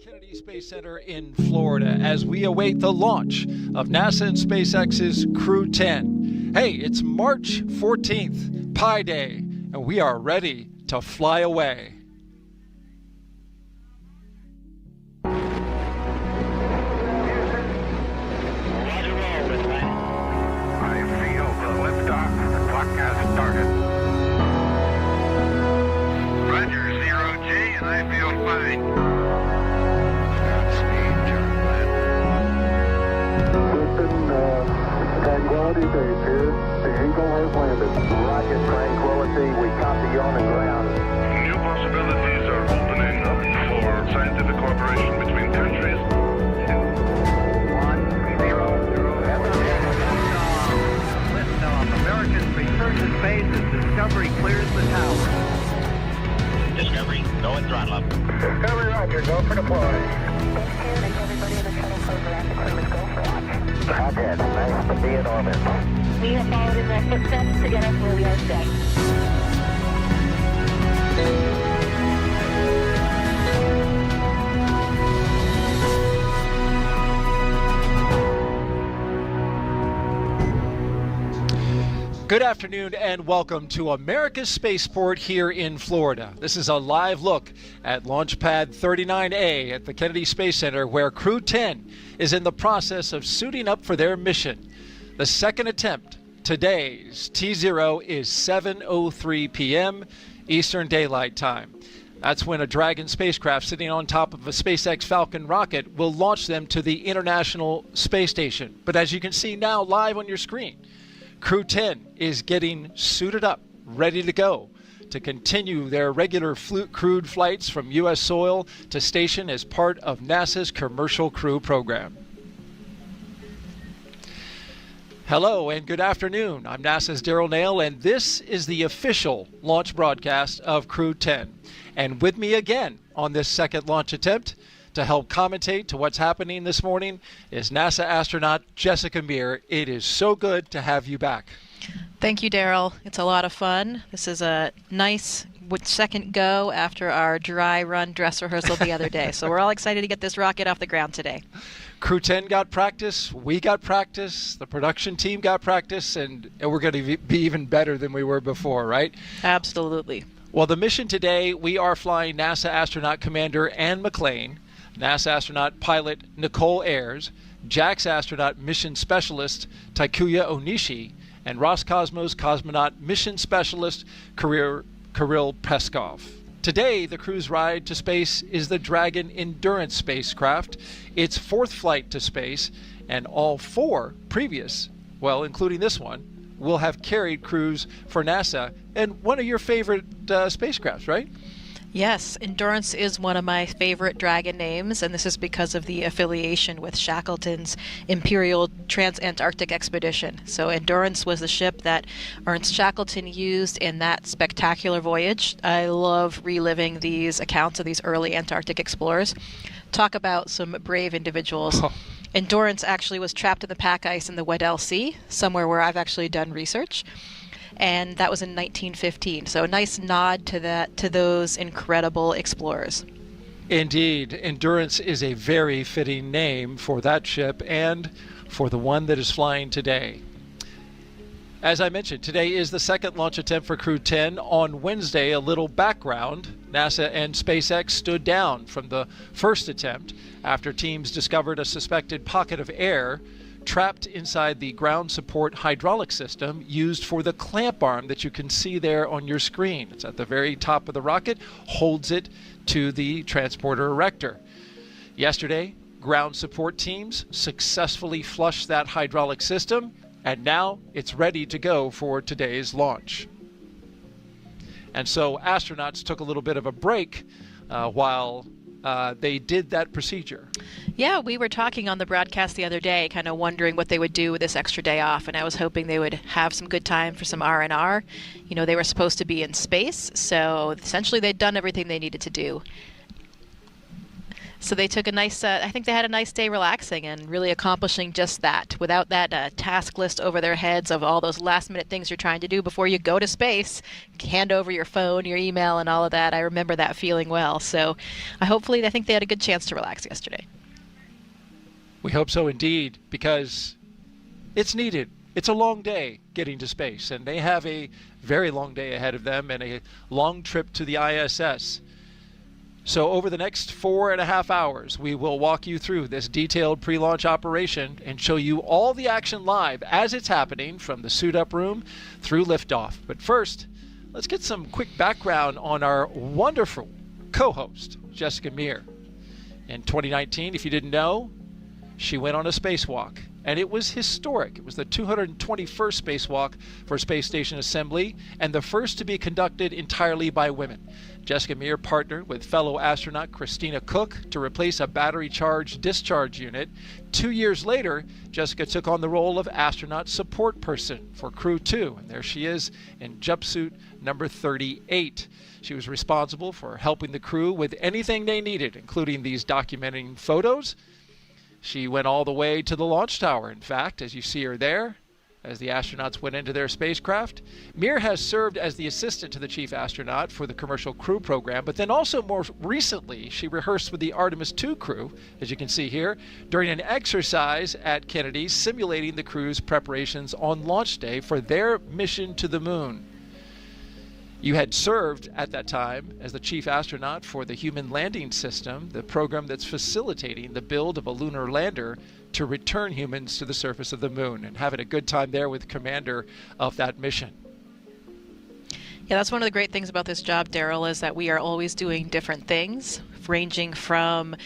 Kennedy Space Center in Florida as we await the launch of NASA and SpaceX's Crew-10. Hey, it's March 14th, Pi Day, and we are ready to fly away. I feel the liftoff. The clock has started. Roger, 0G, and I feel fine. Godspeed, John Glenn. Tranquility Base here. The Eagle has landed. Rocket Tranquility, we copy you on the ground. New possibilities are opening up for scientific cooperation between countries. 1-0. Liftoff. American return to space as Discovery clears the tower. Discovery, go and throttle up. Discovery, Roger. Go for deploy. Everybody in the shuttle program, the crew is go for launch. Roger. Nice to be in orbit. We have followed in their footsteps to get us where we are today. Good afternoon and welcome to America's Spaceport here in Florida. This is a live look at Launch Pad 39A at the Kennedy Space Center, where Crew-10 is in the process of suiting up for their mission. The second attempt, today's T0, is 7:03 p.m. Eastern Daylight Time. That's when a Dragon spacecraft sitting on top of a SpaceX Falcon rocket will launch them to the International Space Station. But as you can see now live on your screen, Crew-10 is getting suited up, ready to go, to continue their regular crewed flights from U.S. soil to station as part of NASA's Commercial Crew program. Hello and good afternoon. I'm NASA's Daryl Nail, and this is the official launch broadcast of Crew-10. And with me again on this second launch attempt to help commentate to what's happening this morning is NASA astronaut Jessica Meir. It is so good to have you back. Thank you, Daryl. It's a lot of fun. This is a nice second go after our dry run dress rehearsal the other day. So we're all excited to get this rocket off the ground today. Crew-10 got practice, we got practice, the production team got practice, and we're going to be even better than we were before, right? Absolutely. Well, the mission today, we are flying NASA astronaut commander Anne McClain, NASA astronaut pilot Nichole Ayers, JAXA astronaut mission specialist Takuya Onishi, and Roscosmos cosmonaut mission specialist Kirill Peskov. Today, the crew's ride to space is the Dragon Endurance spacecraft, its fourth flight to space, and all four previous, well, including this one, will have carried crews for NASA and one of your favorite spacecrafts, right? Yes, Endurance is one of my favorite Dragon names, and this is because of the affiliation with Shackleton's Imperial Trans-Antarctic Expedition. So Endurance was the ship that Ernst Shackleton used in that spectacular voyage. I love reliving these accounts of these early Antarctic explorers. Talk about some brave individuals. Oh. Endurance actually was trapped in the pack ice in the Weddell Sea, somewhere where I've actually done research. And that was in 1915. So a nice nod to those incredible explorers. Indeed, Endurance is a very fitting name for that ship and for the one that is flying today. As I mentioned, today is the second launch attempt for Crew-10. On Wednesday, a little background, NASA and SpaceX stood down from the first attempt after teams discovered a suspected pocket of air trapped inside the ground support hydraulic system used for the clamp arm that you can see there on your screen. It's at the very top of the rocket, holds it to the transporter erector. Yesterday, ground support teams successfully flushed that hydraulic system, and now it's ready to go for today's launch. And so astronauts took a little bit of a break while they did that procedure. Yeah, we were talking on the broadcast the other day, kind of wondering what they would do with this extra day off, and I was hoping they would have some good time for some R&R. You know, they were supposed to be in space, so essentially they'd done everything they needed to do. So they took a nice, I think they had a nice day relaxing and really accomplishing just that without that task list over their heads of all those last minute things you're trying to do before you go to space, hand over your phone, your email, and all of that. I remember that feeling well. So I think they had a good chance to relax yesterday. We hope so indeed, because it's needed. It's a long day getting to space, and they have a very long day ahead of them and a long trip to the ISS. So over the next 4.5 hours, we will walk you through this detailed pre-launch operation and show you all the action live as it's happening from the suit-up room through liftoff. But first, let's get some quick background on our wonderful co-host, Jessica Meir. In 2019, if you didn't know, she went on a spacewalk, and it was historic. It was the 221st spacewalk for Space Station Assembly and the first to be conducted entirely by women. Jessica Meir partnered with fellow astronaut Christina Cook to replace a battery-charged discharge unit. 2 years later, Jessica took on the role of astronaut support person for Crew-10, and there she is in jumpsuit number 38. She was responsible for helping the crew with anything they needed, including these documenting photos. She went all the way to the launch tower, in fact, as you see her there, as the astronauts went into their spacecraft. Meir has served as the assistant to the chief astronaut for the Commercial Crew program, but then also more recently, she rehearsed with the Artemis II crew, as you can see here, during an exercise at Kennedy simulating the crew's preparations on launch day for their mission to the moon. You had served at that time as the chief astronaut for the Human Landing System, the program that's facilitating the build of a lunar lander to return humans to the surface of the moon, and having a good time there with the commander of that mission. Yeah, that's one of the great things about this job, Daryl, is that we are always doing different things, ranging from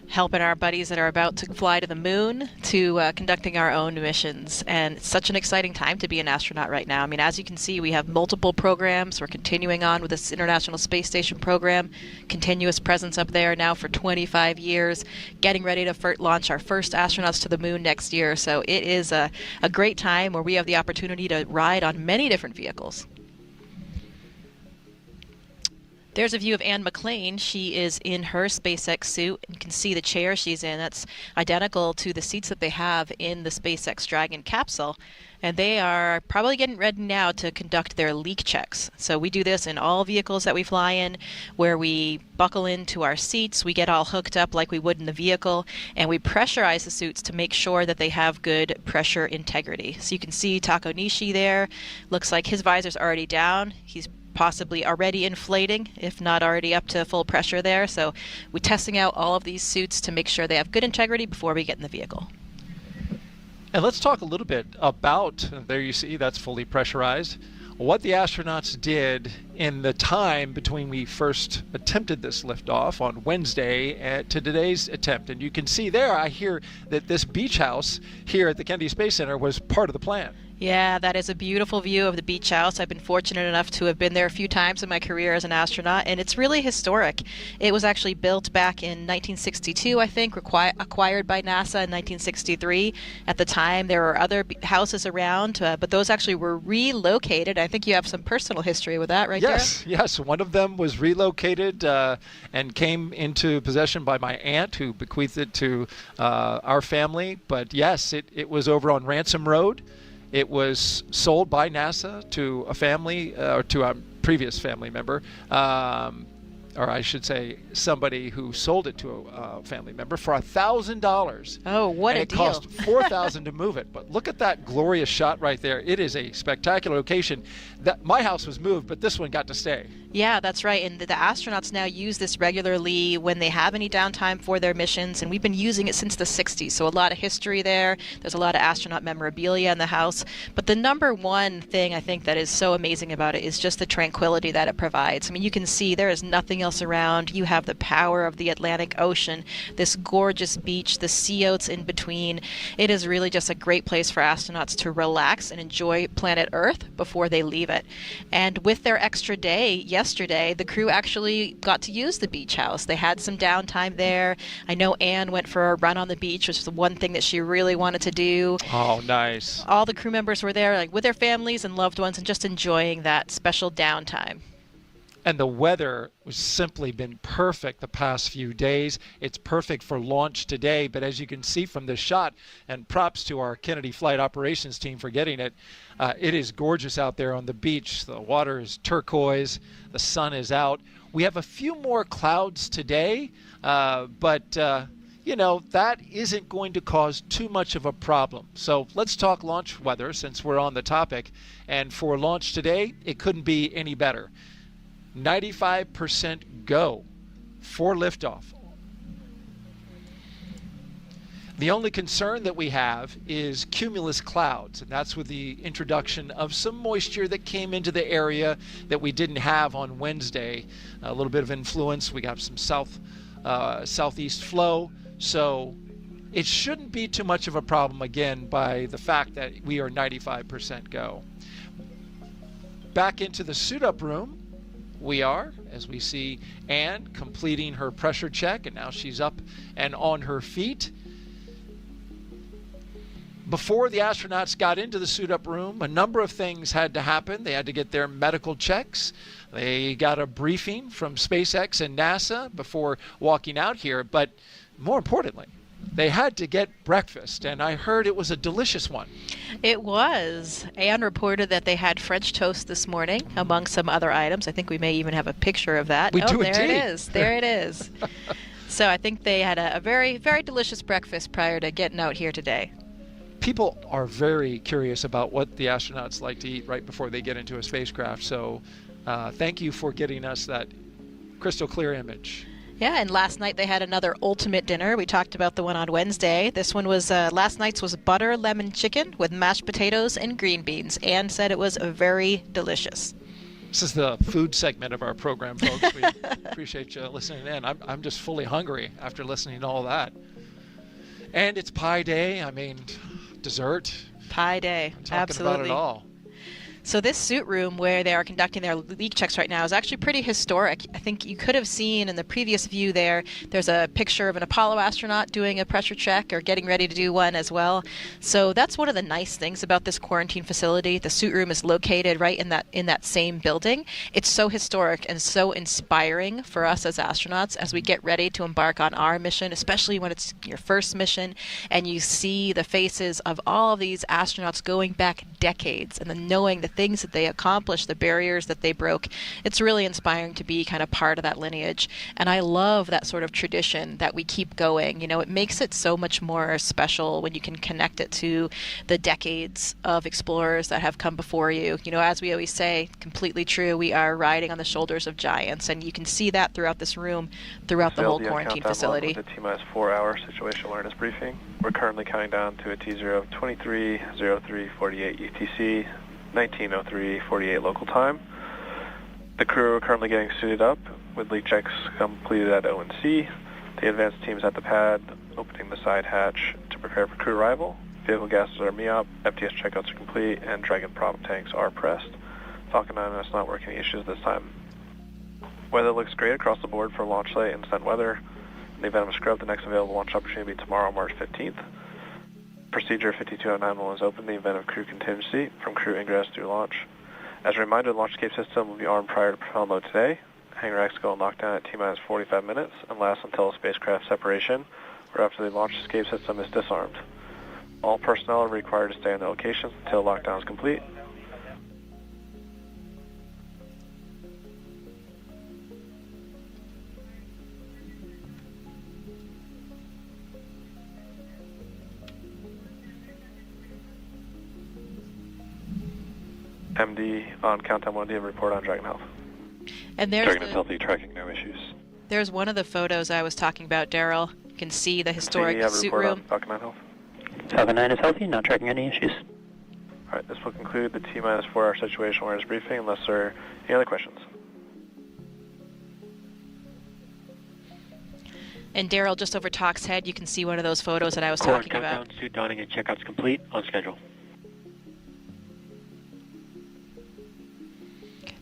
helping our buddies that are about to fly to the moon to conducting our own missions. And it's such an exciting time to be an astronaut right now. I mean, as you can see, we have multiple programs. We're continuing on with this International Space Station program, continuous presence up there now for 25 years, getting ready to launch our first astronauts to the moon next year. So it is a great time where we have the opportunity to ride on many different vehicles. There's a view of Anne McClain. She is in her SpaceX suit. You can see the chair she's in. That's identical to the seats that they have in the SpaceX Dragon capsule. And they are probably getting ready now to conduct their leak checks. So we do this in all vehicles that we fly in, where we buckle into our seats, we get all hooked up like we would in the vehicle, and we pressurize the suits to make sure that they have good pressure integrity. So you can see Takuya Onishi there. Looks like his visor's already down. He's possibly already inflating, if not already up to full pressure there. So we're testing out all of these suits to make sure they have good integrity before we get in the vehicle. And let's talk a little bit about, there you see, that's fully pressurized, what the astronauts did in the time between we first attempted this liftoff on Wednesday to today's attempt. And you can see there, I hear that this beach house here at the Kennedy Space Center was part of the plan. Yeah, that is a beautiful view of the beach house. I've been fortunate enough to have been there a few times in my career as an astronaut, and it's really historic. It was actually built back in 1962, I think, acquired by NASA in 1963. At the time, there were other houses around, but those actually were relocated. I think you have some personal history with that, right? Yes, Darren? yes. One of them was relocated and came into possession by my aunt, who bequeathed it to our family. But yes, it was over on Ransom Road. It was sold by NASA to a family, or to a previous family member, or I should say somebody who sold it to a family member for $1,000. Oh, what and a it deal. cost $4,000 to move it. But look at that glorious shot right there. It is a spectacular location. My house was moved, but this one got to stay. Yeah, that's right. And the astronauts now use this regularly when they have any downtime for their missions. And we've been using it since the 60s. So a lot of history there. There's a lot of astronaut memorabilia in the house. But the number one thing I think that is so amazing about it is just the tranquility that it provides. I mean, you can see there is nothing else around. You have the power of the Atlantic Ocean, this gorgeous beach, the sea oats in between. It is really just a great place for astronauts to relax and enjoy planet Earth before they leave it. And with their extra day yesterday, the crew actually got to use the beach house. They had some downtime there. I know Anne went for a run on the beach, which is the one thing that she really wanted to do. Oh, nice. All the crew members were there, like with their families and loved ones, and just enjoying that special downtime. And the weather has simply been perfect the past few days. It's perfect for launch today, but as you can see from this shot, and props to our Kennedy Flight Operations team for getting it, it is gorgeous out there on the beach. The water is turquoise, the sun is out. We have a few more clouds today, but you know, that isn't going to cause too much of a problem. So let's talk launch weather since we're on the topic. And for launch today, it couldn't be any better. 95% go for liftoff. The only concern that we have is cumulus clouds, and that's with the introduction of some moisture that came into the area that we didn't have on Wednesday. A little bit of influence. We got some southeast flow, so it shouldn't be too much of a problem again by the fact that we are 95% go. Back into the suit-up room we are, as we see Anne completing her pressure check, and now she's up and on her feet. Before the astronauts got into the suit-up room, a number of things had to happen. They had to get their medical checks. They got a briefing from SpaceX and NASA before walking out here, but more importantly, they had to get breakfast, and I heard it was a delicious one. It was. Anne reported that they had French toast this morning, among some other items. I think we may even have a picture of that. We do there indeed. It is. There it is. So I think they had a very, very delicious breakfast prior to getting out here today. People are very curious about what the astronauts like to eat right before they get into a spacecraft, so thank you for getting us that crystal clear image. Yeah, and last night they had another ultimate dinner. We talked about the one on Wednesday. This one was, last night's was butter lemon chicken with mashed potatoes and green beans. Anne said it was very delicious. This is the food segment of our program, folks. We appreciate you listening in. I'm just fully hungry after listening to all that. And it's pie day. I mean, dessert. Pie day, I'm talking absolutely. about it all. So this suit room where they are conducting their leak checks right now is actually pretty historic. I think you could have seen in the previous view there's a picture of an Apollo astronaut doing a pressure check or getting ready to do one as well. So that's one of the nice things about this quarantine facility. The suit room is located right in that same building. It's so historic and so inspiring for us as astronauts as we get ready to embark on our mission, especially when it's your first mission and you see the faces of all of these astronauts going back decades and then knowing the things that they accomplished, the barriers that they broke. It's really inspiring to be kind of part of that lineage. And I love that sort of tradition that we keep going. You know, it makes it so much more special when you can connect it to the decades of explorers that have come before you. You know, as we always say, completely true, we are riding on the shoulders of giants. And you can see that throughout this room, throughout the whole quarantine facility. With a T-minus 4-hour situation awareness briefing. We're currently counting down to a T0 of 23:03:48 UTC, 19:03:48 local time. The crew are currently getting suited up with leak checks completed at O&C. The advanced team is at the pad, opening the side hatch to prepare for crew arrival. Vehicle gases are MEOP, FTS checkouts are complete, and Dragon prop tanks are pressed. Falcon 9 has not working any issues this time. Weather looks great across the board for launch site and sent weather. In the event of a scrub, the next available launch opportunity will be tomorrow, March 15th. Procedure 5209 is open in the event of crew contingency from crew ingress through launch. As a reminder, the launch escape system will be armed prior to propel mode today. Hangar racks go on lockdown at T-minus 45 minutes and last until spacecraft separation, or after the launch escape system is disarmed. All personnel are required to stay in their locations until lockdown is complete. MD on countdown 1D and report on Dragon Health. And there's Dragon is healthy, tracking no issues. There's one of the photos I was talking about, Daryl. You can see the historic suit room. Falcon 9 Health. Falcon 9 is healthy, not tracking any issues. Alright, this will conclude the T-minus 4-hour situation awareness briefing unless there are any other questions. And Daryl, just over Talk's head, you can see one of those photos that I was talking about. Countdown, suit donning and checkouts complete, on schedule.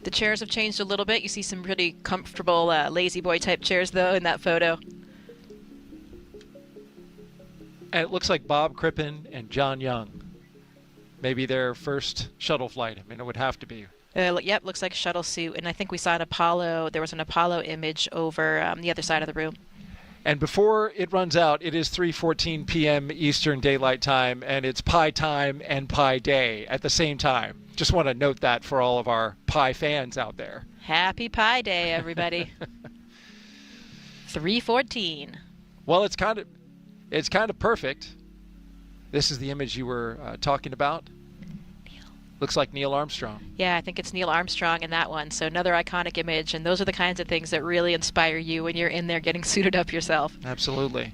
The chairs have changed a little bit. You see some really comfortable lazy boy type chairs, though, in that photo. And it looks like Bob Crippen and John Young. Maybe their first shuttle flight. I mean, it would have to be. Yep, looks like a shuttle suit. And I think we saw there was an Apollo image over the other side of the room. And before it runs out, it is 3:14 p.m. Eastern Daylight Time, and it's Pi time and Pi Day at the same time. Just want to note that for all of our Pi fans out there. Happy Pi Day, everybody. 3:14. Well, it's kind of perfect. This is the image you were talking about. Looks like Neil Armstrong. Yeah, I think it's Neil Armstrong in that one. So another iconic image, and those are the kinds of things that really inspire you when you're in there getting suited up yourself. Absolutely.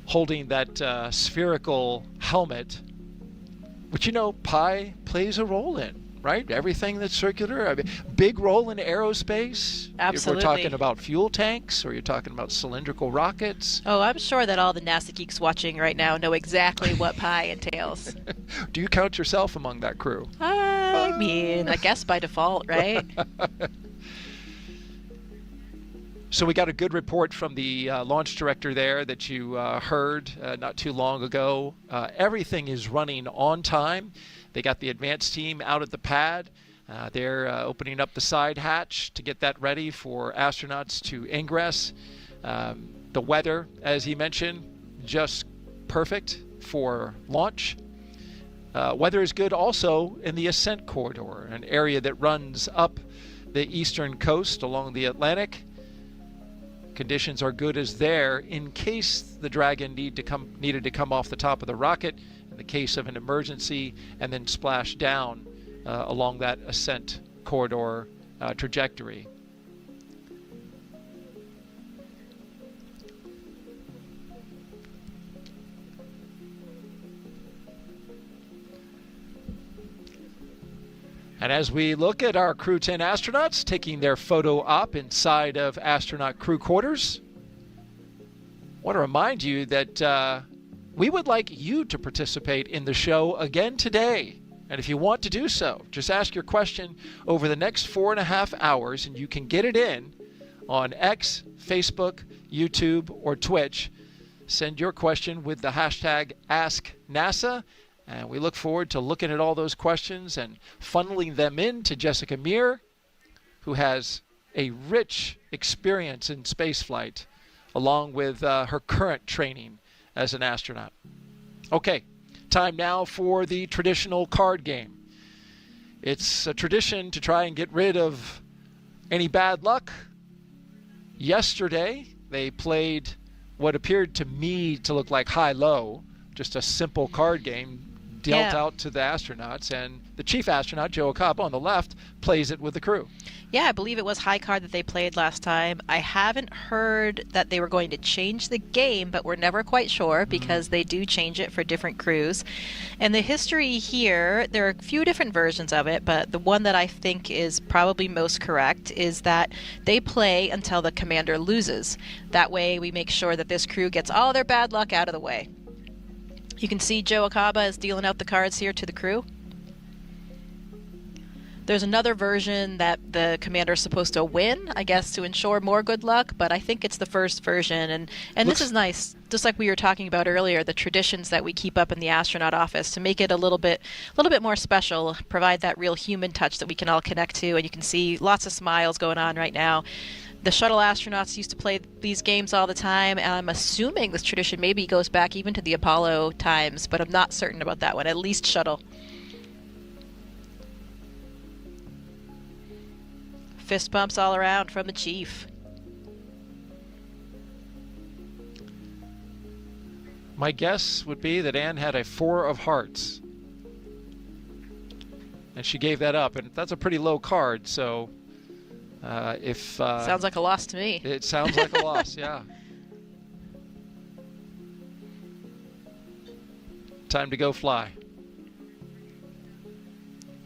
Holding that spherical helmet, which, Pi plays a role in, right? Everything that's circular, big role in aerospace. Absolutely. If we're talking about fuel tanks, or you're talking about cylindrical rockets. Oh, I'm sure that all the NASA geeks watching right now know exactly what Pi entails. Do you count yourself among that crew? I guess by default, right? So we got a good report from the launch director there that you heard not too long ago. Everything is running on time. They got the advanced team out at the pad. They're opening up the side hatch to get that ready for astronauts to ingress. The weather, as he mentioned, just perfect for launch. Weather is good also in the ascent corridor, an area that runs up the eastern coast along the Atlantic. Conditions are good as there in case the Dragon needed to come off the top of the rocket in the case of an emergency and then splash down along that ascent corridor trajectory. And as we look at our Crew-10 astronauts taking their photo op inside of astronaut crew quarters, I want to remind you that we would like you to participate in the show again today. And if you want to do so, just ask your question over the next 4.5 hours, and you can get it in on X, Facebook, YouTube, or Twitch. Send your question with the hashtag AskNASA. And we look forward to looking at all those questions and funneling them in to Jessica Meir, who has a rich experience in spaceflight, along with her current training as an astronaut. Okay, time now for the traditional card game. It's a tradition to try and get rid of any bad luck. Yesterday, they played what appeared to me to look like high-low, just a simple card game dealt out to the astronauts, and the chief astronaut, Joe Acaba, on the left, plays it with the crew. Yeah, I believe it was high card that they played last time. I haven't heard that they were going to change the game, but we're never quite sure because they do change it for different crews. And the history here, there are a few different versions of it, but the one that I think is probably most correct is that they play until the commander loses. That way we make sure that this crew gets all their bad luck out of the way. You can see Joe Acaba is dealing out the cards here to the crew. There's another version that the commander is supposed to win, I guess, to ensure more good luck, but I think it's the first version. And this is nice, just like we were talking about earlier, the traditions that we keep up in the astronaut office to make it a little bit more special, provide that real human touch that we can all connect to, and you can see lots of smiles going on right now. The shuttle astronauts used to play these games all the time, and I'm assuming this tradition maybe goes back even to the Apollo times, but I'm not certain about that one, at least shuttle. Fist bumps all around from the chief. My guess would be that Anne had a 4 of hearts. And she gave that up, and that's a pretty low card, so sounds like a loss to me. It sounds like a loss, yeah. Time to go fly.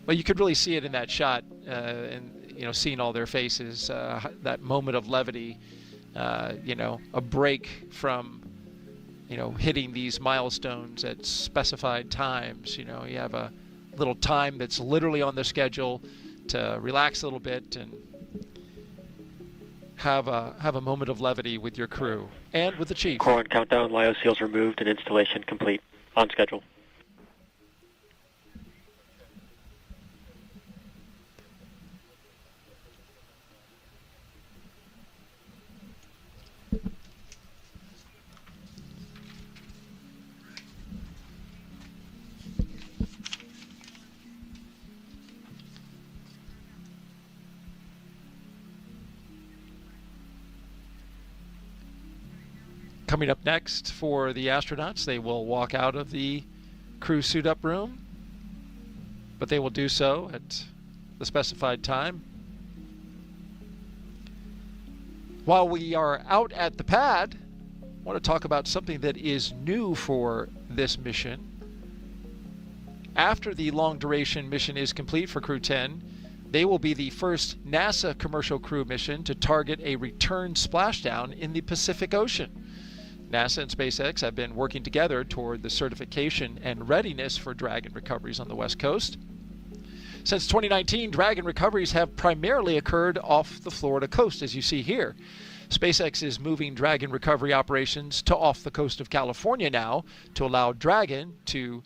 Well, you could really see it in that shot, and seeing all their faces, that moment of levity, a break from, hitting these milestones at specified times. You have a little time that's literally on the schedule to relax a little bit and have a moment of levity with your crew and with the chief. Core 1 countdown, LIO seals removed, and installation complete. On schedule. Coming up next for the astronauts, they will walk out of the crew suit-up room, but they will do so at the specified time. While we are out at the pad, I want to talk about something that is new for this mission. After the long-duration mission is complete for Crew-10, they will be the first NASA commercial crew mission to target a return splashdown in the Pacific Ocean. NASA and SpaceX have been working together toward the certification and readiness for Dragon recoveries on the West Coast. Since 2019, Dragon recoveries have primarily occurred off the Florida coast, as you see here. SpaceX is moving Dragon recovery operations to off the coast of California now to allow Dragon to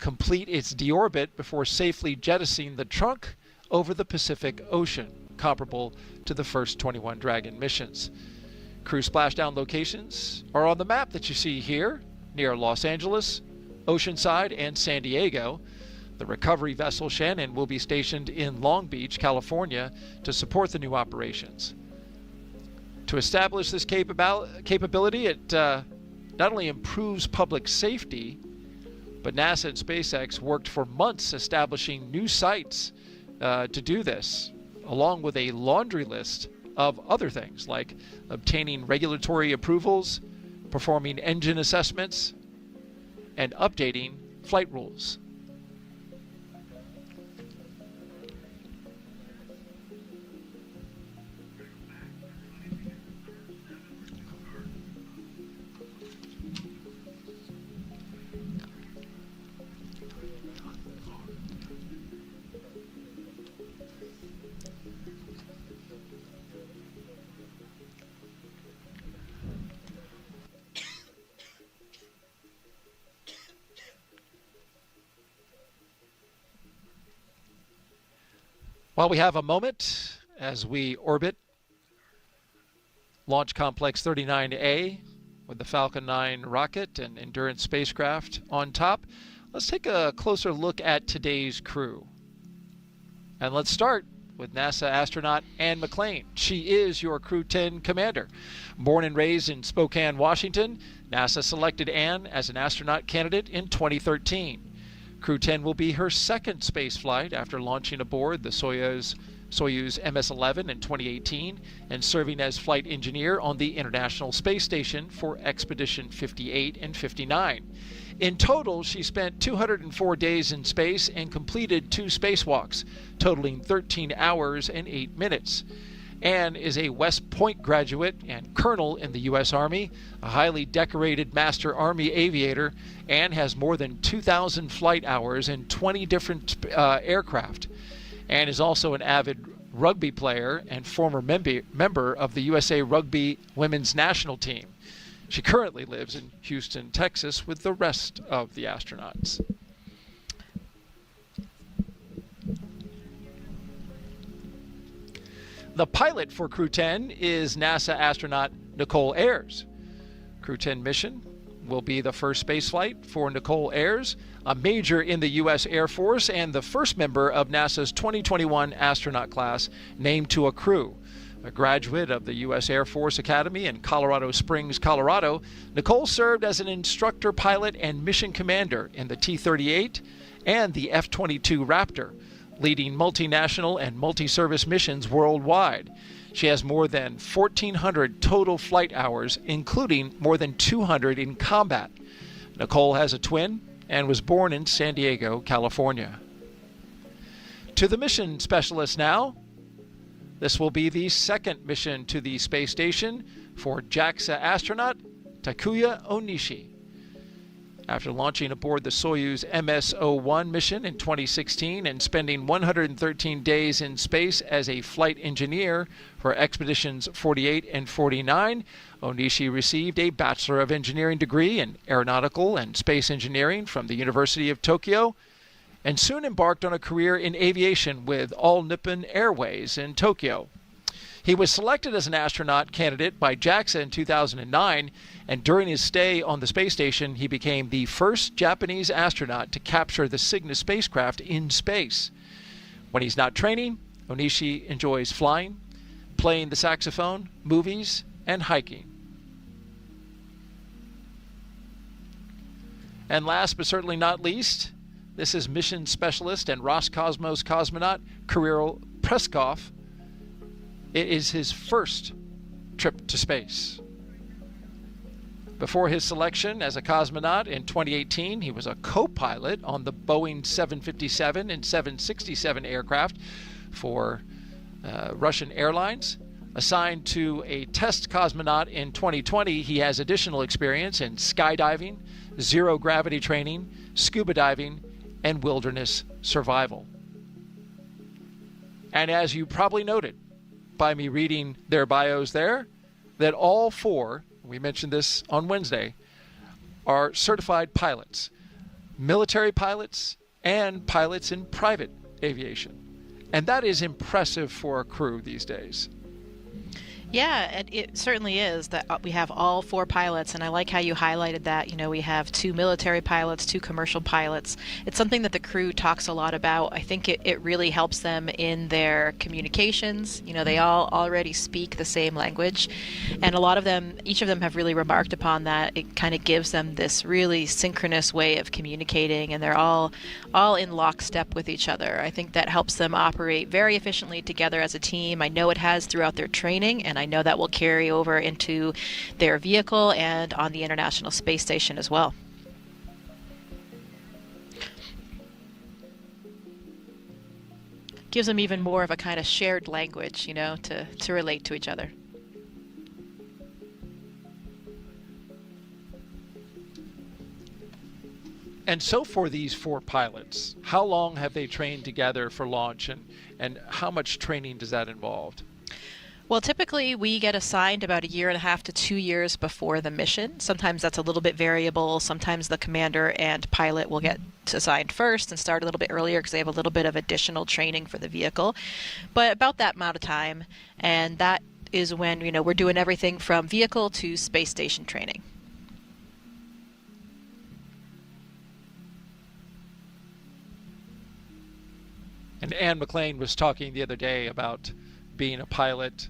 complete its deorbit before safely jettisoning the trunk over the Pacific Ocean, comparable to the first 21 Dragon missions. Crew splashdown locations are on the map that you see here, near Los Angeles, Oceanside, and San Diego. The recovery vessel Shannon will be stationed in Long Beach, California, to support the new operations. To establish this capability, it not only improves public safety, but NASA and SpaceX worked for months establishing new sites to do this, along with a laundry list of other things like obtaining regulatory approvals, performing engine assessments, and updating flight rules. While we have a moment as we orbit Launch Complex 39A with the Falcon 9 rocket and Endurance spacecraft on top, let's take a closer look at today's crew. And let's start with NASA astronaut Anne McClain. She is your Crew-10 commander. Born and raised in Spokane, Washington, NASA selected Anne as an astronaut candidate in 2013. Crew-10 will be her second space flight after launching aboard the Soyuz MS-11 in 2018 and serving as flight engineer on the International Space Station for Expedition 58 and 59. In total, she spent 204 days in space and completed 2 spacewalks, totaling 13 hours and 8 minutes. Anne is a West Point graduate and colonel in the U.S. Army, a highly decorated Master Army aviator. Anne has more than 2,000 flight hours in 20 different aircraft. Anne is also an avid rugby player and former member of the USA Rugby Women's National Team. She currently lives in Houston, Texas, with the rest of the astronauts. The pilot for Crew-10 is NASA astronaut Nichole Ayers. Crew-10 mission will be the first spaceflight for Nichole Ayers, a major in the U.S. Air Force and the first member of NASA's 2021 astronaut class named to a crew. A graduate of the U.S. Air Force Academy in Colorado Springs, Colorado, Nichole served as an instructor pilot and mission commander in the T-38 and the F-22 Raptor, leading multinational and multi-service missions worldwide. She has more than 1,400 total flight hours, including more than 200 in combat. Nichole has a twin and was born in San Diego, California. To the mission specialist now. This will be the second mission to the space station for JAXA astronaut Takuya Onishi. After launching aboard the Soyuz MS-01 mission in 2016 and spending 113 days in space as a flight engineer for Expeditions 48 and 49, Onishi received a Bachelor of Engineering degree in Aeronautical and Space Engineering from the University of Tokyo, and soon embarked on a career in aviation with All Nippon Airways in Tokyo. He was selected as an astronaut candidate by JAXA in 2009, and during his stay on the space station, he became the first Japanese astronaut to capture the Cygnus spacecraft in space. When he's not training, Onishi enjoys flying, playing the saxophone, movies, and hiking. And last but certainly not least, this is mission specialist and Roscosmos cosmonaut Kirill Peskov. It is his first trip to space. Before his selection as a cosmonaut in 2018, he was a co-pilot on the Boeing 757 and 767 aircraft for Russian Airlines. Assigned to a test cosmonaut in 2020, he has additional experience in skydiving, zero-gravity training, scuba diving, and wilderness survival. And as you probably noted by me reading their bios there, that all four, we mentioned this on Wednesday, are certified pilots, military pilots, and pilots in private aviation. And that is impressive for a crew these days. Yeah, and it certainly is that we have all four pilots, and I like how you highlighted that. You know, we have 2 military pilots, 2 commercial pilots. It's something that the crew talks a lot about. I think it really helps them in their communications. You know, they all already speak the same language, and a lot of them, each of them have really remarked upon that. It kind of gives them this really synchronous way of communicating, and they're all in lockstep with each other. I think that helps them operate very efficiently together as a team. I know it has throughout their training, and I know that will carry over into their vehicle and on the International Space Station as well. Gives them even more of a kind of shared language, you know, to relate to each other. And so for these 4 pilots, how long have they trained together for launch, and how much training does that involve? Well, typically we get assigned about 1.5 to 2 years before the mission. Sometimes that's a little bit variable. Sometimes the commander and pilot will get assigned first and start a little bit earlier because they have a little bit of additional training for the vehicle. But about that amount of time, and that is when, you know, we're doing everything from vehicle to space station training. And Anne McClain was talking the other day about being a pilot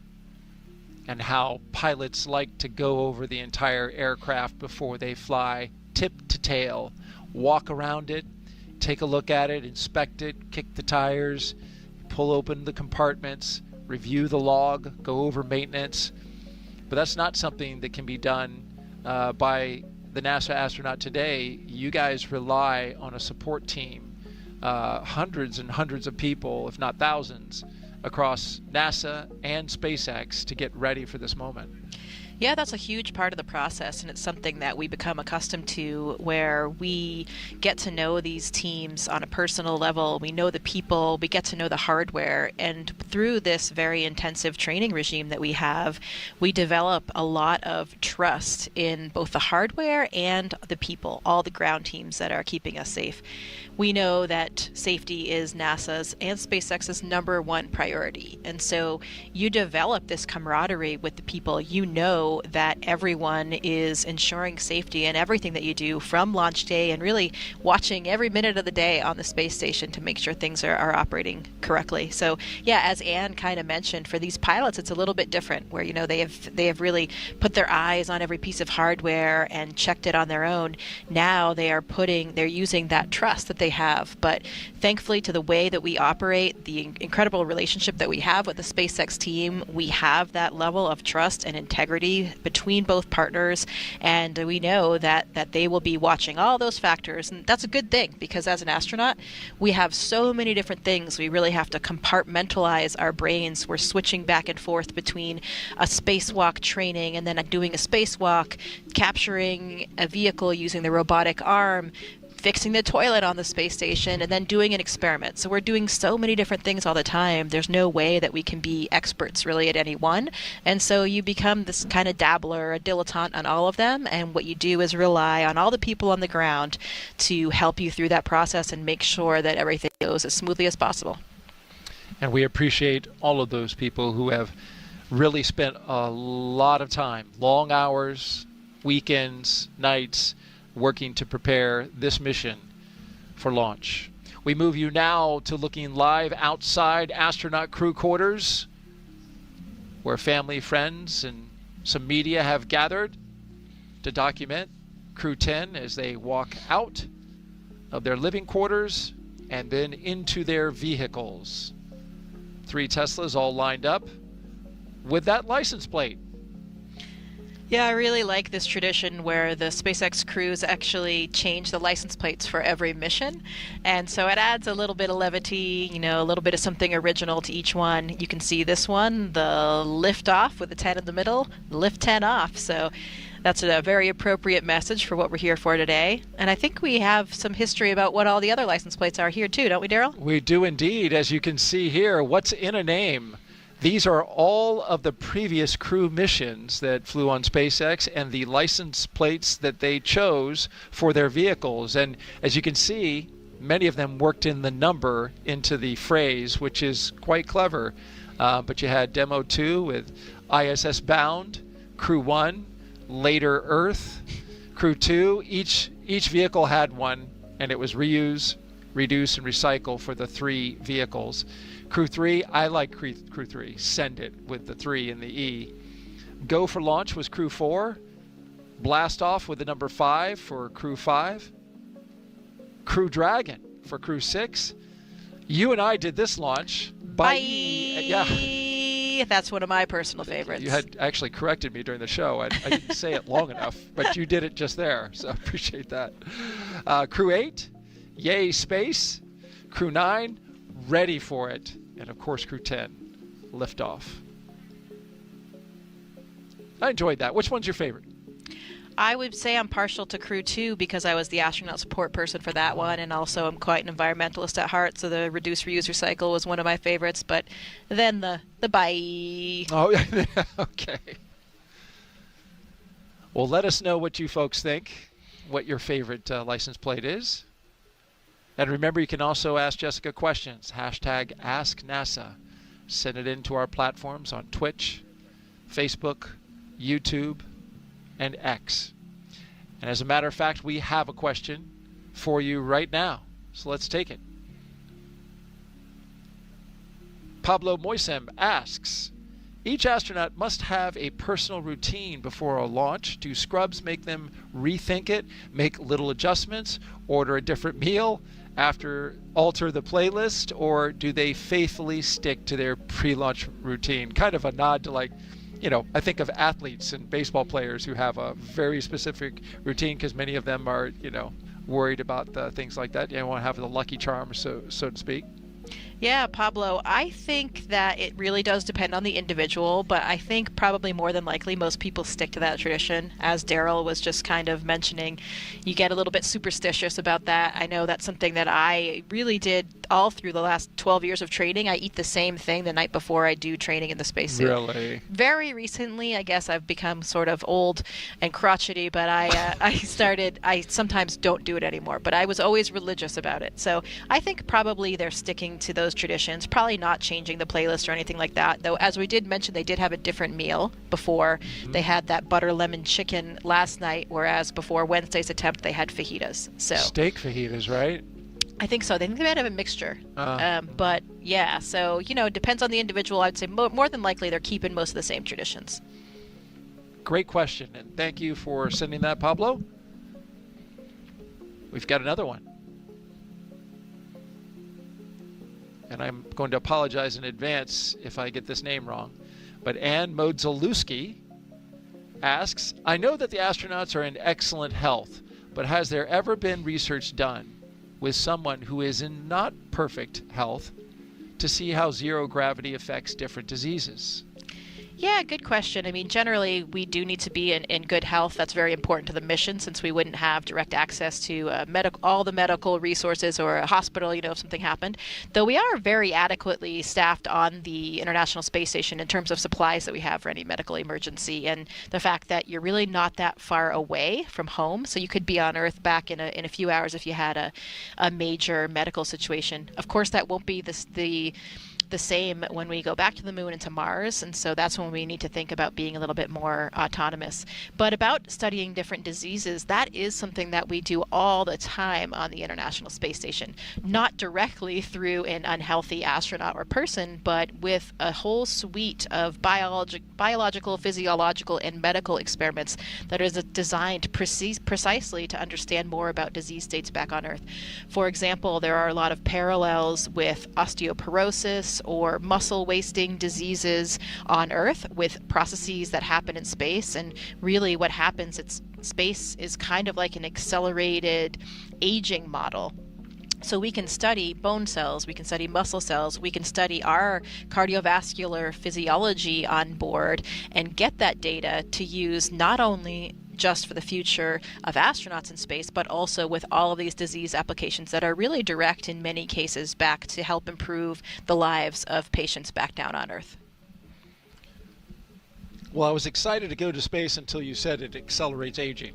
and how pilots like to go over the entire aircraft before they fly, tip to tail, walk around it, take a look at it, inspect it, kick the tires, pull open the compartments, review the log, go over maintenance. But that's not something that can be done by the NASA astronaut today. You guys rely on a support team, hundreds and hundreds of people, if not thousands, across NASA and SpaceX to get ready for this moment. Yeah, that's a huge part of the process, and it's something that we become accustomed to, where we get to know these teams on a personal level. We know the people, we get to know the hardware, and through this very intensive training regime that we have, we develop a lot of trust in both the hardware and the people, all the ground teams that are keeping us safe. We know that safety is NASA's and SpaceX's #1 priority, and so you develop this camaraderie with the people. You know that everyone is ensuring safety in everything that you do from launch day, and really watching every minute of the day on the space station to make sure things are operating correctly. So yeah, as Anne kind of mentioned, for these pilots it's a little bit different, where, you know, they have really put their eyes on every piece of hardware and checked it on their own. Now they're using that trust that they have. But thankfully, to the way that we operate, the incredible relationship that we have with the SpaceX team, we have that level of trust and integrity between both partners, and we know that they will be watching all those factors, and that's a good thing, because as an astronaut we have so many different things. We really have to compartmentalize our brains. We're switching back and forth between a spacewalk training and then doing a spacewalk, capturing a vehicle using the robotic arm, fixing the toilet on the space station, and then doing an experiment. So we're doing so many different things all the time. There's no way that we can be experts really at any one. And so you become this kind of dabbler, a dilettante on all of them. And what you do is rely on all the people on the ground to help you through that process and make sure that everything goes as smoothly as possible. And we appreciate all of those people who have really spent a lot of time, long hours, weekends, nights, working to prepare this mission for launch. We move you now to looking live outside astronaut crew quarters, where family, friends, and some media have gathered to document Crew-10 as they walk out of their living quarters and then into their vehicles. 3 Teslas all lined up with that license plate. Yeah, I really like this tradition where the SpaceX crews actually change the license plates for every mission. And so it adds a little bit of levity, a little bit of something original to each one. You can see this one, the Liftoff with the 10 in the middle, lift 10 off. So that's a very appropriate message for what we're here for today. And I think we have some history about what all the other license plates are here too, don't we, Daryl? We do indeed. As you can see here, what's in a name? These are all of the previous crew missions that flew on SpaceX and the license plates that they chose for their vehicles. And as you can see, many of them worked in the number into the phrase, which is quite clever. But you had Demo 2 with ISS Bound, Crew-1, later Earth, Crew-2. Each vehicle had one, and it was reuse, reduce, and recycle for the 3 vehicles. Crew-3, I like Crew-3. Send it with the 3 and the E. Go for launch was Crew-4. Blast off with the number 5 for Crew-5. Crew Dragon for Crew-6. You and I did this launch. Bye. Yeah. That's one of my personal favorites. You had actually corrected me during the show. I didn't say it long enough, but you did it just there, so I appreciate that. Crew-8, yay space. Crew-9, ready for it. And of course, Crew-10, liftoff. I enjoyed that. Which one's your favorite? I would say I'm partial to Crew-2 because I was the astronaut support person for that one, and also I'm quite an environmentalist at heart, so the reduce, reuse, recycle was one of my favorites. But then the bye. Oh, yeah. Okay. Well, let us know what you folks think, what your favorite license plate is. And remember, you can also ask Jessica questions. Hashtag AskNASA. Send it into our platforms on Twitch, Facebook, YouTube, and X. And as a matter of fact, we have a question for you right now. So let's take it. Pablo Moisem asks, each astronaut must have a personal routine before a launch. Do scrubs make them rethink it, make little adjustments, order a different meal, alter the playlist, or do they faithfully stick to their pre-launch routine? Kind of a nod to I think of athletes and baseball players who have a very specific routine because many of them are, worried about things like that. You want to have the lucky charm, so to speak. Yeah, Pablo, I think that it really does depend on the individual, but I think probably more than likely most people stick to that tradition. As Daryl was just kind of mentioning, you get a little bit superstitious about that. I know that's something that I really did all through the last 12 years of training. I eat the same thing the night before I do training in the spacesuit. Really? Very recently, I guess I've become sort of old and crotchety, but I sometimes don't do it anymore, but I was always religious about it. So I think probably they're sticking to those traditions, probably not changing the playlist or anything like that, though as we did mention, they did have a different meal before. They had that butter lemon chicken last night, whereas before Wednesday's attempt they had fajitas. So steak fajitas, right? I think so. They think they might have a mixture. But yeah, so it depends on the individual. I'd say more than likely they're keeping most of the same traditions. Great question, and thank you for sending that, Pablo. We've got another one. And I'm going to apologize in advance if I get this name wrong. But Anne Modzalewski asks, I know that the astronauts are in excellent health, but has there ever been research done with someone who is in not perfect health to see how zero gravity affects different diseases? Yeah, good question. I mean, generally, we do need to be in good health. That's very important to the mission since we wouldn't have direct access to all the medical resources or a hospital, if something happened. Though we are very adequately staffed on the International Space Station in terms of supplies that we have for any medical emergency, and the fact that you're really not that far away from home. So you could be on Earth back in a few hours if you had a major medical situation. Of course, that won't be the the same when we go back to the moon and to Mars, and so that's when we need to think about being a little bit more autonomous. But about studying different diseases, that is something that we do all the time on the International Space Station. Not directly through an unhealthy astronaut or person, but with a whole suite of biological, physiological, and medical experiments that is designed precisely to understand more about disease states back on Earth. For example, there are a lot of parallels with osteoporosis or muscle wasting diseases on Earth with processes that happen in space. And really what happens, space is kind of like an accelerated aging model. So we can study bone cells, we can study muscle cells, we can study our cardiovascular physiology on board and get that data to use not only just for the future of astronauts in space, but also with all of these disease applications that are really direct in many cases back to help improve the lives of patients back down on Earth. Well, I was excited to go to space until you said it accelerates aging.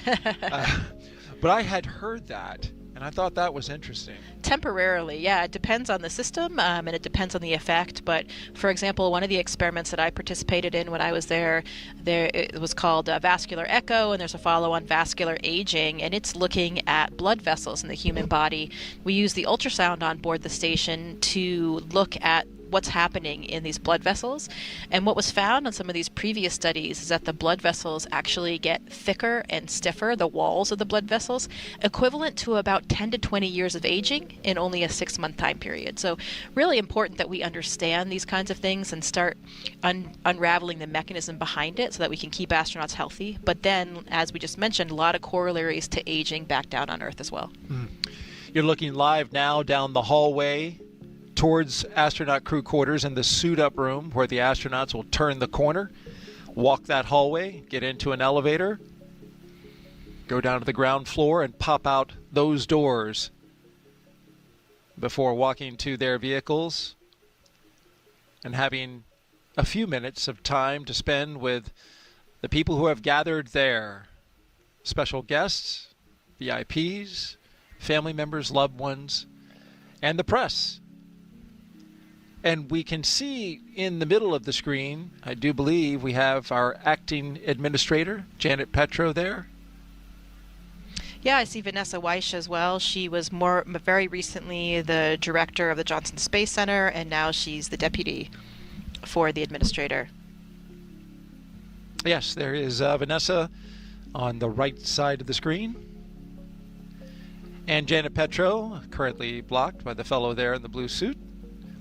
But I had heard that, and I thought that was interesting. Temporarily, yeah. It depends on the system, and it depends on the effect. But, for example, one of the experiments that I participated in when I was there it was called vascular echo, and there's a follow-on vascular aging, and it's looking at blood vessels in the human body. We use the ultrasound on board the station to look at what's happening in these blood vessels. And what was found on some of these previous studies is that the blood vessels actually get thicker and stiffer, the walls of the blood vessels, equivalent to about 10 to 20 years of aging in only a 6-month time period. So really important that we understand these kinds of things and start unraveling the mechanism behind it so that we can keep astronauts healthy. But then, as we just mentioned, a lot of corollaries to aging back down on Earth as well. You're looking live now down the hallway towards astronaut crew quarters in the suit-up room where the astronauts will turn the corner, walk that hallway, get into an elevator, go down to the ground floor and pop out those doors before walking to their vehicles and having a few minutes of time to spend with the people who have gathered there. Special guests, VIPs, family members, loved ones, and the press. And we can see in the middle of the screen, I do believe we have our acting administrator, Janet Petro, there. Yeah, I see Vanessa Weish as well. She was very recently the director of the Johnson Space Center, and now she's the deputy for the administrator. Yes, there is Vanessa on the right side of the screen. And Janet Petro, currently blocked by the fellow there in the blue suit.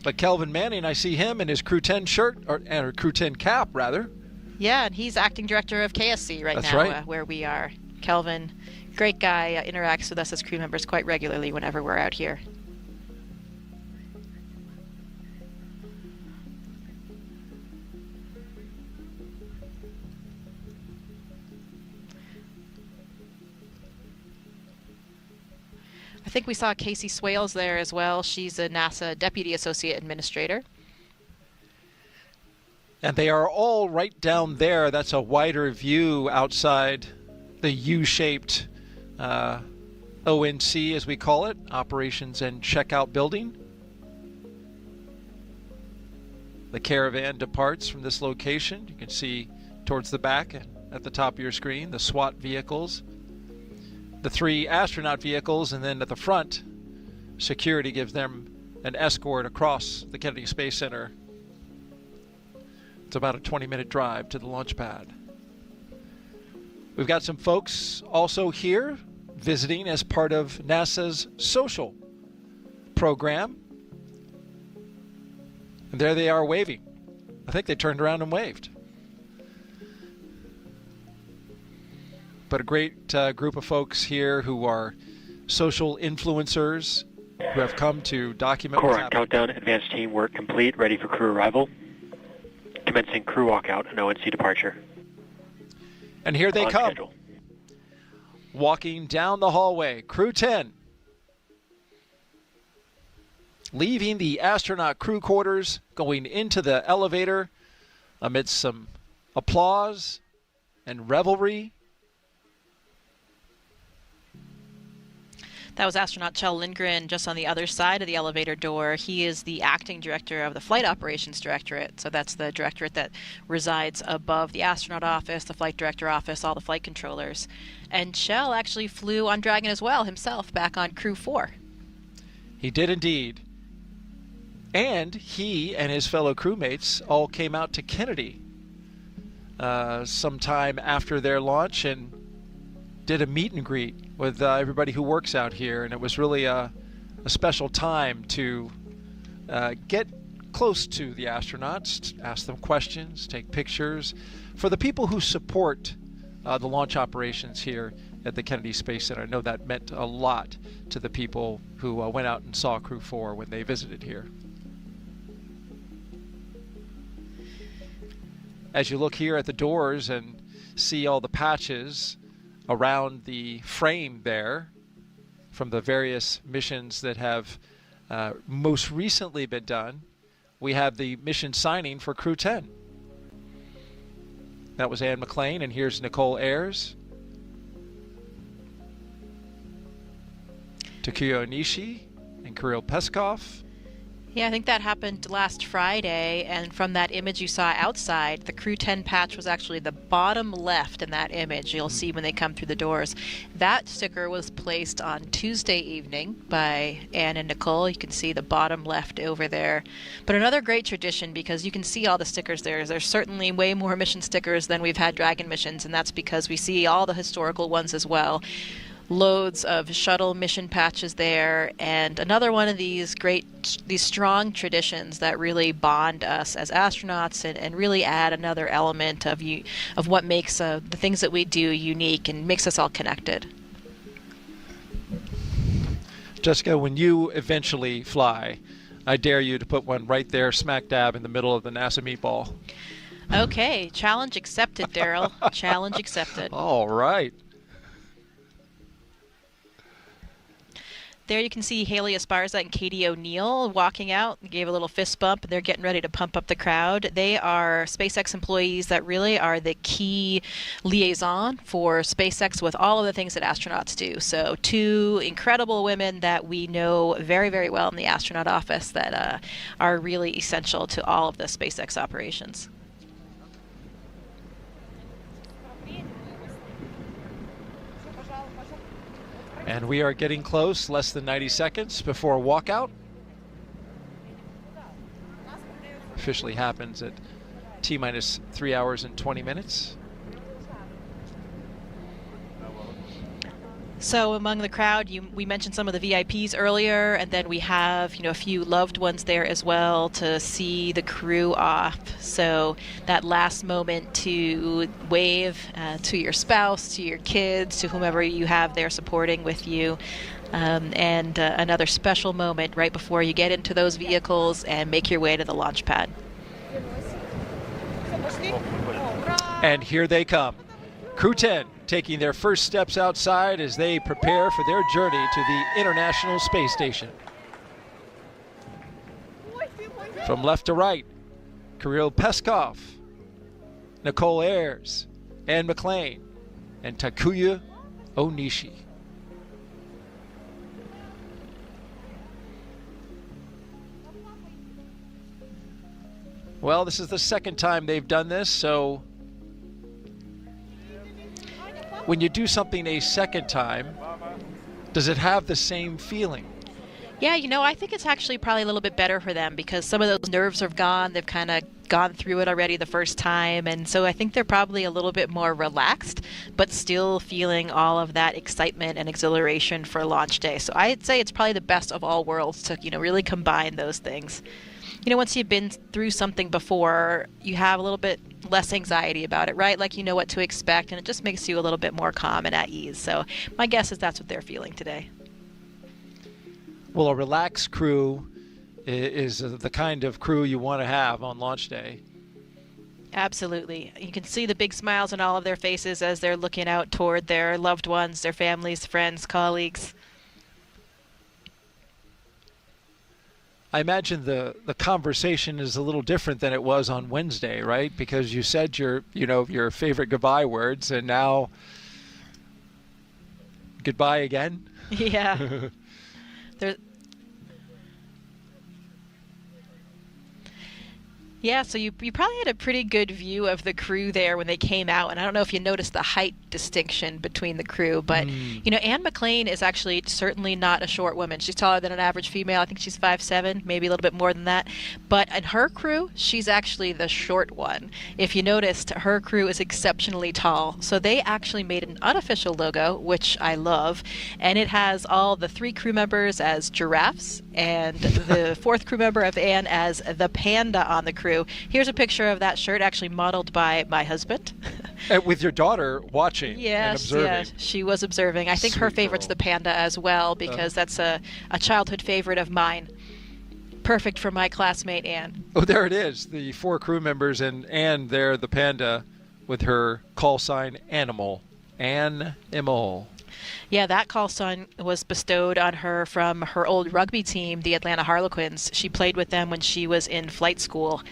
But Kelvin Manning, I see him in his Crew-10 shirt, or Crew-10 cap, rather. Yeah, and he's acting director of KSC right That's now, right. Where we are. Kelvin, great guy, interacts with us as crew members quite regularly whenever we're out here. I think we saw Casey Swales there as well. She's a NASA Deputy Associate Administrator. And they are all right down there. That's a wider view outside the U-shaped ONC, as we call it, Operations and Checkout Building. The caravan departs from this location. You can see towards the back and at the top of your screen the SWAT vehicles, the 3 astronaut vehicles, and then at the front, security gives them an escort across the Kennedy Space Center. It's about a 20-minute drive to the launch pad. We've got some folks also here visiting as part of NASA's social program. And there they are waving. I think they turned around and waved. But a great group of folks here who are social influencers who have come to document what's Core happening. countdown, advanced team work complete, ready for crew arrival. Commencing crew walkout and ONC departure. And here they On come, schedule. walking down the hallway. Crew-10, leaving the astronaut crew quarters, going into the elevator amidst some applause and revelry. That was astronaut Kjell Lindgren just on the other side of the elevator door. He is the acting director of the Flight Operations Directorate. So that's the directorate that resides above the astronaut office, the flight director office, all the flight controllers. And Kjell actually flew on Dragon as well himself back on Crew-4. He did indeed. And he and his fellow crewmates all came out to Kennedy sometime after their launch and did a meet and greet with everybody who works out here, and it was really a special time to get close to the astronauts, ask them questions, take pictures. For the people who support the launch operations here at the Kennedy Space Center, I know that meant a lot to the people who went out and saw Crew-4 when they visited here. As you look here at the doors and see all the patches around the frame there from the various missions that have most recently been done, we have the mission signing for Crew-10. That was Anne McClain, and here's Nichole Ayers, Takuya Onishi, and Kirill Peskov. Yeah, I think that happened last Friday, and from that image you saw outside, the Crew-10 patch was actually the bottom left in that image. You'll see when they come through the doors. That sticker was placed on Tuesday evening by Anne and Nichole. You can see the bottom left over there. But another great tradition, because you can see all the stickers there, is there's certainly way more mission stickers than we've had Dragon missions, and that's because we see all the historical ones as well. Loads of shuttle mission patches there, and another one of these strong traditions that really bond us as astronauts and really add another element of what makes the things that we do unique and makes us all connected. Jessica, when you eventually fly, I dare you to put one right there smack dab in the middle of the NASA meatball. Okay, challenge accepted, Daryl. Challenge accepted. All right. There you can see Haley Esparza and Katie O'Neill walking out. They gave a little fist bump. They're getting ready to pump up the crowd. They are SpaceX employees that really are the key liaison for SpaceX with all of the things that astronauts do. So two incredible women that we know very, very well in the astronaut office that are really essential to all of the SpaceX operations. And we are getting close, less than 90 seconds before walkout. Officially happens at T-minus 3 hours and 20 minutes. So among the crowd, we mentioned some of the VIPs earlier, and then we have a few loved ones there as well to see the crew off. So that last moment to wave to your spouse, to your kids, to whomever you have there supporting with you. And another special moment right before you get into those vehicles and make your way to the launch pad. And here they come. Crew-10 taking their first steps outside as they prepare for their journey to the International Space Station. From left to right, Kirill Peskov, Nichole Ayers, Anne McClain, and Takuya Onishi. Well, this is the second time they've done this, so when you do something a second time, does it have the same feeling? Yeah, I think it's actually probably a little bit better for them because some of those nerves are gone. They've kind of gone through it already the first time, and so I think they're probably a little bit more relaxed, but still feeling all of that excitement and exhilaration for launch day. So I'd say it's probably the best of all worlds to, really combine those things. Once you've been through something before, you have a little bit less anxiety about it, right? Like you know what to expect, and it just makes you a little bit more calm and at ease. So my guess is that's what they're feeling today. Well, a relaxed crew is the kind of crew you want to have on launch day. Absolutely. You can see the big smiles on all of their faces as they're looking out toward their loved ones, their families, friends, colleagues. I imagine the conversation is a little different than it was on Wednesday, right? Because you said your favorite goodbye words, and now goodbye again. Yeah. There. Yeah, so you probably had a pretty good view of the crew there when they came out, and I don't know if you noticed the height distinction between the crew, but Anne McClain is actually certainly not a short woman. She's taller than an average female. I think she's 5'7", maybe a little bit more than that. But in her crew, she's actually the short one. If you noticed, her crew is exceptionally tall. So they actually made an unofficial logo, which I love, and it has all the 3 crew members as giraffes and the 4th crew member of Anne as the panda on the crew. Here's a picture of that shirt, actually modeled by my husband. With your daughter watching and observing. Yeah, she was observing. I think her favorite's the panda as well, because that's a childhood favorite of mine. Perfect for my classmate, Anne. Oh, there it is. The 4 crew members and Anne there, the panda, with her call sign Animal. Animal. Yeah, that call sign was bestowed on her from her old rugby team, the Atlanta Harlequins. She played with them when she was in flight school.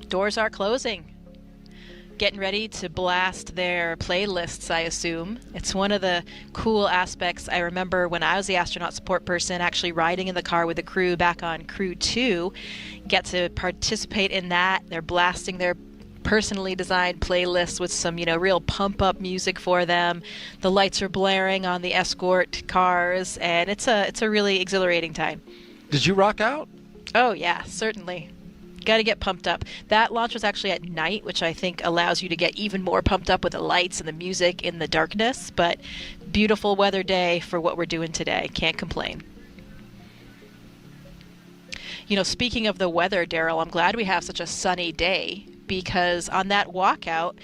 Doors are closing. Getting ready to blast their playlists, I assume. It's one of the cool aspects. I remember when I was the astronaut support person, actually riding in the car with the crew back on Crew-10. Get to participate in that. They're blasting their personally designed playlists with some, real pump-up music for them. The lights are blaring on the escort cars, and it's a really exhilarating time. Did you rock out? Oh, yeah, certainly. Got to get pumped up. That launch was actually at night, which I think allows you to get even more pumped up with the lights and the music in the darkness, but beautiful weather day for what we're doing today. Can't complain. Speaking of the weather, Daryl, I'm glad we have such a sunny day, because on that walkout,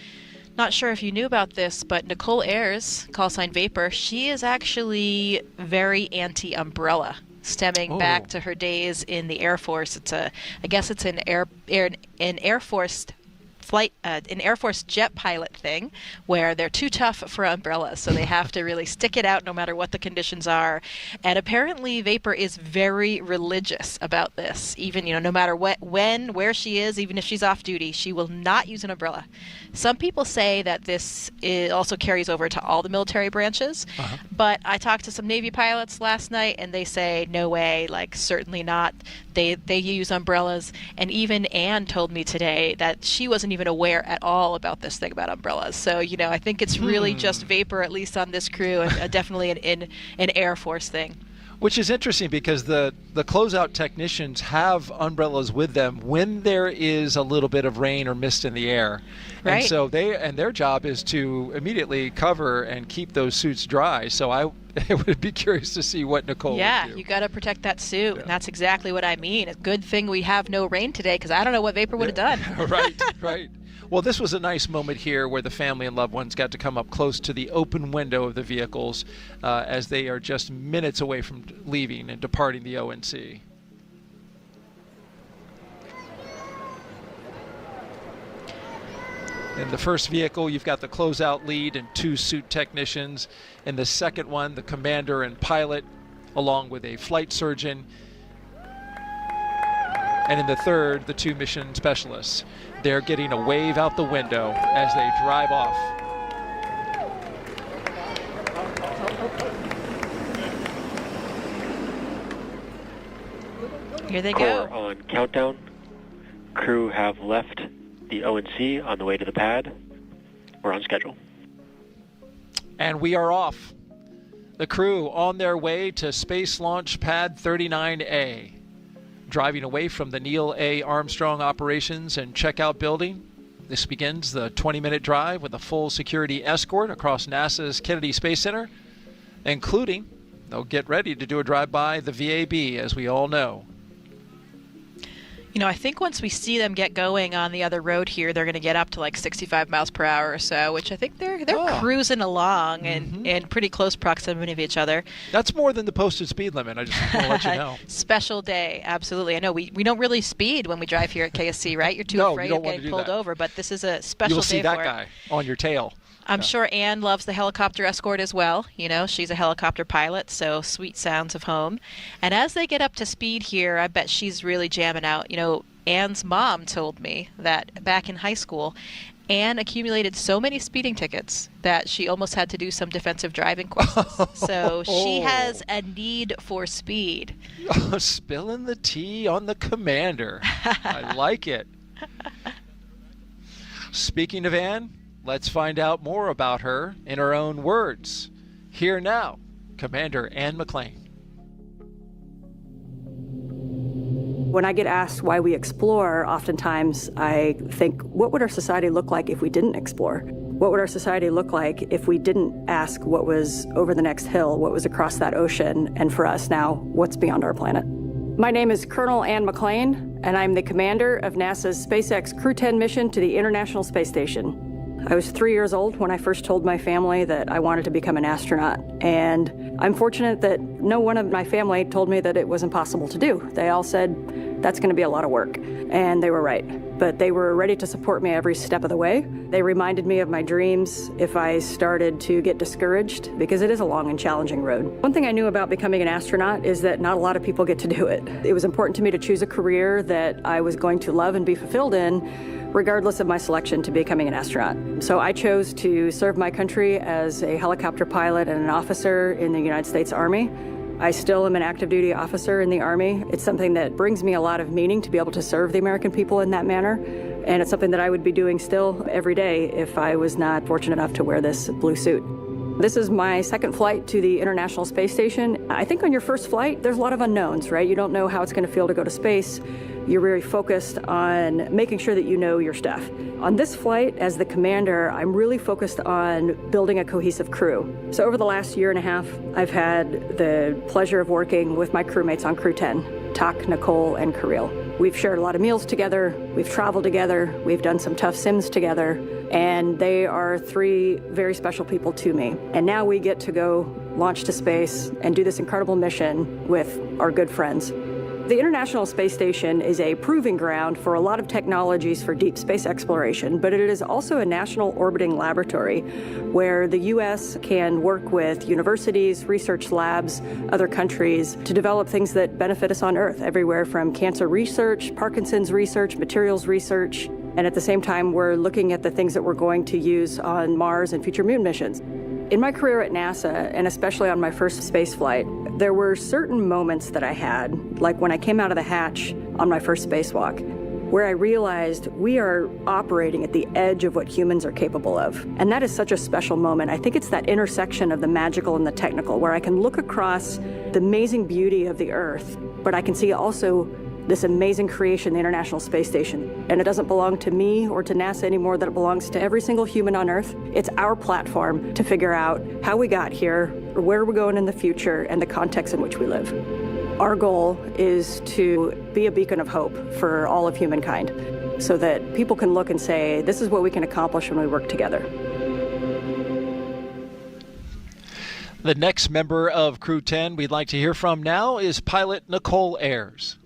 not sure if you knew about this, but Nichole Ayers, call sign Vapor, she is actually very anti-umbrella, stemming back to her days in the Air Force. I guess it's an Air Force flight, an Air Force jet pilot thing, where they're too tough for umbrellas, so they have to really stick it out no matter what the conditions are. And apparently Vapor is very religious about this. Even, no matter where she is, even if she's off duty, she will not use an umbrella. Some people say that this also carries over to all the military branches, but I talked to some Navy pilots last night, and they say, no way, certainly not. They use umbrellas, and even Anne told me today that she wasn't even aware at all about this thing about umbrellas. So, I think it's really just Vapor, at least on this crew, and definitely an Air Force thing. Which is interesting, because the closeout technicians have umbrellas with them when there is a little bit of rain or mist in the air. Right. And so their job is to immediately cover and keep those suits dry. So I would be curious to see what Nichole would do. You got to protect that suit, and that's exactly what I mean. A good thing we have no rain today, because I don't know what Vapor would have done. Right. Well, this was a nice moment here where the family and loved ones got to come up close to the open window of the vehicles as they are just minutes away from leaving and departing the ONC. In the first vehicle, you've got the closeout lead and 2 suit technicians. In the second one, the commander and pilot, along with a flight surgeon. And in the third, the 2 mission specialists. They're getting a wave out the window as they drive off. Here they go. Core on countdown. Crew have left the ONC on the way to the pad. We're on schedule. And we are off. The crew on their way to Space Launch Pad 39A. Driving away from the Neil A. Armstrong Operations and Checkout Building. This begins the 20-minute drive with a full security escort across NASA's Kennedy Space Center, including, they'll get ready to do a drive-by the VAB, as we all know. I think once we see them get going on the other road here, they're going to get up to 65 miles per hour or so, which I think they're cruising along and in pretty close proximity of each other. That's more than the posted speed limit. I just want to let you know. Special day, absolutely. I know we don't really speed when we drive here at KSC, right? You're too afraid of getting pulled over, but this is a special day for it. You'll see that guy on your tail. I'm sure Anne loves the helicopter escort as well. She's a helicopter pilot, so sweet sounds of home. And as they get up to speed here, I bet she's really jamming out. Anne's mom told me that back in high school, Anne accumulated so many speeding tickets that she almost had to do some defensive driving courses. So she has a need for speed. Spilling the tea on the commander. I like it. Speaking of Anne, let's find out more about her in her own words. Here now, Commander Anne McClain. When I get asked why we explore, oftentimes I think, what would our society look like if we didn't explore? What would our society look like if we didn't ask what was over the next hill, what was across that ocean, and for us now, what's beyond our planet? My name is Colonel Anne McClain, and I'm the commander of NASA's SpaceX Crew-10 mission to the International Space Station. I was 3 years old when I first told my family that I wanted to become an astronaut, and I'm fortunate that no one of my family told me that it was impossible to do. They all said, that's going to be a lot of work, and they were right. But they were ready to support me every step of the way. They reminded me of my dreams if I started to get discouraged, because it is a long and challenging road. One thing I knew about becoming an astronaut is that not a lot of people get to do it. It was important to me to choose a career that I was going to love and be fulfilled in, regardless of my selection to becoming an astronaut. So I chose to serve my country as a helicopter pilot and an officer in the United States Army. I still am an active duty officer in the Army. It's something that brings me a lot of meaning to be able to serve the American people in that manner. And it's something that I would be doing still every day if I was not fortunate enough to wear this blue suit. This is my second flight to the International Space Station. I think on your first flight, there's a lot of unknowns, right? You don't know how it's going to feel to go to space. You're very focused on making sure that you know your stuff. On this flight, as the commander, I'm really focused on building a cohesive crew. So over the last year and a half, I've had the pleasure of working with my crewmates on Crew-10, Tak, Nichole, and Kirill. We've shared a lot of meals together, we've traveled together, we've done some tough sims together, and they are three very special people to me. And now we get to go launch to space and do this incredible mission with our good friends. The International Space Station is a proving ground for a lot of technologies for deep space exploration, but it is also a national orbiting laboratory where the U.S. can work with universities, research labs, other countries to develop things that benefit us on Earth, everywhere from cancer research, Parkinson's research, materials research, and at the same time, we're looking at the things that we're going to use on Mars and future moon missions. In my career at NASA, and especially on my first space flight, there were certain moments that I had, like when I came out of the hatch on my first spacewalk, where I realized we are operating at the edge of what humans are capable of. And that is such a special moment. I think it's that intersection of the magical and the technical, where I can look across the amazing beauty of the Earth, but I can see also this amazing creation, the International Space Station. And it doesn't belong to me or to NASA anymore, that it belongs to every single human on Earth. It's our platform to figure out how we got here, where we're going in the future, and the context in which we live. Our goal is to be a beacon of hope for all of humankind, so that people can look and say, this is what we can accomplish when we work together. The next member of Crew-10 we'd like to hear from now is pilot Nichole Ayers.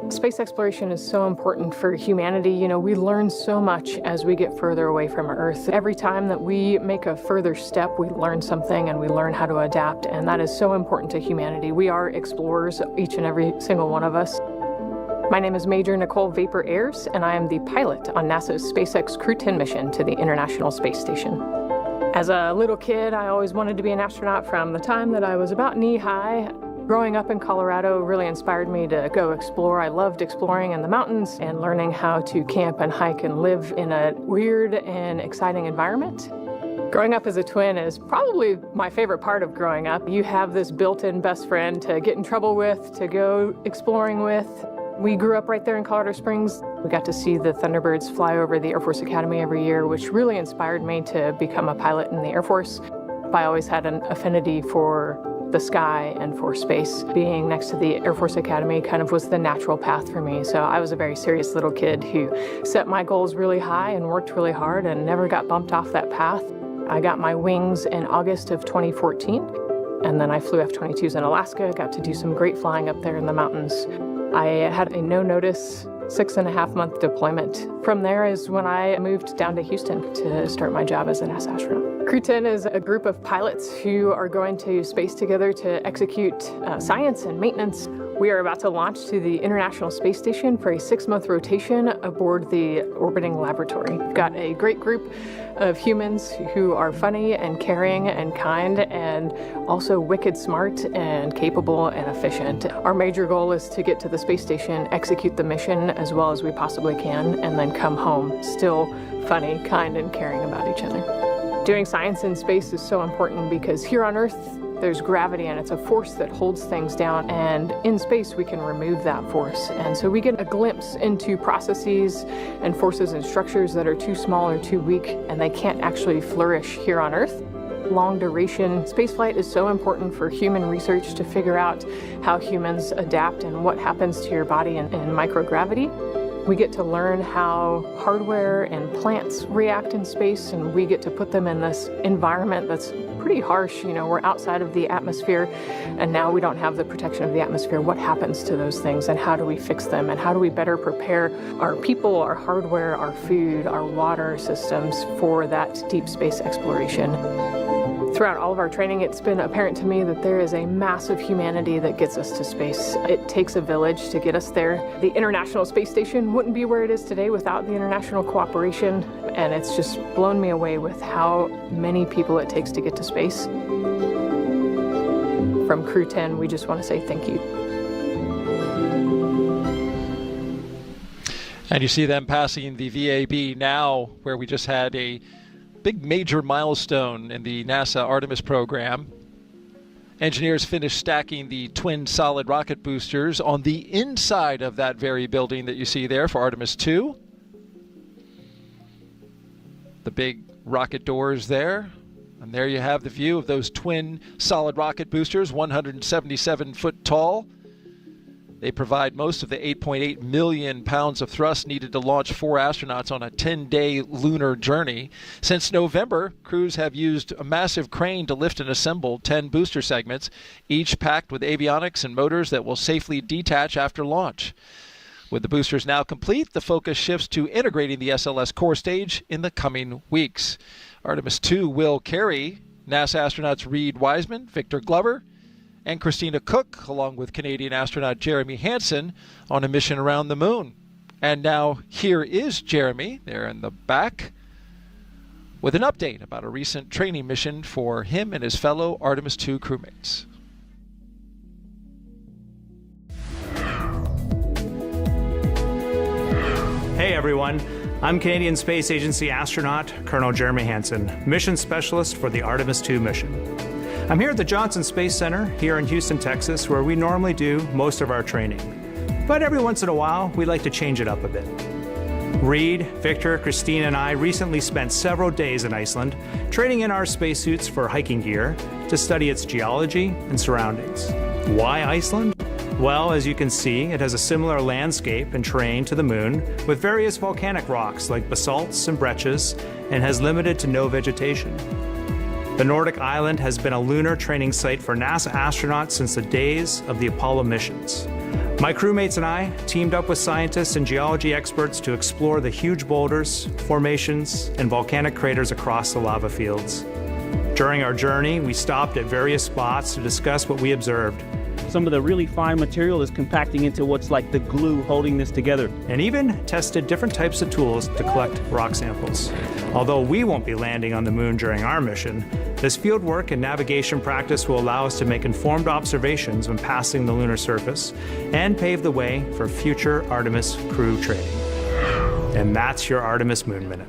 Space exploration is so important for humanity. You know, we learn so much as we get further away from Earth. Every time that we make a further step, we learn something and we learn how to adapt, and that is so important to humanity. We are explorers, each and every single one of us. My name is Major Nichole Vapor Ayers, and I am the pilot on NASA's SpaceX Crew-10 mission to the International Space Station. As a little kid, I always wanted to be an astronaut from the time that I was about knee-high. Growing up in Colorado really inspired me to go explore. I loved exploring in the mountains and learning how to camp and hike and live in a weird and exciting environment. Growing up as a twin is probably my favorite part of growing up. You have this built-in best friend to get in trouble with, to go exploring with. We grew up right there in Colorado Springs. We got to see the Thunderbirds fly over the Air Force Academy every year, which really inspired me to become a pilot in the Air Force. I always had an affinity for the sky and for space. Being next to the Air Force Academy kind of was the natural path for me. So I was a very serious little kid who set my goals really high and worked really hard and never got bumped off that path. I got my wings in August of 2014, and then I flew F-22s in Alaska, got to do some great flying up there in the mountains. I had a no-notice 6.5-month deployment. From there is when I moved down to Houston to start my job as an NASA astronaut. Crew-10 is a group of pilots who are going to space together to execute science and maintenance. We are about to launch to the International Space Station for a 6-month rotation aboard the orbiting laboratory. We've got a great group of humans who are funny and caring and kind and also wicked smart and capable and efficient. Our major goal is to get to the space station, execute the mission as well as we possibly can, and then come home still funny, kind, and caring about each other. Doing science in space is so important because here on Earth, there's gravity and it's a force that holds things down, and in space we can remove that force. And so we get a glimpse into processes and forces and structures that are too small or too weak and they can't actually flourish here on Earth. Long duration spaceflight is so important for human research to figure out how humans adapt and what happens to your body in microgravity. We get to learn how hardware and plants react in space, and we get to put them in this environment that's pretty harsh. You know, we're outside of the atmosphere, and now we don't have the protection of the atmosphere. What happens to those things, and how do we fix them, and how do we better prepare our people, our hardware, our food, our water systems for that deep space exploration? Throughout all of our training, it's been apparent to me that there is a massive humanity that gets us to space. It takes a village to get us there. The International Space Station wouldn't be where it is today without the international cooperation, and it's just blown me away with how many people it takes to get to space. From Crew-10, we just want to say thank you. And you see them passing the VAB now, where we just had a big major milestone in the NASA Artemis program. Engineers finished stacking the twin solid rocket boosters on the inside of that very building that you see there for Artemis 2. The big rocket doors there. And there you have the view of those twin solid rocket boosters, 177 foot tall. They provide most of the 8.8 million pounds of thrust needed to launch 4 astronauts on a 10-day lunar journey. Since November, crews have used a massive crane to lift and assemble 10 booster segments, each packed with avionics and motors that will safely detach after launch. With the boosters now complete, the focus shifts to integrating the SLS core stage in the coming weeks. Artemis 2 will carry NASA astronauts Reed Wiseman, Victor Glover, and Christina Cook, along with Canadian astronaut Jeremy Hansen, on a mission around the moon. And now here is Jeremy, there in the back, with an update about a recent training mission for him and his fellow Artemis 2 crewmates. Hey everyone, I'm Canadian Space Agency astronaut Colonel Jeremy Hansen, mission specialist for the Artemis 2 mission. I'm here at the Johnson Space Center here in Houston, Texas, where we normally do most of our training. But every once in a while, we like to change it up a bit. Reed, Victor, Christine, and I recently spent several days in Iceland trading in our spacesuits for hiking gear to study its geology and surroundings. Why Iceland? Well, as you can see, it has a similar landscape and terrain to the moon, with various volcanic rocks like basalts and breccias, and has limited to no vegetation. The Nordic island has been a lunar training site for NASA astronauts since the days of the Apollo missions. My crewmates and I teamed up with scientists and geology experts to explore the huge boulders, formations, and volcanic craters across the lava fields. During our journey, we stopped at various spots to discuss what we observed. Some of the really fine material is compacting into what's like the glue holding this together. And even tested different types of tools to collect rock samples. Although we won't be landing on the moon during our mission, this field work and navigation practice will allow us to make informed observations when passing the lunar surface and pave the way for future Artemis crew training. And that's your Artemis Moon Minute.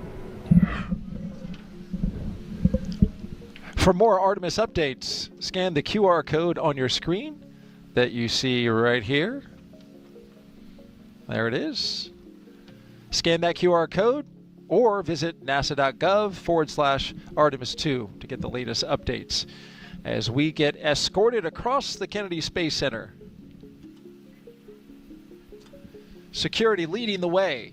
For more Artemis updates, scan the QR code on your screen that you see right here. There it is. Scan that QR code or visit nasa.gov/Artemis2 to get the latest updates as we get escorted across the Kennedy Space Center. Security leading the way.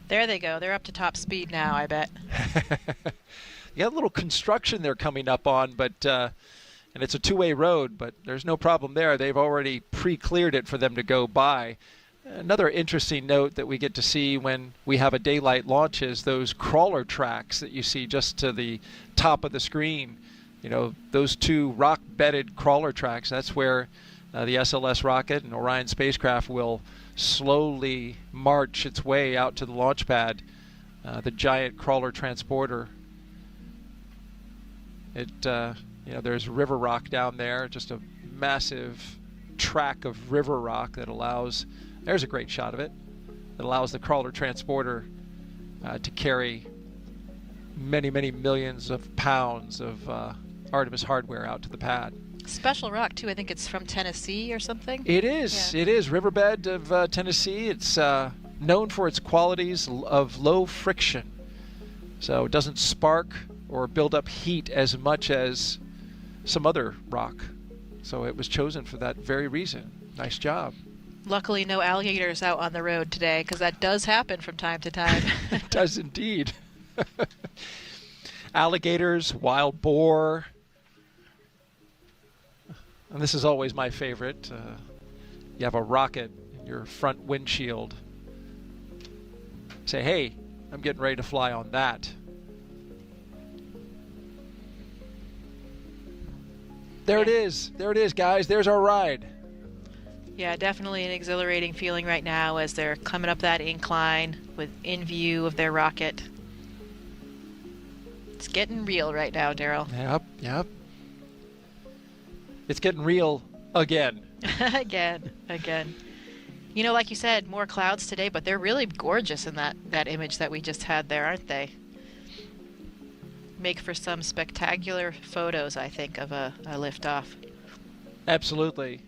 There they go. They're up to top speed now, I bet. You got a little construction they're coming up on, but and it's a two-way road, but there's no problem there. They've already pre-cleared it for them to go by. Another interesting note that we get to see when we have a daylight launch is those crawler tracks that you see just to the top of the screen. You know, those two rock-bedded crawler tracks, that's where the SLS rocket and Orion spacecraft will slowly march its way out to the launch pad, the giant crawler transporter. There's river rock down there, just a massive track of river rock that allows, there's a great shot of it, that allows the crawler transporter to carry many, many millions of pounds of Artemis hardware out to the pad. Special rock, too. I think it's from Tennessee or something. It is. Yeah. It is. Riverbed of Tennessee. It's known for its qualities of low friction. So it doesn't spark or build up heat as much as some other rock. So it was chosen for that very reason. Nice job. Luckily, no alligators out on the road today, because that does happen from time to time. It does indeed. Alligators, wild boar. And this is always my favorite. You have a rocket in your front windshield. Say, hey, I'm getting ready to fly on that. There it is. There it is, guys. There's our ride. Yeah, definitely an exhilarating feeling right now as they're coming up that incline in view of their rocket. It's getting real right now, Daryl. Yep. It's getting real again. Again. You know, like you said, more clouds today, but they're really gorgeous in that image that we just had there, aren't they? Make for some spectacular photos, I think, of a liftoff. Absolutely.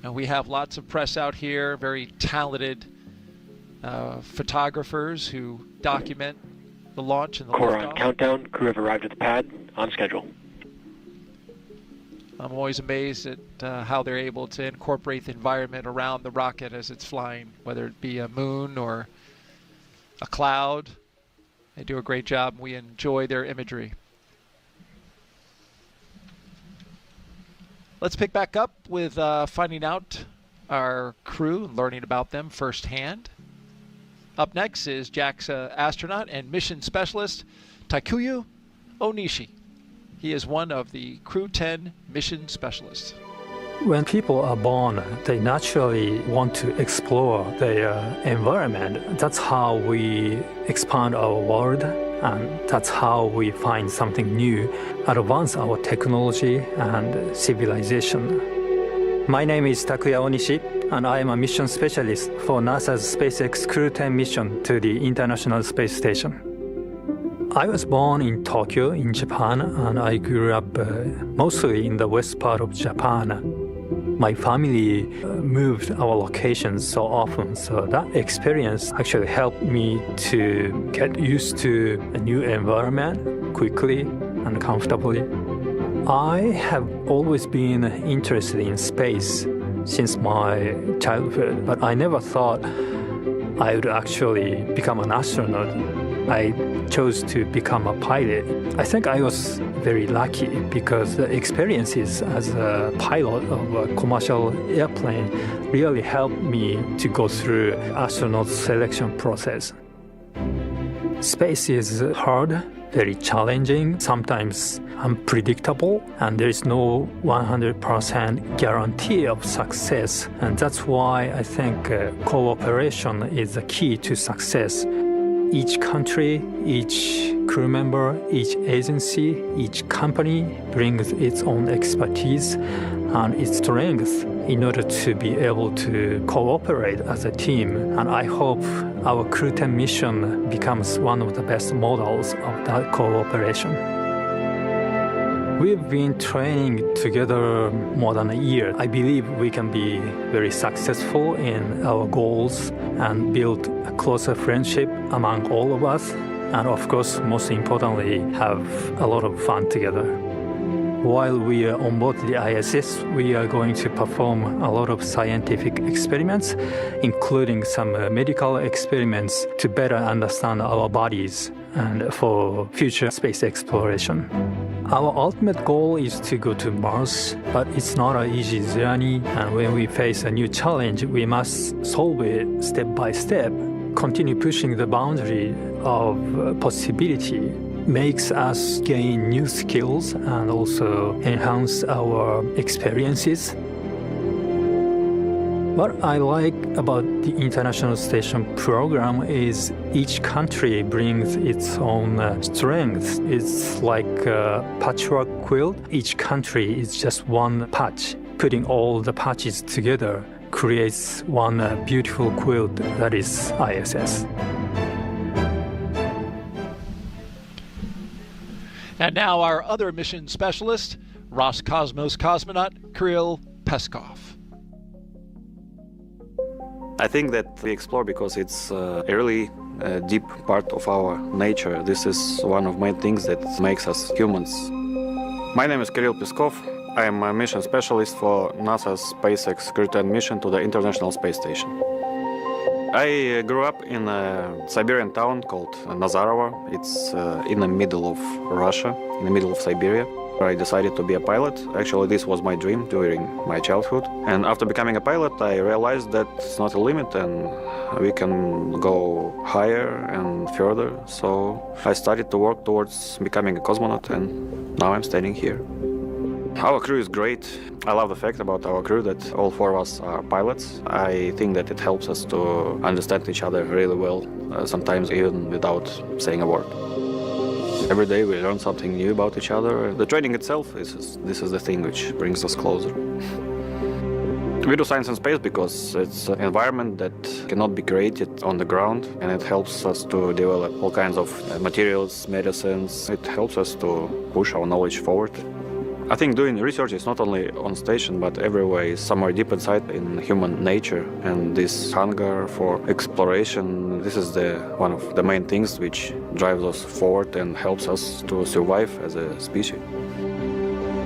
And we have lots of press out here, very talented photographers who document the launch and the Core liftoff. on countdown. Crew have arrived at the pad on schedule. I'm always amazed at how they're able to incorporate the environment around the rocket as it's flying, whether it be a moon or a cloud. They do a great job, and we enjoy their imagery. Let's pick back up with finding out our crew and learning about them firsthand. Up next is JAXA astronaut and mission specialist Takuya Onishi. He is one of the Crew-10 mission specialists. When people are born, they naturally want to explore their environment. That's how we expand our world, and that's how we find something new, advance our technology and civilization. My name is Takuya Onishi, and I am a mission specialist for NASA's SpaceX Crew-10 mission to the International Space Station. I was born in Tokyo, in Japan, and I grew up mostly in the west part of Japan. My family moved our locations so often, so that experience actually helped me to get used to a new environment quickly and comfortably. I have always been interested in space since my childhood, but I never thought I would actually become an astronaut. I chose to become a pilot. I think I was very lucky because the experiences as a pilot of a commercial airplane really helped me to go through astronaut selection process. Space is hard, very challenging, sometimes unpredictable, and there is no 100% guarantee of success. And that's why I think cooperation is the key to success. Each country, each crew member, each agency, each company brings its own expertise and its strengths in order to be able to cooperate as a team. And I hope our Crew-10 mission becomes one of the best models of that cooperation. We've been training together more than a year. I believe we can be very successful in our goals and build a closer friendship among all of us. And of course, most importantly, have a lot of fun together. While we are on board the ISS, we are going to perform a lot of scientific experiments, including some medical experiments to better understand our bodies and for future space exploration. Our ultimate goal is to go to Mars, but it's not an easy journey, and when we face a new challenge, we must solve it step by step. Continue pushing the boundary of possibility makes us gain new skills and also enhance our experiences. What I like about the International Station program is each country brings its own strengths. It's like a patchwork quilt. Each country is just one patch. Putting all the patches together creates one beautiful quilt that is ISS. And now our other mission specialist, Roscosmos cosmonaut Kirill Peskov. I think that we explore because it's a really deep part of our nature. This is one of my things that makes us humans. My name is Kirill Peskov. I am a mission specialist for NASA's SpaceX Crew-10 mission to the International Space Station. I grew up in a Siberian town called Nazarovo. It's in the middle of Russia, in the middle of Siberia. I decided to be a pilot. Actually, this was my dream during my childhood. And after becoming a pilot, I realized that it's not a limit and we can go higher and further. So I started to work towards becoming a cosmonaut, and now I'm standing here. Our crew is great. I love the fact about our crew that all four of us are pilots. I think that it helps us to understand each other really well, sometimes even without saying a word. Every day we learn something new about each other. The training itself, this is the thing which brings us closer. We do science in space because it's an environment that cannot be created on the ground, and it helps us to develop all kinds of materials, medicines. It helps us to push our knowledge forward. I think doing research is not only on station, but everywhere is somewhere deep inside in human nature. And this hunger for exploration, this is one of the main things which drives us forward and helps us to survive as a species.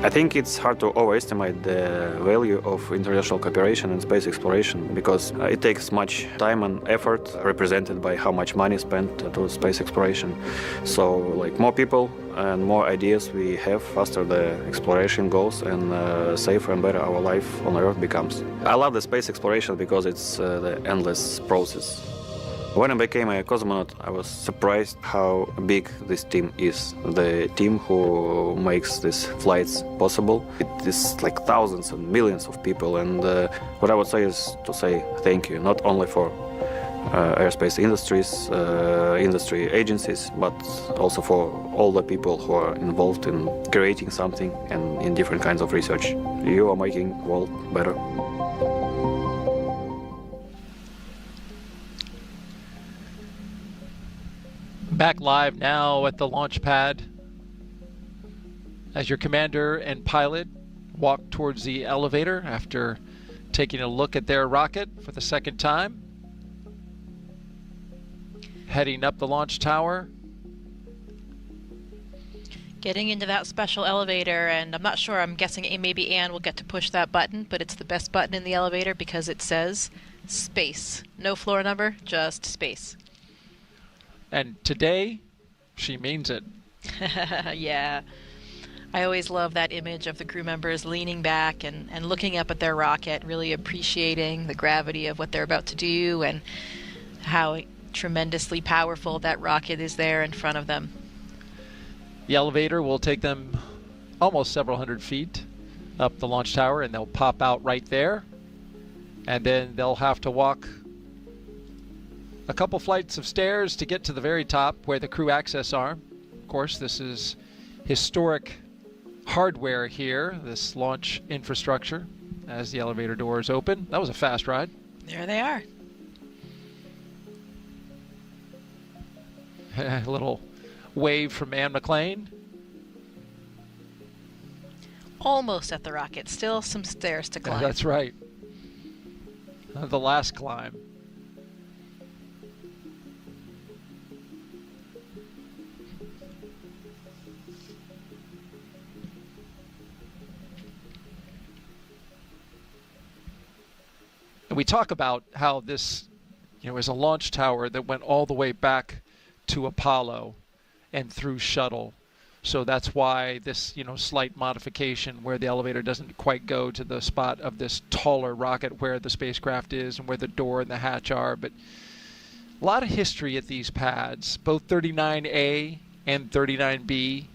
I think it's hard to overestimate the value of international cooperation in space exploration because it takes much time and effort represented by how much money spent to space exploration. So like more people and more ideas we have, faster the exploration goes and safer and better our life on Earth becomes. I love the space exploration because it's the endless process. When I became a cosmonaut, I was surprised how big this team is. The team who makes these flights possible. It is like thousands and millions of people, and what I would say is to say thank you, not only for aerospace industry agencies, but also for all the people who are involved in creating something and in different kinds of research. You are making the world better. Back live now at the launch pad as your commander and pilot walk towards the elevator after taking a look at their rocket for the second time. Heading up the launch tower. Getting into that special elevator, and I'm not sure, I'm guessing maybe Anne will get to push that button, but it's the best button in the elevator because it says space. No floor number, just space. And today, she means it. Yeah. I always love that image of the crew members leaning back and looking up at their rocket, really appreciating the gravity of what they're about to do and how tremendously powerful that rocket is there in front of them. The elevator will take them almost several hundred feet up the launch tower, and they'll pop out right there. And then they'll have to walk a couple flights of stairs to get to the very top where the crew access arm. Of course, this is historic hardware here, this launch infrastructure, as the elevator doors open. That was a fast ride. There they are. A little wave from Anne McClain. Almost at the rocket. Still some stairs to climb. That's right. The last climb. And we talk about how this, is a launch tower that went all the way back to Apollo and through shuttle. So that's why this, slight modification where the elevator doesn't quite go to the spot of this taller rocket where the spacecraft is and where the door and the hatch are. But a lot of history at these pads, both 39A and 39B,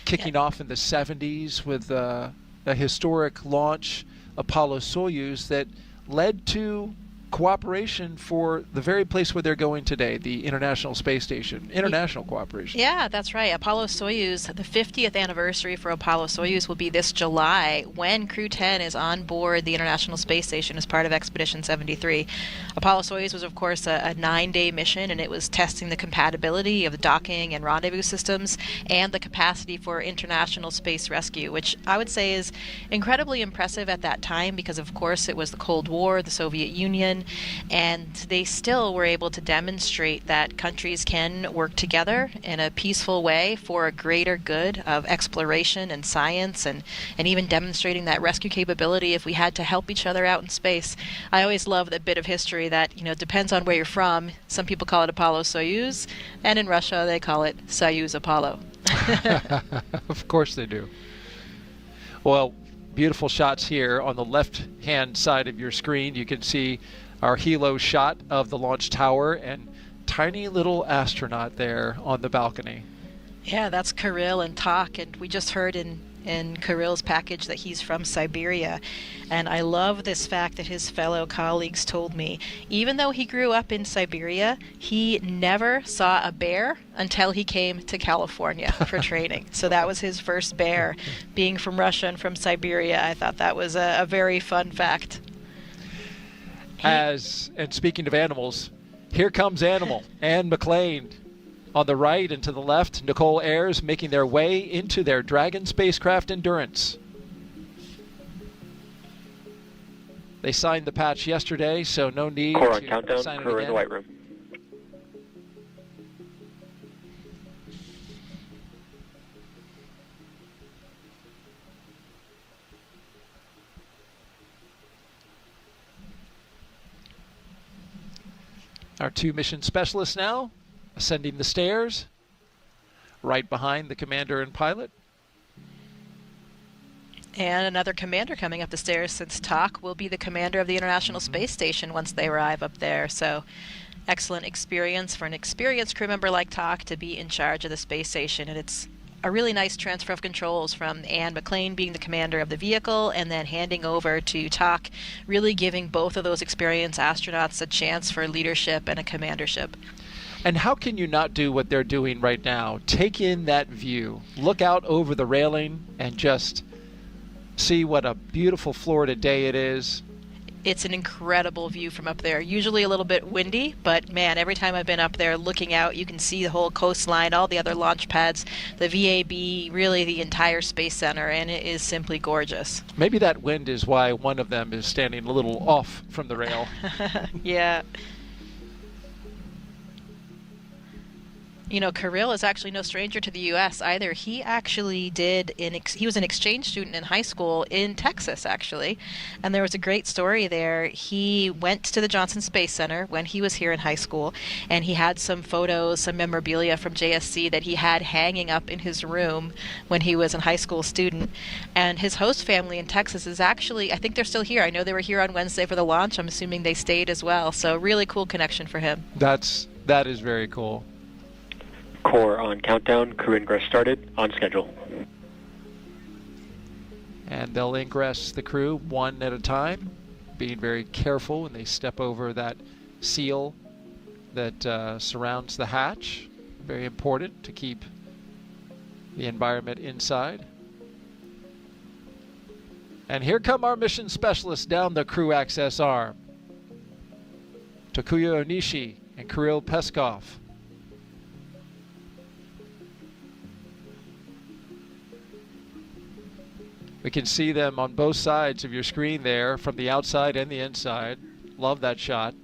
kicking off in the 70s with a historic launch, Apollo-Soyuz, that led to cooperation for the very place where they're going today, the International Space Station. International cooperation. Yeah, that's right. Apollo-Soyuz, the 50th anniversary for Apollo-Soyuz will be this July when Crew-10 is on board the International Space Station as part of Expedition 73. Apollo-Soyuz was, of course, a 9-day mission, and it was testing the compatibility of the docking and rendezvous systems and the capacity for international space rescue, which I would say is incredibly impressive at that time because, of course, it was the Cold War, the Soviet Union, and they still were able to demonstrate that countries can work together in a peaceful way for a greater good of exploration and science, and even demonstrating that rescue capability if we had to help each other out in space. I always love that bit of history that, it depends on where you're from. Some people call it Apollo-Soyuz, and in Russia they call it Soyuz-Apollo. Of course they do. Well, beautiful shots here on the left-hand side of your screen. You can see our helo shot of the launch tower and tiny little astronaut there on the balcony. Yeah, that's Kirill and Tak, and we just heard in Kirill's package that he's from Siberia. And I love this fact that his fellow colleagues told me. Even though he grew up in Siberia, he never saw a bear until he came to California for training. So that was his first bear, being from Russia and from Siberia. I thought that was a very fun fact. And speaking of animals, here comes Animal, Anne McClain on the right, and to the left, Nichole Ayers making their way into their Dragon spacecraft Endurance. They signed the patch yesterday, so no need Core on to countdown, sign it crew in again. the white room. Our 2 mission specialists now ascending the stairs, right behind the commander and pilot. And another commander coming up the stairs, since Tak will be the commander of the International Space Station once they arrive up there. So excellent experience for an experienced crew member like Tak to be in charge of the space station. And it's a really nice transfer of controls from Anne McClain being the commander of the vehicle and then handing over to Tak, really giving both of those experienced astronauts a chance for leadership and a commandership. And how can you not do what they're doing right now? Take in that view. Look out over the railing and just see what a beautiful Florida day it is. It's an incredible view from up there. Usually a little bit windy, but man, every time I've been up there looking out, you can see the whole coastline, all the other launch pads, the VAB, really the entire Space Center, and it is simply gorgeous. Maybe that wind is why one of them is standing a little off from the rail. Yeah. Kirill is actually no stranger to the U.S. either. He actually he was an exchange student in high school in Texas, actually. And there was a great story there. He went to the Johnson Space Center when he was here in high school, and he had some photos, some memorabilia from JSC that he had hanging up in his room when he was a high school student. And his host family in Texas is actually, I think they're still here. I know they were here on Wednesday for the launch. I'm assuming they stayed as well. So really cool connection for him. That is very cool. Core on countdown, crew ingress started, on schedule. And they'll ingress the crew one at a time, being very careful when they step over that seal that surrounds the hatch. Very important to keep the environment inside. And here come our mission specialists down the crew access arm. Takuya Onishi and Kirill Peskov. We can see them on both sides of your screen there, from the outside and the inside. Love that shot.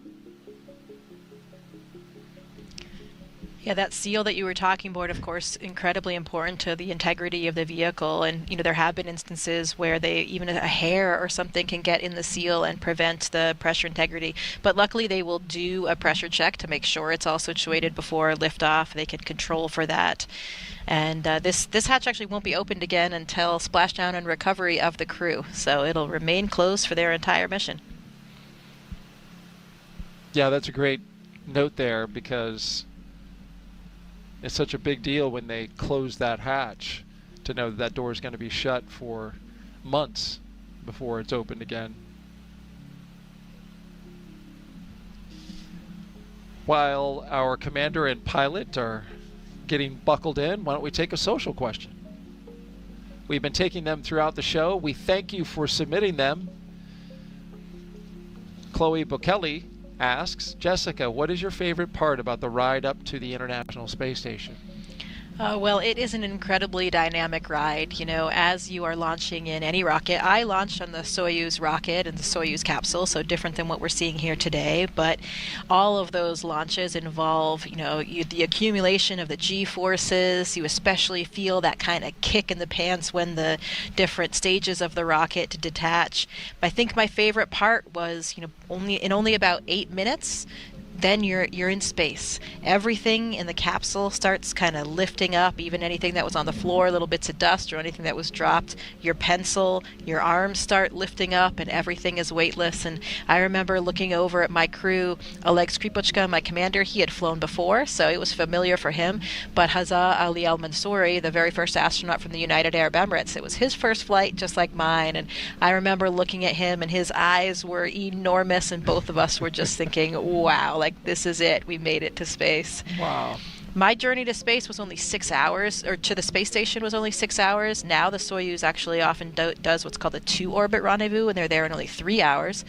Yeah, that seal that you were talking about, of course, incredibly important to the integrity of the vehicle. And, there have been instances where even a hair or something can get in the seal and prevent the pressure integrity. But luckily, they will do a pressure check to make sure it's all situated before liftoff. They can control for that. And this hatch actually won't be opened again until splashdown and recovery of the crew. So it'll remain closed for their entire mission. Yeah, that's a great note there, because it's such a big deal when they close that hatch to know that door is going to be shut for months before it's opened again. While our commander and pilot are getting buckled in, why don't we take a social question? We've been taking them throughout the show. We thank you for submitting them. Chloe Bukeli asks, Jessica, what is your favorite part about the ride up to the International Space Station? Well, it is an incredibly dynamic ride. As you are launching in any rocket, I launched on the Soyuz rocket and the Soyuz capsule, so different than what we're seeing here today. But all of those launches involve, the accumulation of the G-forces. You especially feel that kind of kick in the pants when the different stages of the rocket detach. But I think my favorite part was, only about 8 minutes, then you're in space. Everything in the capsule starts kind of lifting up, even anything that was on the floor, little bits of dust or anything that was dropped. Your pencil, your arms start lifting up, and everything is weightless. And I remember looking over at my crew. Oleg Skripochka, my commander, he had flown before, so it was familiar for him. But Hazza Ali Al-Mansouri, the very first astronaut from the United Arab Emirates, it was his first flight, just like mine. And I remember looking at him, and his eyes were enormous, and both of us were just thinking, wow, this is it. We made it to space. Wow. My journey to space was only 6 hours, or to the space station was only 6 hours. Now the Soyuz actually often does what's called a 2-orbit rendezvous, and they're there in only 3 hours.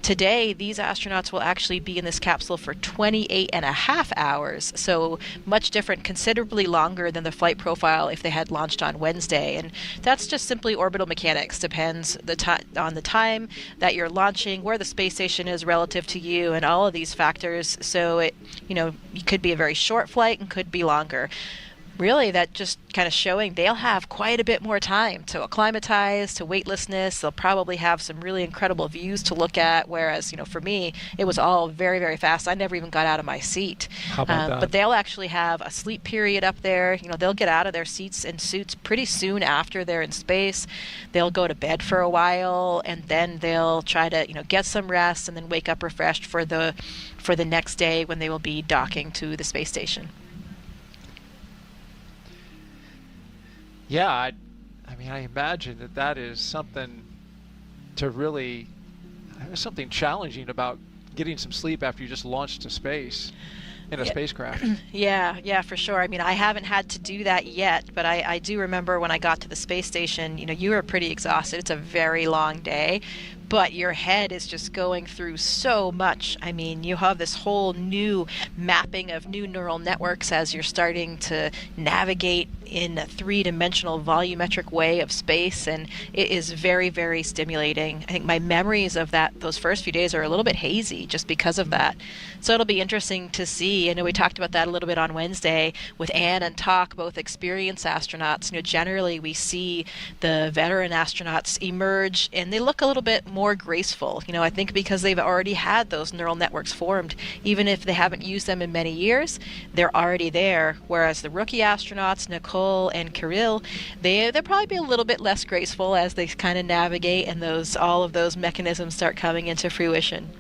Today, these astronauts will actually be in this capsule for 28 and a half hours, so much different, considerably longer than the flight profile if they had launched on Wednesday. And that's just simply orbital mechanics. Depends on the time that you're launching, where the space station is relative to you, and all of these factors. So it could be a very short flight and could be longer. Really, that just kind of showing they'll have quite a bit more time to acclimatize to weightlessness. They'll probably have some really incredible views to look at, whereas, for me, it was all very, very fast. I never even got out of my seat. How about that? But they'll actually have a sleep period up there. They'll get out of their seats and suits pretty soon after they're in space. They'll go to bed for a while, and then they'll try to, get some rest and then wake up refreshed for the next day when they will be docking to the space station. Yeah, I imagine that is something to really, there's something challenging about getting some sleep after you just launched to space in a spacecraft. Yeah, for sure. I haven't had to do that yet, but I do remember when I got to the space station, you were pretty exhausted. It's a very long day, but your head is just going through so much. You have this whole new mapping of new neural networks as you're starting to navigate in a three-dimensional volumetric way of space, and it is very, very stimulating. I think my memories of those first few days are a little bit hazy just because of that. So it'll be interesting to see. I know we talked about that a little bit on Wednesday with Anne and Tak, both experienced astronauts. Generally we see the veteran astronauts emerge and they look a little bit more graceful. I think because they've already had those neural networks formed. Even if they haven't used them in many years, they're already there. Whereas the rookie astronauts, Nichole and Kirill, they'll probably be a little bit less graceful as they kind of navigate and all of those mechanisms start coming into fruition.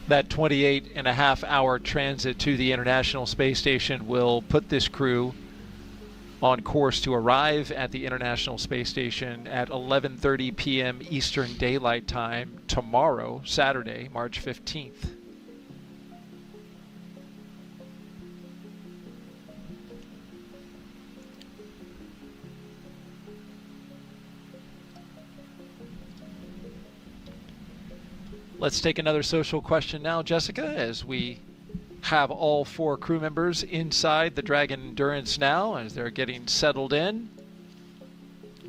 That 28.5-hour transit to the International Space Station will put this crew on course to arrive at the International Space Station at 11:30 p.m. Eastern Daylight Time tomorrow, Saturday, March 15th. Let's take another social question now, Jessica, as we have all 4 crew members inside the Dragon Endurance now as they're getting settled in.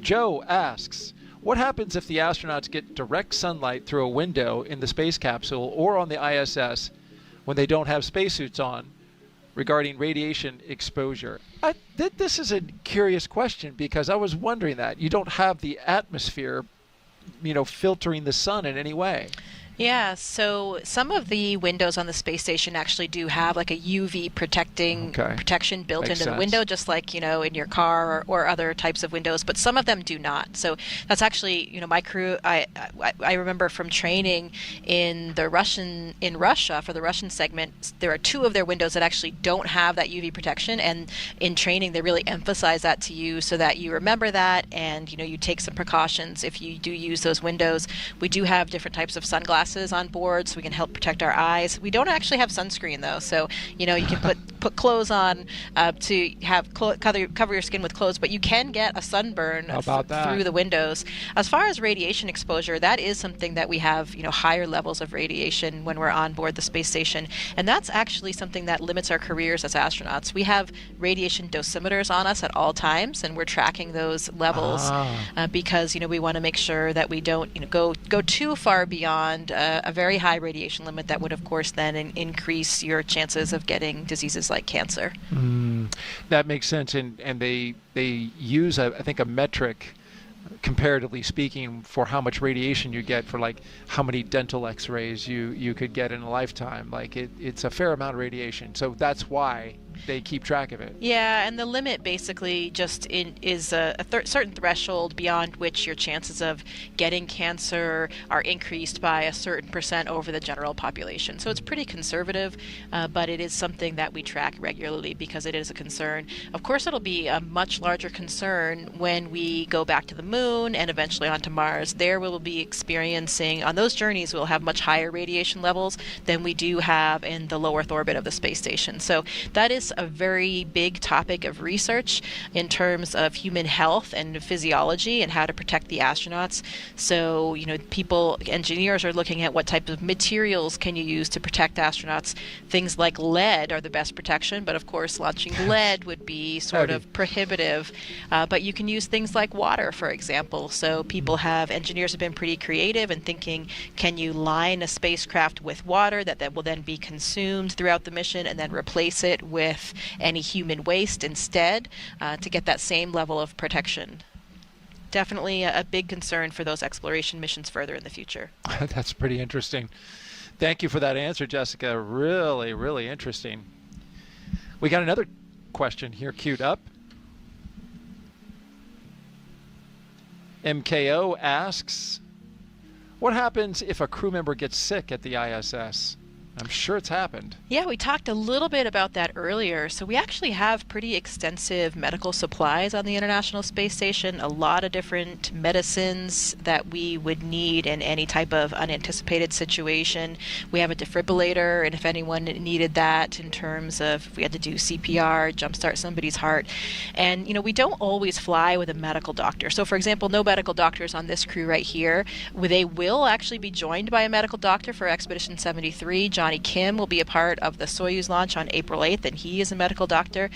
Joe asks, what happens if the astronauts get direct sunlight through a window in the space capsule or on the ISS when they don't have spacesuits on? regarding radiation exposure. This is a curious question because I was wondering that. You don't have the atmosphere, filtering the sun in any way. Yeah, so some of the windows on the space station actually do have like a UV protection built into the window, just like, in your car or other types of windows, but some of them do not. So that's actually, my crew, I remember from training in Russia for the Russian segment, there are 2 of their windows that actually don't have that UV protection, and in training they really emphasize that to you so that you remember that, and you take some precautions if you do use those windows. We do have different types of sunglasses on board so we can help protect our eyes. We don't actually have sunscreen though, so you can put clothes on to have cover your skin with clothes, but you can get a sunburn through the windows. As far as radiation exposure, that is something that we have higher levels of radiation when we're on board the space station, and that's actually something that limits our careers as astronauts. We have radiation dosimeters on us at all times, and we're tracking those levels because we want to make sure that we don't go too far beyond a very high radiation limit that would, of course, then increase your chances of getting diseases like cancer. That makes sense, and they use, I think, a metric, comparatively speaking, for how much radiation you get for like how many dental x-rays you could get in a lifetime. Like it's a fair amount of radiation, so that's why they keep track of it. Yeah, and the limit basically just is a certain threshold beyond which your chances of getting cancer are increased by a certain % over the general population. So it's pretty conservative, but it is something that we track regularly because it is a concern. Of course, it'll be a much larger concern when we go back to the moon and eventually onto Mars. There we will be experiencing, on those journeys, we'll have much higher radiation levels than we do have in the low Earth orbit of the space station. So that is a very big topic of research in terms of human health and physiology and how to protect the astronauts. So, engineers are looking at what type of materials can you use to protect astronauts. Things like lead are the best protection, but of course launching lead would be sort of prohibitive. But you can use things like water, for example. So engineers have been pretty creative in thinking, can you line a spacecraft with water that will then be consumed throughout the mission and then replace it with any human waste instead to get that same level of protection. Definitely a big concern for those exploration missions further in the future. That's pretty interesting. Thank you for that answer, Jessica. Really, really interesting. We got another question here queued up. MKO asks, what happens if a crew member gets sick at the ISS? I'm sure it's happened. Yeah, we talked a little bit about that earlier. So we actually have pretty extensive medical supplies on the International Space Station, a lot of different medicines that we would need in any type of unanticipated situation. We have a defibrillator, and if anyone needed that in terms of if we had to do CPR, jumpstart somebody's heart. And, we don't always fly with a medical doctor. So, for example, no medical doctors on this crew right here. They will actually be joined by a medical doctor for Expedition 73. Johnny Kim will be a part of the Soyuz launch on April 8th, and he is a medical doctor.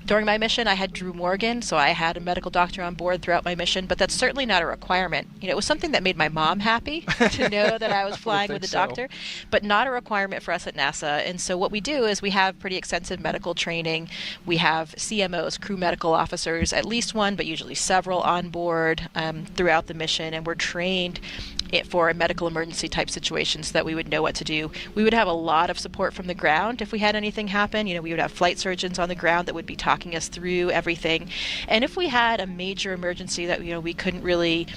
During my mission, I had Drew Morgan, so I had a medical doctor on board throughout my mission, but that's certainly not a requirement. It was something that made my mom happy to know that I was flying with a doctor, but not a requirement for us at NASA. And so what we do is we have pretty extensive medical training. We have CMOs, crew medical officers, at least one, but usually several on board throughout the mission, and we're trained for a medical emergency type situation so that we would know what to do. We would have a lot of support from the ground if we had anything happen. We would have flight surgeons on the ground that would be talking us through everything. And if we had a major emergency that we couldn't really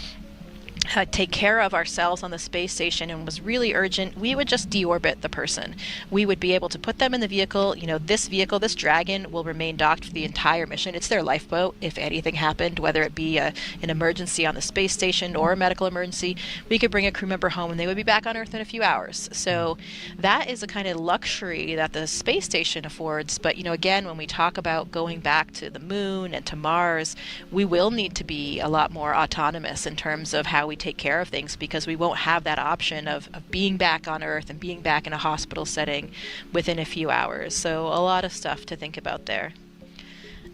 take care of ourselves on the space station and was really urgent, we would just deorbit the person. We would be able to put them in the vehicle. This Dragon will remain docked for the entire mission. It's their lifeboat if anything happened, whether it be an emergency on the space station or a medical emergency. We could bring a crew member home and they would be back on Earth in a few hours. So that is a kind of luxury that the space station affords. But again, when we talk about going back to the moon and to Mars, we will need to be a lot more autonomous in terms of how we take care of things, because we won't have that option of being back on Earth and being back in a hospital setting within a few hours. So a lot of stuff to think about there.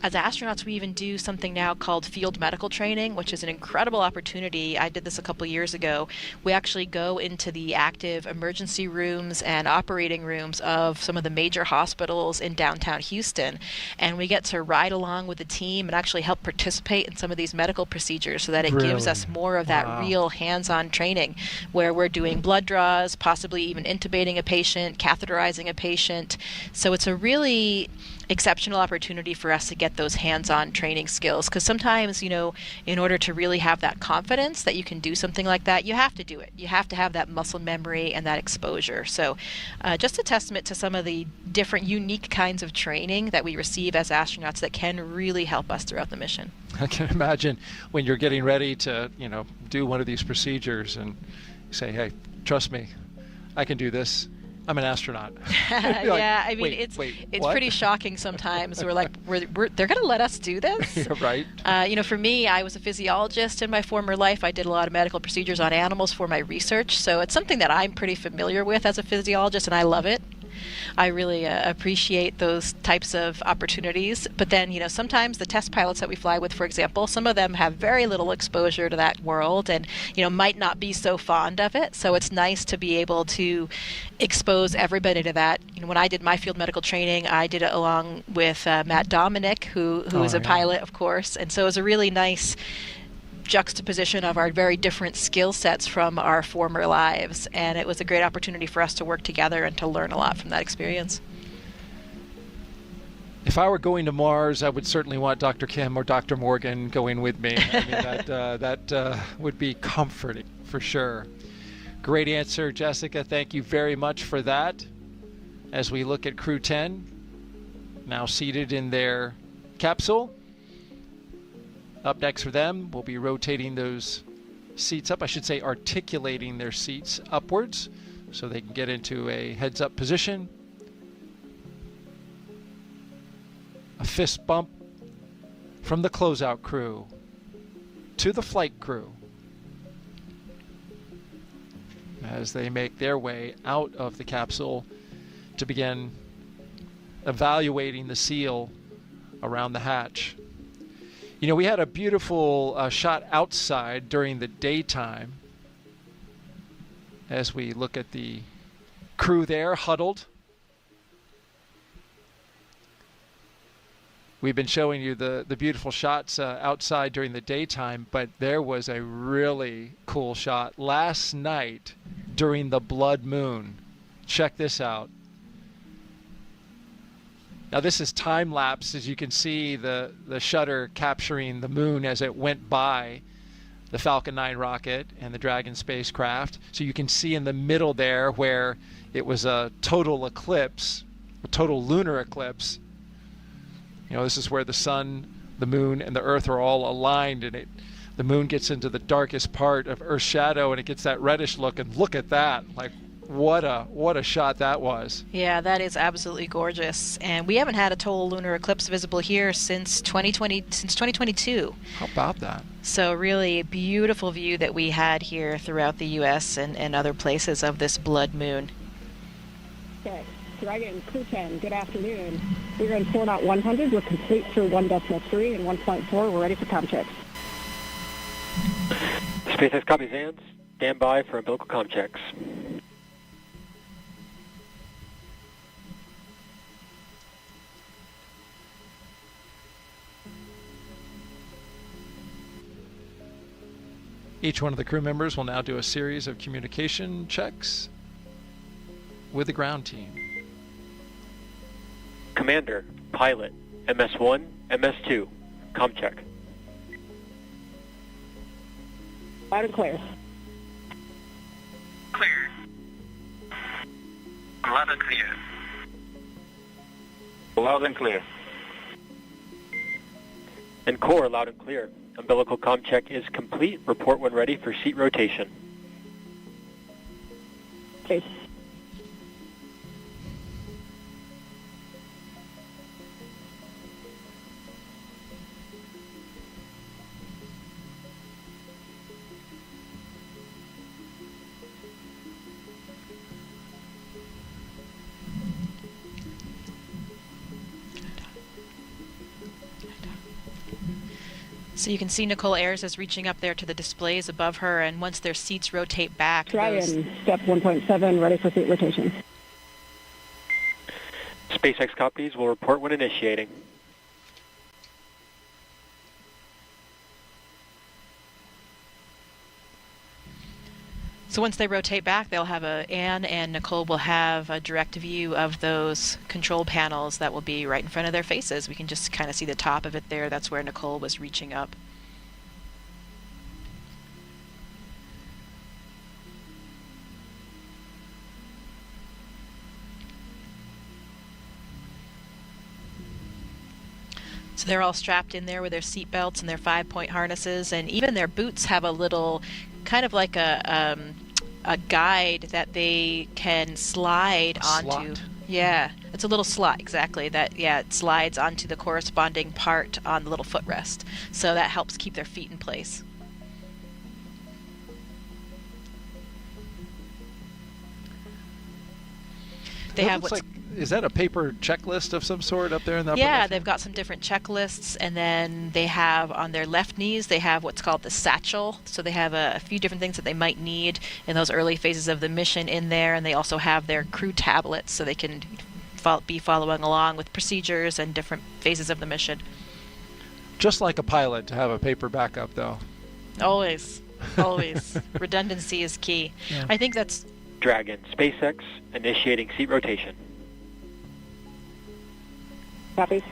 As astronauts, we even do something now called field medical training, which is an incredible opportunity. I did this a couple years ago. We actually go into the active emergency rooms and operating rooms of some of the major hospitals in downtown Houston, and we get to ride along with the team and actually help participate in some of these medical procedures so that it gives us more of that real hands-on training where we're doing blood draws, possibly even intubating a patient, catheterizing a patient. So it's a really exceptional opportunity for us to get those hands-on training skills, because sometimes, you know, in order to really have that confidence that you can do something like that, you have to do it. You have to have that muscle memory and that exposure. So just a testament to some of the different unique kinds of training that we receive as astronauts that can really help us throughout the mission. I can imagine when you're getting ready to, you know, do one of these procedures and say, hey, trust me, I can do this. I'm an astronaut. Yeah, I mean, it's pretty shocking sometimes. We're like, they're going to let us do this? Right. You know, for me, I was a physiologist in my former life. I did a lot of medical procedures on animals for my research, so it's something that I'm pretty familiar with as a physiologist, and I love it. I really appreciate those types of opportunities. But then, you know, sometimes the test pilots that we fly with, for example, some of them have very little exposure to that world and, you know, might not be so fond of it. So it's nice to be able to expose everybody to that. You know, when I did my field medical training, I did it along with Matt Dominic, who is a pilot, of course. And so it was a really nice juxtaposition of our very different skill sets from our former lives, and it was a great opportunity for us to work together and to learn a lot from that experience. If I were going to Mars, I would certainly want Dr. Kim or Dr. Morgan going with me. I mean, that would be comforting for sure. Great answer, Jessica. Thank you very much for that. As we look at Crew-10, now seated in their capsule. Up next for them, we'll be rotating those seats up. I should say articulating their seats upwards so they can get into a heads-up position. A fist bump from the closeout crew to the flight crew as they make their way out of the capsule to begin evaluating the seal around the hatch. You know, we had a beautiful shot outside during the daytime as we look at the crew there huddled. We've been showing you the beautiful shots outside during the daytime, but there was a really cool shot last night during the blood moon. Check this out. Now this is time lapse, as you can see the shutter capturing the moon as it went by the Falcon 9 rocket and the Dragon spacecraft. So you can see in the middle there where it was a total eclipse, a total lunar eclipse. You know, this is where the sun, the moon, and the Earth are all aligned, and the moon gets into the darkest part of Earth's shadow, and it gets that reddish look. And look at that! Like, what a shot that was. Yeah, that is absolutely gorgeous. And we haven't had a total lunar eclipse visible here since 2022. How about that? So really a beautiful view that we had here throughout the U.S. and other places of this blood moon. Okay. Dragon, Crew-10, good afternoon. We're in 4 knot 100. We're complete through 1.3 and 1.4. We're ready for comm checks. SpaceX copies, Anne. Stand by for umbilical comm checks. Each one of the crew members will now do a series of communication checks with the ground team. Commander, pilot, MS-1, MS-2, comm check. Loud and clear. Clear. Loud and clear. Loud and clear. And core, loud and clear. Umbilical comm check is complete. Report when ready for seat rotation. Okay. So you can see Nichole Ayers is reaching up there to the displays above her, and once their seats rotate back... Dragon, step 1.7, ready for seat rotation. SpaceX copies will report when initiating. So once they rotate back, they'll have Anne and Nichole will have a direct view of those control panels that will be right in front of their faces. We can just kind of see the top of it there. That's where Nichole was reaching up. So they're all strapped in there with their seat belts and their 5-point harnesses, and even their boots have a little, kind of like a guide that they can slide onto. Slot. Yeah, it's a little slot, exactly. It slides onto the corresponding part on the little footrest. So that helps keep their feet in place. They have what's... Is that a paper checklist of some sort up there in the upper Yeah, left? they've got some different checklists, and then they have on their left knees, they have what's called the satchel. So they have a few different things that they might need in those early phases of the mission in there, and they also have their crew tablets so they can be following along with procedures and different phases of the mission. Just like a pilot to have a paper backup, though. Always. Always. Redundancy is key. Yeah. I think that's... Dragon, SpaceX, initiating seat rotation. Copy.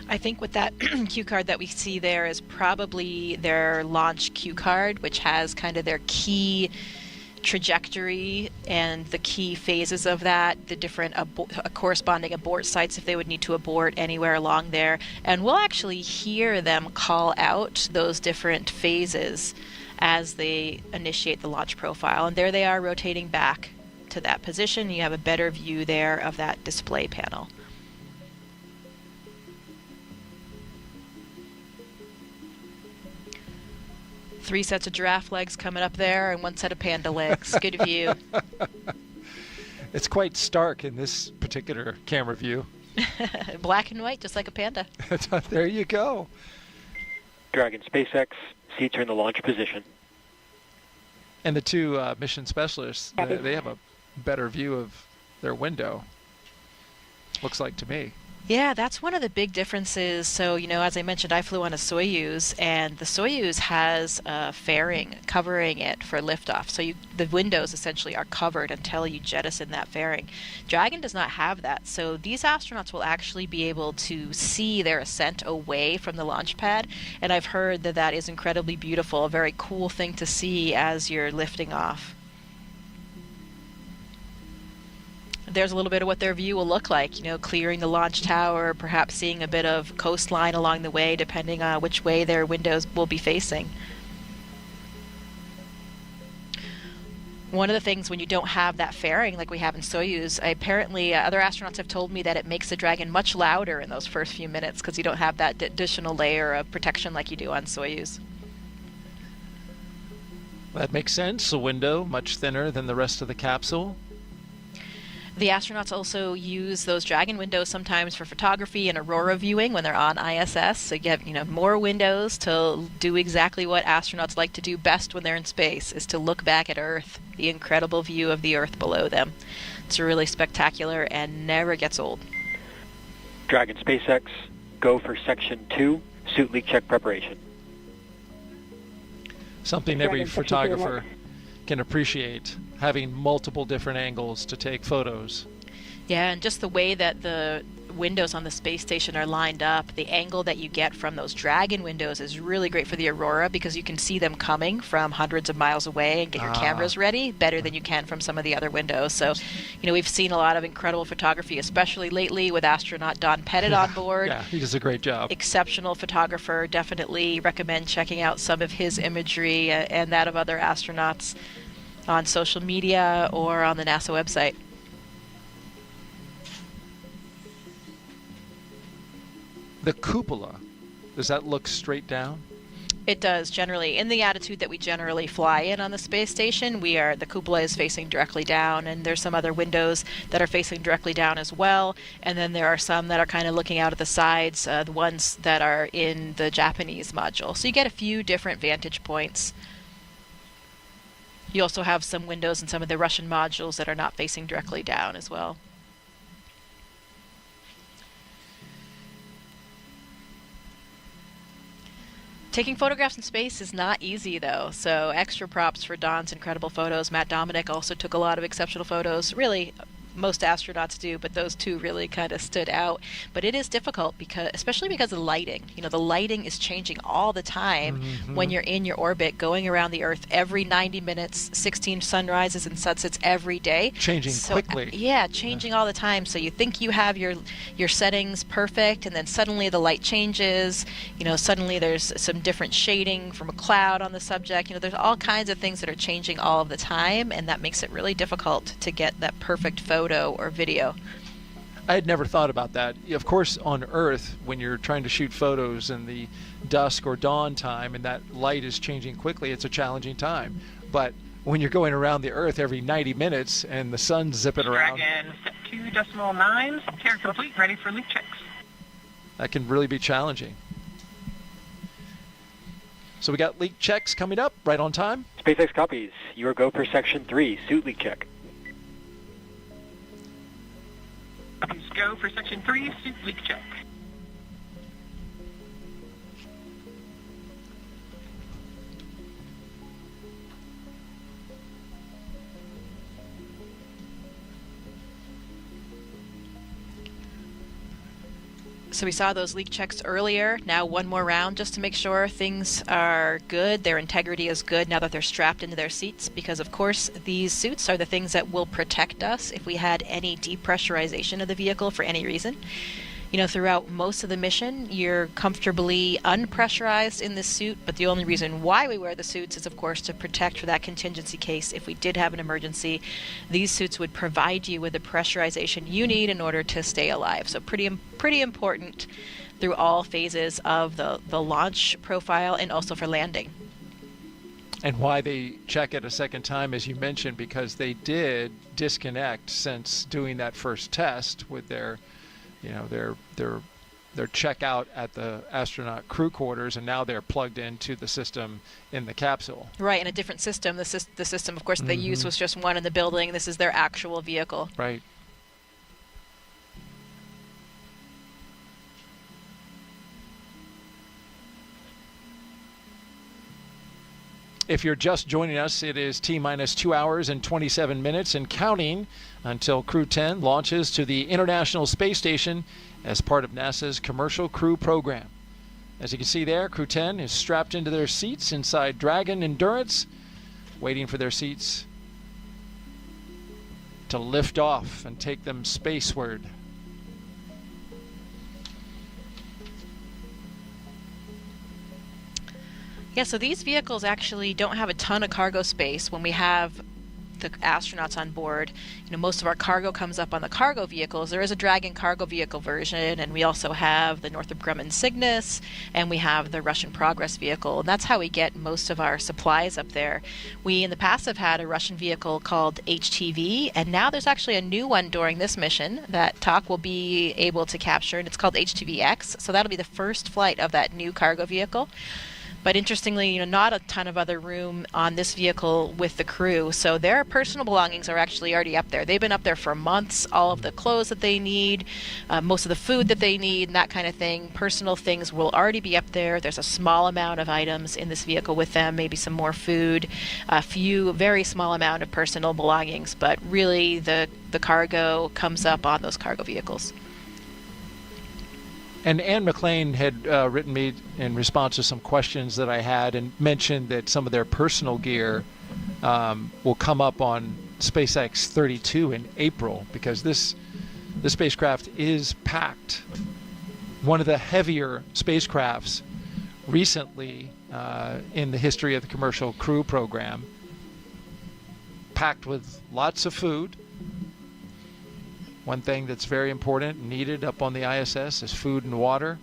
I think with that cue card that we see there is probably their launch cue card, which has kind of their key trajectory and the key phases of that, the different corresponding abort sites if they would need to abort anywhere along there. And we'll actually hear them call out those different phases as they initiate the launch profile. And there they are rotating back to that position. You have a better view there of that display panel. Three sets of giraffe legs coming up there and one set of panda legs. Good view. It's quite stark in this particular camera view. Black and white, just like a panda. There you go. Dragon, SpaceX, seats are in the launch position. And the two mission specialists, they have a better view of their window, looks like to me. Yeah, that's one of the big differences. So, as I mentioned, I flew on a Soyuz, and the Soyuz has a fairing covering it for liftoff. So the windows essentially are covered until you jettison that fairing. Dragon does not have that. So these astronauts will actually be able to see their ascent away from the launch pad. And I've heard that that is incredibly beautiful, a very cool thing to see as you're lifting off. There's a little bit of what their view will look like, clearing the launch tower, perhaps seeing a bit of coastline along the way, depending on which way their windows will be facing. One of the things when you don't have that fairing like we have in Soyuz, apparently other astronauts have told me that it makes the Dragon much louder in those first few minutes because you don't have that additional layer of protection like you do on Soyuz. That makes sense. A window much thinner than the rest of the capsule. The astronauts also use those Dragon windows sometimes for photography and aurora viewing when they're on ISS. So you have, more windows to do exactly what astronauts like to do best when they're in space, is to look back at Earth, the incredible view of the Earth below them. It's really spectacular and never gets old. Dragon, SpaceX, go for Section 2, suit leak check preparation. Something every photographer can appreciate, having multiple different angles to take photos. Yeah, and just the way that the windows on the space station are lined up, the angle that you get from those Dragon windows is really great for the aurora because you can see them coming from hundreds of miles away and get your cameras ready better than you can from some of the other windows. So, we've seen a lot of incredible photography, especially lately with astronaut Don Pettit on board. Yeah, he does a great job. Exceptional photographer. Definitely recommend checking out some of his imagery and that of other astronauts on social media or on the NASA website. The cupola, does that look straight down? It does, generally. In the attitude that we generally fly in on the space station, the cupola is facing directly down, and there's some other windows that are facing directly down as well. And then there are some that are kind of looking out at the sides, the ones that are in the Japanese module. So you get a few different vantage points. You also have some windows in some of the Russian modules that are not facing directly down as well. Taking photographs in space is not easy, though, so extra props for Don's incredible photos. Matt Dominic also took a lot of exceptional photos. Really, most astronauts do, but those two really kind of stood out. But it is difficult, especially because of the lighting. The lighting is changing all the time when you're in your orbit, going around the Earth every 90 minutes, 16 sunrises and sunsets every day. Changing quickly. Yeah, changing all the time. So you think you have your settings perfect, and then suddenly the light changes. Suddenly there's some different shading from a cloud on the subject. There's all kinds of things that are changing all of the time, and that makes it really difficult to get that perfect photo or video. I had never thought about that. Of course, on Earth, when you're trying to shoot photos in the dusk or dawn time and that light is changing quickly, it's a challenging time. But when you're going around the Earth every 90 minutes and the sun's zipping around... Dragon, set 2.9, care complete, ready for leak checks. That can really be challenging. So we got leak checks coming up right on time. SpaceX copies. Your go for Section 3, suit leak check. Please go for Section 3, suit leak check. So we saw those leak checks earlier. Now one more round just to make sure things are good, their integrity is good now that they're strapped into their seats, because of course these suits are the things that will protect us if we had any depressurization of the vehicle for any reason. Throughout most of the mission, you're comfortably unpressurized in this suit, but the only reason why we wear the suits is, of course, to protect for that contingency case. If we did have an emergency, these suits would provide you with the pressurization you need in order to stay alive. So pretty important through all phases of the launch profile and also for landing. And why they check it a second time, as you mentioned, because they did disconnect since doing that first test with their checkout at the astronaut crew quarters, and now they're plugged into the system in the capsule. Right, in a different system. The system, of course, they used was just one in the building. This is their actual vehicle. Right. If you're just joining us, it is T-minus 2 hours and 27 minutes and counting until Crew-10 launches to the International Space Station as part of NASA's Commercial Crew program. As you can see there, Crew-10 is strapped into their seats inside Dragon Endurance, waiting for their seats to lift off and take them spaceward. Yeah, so these vehicles actually don't have a ton of cargo space when we have the astronauts on board. Most of our cargo comes up on the cargo vehicles. There is a Dragon cargo vehicle version, and we also have the Northrop Grumman Cygnus, and we have the Russian Progress vehicle. And that's how we get most of our supplies up there. We, in the past, have had a Russian vehicle called HTV, and now there's actually a new one during this mission that TAK will be able to capture, and it's called HTVX. So that'll be the first flight of that new cargo vehicle. But interestingly, not a ton of other room on this vehicle with the crew. So their personal belongings are actually already up there. They've been up there for months. All of the clothes that they need, most of the food that they need, and that kind of thing. Personal things will already be up there. There's a small amount of items in this vehicle with them, maybe some more food, a few, very small amount of personal belongings. But really, the cargo comes up on those cargo vehicles. And Anne McClain had written me in response to some questions that I had and mentioned that some of their personal gear will come up on SpaceX 32 in April, because this spacecraft is packed. One of the heavier spacecrafts recently in the history of the Commercial Crew program, packed with lots of food. One thing that's very important, needed up on the ISS, is food and water.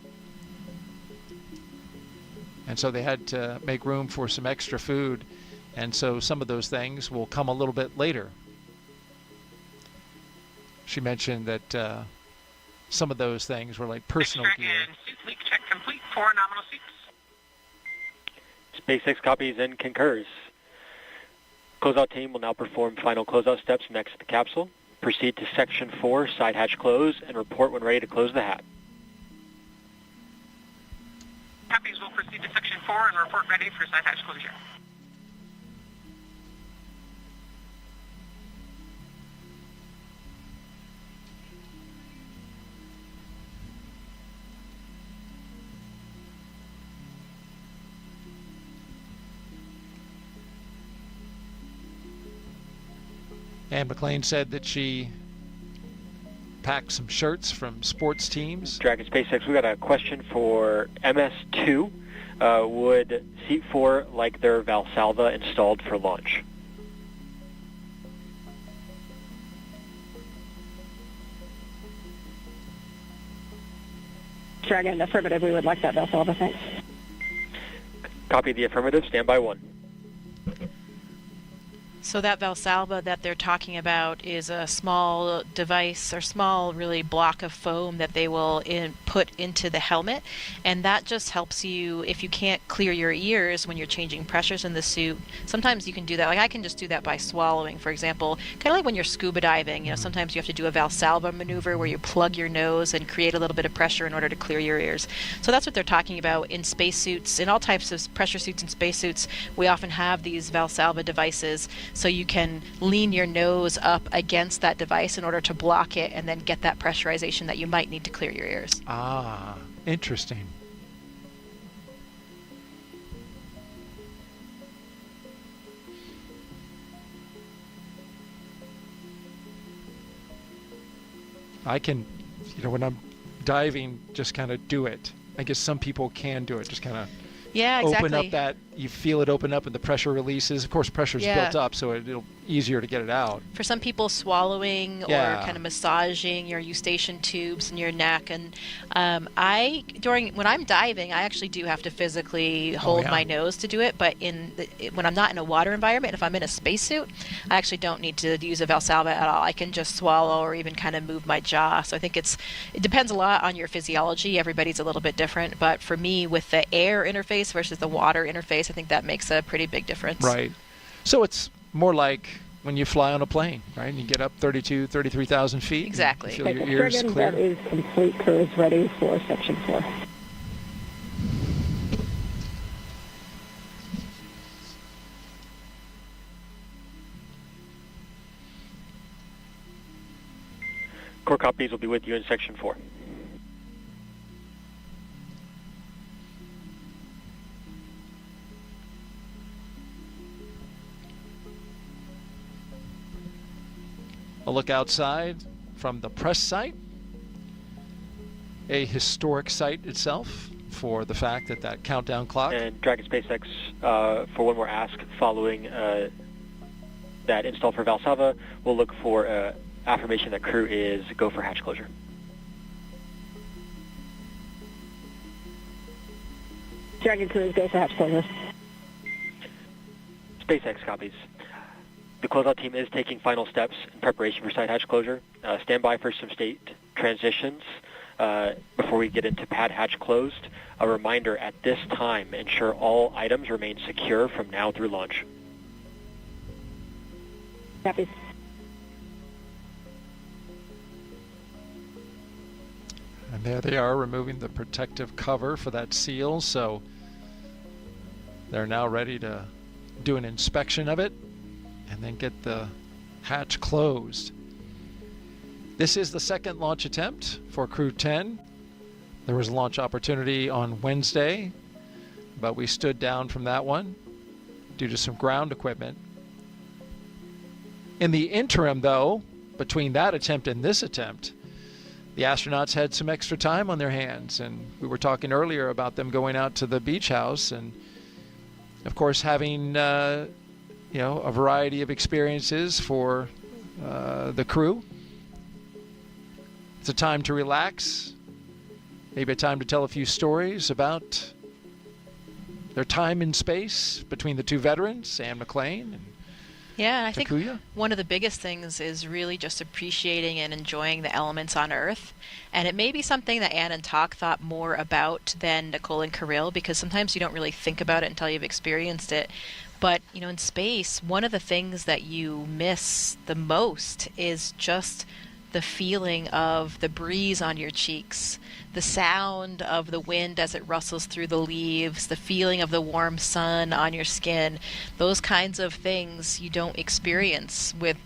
And so they had to make room for some extra food. And so some of those things will come a little bit later. She mentioned that some of those things were like personal gear. Suit leak check complete for nominal suits. SpaceX copies and concurs. Closeout team will now perform final closeout steps next to the capsule. Proceed to Section 4, side hatch close, and report when ready to close the hat. Copies will proceed to Section 4 and report ready for side hatch closure. Anne McClain said that she packed some shirts from sports teams. Dragon SpaceX, we got a question for MS2. Would Seat 4 like their Valsalva installed for launch? Dragon, affirmative. We would like that Valsalva, thanks. Copy the affirmative. Stand by 1. So that Valsalva that they're talking about is a small device or small really block of foam that they will put into the helmet, and that just helps you if you can't clear your ears when you're changing pressures in the suit. Sometimes you can do that. Like I can just do that by swallowing, for example. Kind of like when you're scuba diving, you know, sometimes you have to do a Valsalva maneuver where you plug your nose and create a little bit of pressure in order to clear your ears. So that's what they're talking about in spacesuits. In all types of pressure suits and spacesuits, we often have these Valsalva devices. So you can lean your nose up against that device in order to block it and then get that pressurization that you might need to clear your ears. Ah, interesting. I can, you know, when I'm diving, just kind of do it. I guess some people can do it, just kind of open up that, you feel it open up and the pressure releases. Of course, pressure's built up, so it'll easier to get it out. For some people, swallowing or kind of massaging your eustachian tubes in your neck. And when I'm diving, I actually do have to physically hold my nose to do it. But when I'm not in a water environment, if I'm in a spacesuit, I actually don't need to use a Valsalva at all. I can just swallow or even kind of move my jaw. So I think it depends a lot on your physiology. Everybody's a little bit different. But for me, with the air interface versus the water interface, I think that makes a pretty big difference. Right. So it's more like when you fly on a plane, right? And you get up 33,000 feet. Exactly. You feel your ears clear. That is complete. Crew is ready for Section 4. Core copies will be with you in Section 4. A look outside from the press site. A historic site itself for the fact that countdown clock. And Dragon SpaceX, for one more ask following that install for Valsalva, we'll look for affirmation that crew is go for hatch closure. Dragon crew is go for hatch closure. SpaceX copies. The closeout team is taking final steps in preparation for side hatch closure. Stand by for some state transitions before we get into pad hatch closed. A reminder at this time, ensure all items remain secure from now through launch. Copy. And there they are removing the protective cover for that seal, so they're now ready to do an inspection of it and then get the hatch closed. This is the second launch attempt for Crew-10. There was a launch opportunity on Wednesday, but we stood down from that one due to some ground equipment. In the interim, though, between that attempt and this attempt, the astronauts had some extra time on their hands, and we were talking earlier about them going out to the beach house and, of course, having a variety of experiences for the crew. It's a time to relax, maybe a time to tell a few stories about their time in space between the two veterans, Anne McClain and Yeah, I think Takuya? one of the biggest things is really just appreciating and enjoying the elements on Earth. And it may be something that Anne and Tak thought more about than Nichole and Kirill, because sometimes you don't really think about it until you've experienced it. But, you know, in space, one of the things that you miss the most is just the feeling of the breeze on your cheeks, the sound of the wind as it rustles through the leaves, the feeling of the warm sun on your skin. Those kinds of things you don't experience with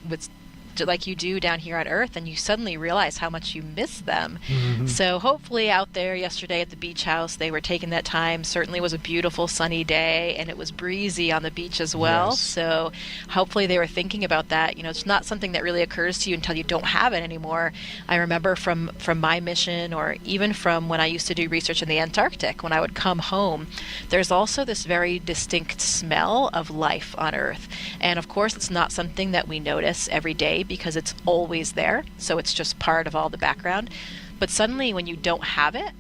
like you do down here on Earth, and you suddenly realize how much you miss them. Mhm. So hopefully out there yesterday at the beach house, they were taking that time. Certainly was a beautiful sunny day, and it was breezy on the beach as well. Yes. So hopefully they were thinking about that. You know, it's not something that really occurs to you until you don't have it anymore. I remember from my mission, or even from when I used to do research in the Antarctic, when I would come home, there's also this very distinct smell of life on Earth. And of course, it's not something that we notice every day because it's always there. So it's just part of all the background. But suddenly when you don't have it,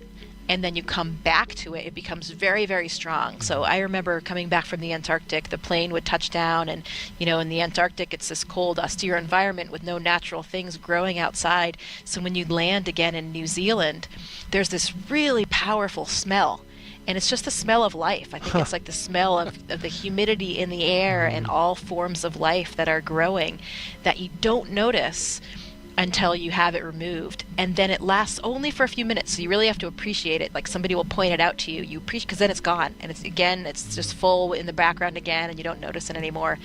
and then you come back to it, it becomes very, very strong. So I remember coming back from the Antarctic, the plane would touch down, and, you know, in the Antarctic, it's this cold, austere environment with no natural things growing outside. So when you land again in New Zealand, there's this really powerful smell. And it's just the smell of life. I think it's like the smell of the humidity in the air and all forms of life that are growing that you don't notice until you have it removed. And then it lasts only for a few minutes, so you really have to appreciate it. Like somebody will point it out to you. You appreciate, because then it's gone, and it's just full in the background again, and you don't notice it anymore.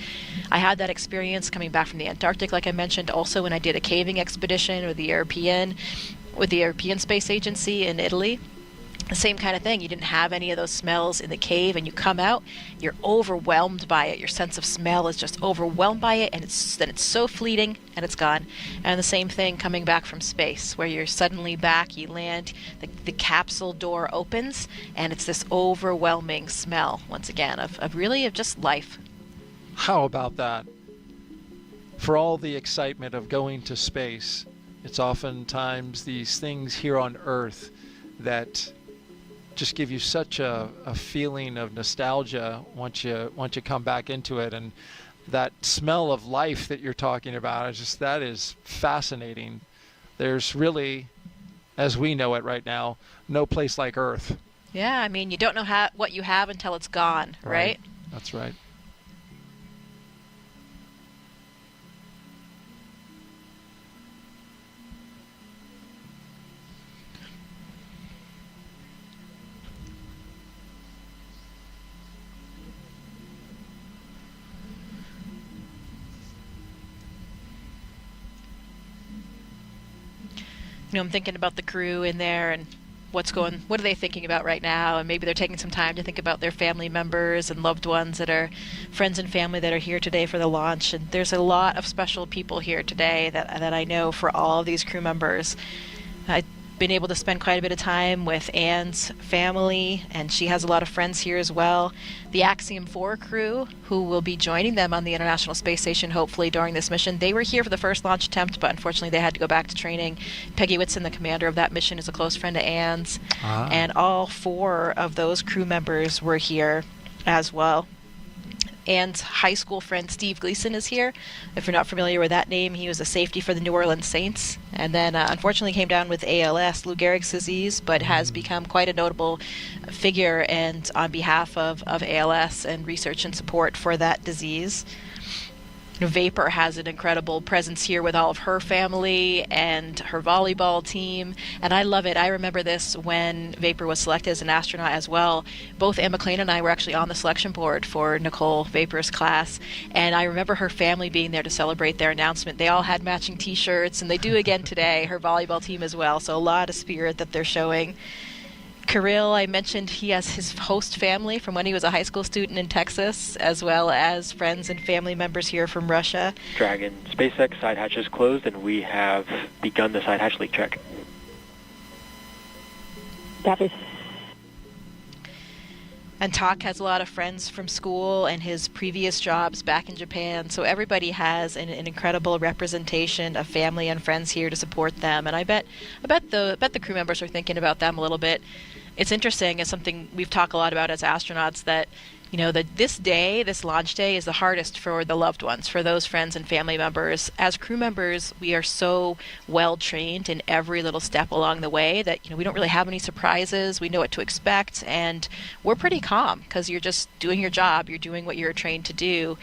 I had that experience coming back from the Antarctic, like I mentioned, also when I did a caving expedition with the European Space Agency in Italy. The same kind of thing. You didn't have any of those smells in the cave, and you come out, you're overwhelmed by it. Your sense of smell is just overwhelmed by it, and it's so fleeting, and it's gone. And the same thing coming back from space, where you're suddenly back, you land, the capsule door opens, and it's this overwhelming smell, once again, of just life. How about that? For all the excitement of going to space, it's oftentimes these things here on Earth that just give you such a feeling of nostalgia once you come back into it. And that smell of life that you're talking about, that is fascinating. There's really, as we know it right now, no place like Earth. Yeah, I mean, you don't know what you have until it's gone, right? That's right. You know, I'm thinking about the crew in there and what are they thinking about right now? And maybe they're taking some time to think about their family members and loved ones that are friends and family that are here today for the launch. And there's a lot of special people here today that I know for all of these crew members. I've been able to spend quite a bit of time with Anne's family, and she has a lot of friends here as well. The Axiom 4 crew, who will be joining them on the International Space Station hopefully during this mission. They were here for the first launch attempt, but unfortunately they had to go back to training. Peggy Whitson, the commander of that mission, is a close friend of Anne's, and all 4 of those crew members were here as well. Anne's high school friend Steve Gleason is here. If you're not familiar with that name, he was a safety for the New Orleans Saints, and then unfortunately came down with ALS, Lou Gehrig's disease, but has become quite a notable figure and on behalf of ALS and research and support for that disease. Vapor has an incredible presence here with all of her family and her volleyball team, and I love it. I remember this when Vapor was selected as an astronaut as well. Both Anne McClain and I were actually on the selection board for Nichole Vapor's class, and I remember her family being there to celebrate their announcement. They all had matching t-shirts, and they do again today, her volleyball team as well, so a lot of spirit that they're showing. Kirill, I mentioned he has his host family from when he was a high school student in Texas, as well as friends and family members here from Russia. Dragon, SpaceX side hatch is closed, and we have begun the side hatch leak check. Copy. And Tak has a lot of friends from school and his previous jobs back in Japan, so everybody has an incredible representation of family and friends here to support them. And I bet the crew members are thinking about them a little bit It's interesting. It's something we've talked a lot about as astronauts that, that this launch day is the hardest for the loved ones, for those friends and family members. As crew members, we are so well trained in every little step along the way that, we don't really have any surprises. We know what to expect, and we're pretty calm because you're just doing your job. You're doing what you're trained to do.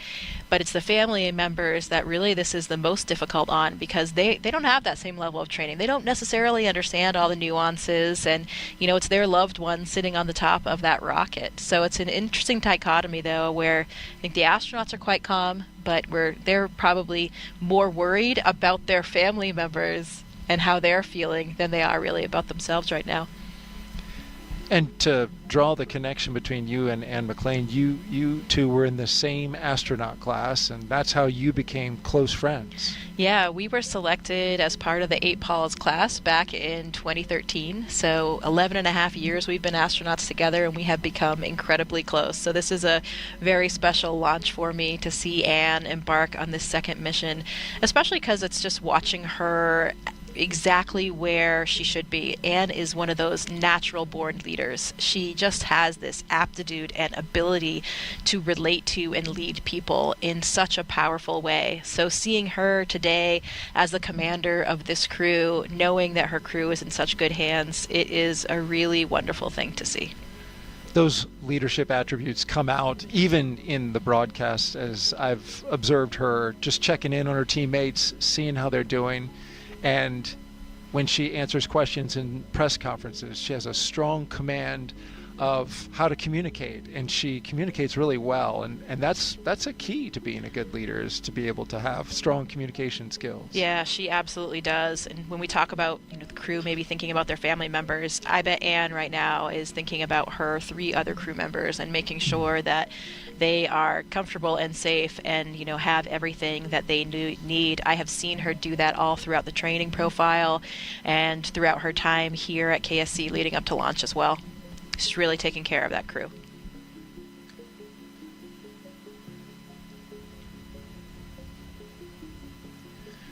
But it's the family members that really this is the most difficult on, because they don't have that same level of training. They don't necessarily understand all the nuances, and it's their loved one sitting on the top of that rocket. So it's an interesting dichotomy, though, where I think the astronauts are quite calm, but they're probably more worried about their family members and how they're feeling than they are really about themselves right now. And to draw the connection between you and Anne McClain, you two were in the same astronaut class, and that's how you became close friends. Yeah, we were selected as part of the 8 Pauls class back in 2013. So 11 and a half years we've been astronauts together, and we have become incredibly close. So this is a very special launch for me to see Anne embark on this second mission, especially because it's just watching her exactly where she should be. Anne is one of those natural born leaders. She just has this aptitude and ability to relate to and lead people in such a powerful way. So seeing her today as the commander of this crew, knowing that her crew is in such good hands, it is a really wonderful thing to see. Those leadership attributes come out even in the broadcast, as I've observed her just checking in on her teammates, seeing how they're doing. And when she answers questions in press conferences, she has a strong command of how to communicate, and she communicates really well. And that's a key to being a good leader, is to be able to have strong communication skills. Yeah, she absolutely does. And when we talk about the crew maybe thinking about their family members, I bet Anne right now is thinking about her 3 other crew members and making sure that they are comfortable and safe and have everything that they need. I have seen her do that all throughout the training profile and throughout her time here at KSC leading up to launch as well. She's really taking care of that crew.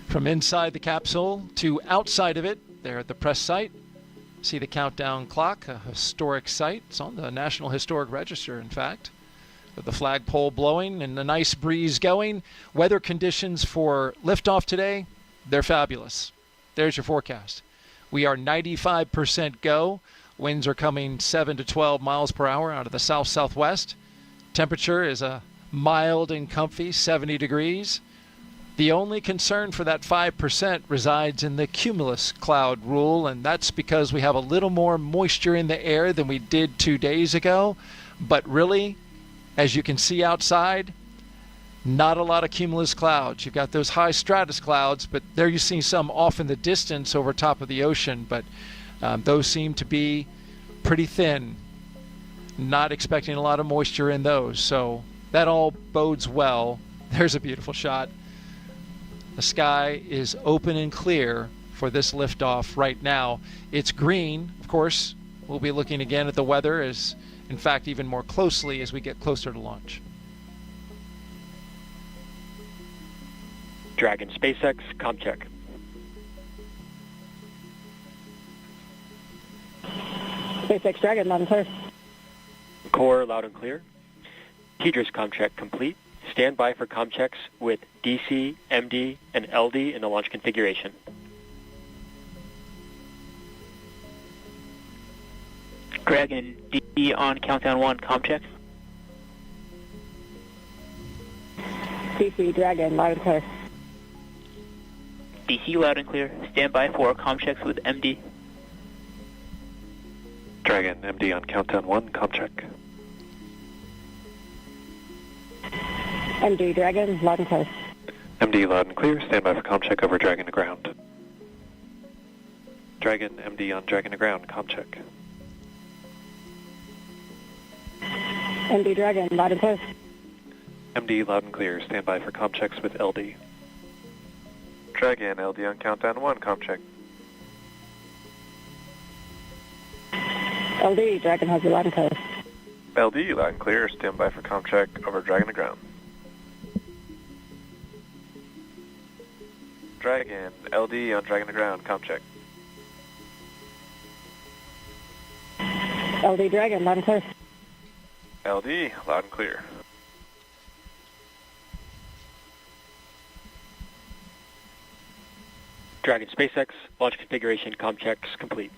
From inside the capsule to outside of it, there at the press site, see the countdown clock, a historic site. It's on the National Historic Register, in fact, with the flagpole blowing and a nice breeze going. Weather conditions for liftoff today, they're fabulous. There's your forecast. We are 95% go. Winds are coming 7 to 12 miles per hour out of the south-southwest. Temperature is a mild and comfy 70 degrees. The only concern for that 5% resides in the cumulus cloud rule, and that's because we have a little more moisture in the air than we did 2 days ago. But really, as you can see outside, not a lot of cumulus clouds. You've got those high stratus clouds, but there you see some off in the distance over top of the ocean, but those seem to be pretty thin. Not expecting a lot of moisture in those, so that all bodes well. There's a beautiful shot. The sky is open and clear for this liftoff right now. It's green, of course. We'll be looking again at the weather, as in fact even more closely as we get closer to launch. Dragon SpaceX, comm check. SpaceX Dragon, loud and clear. Core, loud and clear. TDRS comm check complete. Stand by for comm checks with DC, MD, and LD in the launch configuration. Dragon, DE on countdown 1, comm check. DC Dragon, loud and clear. DC loud and clear. Stand by for comm checks with MD. Dragon, MD on countdown 1, comm check. MD Dragon, loud and clear. MD loud and clear. Stand by for comm check over Dragon to ground. Dragon, MD on Dragon to ground, comm check. MD Dragon, loud and clear. MD loud and clear. Stand by for comm checks with LD. Dragon, LD on countdown 1, comm check. LD Dragon has you loud and clear. LD loud and clear. Stand by for comm check over Dragon to ground. Dragon, LD on Dragon to ground, comm check. LD Dragon, loud and clear. LD, loud and clear. Dragon SpaceX, launch configuration, comm checks complete.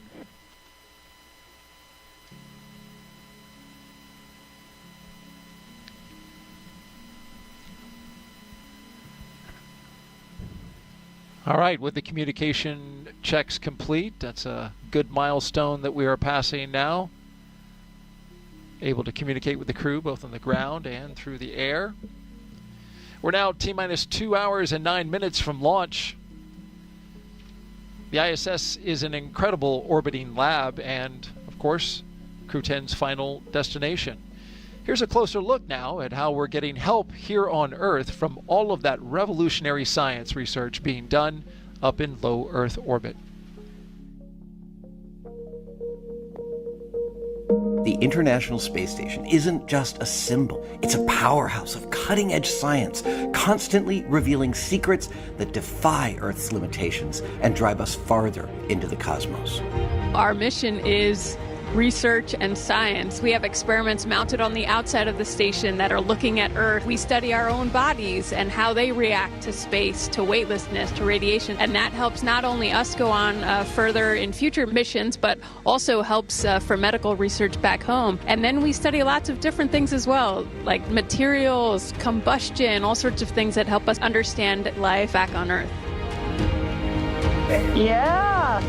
All right, with the communication checks complete, that's a good milestone that we are passing now. Able to communicate with the crew both on the ground and through the air. We're now T-minus 2 hours and 9 minutes from launch. The ISS is an incredible orbiting lab and, of course, Crew-10's final destination. Here's a closer look now at how we're getting help here on Earth from all of that revolutionary science research being done up in low Earth orbit. The International Space Station isn't just a symbol. It's a powerhouse of cutting-edge science, constantly revealing secrets that defy Earth's limitations and drive us farther into the cosmos. Our mission is research and science. We have experiments mounted on the outside of the station that are looking at Earth. We study our own bodies and how they react to space, to weightlessness, to radiation, and that helps not only us go on further in future missions, but also helps for medical research back home. And then we study lots of different things as well, like materials, combustion, all sorts of things that help us understand life back on Earth. Yeah!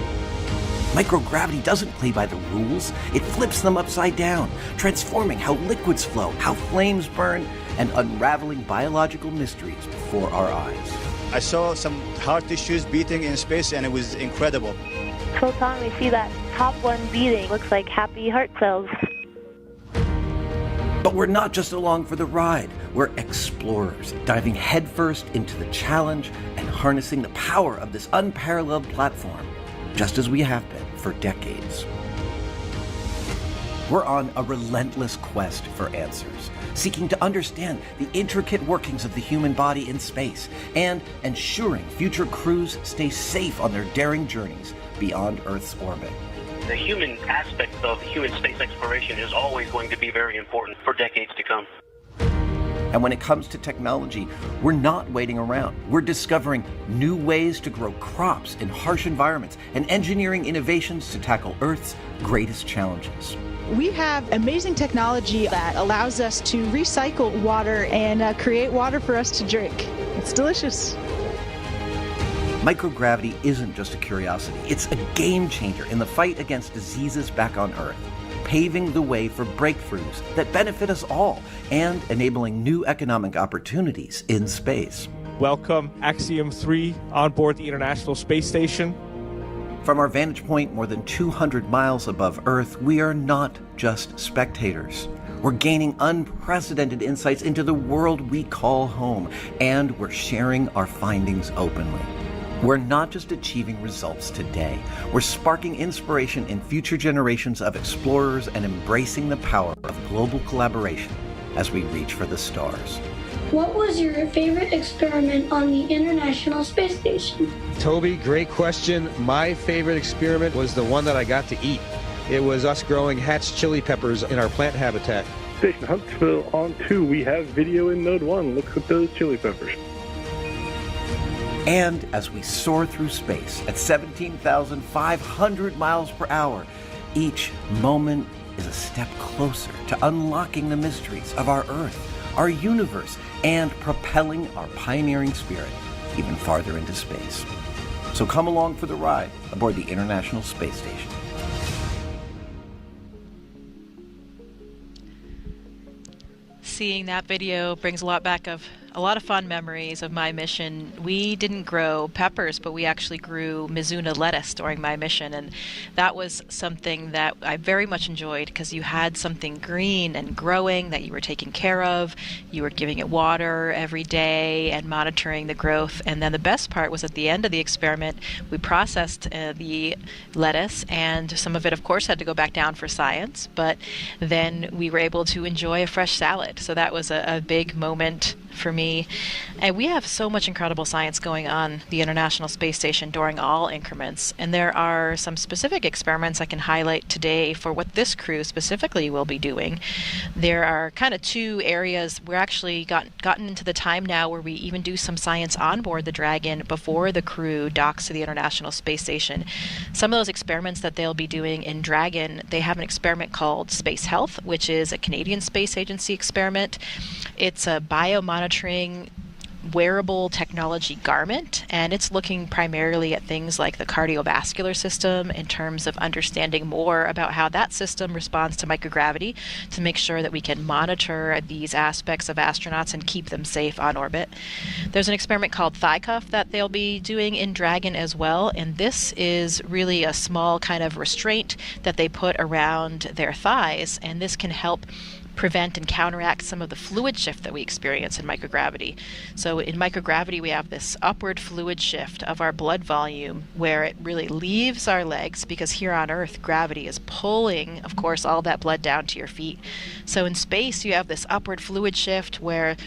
Microgravity doesn't play by the rules. It flips them upside down, transforming how liquids flow, how flames burn, and unraveling biological mysteries before our eyes. I saw some heart tissues beating in space, and it was incredible. Photon, we see that top one beating. Looks like happy heart cells. But we're not just along for the ride. We're explorers, diving headfirst into the challenge and harnessing the power of this unparalleled platform, just as we have been for decades. We're on a relentless quest for answers, seeking to understand the intricate workings of the human body in space and ensuring future crews stay safe on their daring journeys beyond Earth's orbit. The human aspect of human space exploration is always going to be very important for decades to come. And when it comes to technology, we're not waiting around. We're discovering new ways to grow crops in harsh environments and engineering innovations to tackle Earth's greatest challenges. We have amazing technology that allows us to recycle water and create water for us to drink. It's delicious. Microgravity isn't just a curiosity. It's a game changer in the fight against diseases back on Earth, paving the way for breakthroughs that benefit us all and enabling new economic opportunities in space. Welcome, Axiom 3 on board the International Space Station. From our vantage point more than 200 miles above Earth, we are not just spectators. We're gaining unprecedented insights into the world we call home, and we're sharing our findings openly. We're not just achieving results today. We're sparking inspiration in future generations of explorers and embracing the power of global collaboration as we reach for the stars. What was your favorite experiment on the International Space Station? Toby, great question. My favorite experiment was the one that I got to eat. It was us growing hatch chili peppers in our plant habitat. Station Huntsville on 2, we have video in Node 1. Look at those chili peppers. And as we soar through space at 17,500 miles per hour, each moment is a step closer to unlocking the mysteries of our Earth, our universe, and propelling our pioneering spirit even farther into space. So come along for the ride aboard the International Space Station. Seeing that video brings a lot back of a lot of fun memories of my mission. We didn't grow peppers, but we actually grew Mizuna lettuce during my mission, and that was something that I very much enjoyed because you had something green and growing that you were taking care of. You were giving it water every day and monitoring the growth. And then the best part was at the end of the experiment, we processed the lettuce, and some of it, of course, had to go back down for science, but then we were able to enjoy a fresh salad. So that was a big moment for me. And we have so much incredible science going on the International Space Station during all increments. And there are some specific experiments I can highlight today for what this crew specifically will be doing. There are kind of two areas. We're actually gotten into the time now where we even do some science on board the Dragon before the crew docks to the International Space Station. Some of those experiments that they'll be doing in Dragon, they have an experiment called Space Health, which is a Canadian Space Agency experiment. It's a biomonitoring wearable technology garment, and it's looking primarily at things like the cardiovascular system in terms of understanding more about how that system responds to microgravity to make sure that we can monitor these aspects of astronauts and keep them safe on orbit. There's an experiment called Thigh Cuff that they'll be doing in Dragon as well, and this is really a small kind of restraint that they put around their thighs, and this can help prevent and counteract some of the fluid shift that we experience in microgravity. So in microgravity, we have this upward fluid shift of our blood volume where it really leaves our legs, because here on Earth, gravity is pulling, of course, all that blood down to your feet. So in space, you have this upward fluid shift where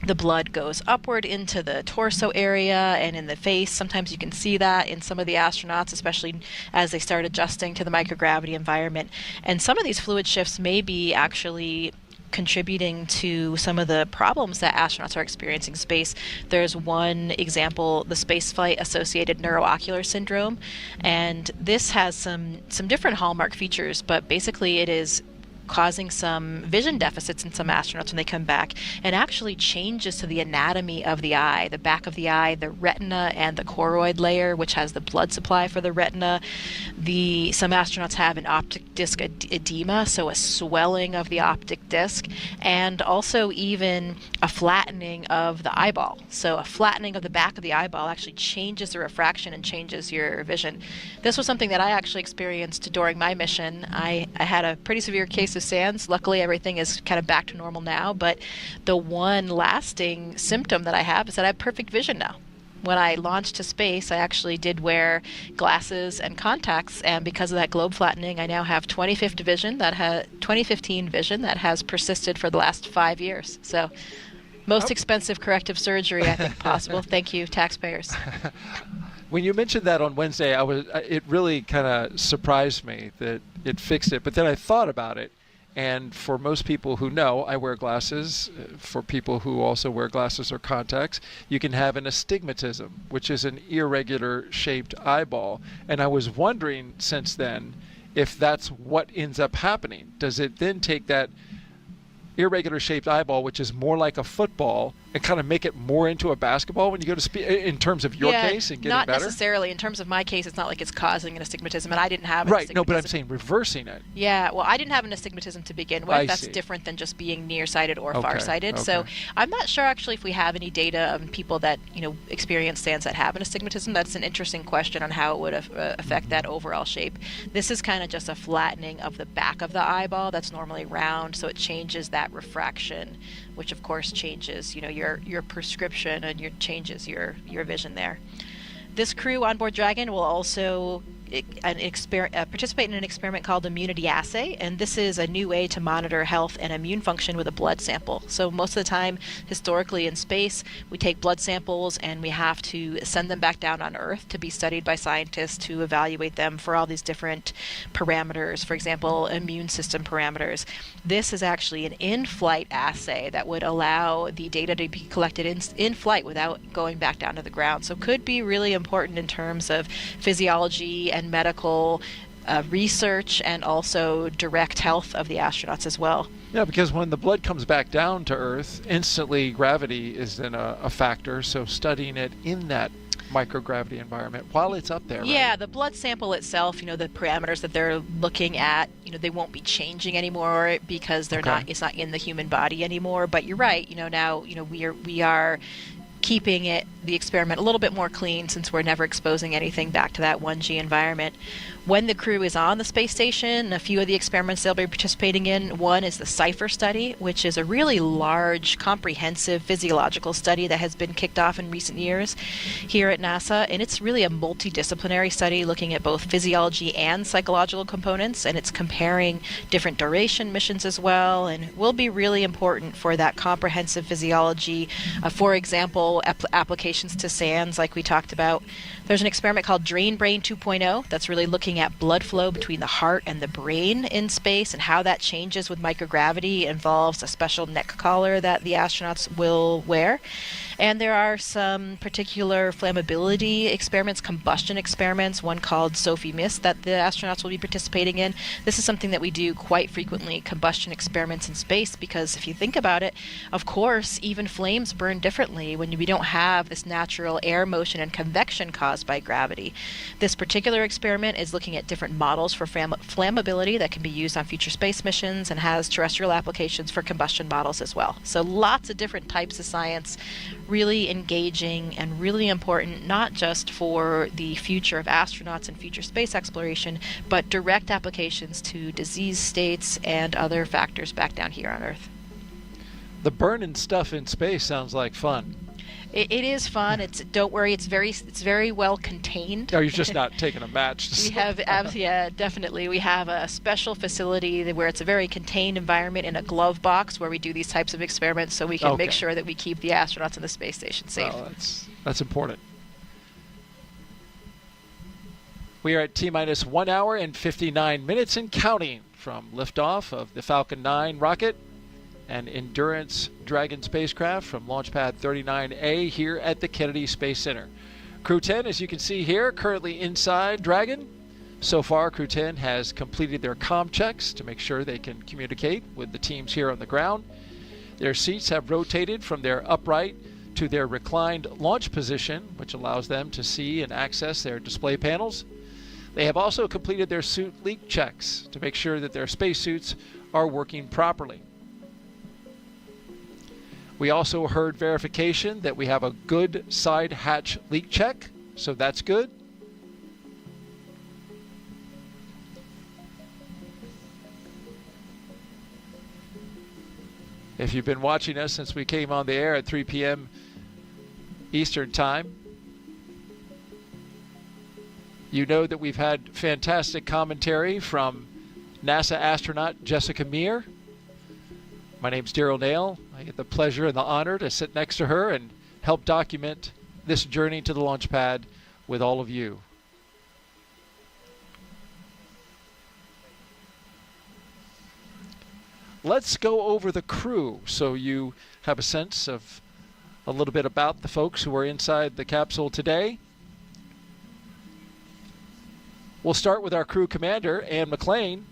the blood goes upward into the torso area and in the face. Sometimes you can see that in some of the astronauts, especially as they start adjusting to the microgravity environment. And some of these fluid shifts may be actually contributing to some of the problems that astronauts are experiencing in space. There's one example, the spaceflight associated neuroocular syndrome, and this has some different hallmark features, but basically it is causing some vision deficits in some astronauts when they come back, and actually changes to the anatomy of the eye, the back of the eye, the retina, and the choroid layer, which has the blood supply for the retina. Some astronauts have an optic disc edema, so a swelling of the optic disc, and also even a flattening of the eyeball. So a flattening of the back of the eyeball actually changes the refraction and changes your vision. This was something that I actually experienced during my mission. I had a pretty severe case of SANS. Luckily, everything is kind of back to normal now, but the one lasting symptom that I have is that I have perfect vision now. When I launched to space, I actually did wear glasses and contacts, and because of that globe flattening, I now have 2015 vision that has persisted for the last 5 years. So, most expensive corrective surgery I think possible. Thank you, taxpayers. When you mentioned that on Wednesday, it really kind of surprised me that it fixed it. But then I thought about it, and for most people who know, I wear glasses. For people who also wear glasses or contacts, you can have an astigmatism, which is an irregular shaped eyeball. And I was wondering since then if that's what ends up happening. Does it then take that irregular shaped eyeball, which is more like a football, and kind of make it more into a basketball when you go to in terms of your case and getting not better? Not necessarily. In terms of my case, it's not like it's causing an astigmatism, and I didn't have an astigmatism. No, but I'm saying reversing it. Yeah, well, I didn't have an astigmatism to begin with. I That's see. Different than just being nearsighted or farsighted. Okay. So I'm not sure actually if we have any data on people that experience SANS that have an astigmatism. That's an interesting question on how it would affect that overall shape. This is kind of just a flattening of the back of the eyeball that's normally round, so it changes that refraction, which of course changes your prescription and changes your vision there. This crew on board Dragon will also participate in an experiment called Immunity Assay, and this is a new way to monitor health and immune function with a blood sample. So most of the time, historically in space, we take blood samples and we have to send them back down on Earth to be studied by scientists to evaluate them for all these different parameters, for example, immune system parameters. This is actually an in-flight assay that would allow the data to be collected in flight without going back down to the ground. So could be really important in terms of physiology and medical research, and also direct health of the astronauts as well. Yeah, because when the blood comes back down to Earth, instantly gravity is then a factor. So studying it in that microgravity environment while it's up there. Yeah, right? The blood sample itself, the parameters that they're looking at, they won't be changing anymore because it's not in the human body anymore. But you're right, now, we are keeping the experiment a little bit more clean since we're never exposing anything back to that 1G environment. when the crew is on the space station, a few of the experiments they'll be participating in, one is the CIPHER study, which is a really large, comprehensive physiological study that has been kicked off in recent years here at NASA, and it's really a multidisciplinary study looking at both physiology and psychological components, and it's comparing different duration missions as well, and will be really important for that comprehensive physiology. For example, applications to SANS, like we talked about. There's an experiment called Drain Brain 2.0 that's really looking at blood flow between the heart and the brain in space and how that changes with microgravity. It involves a special neck collar that the astronauts will wear. And there are some particular flammability experiments, combustion experiments, one called Sophie Mist that the astronauts will be participating in. This is something that we do quite frequently, combustion experiments in space, because if you think about it, of course, even flames burn differently when we don't have this natural air motion and convection caused by gravity. This particular experiment is looking at different models for flammability that can be used on future space missions and has terrestrial applications for combustion models as well. So lots of different types of science, really engaging and really important, not just for the future of astronauts and future space exploration, but direct applications to disease states and other factors back down here on Earth. The burning stuff in space sounds like fun. It is fun. Don't worry. It's very well contained. Oh, you're just not taking a match. We have, yeah, definitely. We have a special facility where it's a very contained environment in a glove box where we do these types of experiments, so we can make sure that we keep the astronauts on the space station safe. Oh, that's important. We are at T-minus 1 hour and 59 minutes and counting from liftoff of the Falcon 9 rocket and Endurance Dragon spacecraft from Launch Pad 39A here at the Kennedy Space Center. Crew-10, as you can see here, currently inside Dragon. So far, Crew-10 has completed their comm checks to make sure they can communicate with the teams here on the ground. Their seats have rotated from their upright to their reclined launch position, which allows them to see and access their display panels. They have also completed their suit leak checks to make sure that their spacesuits are working properly. We also heard verification that we have a good side hatch leak check, so that's good. If you've been watching us since we came on the air at 3 p.m. Eastern Time, you know that we've had fantastic commentary from NASA astronaut Jessica Meir. My name's Daryl Nail. I get the pleasure and the honor to sit next to her and help document this journey to the launch pad with all of you. Let's go over the crew so you have a sense of a little bit about the folks who are inside the capsule today. We'll start with our crew commander, Anne McClain.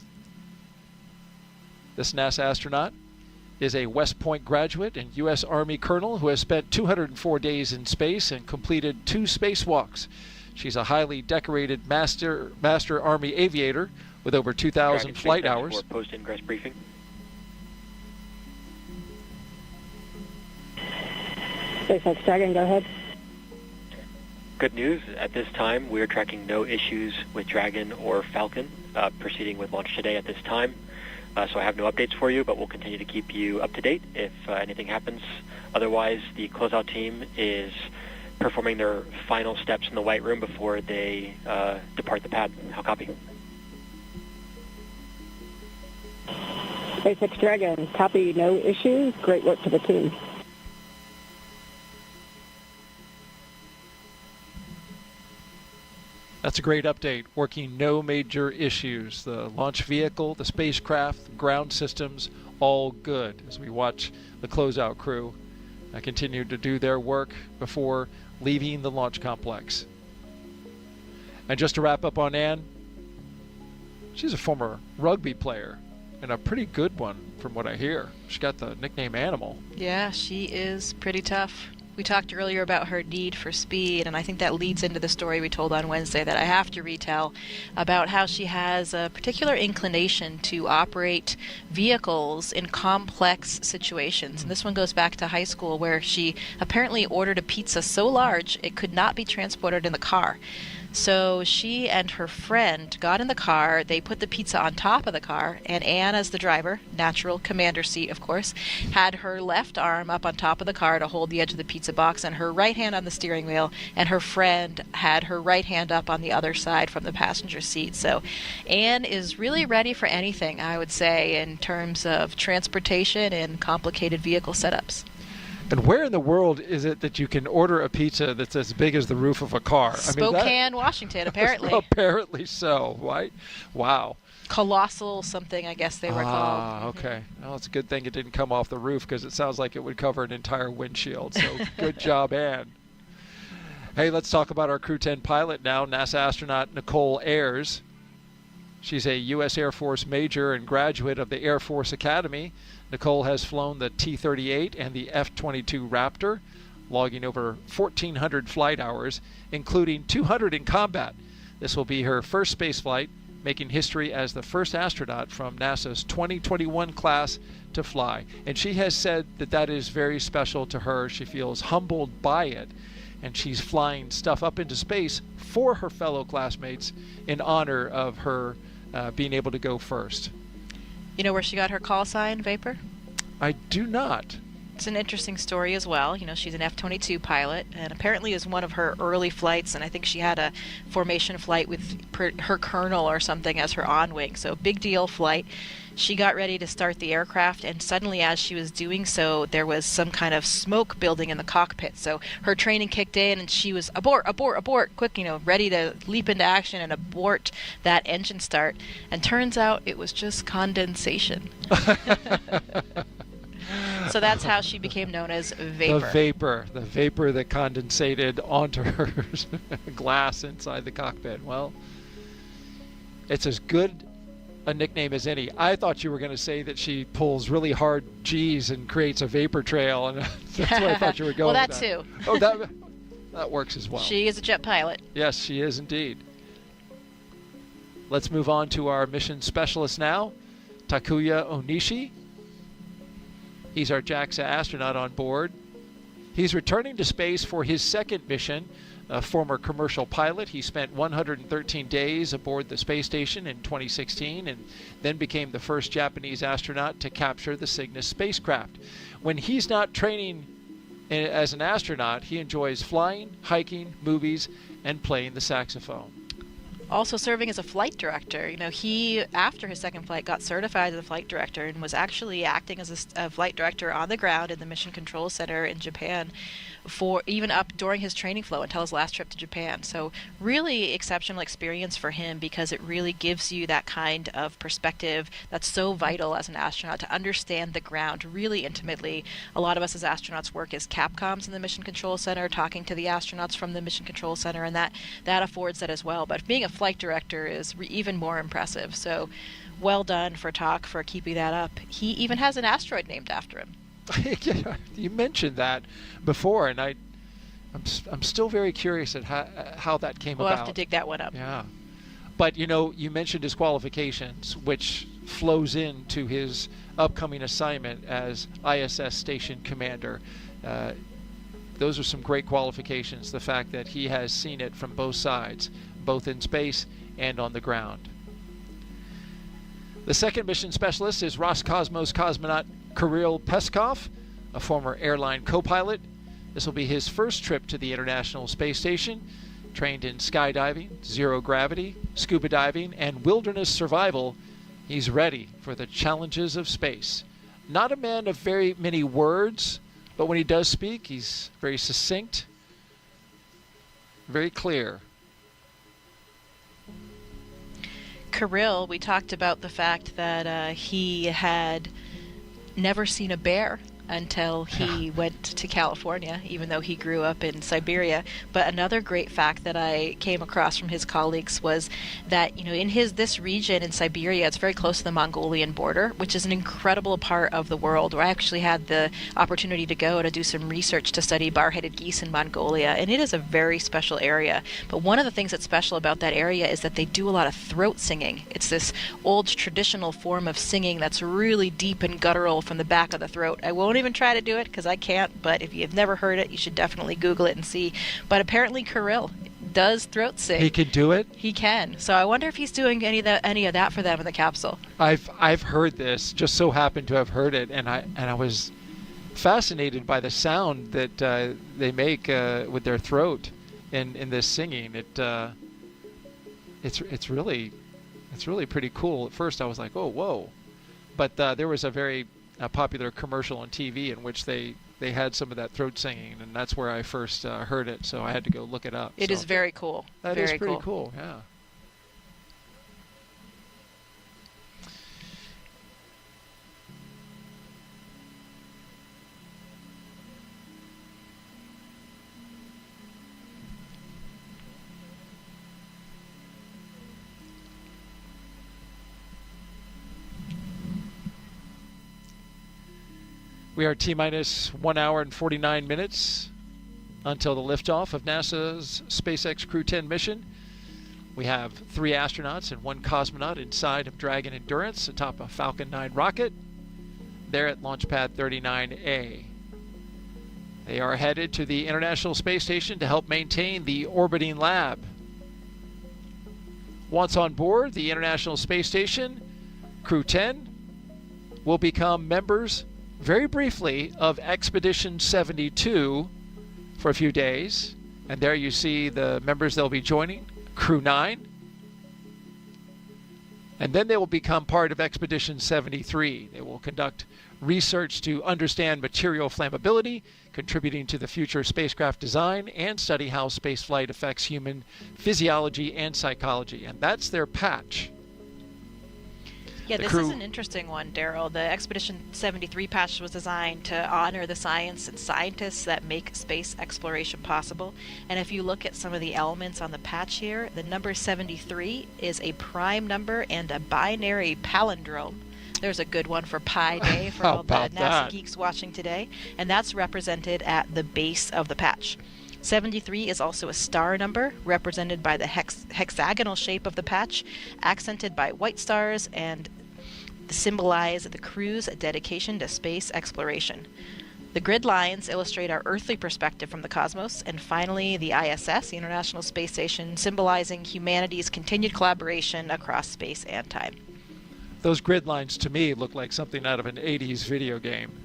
This NASA astronaut is a West Point graduate and U.S. Army colonel who has spent 204 days in space and completed 2 spacewalks. She's a highly decorated Master Army aviator with over 2,000 flight hours. Post-ingress briefing. SpaceX Dragon, go ahead. Good news. At this time, we are tracking no issues with Dragon or Falcon proceeding with launch today at this time. So I have no updates for you, but we'll continue to keep you up to date if anything happens. Otherwise, the closeout team is performing their final steps in the White Room before they depart the pad. How copy? SpaceX Dragon, copy, no issues. Great work to the team. That's a great update. Working no major issues. The launch vehicle, the spacecraft, ground systems, all good as we watch the closeout crew continue to do their work before leaving the launch complex. And just to wrap up on Anne, she's a former rugby player and a pretty good one from what I hear. She got the nickname Animal. Yeah, she is pretty tough. We talked earlier about her need for speed, and I think that leads into the story we told on Wednesday that I have to retell about how she has a particular inclination to operate vehicles in complex situations. And this one goes back to high school, where she apparently ordered a pizza so large it could not be transported in the car. So she and her friend got in the car, they put the pizza on top of the car, and Anne, as the driver, natural commander seat of course, had her left arm up on top of the car to hold the edge of the pizza box and her right hand on the steering wheel, and her friend had her right hand up on the other side from the passenger seat. So Anne is really ready for anything, I would say, in terms of transportation and complicated vehicle setups. And where in the world is it that you can order a pizza that's as big as the roof of a car? Spokane, Washington, apparently. Apparently so, right? Wow. Colossal something, I guess they were called. Okay. Well, it's a good thing it didn't come off the roof because it sounds like it would cover an entire windshield. So good job, Anne. Hey, let's talk about our Crew-10 pilot now, NASA astronaut Nichole Ayers. She's a U.S. Air Force major and graduate of the Air Force Academy. Nichole has flown the T-38 and the F-22 Raptor, logging over 1,400 flight hours, including 200 in combat. This will be her first space flight, making history as the first astronaut from NASA's 2021 class to fly. And she has said that that is very special to her. She feels humbled by it, and she's flying stuff up into space for her fellow classmates in honor of her being able to go first. You know where she got her call sign, Vapor? I do not. It's an interesting story as well. You know, she's an F-22 pilot, and apparently is one of her early flights, and I think she had a formation flight with her colonel or something as her on-wing, so big deal flight. She got ready to start the aircraft, and suddenly as she was doing so, there was some kind of smoke building in the cockpit. So her training kicked in, and she was abort, quick, ready to leap into action and abort that engine start. And turns out it was just condensation. So that's how she became known as Vapor. The vapor that condensated onto her glass inside the cockpit. Well, it's as good a nickname as any. I thought you were going to say that she pulls really hard G's and creates a vapor trail, and that's where I thought you were going. Well, with that too. Oh, that works as well. She is a jet pilot. Yes, she is indeed. Let's move on to our mission specialist now, Takuya Onishi. He's our JAXA astronaut on board. He's returning to space for his second mission. A former commercial pilot, he spent 113 days aboard the space station in 2016 and then became the first Japanese astronaut to capture the Cygnus spacecraft. When he's not training as an astronaut, he enjoys flying, hiking, movies, and playing the saxophone. Also serving as a flight director. He, after his second flight, got certified as a flight director and was actually acting as a flight director on the ground in the Mission Control Center in Japan for even up during his training flow until his last trip to Japan. So really exceptional experience for him, because it really gives you that kind of perspective that's so vital as an astronaut, to understand the ground really intimately. A lot of us as astronauts work as Capcoms in the Mission Control Center, talking to the astronauts from the Mission Control Center, and that affords that as well. But being a flight director is even more impressive. So well done for Tak for keeping that up. He even has an asteroid named after him. You mentioned that before, and I'm still very curious at how that came about. We'll have to dig that one up. Yeah. But, you mentioned his qualifications, which flows into his upcoming assignment as ISS Station Commander. Those are some great qualifications, the fact that he has seen it from both sides, both in space and on the ground. The second mission specialist is Roscosmos cosmonaut Kirill Peskov, a former airline co-pilot. This will be his first trip to the International Space Station. Trained in skydiving, zero gravity, scuba diving, and wilderness survival, he's ready for the challenges of space. Not a man of very many words, but when he does speak, he's very succinct, very clear. Kirill, we talked about the fact that he had never seen a bear until he went to California, even though he grew up in Siberia. But another great fact that I came across from his colleagues was that, in this region in Siberia, it's very close to the Mongolian border, which is an incredible part of the world, where I actually had the opportunity to go to do some research to study bar-headed geese in Mongolia, and it is a very special area. But one of the things that's special about that area is that they do a lot of throat singing. It's this old traditional form of singing that's really deep and guttural from the back of the throat. I won't even try to do it because I can't, but if you've never heard it, you should definitely Google it and see. But apparently Kirill does throat sing. He can do it? He can. So I wonder if he's doing any of that for them in the capsule. I've heard this, just so happened to have heard it, and I was fascinated by the sound that they make with their throat in this singing. It's really pretty cool. At first I was like, oh, whoa. But there was a very popular commercial on TV in which they had some of that throat singing, and that's where I first heard it, so I had to go look it up. It is very cool. That very is pretty cool, yeah. We are T-minus 1 hour and 49 minutes until the liftoff of NASA's SpaceX Crew-10 mission. We have 3 astronauts and 1 cosmonaut inside of Dragon Endurance atop a Falcon 9 rocket. They're at Launch Pad 39A. They are headed to the International Space Station to help maintain the orbiting lab. Once on board the International Space Station, Crew-10 will become members very briefly of Expedition 72 for a few days, and there you see the members they'll be joining, Crew-9, and then they will become part of Expedition 73. They will conduct research to understand material flammability, contributing to the future spacecraft design, and study how spaceflight affects human physiology and psychology, and that's their patch. Yeah, this is an interesting one, Daryl. The Expedition 73 patch was designed to honor the science and scientists that make space exploration possible. And if you look at some of the elements on the patch here, the number 73 is a prime number and a binary palindrome. There's a good one for Pi Day for all the NASA geeks watching today. And that's represented at the base of the patch. 73 is also a star number, represented by the hexagonal shape of the patch, accented by white stars, and symbolize the crew's dedication to space exploration. The grid lines illustrate our earthly perspective from the cosmos, and finally the ISS, the International Space Station, symbolizing humanity's continued collaboration across space and time. Those grid lines to me look like something out of an 80s video game.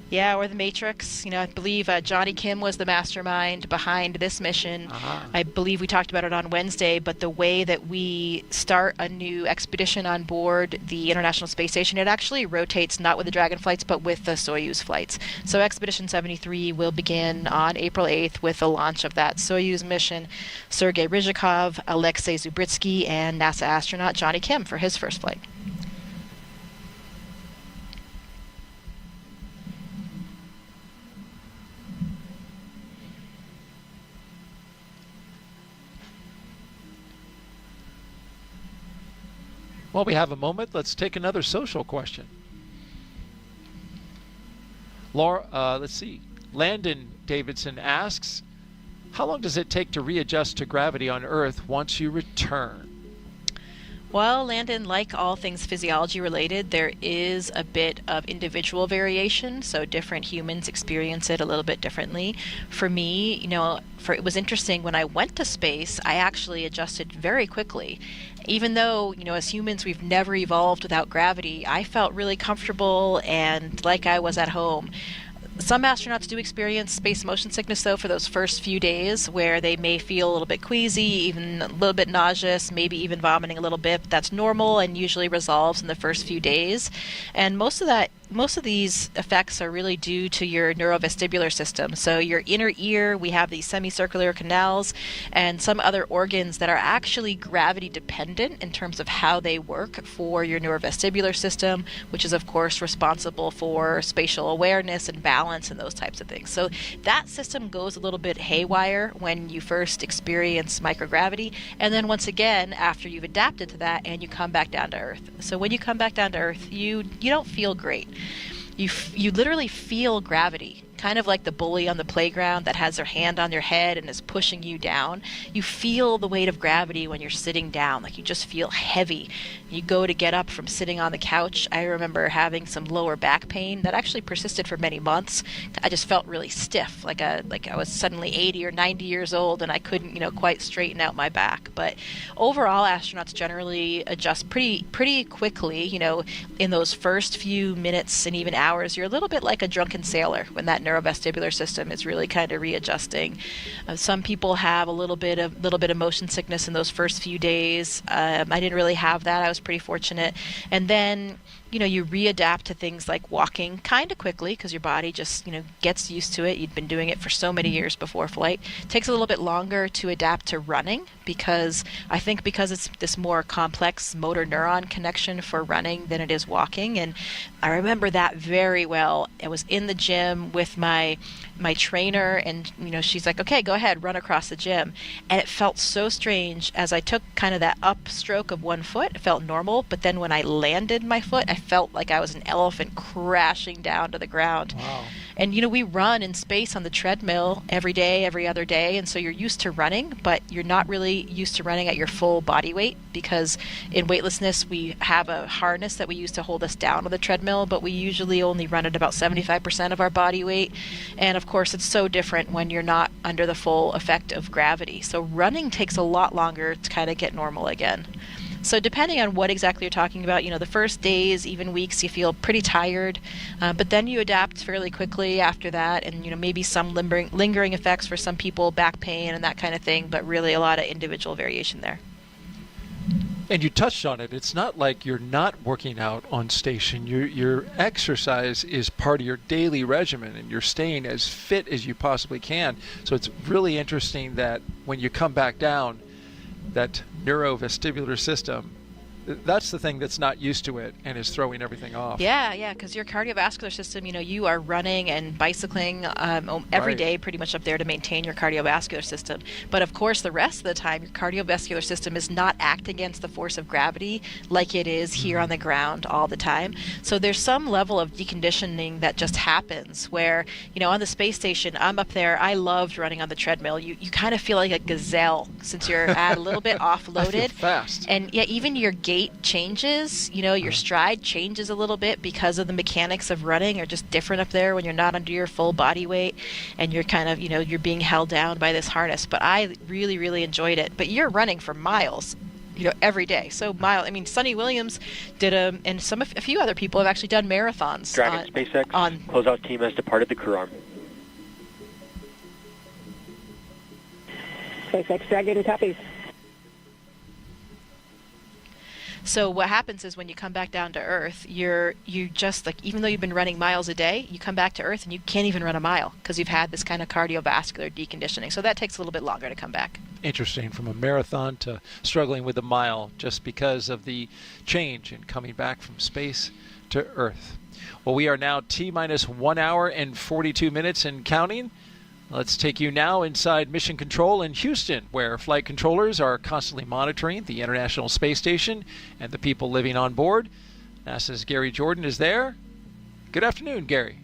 Yeah, or the Matrix. You know, I believe Johnny Kim was the mastermind behind this mission. I believe we talked about it on Wednesday, but the way that we start a new expedition on board the International Space Station, it actually rotates not with the Dragon flights, but with the Soyuz flights. So Expedition 73 will begin on April 8th with the launch of that Soyuz mission. Sergei Ryzhikov, Alexei Zubritsky, and NASA astronaut Johnny Kim for his first flight. While we have a moment, let's take another social question. Let's see. Landon Davidson asks, how long does it take to readjust to gravity on Earth once you return? Well, Landon, like all things physiology related, there is a bit of individual variation, so different humans experience it a little bit differently. For me, it was interesting when I went to space, I actually adjusted very quickly. Even though, as humans, we've never evolved without gravity, I felt really comfortable and like I was at home. Some astronauts do experience space motion sickness, though, for those first few days, where they may feel a little bit queasy, even a little bit nauseous, maybe even vomiting a little bit. But that's normal and usually resolves in the first few days. And most of these effects are really due to your neurovestibular system. So your inner ear, we have these semicircular canals, and some other organs that are actually gravity dependent in terms of how they work for your neurovestibular system, which is of course responsible for spatial awareness and balance and those types of things. So that system goes a little bit haywire when you first experience microgravity, and then once again after you've adapted to that and you come back down to Earth. So when you come back down to Earth, you don't feel great. You literally feel gravity kind of like the bully on the playground that has their hand on your head and is pushing you down. You feel the weight of gravity when you're sitting down, like you just feel heavy. You go to get up from sitting on the couch. I remember having some lower back pain that actually persisted for many months. I just felt really stiff, like I was suddenly 80 or 90 years old and I couldn't, quite straighten out my back. But overall, astronauts generally adjust pretty quickly. In those first few minutes and even hours, you're a little bit like a drunken sailor when that neurovestibular system is really kind of readjusting. Some people have a little bit of motion sickness in those first few days. I didn't really have that. I was pretty fortunate. And then you readapt to things like walking kind of quickly because your body just, gets used to it. You'd been doing it for so many years before flight. It takes a little bit longer to adapt to running because it's this more complex motor neuron connection for running than it is walking. And I remember that very well. I was in the gym with my trainer and, she's like, okay, go ahead, run across the gym. And it felt so strange as I took kind of that upstroke of one foot. It felt normal. But then when I landed my foot, I felt like I was an elephant crashing down to the ground. Wow. And, we run in space on the treadmill every day, every other day. And so you're used to running, but you're not really used to running at your full body weight because in weightlessness, we have a harness that we use to hold us down on the treadmill, but we usually only run at about 75% of our body weight. And of course, it's so different when you're not under the full effect of gravity. So running takes a lot longer to kind of get normal again. So depending on what exactly you're talking about, the first days, even weeks, you feel pretty tired, but then you adapt fairly quickly after that, and maybe some lingering effects for some people, back pain and that kind of thing, but really a lot of individual variation there. And you touched on it. It's not like you're not working out on station. Your exercise is part of your daily regimen, and you're staying as fit as you possibly can. So it's really interesting that when you come back down, that neurovestibular system, that's the thing that's not used to it and is throwing everything off. Yeah, because your cardiovascular system, you are running and bicycling every day pretty much up there to maintain your cardiovascular system. But of course, the rest of the time, your cardiovascular system is not acting against the force of gravity like it is here on the ground all the time. So there's some level of deconditioning that just happens where, on the space station, I'm up there, I loved running on the treadmill. You kind of feel like a gazelle since you're a little bit offloaded. I feel fast. And yeah, even your gait changes, your stride changes a little bit because of the mechanics of running are just different up there when you're not under your full body weight and you're kind of, you're being held down by this harness. But I really, really enjoyed it. But you're running for miles, every day. So Sonny Williams did and a few other people have actually done marathons. Dragon SpaceX closeout team has departed the crew arm. SpaceX Dragon copies. So what happens is when you come back down to Earth, you just even though you've been running miles a day, you come back to Earth and you can't even run a mile because you've had this kind of cardiovascular deconditioning. So that takes a little bit longer to come back. Interesting, from a marathon to struggling with a mile just because of the change in coming back from space to Earth. Well, we are now T-minus 1 hour and 42 minutes and counting. Let's take you now inside Mission Control in Houston, where flight controllers are constantly monitoring the International Space Station and the people living on board. NASA's Gary Jordan is there. Good afternoon, Gary.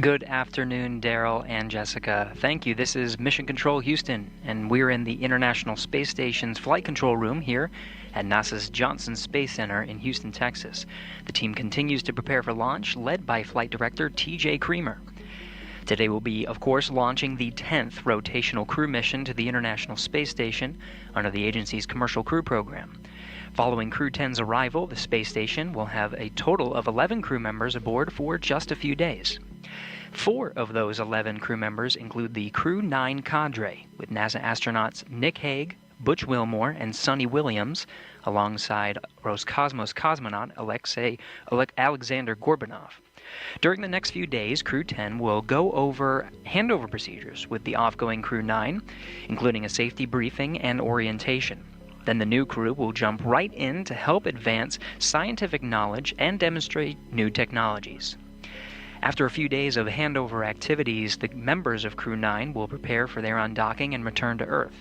Good afternoon, Daryl and Jessica. Thank you. This is Mission Control Houston, and we're in the International Space Station's flight control room here at NASA's Johnson Space Center in Houston, Texas. The team continues to prepare for launch, led by Flight Director T.J. Creamer. Today we'll be, of course, launching the 10th rotational crew mission to the International Space Station under the agency's Commercial Crew Program. Following Crew-10's arrival, the space station will have a total of 11 crew members aboard for just a few days. 4 of those 11 crew members include the Crew-9 cadre, with NASA astronauts Nick Hague, Butch Wilmore, and Sonny Williams, alongside Roscosmos cosmonaut Alexander Gorbanov. During the next few days, Crew-10 will go over handover procedures with the off-going Crew-9, including a safety briefing and orientation. Then the new crew will jump right in to help advance scientific knowledge and demonstrate new technologies. After a few days of handover activities, the members of Crew-9 will prepare for their undocking and return to Earth.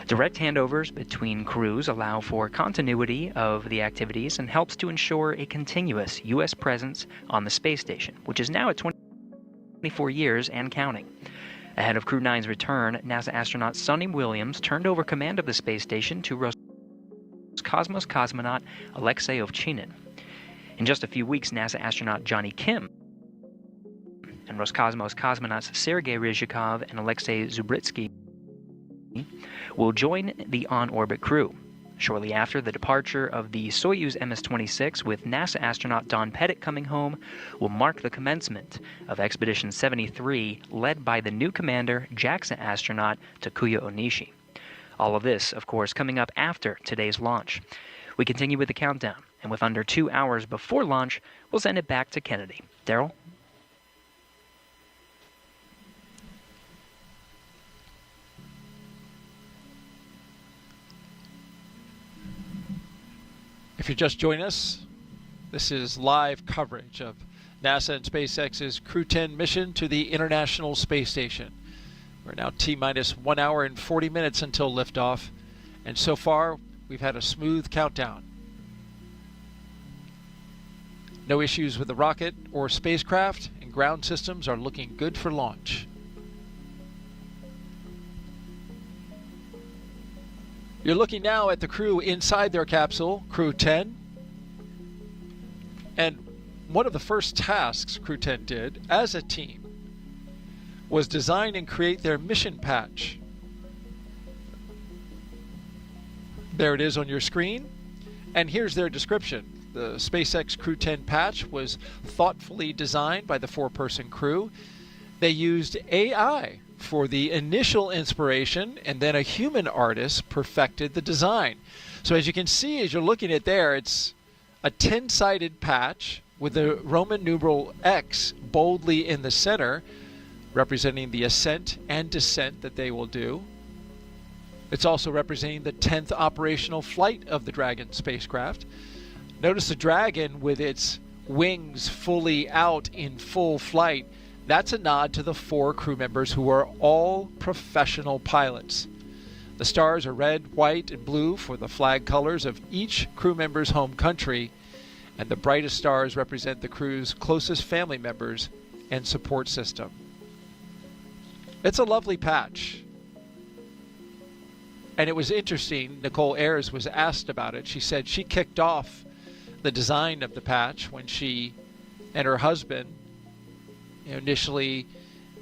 Direct handovers between crews allow for continuity of the activities and helps to ensure a continuous U.S. presence on the space station, which is now at 24 years and counting. Ahead of Crew-9's return, NASA astronaut Sonny Williams turned over command of the space station to Roscosmos cosmonaut Alexei Ovchinin. In just a few weeks, NASA astronaut Johnny Kim and Roscosmos cosmonauts Sergei Ryzhikov and Alexei Zubritsky will join the on-orbit crew. Shortly after the departure of the Soyuz MS-26 with NASA astronaut Don Pettit coming home will mark the commencement of Expedition 73 led by the new commander, JAXA astronaut Takuya Onishi. All of this, of course, coming up after today's launch. We continue with the countdown, and with under 2 hours before launch, we'll send it back to Kennedy. Daryl? If you're just joining us, this is live coverage of NASA and SpaceX's Crew-10 mission to the International Space Station. We're now T-minus 1 hour and 40 minutes until liftoff, and so far we've had a smooth countdown. No issues with the rocket or spacecraft, and ground systems are looking good for launch. You're looking now at the crew inside their capsule, Crew-10. And one of the first tasks Crew-10 did as a team was design and create their mission patch. There it is on your screen. And here's their description. The SpaceX Crew-10 patch was thoughtfully designed by the 4-person crew. They used AI for the initial inspiration, and then a human artist perfected the design. So as you can see, as you're looking at there, it's a 10-sided patch with the Roman numeral X boldly in the center, representing the ascent and descent that they will do. It's also representing the 10th operational flight of the Dragon spacecraft. Notice the Dragon with its wings fully out in full flight. That's a nod to the 4 crew members who are all professional pilots. The stars are red, white, and blue for the flag colors of each crew member's home country, and the brightest stars represent the crew's closest family members and support system. It's a lovely patch. And it was interesting, Nichole Ayers was asked about it. She said she kicked off the design of the patch when she and her husband initially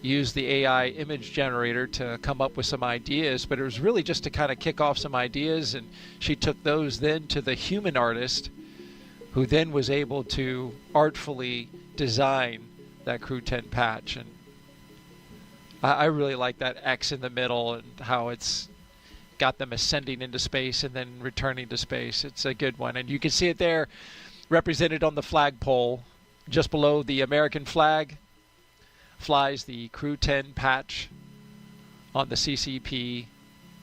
used the AI image generator to come up with some ideas, but it was really just to kind of kick off some ideas, and she took those then to the human artist, who then was able to artfully design that Crew-10 patch. And I really like that X in the middle and how it's got them ascending into space and then returning to space. It's a good one, and you can see it there represented on the flagpole just below the American flag. Flies the Crew-10 patch on the CCP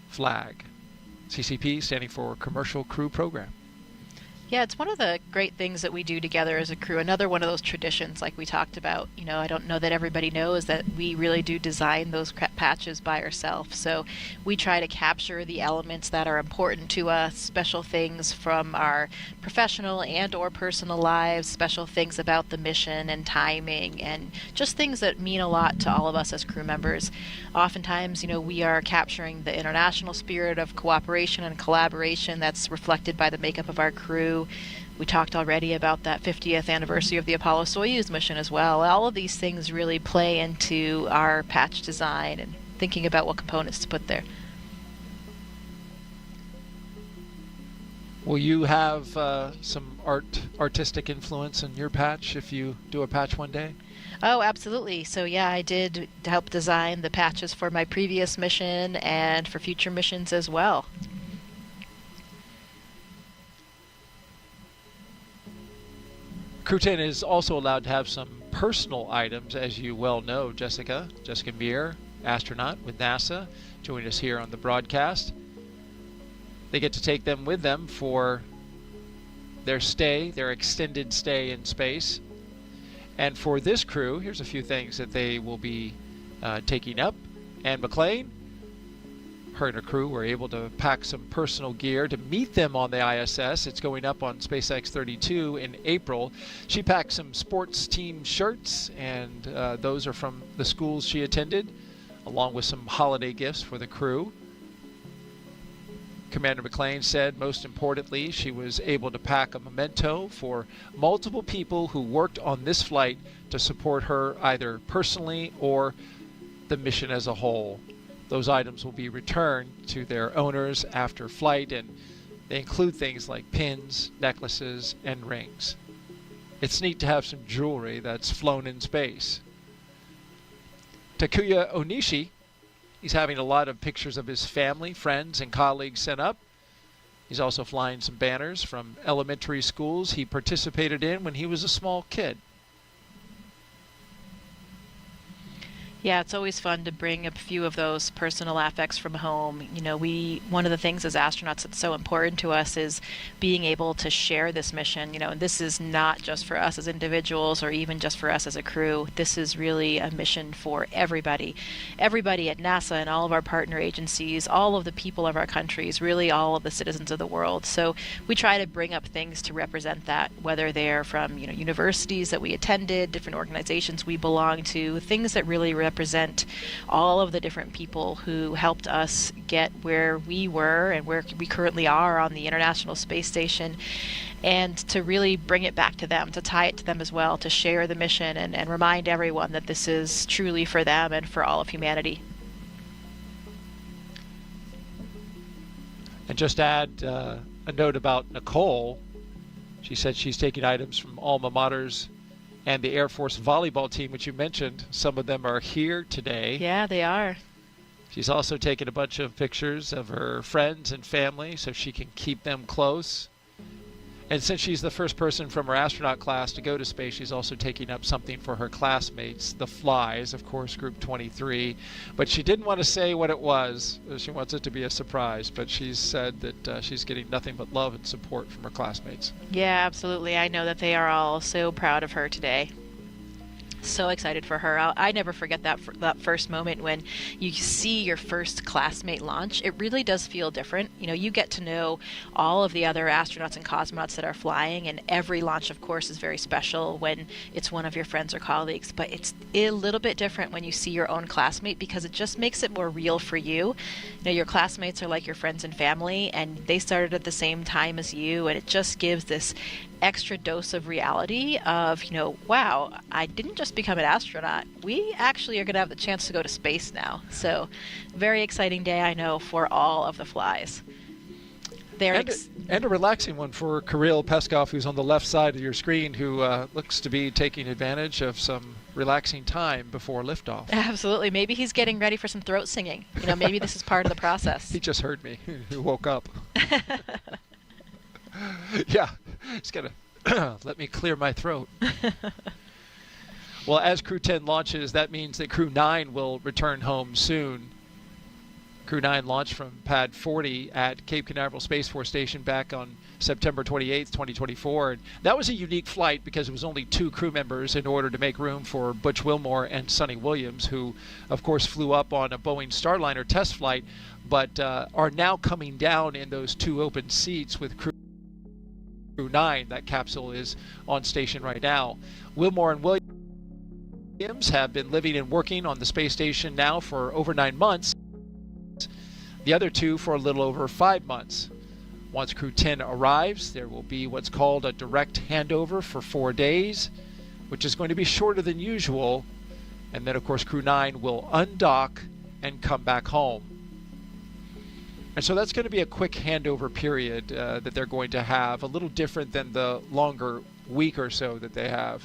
flag. CCP standing for Commercial Crew Program. Yeah, it's one of the great things that we do together as a crew. Another one of those traditions like we talked about. You know, I don't know that everybody knows that we really do design those patches by ourselves. So we try to capture the elements that are important to us, special things from our professional and or personal lives, special things about the mission and timing, and just things that mean a lot to all of us as crew members. Oftentimes, you know, we are capturing the international spirit of cooperation and collaboration that's reflected by the makeup of our crew. We talked already about that 50th anniversary of the Apollo-Soyuz mission as well. All of these things really play into our patch design and thinking about what components to put there. Will you have some artistic influence in your patch if you do a patch one day? Oh, absolutely. So yeah, I did help design the patches for my previous mission and for future missions as well. Crew-10 is also allowed to have some personal items, as you well know, Jessica Meir, astronaut with NASA, joined us here on the broadcast. They get to take them with them for their extended stay in space. And for this crew, here's a few things that they will be taking up. Anne McClain, her and her crew were able to pack some personal gear to meet them on the ISS. It's going up on SpaceX 32 in April. She packed some sports team shirts, and those are from the schools she attended, along with some holiday gifts for the crew. Commander McClain said, most importantly, she was able to pack a memento for multiple people who worked on this flight to support her either personally or the mission as a whole. Those items will be returned to their owners after flight, and they include things like pins, necklaces, and rings. It's neat to have some jewelry that's flown in space. Takuya Onishi, he's having a lot of pictures of his family, friends, and colleagues sent up. He's also flying some banners from elementary schools he participated in when he was a small kid. Yeah, it's always fun to bring a few of those personal affects from home. You know, one of the things as astronauts that's so important to us is being able to share this mission. You know, and this is not just for us as individuals or even just for us as a crew. This is really a mission for everybody. Everybody at NASA and all of our partner agencies, all of the people of our countries, really all of the citizens of the world. So we try to bring up things to represent that, whether they're from, you know, universities that we attended, different organizations we belong to, things that really represent all of the different people who helped us get where we were and where we currently are on the International Space Station, and to really bring it back to them, to tie it to them as well, to share the mission and remind everyone that this is truly for them and for all of humanity. And just add a note about Nichole. She said she's taking items from alma maters and the Air Force volleyball team, which you mentioned. Some of them are here today. Yeah, they are. She's also taken a bunch of pictures of her friends and family so she can keep them close. And since she's the first person from her astronaut class to go to space, she's also taking up something for her classmates, the Flies, of course, Group 23. But she didn't want to say what it was. She wants it to be a surprise. But she's said that she's getting nothing but love and support from her classmates. Yeah, absolutely. I know that they are all so proud of her today. So excited for her. I never forget that first moment when you see your first classmate launch. It really does feel different. You know, you get to know all of the other astronauts and cosmonauts that are flying, and every launch, of course, is very special when it's one of your friends or colleagues. But it's a little bit different when you see your own classmate, because it just makes it more real for you. You know, your classmates are like your friends and family, and they started at the same time as you, and it just gives this extra dose of reality of, you know, wow, I didn't just become an astronaut. We actually are going to have the chance to go to space now. So very exciting day, I know, for all of the Flies. And a relaxing one for Kirill Peskov, who's on the left side of your screen, who looks to be taking advantage of some relaxing time before liftoff. Absolutely. Maybe he's getting ready for some throat singing. You know, maybe this is part of the process. He just heard me. He woke up. Yeah, he's going to let me clear my throat. Well, as Crew-10 launches, that means that Crew-9 will return home soon. Crew-9 launched from Pad 40 at Cape Canaveral Space Force Station back on September 28th, 2024. And that was a unique flight because it was only 2 crew members in order to make room for Butch Wilmore and Sonny Williams, who, of course, flew up on a Boeing Starliner test flight, but are now coming down in those 2 open seats with Crew-9. That capsule is on station right now. Wilmore and Williams have been living and working on the space station now for over 9 months. The other 2 for a little over 5 months. Once Crew-10 arrives, there will be what's called a direct handover for 4 days, which is going to be shorter than usual. And then, of course, Crew-9 will undock and come back home. And so that's going to be a quick handover period that they're going to have, a little different than the longer week or so that they have.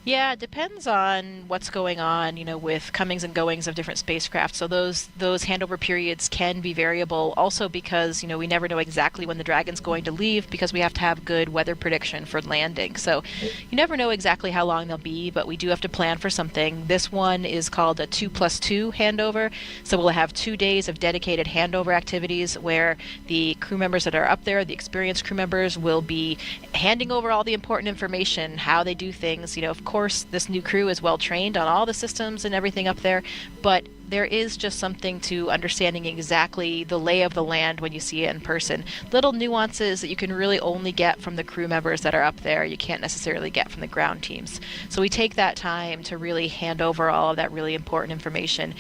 Yeah, it depends on what's going on, you know, with comings and goings of different spacecraft. So those handover periods can be variable, also because, you know, we never know exactly when the Dragon's going to leave because we have to have good weather prediction for landing. So you never know exactly how long they'll be, but we do have to plan for something. This one is called a 2+2 handover. So we'll have 2 days of dedicated handover activities where the crew members that are up there, the experienced crew members, will be handing over all the important information, how they do things. You know, of course, this new crew is well trained on all the systems and everything up there, but there is just something to understanding exactly the lay of the land when you see it in person. Little nuances that you can really only get from the crew members that are up there, you can't necessarily get from the ground teams. So we take that time to really hand over all of that really important information.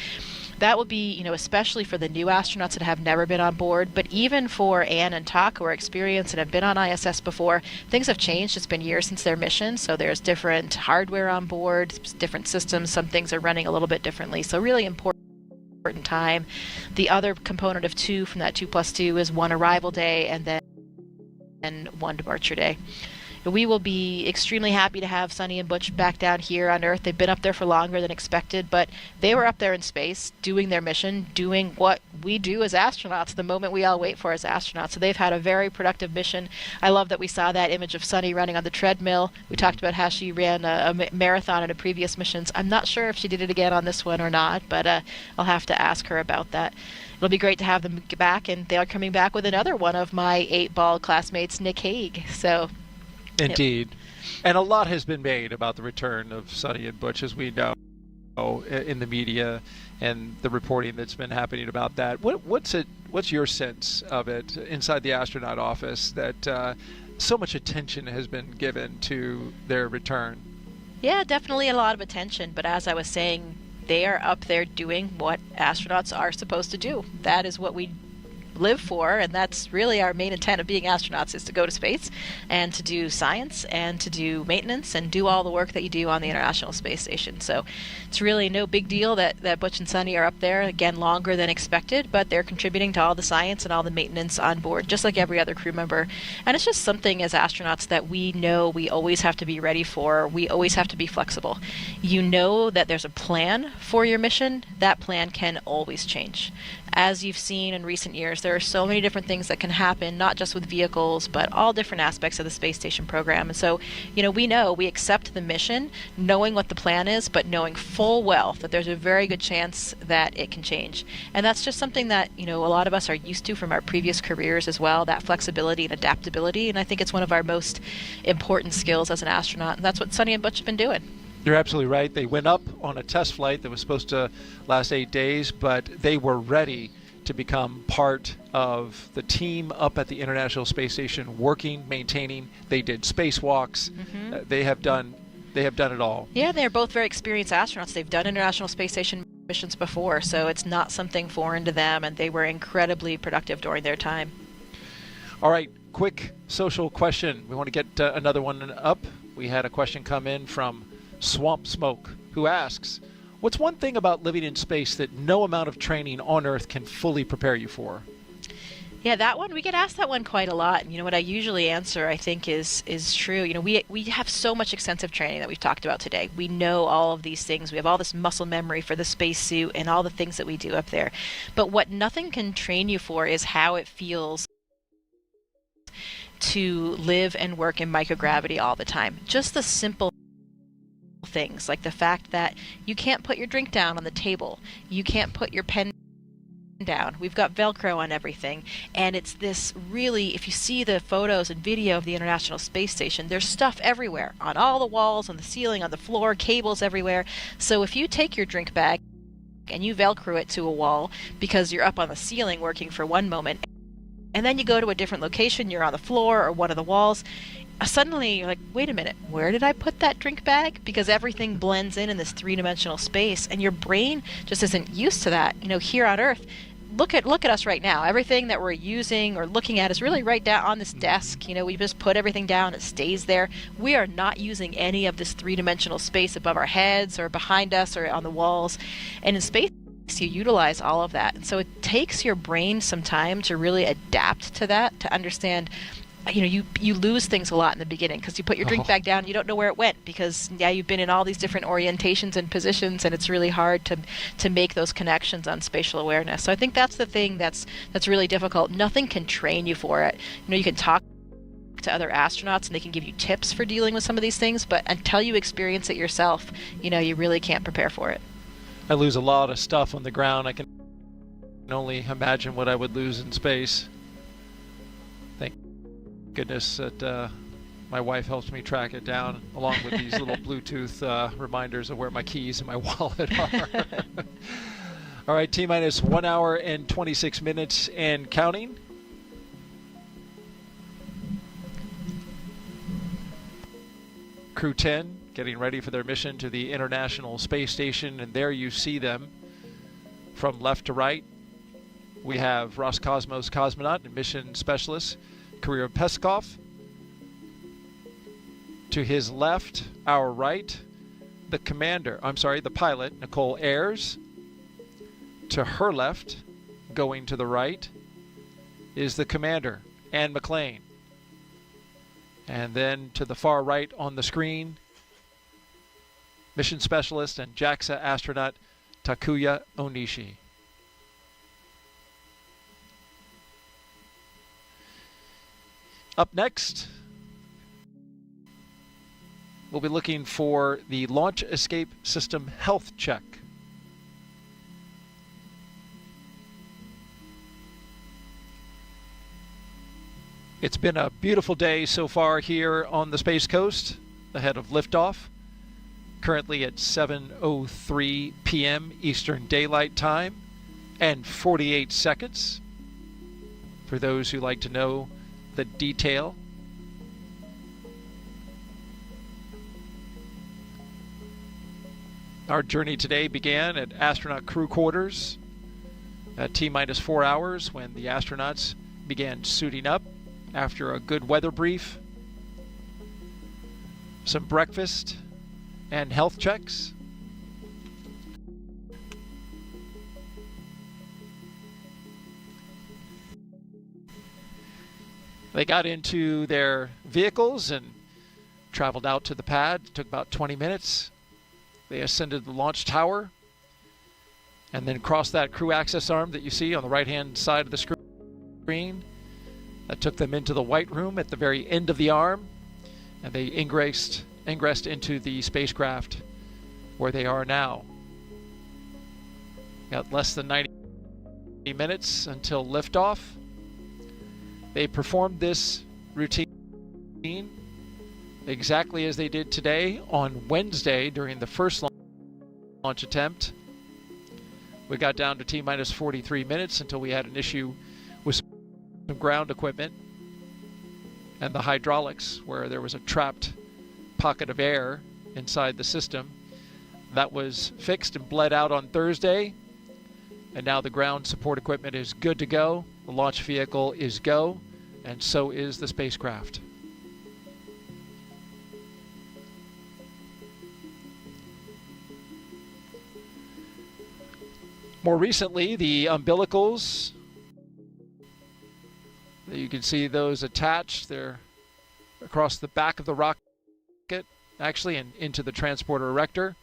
That will be, especially for the new astronauts that have never been on board, but even for Anne and Tak, who are experienced and have been on ISS before, things have changed. It's been years since their mission, so there's different hardware on board, different systems. Some things are running a little bit differently, so really important time. The other component of 2 from that 2+2 is 1 arrival day and then 1 departure day. We will be extremely happy to have Sunny and Butch back down here on Earth. They've been up there for longer than expected, but they were up there in space doing their mission, doing what we do as astronauts, the moment we all wait for as astronauts. So they've had a very productive mission. I love that we saw that image of Sunny running on the treadmill. We talked about how she ran a marathon in a previous missions. I'm not sure if she did it again on this one or not, but I'll have to ask her about that. It'll be great to have them back, and they are coming back with another one of my 8-ball classmates, Nick Hague. So. Indeed. And a lot has been made about the return of Sunny and Butch, as we know, in the media and the reporting that's been happening about that. What's your sense of it inside the astronaut office that so much attention has been given to their return? Yeah, definitely a lot of attention. But as I was saying, they are up there doing what astronauts are supposed to do. That is what we live for, and that's really our main intent of being astronauts, is to go to space and to do science and to do maintenance and do all the work that you do on the International Space Station. So it's really no big deal that Butch and Sunny are up there, again, longer than expected, but they're contributing to all the science and all the maintenance on board, just like every other crew member. And it's just something as astronauts that we know we always have to be ready for. We always have to be flexible. You know that there's a plan for your mission. That plan can always change. As you've seen in recent years, there are so many different things that can happen, not just with vehicles, but all different aspects of the space station program. And so, we accept the mission, knowing what the plan is, but knowing full well that there's a very good chance that it can change. And that's just something that, a lot of us are used to from our previous careers as well, that flexibility and adaptability. And I think it's one of our most important skills as an astronaut. And that's what Sunny and Butch have been doing. You're absolutely right. They went up on a test flight that was supposed to last 8 days, but they were ready to become part of the team up at the International Space Station, working, maintaining. They did spacewalks. Mm-hmm. They have done it all. Yeah, they're both very experienced astronauts. They've done International Space Station missions before, so it's not something foreign to them, and they were incredibly productive during their time. All right, quick social question. We want to get another one up. We had a question come in from Swamp Smoke, who asks, what's one thing about living in space that no amount of training on Earth can fully prepare you for? Yeah, that one, we get asked that one quite a lot. And what I usually answer, I think, is true. We have so much extensive training that we've talked about today. We know all of these things. We have all this muscle memory for the spacesuit and all the things that we do up there. But what nothing can train you for is how it feels to live and work in microgravity all the time. Just the simple things, like the fact that you can't put your drink down on the table, you can't put your pen down. We've got Velcro on everything, and it's this really, if you see the photos and video of the International Space Station, there's stuff everywhere, on all the walls, on the ceiling, on the floor, cables everywhere. So if you take your drink bag and you Velcro it to a wall because you're up on the ceiling working for one moment, and then you go to a different location, you're on the floor or one of the walls, suddenly you're like, wait a minute, where did I put that drink bag? Because everything blends in this three-dimensional space, and your brain just isn't used to that. Here on Earth, look at us right now. Everything that we're using or looking at is really right down on this desk. We just put everything down, it stays there. We are not using any of this three-dimensional space above our heads or behind us or on the walls. And in space, you utilize all of that. And so it takes your brain some time to really adapt to that, to understand. You lose things a lot in the beginning because you put your drink bag down, you don't know where it went because you've been in all these different orientations and positions, and it's really hard to make those connections on spatial awareness. So I think that's the thing that's really difficult. Nothing can train you for it. You can talk to other astronauts and they can give you tips for dealing with some of these things, but until you experience it yourself, you really can't prepare for it. I lose a lot of stuff on the ground. I can only imagine what I would lose in space. Thank goodness that My wife helps me track it down, along with these little Bluetooth reminders of where my keys and my wallet are. All right, T-minus 1 hour and 26 minutes and counting. Crew-10 getting ready for their mission to the International Space Station, and there you see them from left to right. We have Roscosmos cosmonaut and mission specialist Kirill Peskov. To his left, our right, the pilot, Nichole Ayers. To her left, going to the right, is the commander, Anne McClain. And then to the far right on the screen, mission specialist and JAXA astronaut Takuya Onishi. Up next, we'll be looking for the Launch Escape System Health Check. It's been a beautiful day so far here on the Space Coast, ahead of liftoff. Currently at 7:03 p.m. Eastern Daylight Time and 48 seconds. For those who like to know the detail. Our journey today began at astronaut crew quarters at T-minus 4 hours when the astronauts began suiting up after a good weather brief, some breakfast, and health checks. They got into their vehicles and traveled out to the pad. It took about 20 minutes. They ascended the launch tower and then crossed that crew access arm that you see on the right-hand side of the screen. That took them into the white room at the very end of the arm, and they ingressed into the spacecraft where they are now. Got less than 90 minutes until liftoff. They performed this routine exactly as they did today on Wednesday during the first launch attempt. We got down to T-minus 43 minutes until we had an issue with some ground equipment and the hydraulics, where there was a trapped pocket of air inside the system. That was fixed and bled out on Thursday, and now the ground support equipment is good to go. The launch vehicle is go, and so is the spacecraft. More recently, the umbilicals, you can see those attached. They're across the back of the rocket, actually, and into the transporter erector.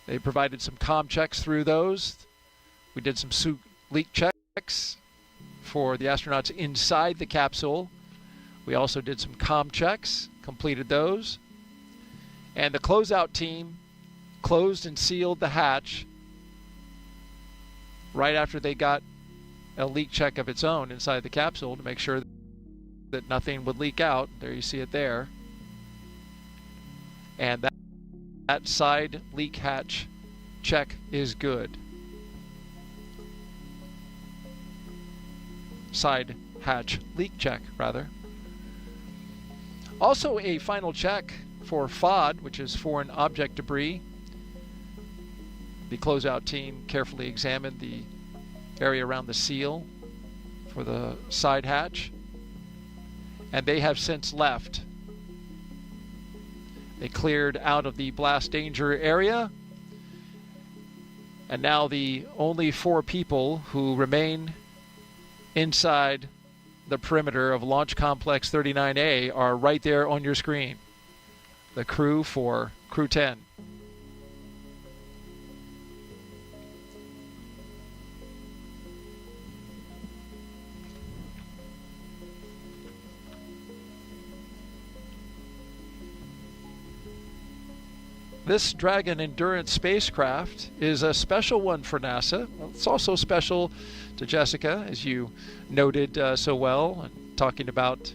They provided some comm checks through those. We did some suit leak checks for the astronauts inside the capsule. We also did some comm checks, completed those. And the closeout team closed and sealed the hatch right after they got a leak check of its own inside the capsule to make sure that nothing would leak out. There you see it there. And that side leak hatch check is good. Side hatch leak check, rather. Also a final check for FOD, which is foreign object debris. The closeout team carefully examined the area around the seal for the side hatch, and they have since left. They cleared out of the blast danger area, and now the only 4 people who remain inside the perimeter of Launch Complex 39A are right there on your screen. The crew for Crew-10. This Dragon Endurance spacecraft is a special one for NASA. It's also special to Jessica, as you noted so well, and talking about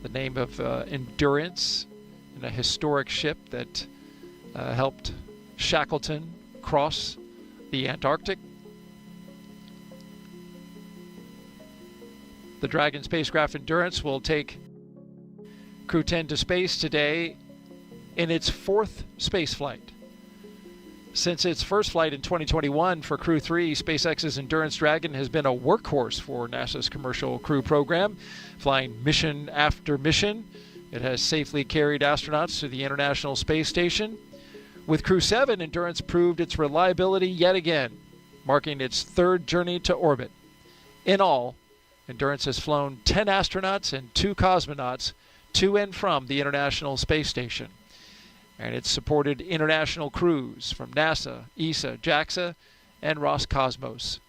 the name of Endurance, and a historic ship that helped Shackleton cross the Antarctic. The Dragon spacecraft Endurance will take Crew-10 to space today in its fourth spaceflight. Since its first flight in 2021 for Crew-3, SpaceX's Endurance Dragon has been a workhorse for NASA's Commercial Crew program, flying mission after mission. It has safely carried astronauts to the International Space Station. With Crew-7, Endurance proved its reliability yet again, marking its third journey to orbit. In all, Endurance has flown 10 astronauts and 2 cosmonauts to and from the International Space Station. And it's supported international crews from NASA, ESA, JAXA, and Roscosmos.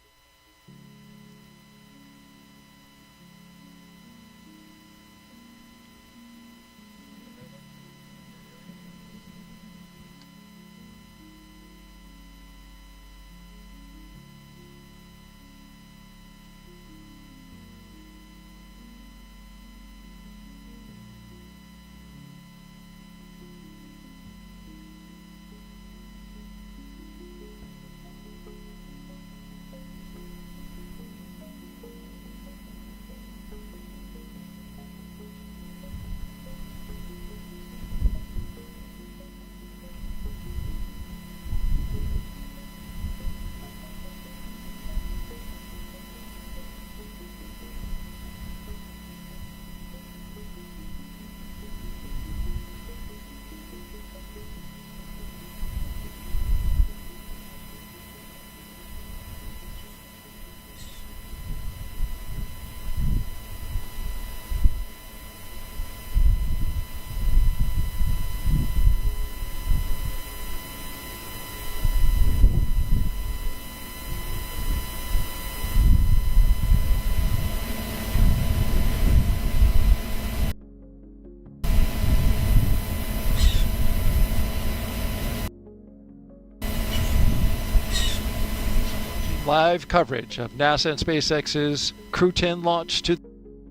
Live coverage of NASA and SpaceX's Crew-10 launch to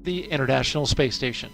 the International Space Station.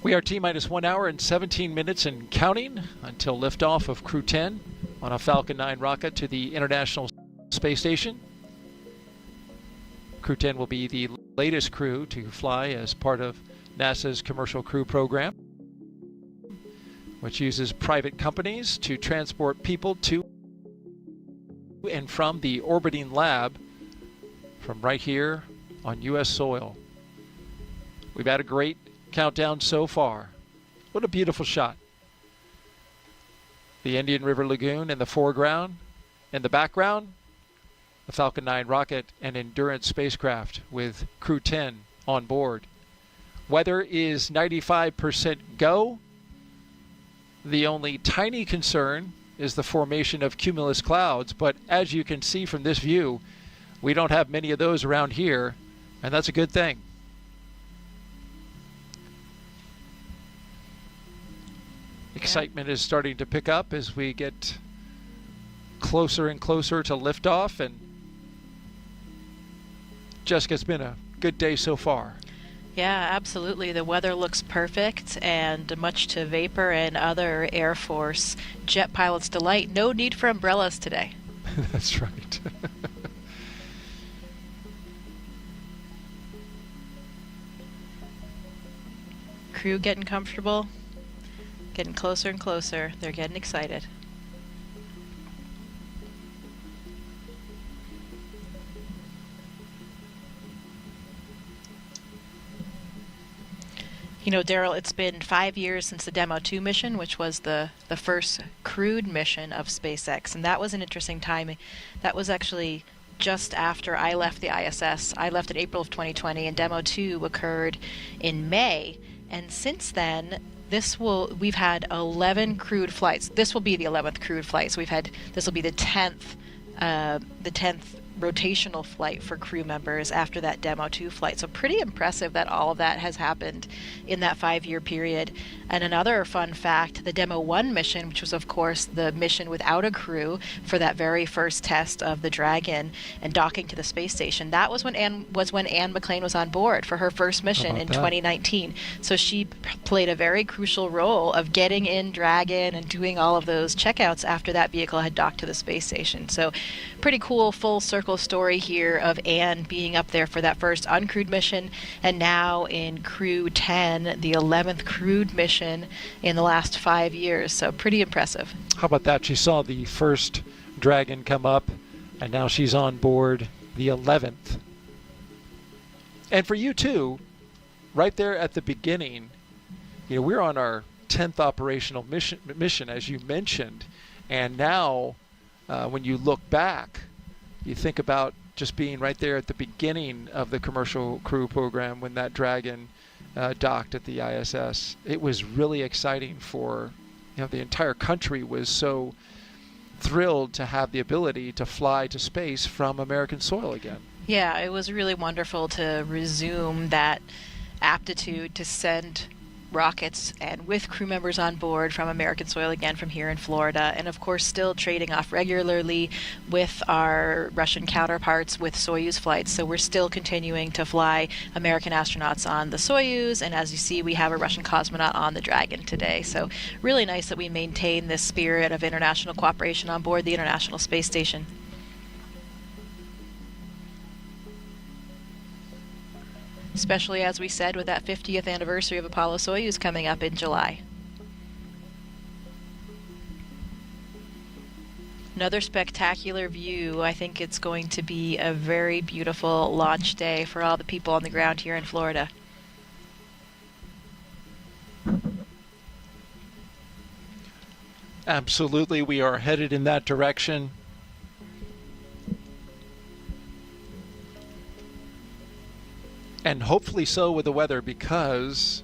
We are T-minus 1 hour and 17 minutes and counting until liftoff of Crew-10 on a Falcon 9 rocket to the International Space Station. Crew-10 will be the latest crew to fly as part of NASA's Commercial Crew Program, which uses private companies to transport people to and from the orbiting lab from right here on U.S. soil. We've had a great countdown so far. What a beautiful shot. The Indian River Lagoon in the foreground. In the background, the Falcon 9 rocket and Endurance spacecraft with Crew-10 on board. Weather is 95% go. The only tiny concern is the formation of cumulus clouds, but as you can see from this view, we don't have many of those around here, and that's a good thing. Excitement is starting to pick up as we get closer and closer to liftoff, and Jessica, it's been a good day so far. Yeah, absolutely. The weather looks perfect, and much to Vapor and other Air Force jet pilots' delight, no need for umbrellas today. That's right. Crew getting comfortable, getting closer and closer. They're getting excited. You know, Daryl, it's been 5 years since the Demo 2 mission, which was the first crewed mission of SpaceX, and that was an interesting timing. That was actually just after I left the ISS. I left in April of 2020, and Demo 2 occurred in May. And since then, we've had 11 crewed flights. This will be the 11th crewed flight. So this will be the 10th rotational flight for crew members after that Demo 2 flight. So pretty impressive that all of that has happened in that 5-year period. And another fun fact, the Demo 1 mission, which was of course the mission without a crew for that very first test of the Dragon and docking to the space station, that was when Anne McClain was on board for her first mission in 2019. So she played a very crucial role of getting in Dragon and doing all of those checkouts after that vehicle had docked to the space station. So pretty cool full circle story here of Anne being up there for that first uncrewed mission, and now in Crew-10, the 11th crewed mission in the last 5 years. So pretty impressive. How about that? She saw the first Dragon come up, and now she's on board the 11th. And for you too, right there at the beginning, you know, we're on our 10th operational mission, as you mentioned, and now when you look back, you think about just being right there at the beginning of the commercial crew program when that Dragon docked at the ISS. It was really exciting for, you know, the entire country was so thrilled to have the ability to fly to space from American soil again. Yeah, it was really wonderful to resume that aptitude to send rockets and with crew members on board from American soil again from here in Florida, and of course still trading off regularly with our Russian counterparts with Soyuz flights. So we're still continuing to fly American astronauts on the Soyuz, and as you see, we have a Russian cosmonaut on the Dragon today. So really nice that we maintain this spirit of international cooperation on board the International Space Station. Especially, as we said, with that 50th anniversary of Apollo-Soyuz coming up in July. Another spectacular view. I think it's going to be a very beautiful launch day for all the people on the ground here in Florida. Absolutely, we are headed in that direction. And hopefully so with the weather, because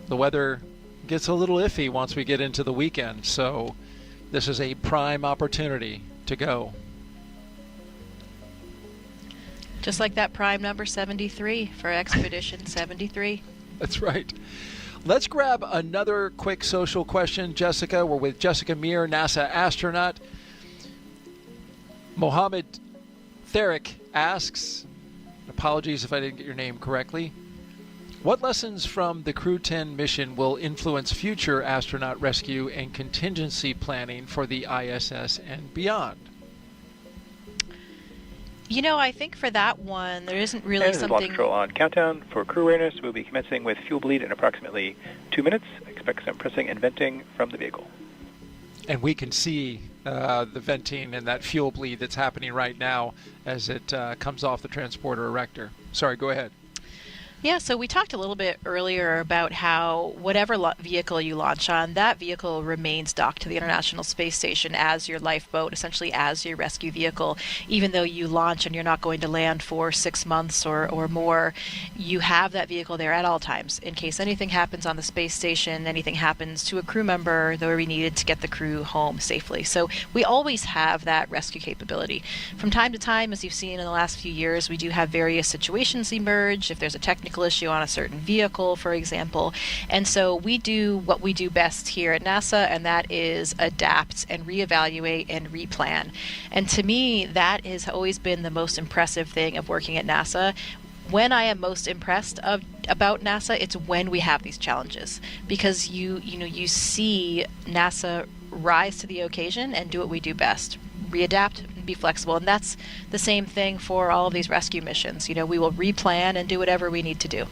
the weather gets a little iffy once we get into the weekend. So this is a prime opportunity to go. Just like that prime number 73 for Expedition 73. That's right. Let's grab another quick social question, Jessica. We're with Jessica Meir, NASA astronaut. Mohammed Therick asks, apologies if I didn't get your name correctly, What lessons from the Crew-10 mission will influence future astronaut rescue and contingency planning for the ISS and beyond? You know, I think for that one, there isn't really And this is Launch something... Control on countdown for crew awareness. We'll be commencing with fuel bleed in approximately 2 minutes. Expect some pressing and venting from the vehicle. And we can see the venting and that fuel bleed that's happening right now as it comes off the transporter erector. Sorry, go ahead. Yeah, so we talked a little bit earlier about how whatever vehicle you launch on, that vehicle remains docked to the International Space Station as your lifeboat, essentially as your rescue vehicle. Even though you launch and you're not going to land for 6 months or more, you have that vehicle there at all times in case anything happens on the space station, anything happens to a crew member that we needed to get the crew home safely. So we always have that rescue capability. From time to time, as you've seen in the last few years, we do have various situations emerge. If there's a technical issue on a certain vehicle, for example. And so we do what we do best here at NASA, and that is adapt and reevaluate and replan. And to me, that has always been the most impressive thing of working at NASA. When I am most impressed about NASA, it's when we have these challenges, because you see NASA rise to the occasion and do what we do best. Readapt and be flexible, and that's the same thing for all of these rescue missions. We will replan and do whatever we need to do.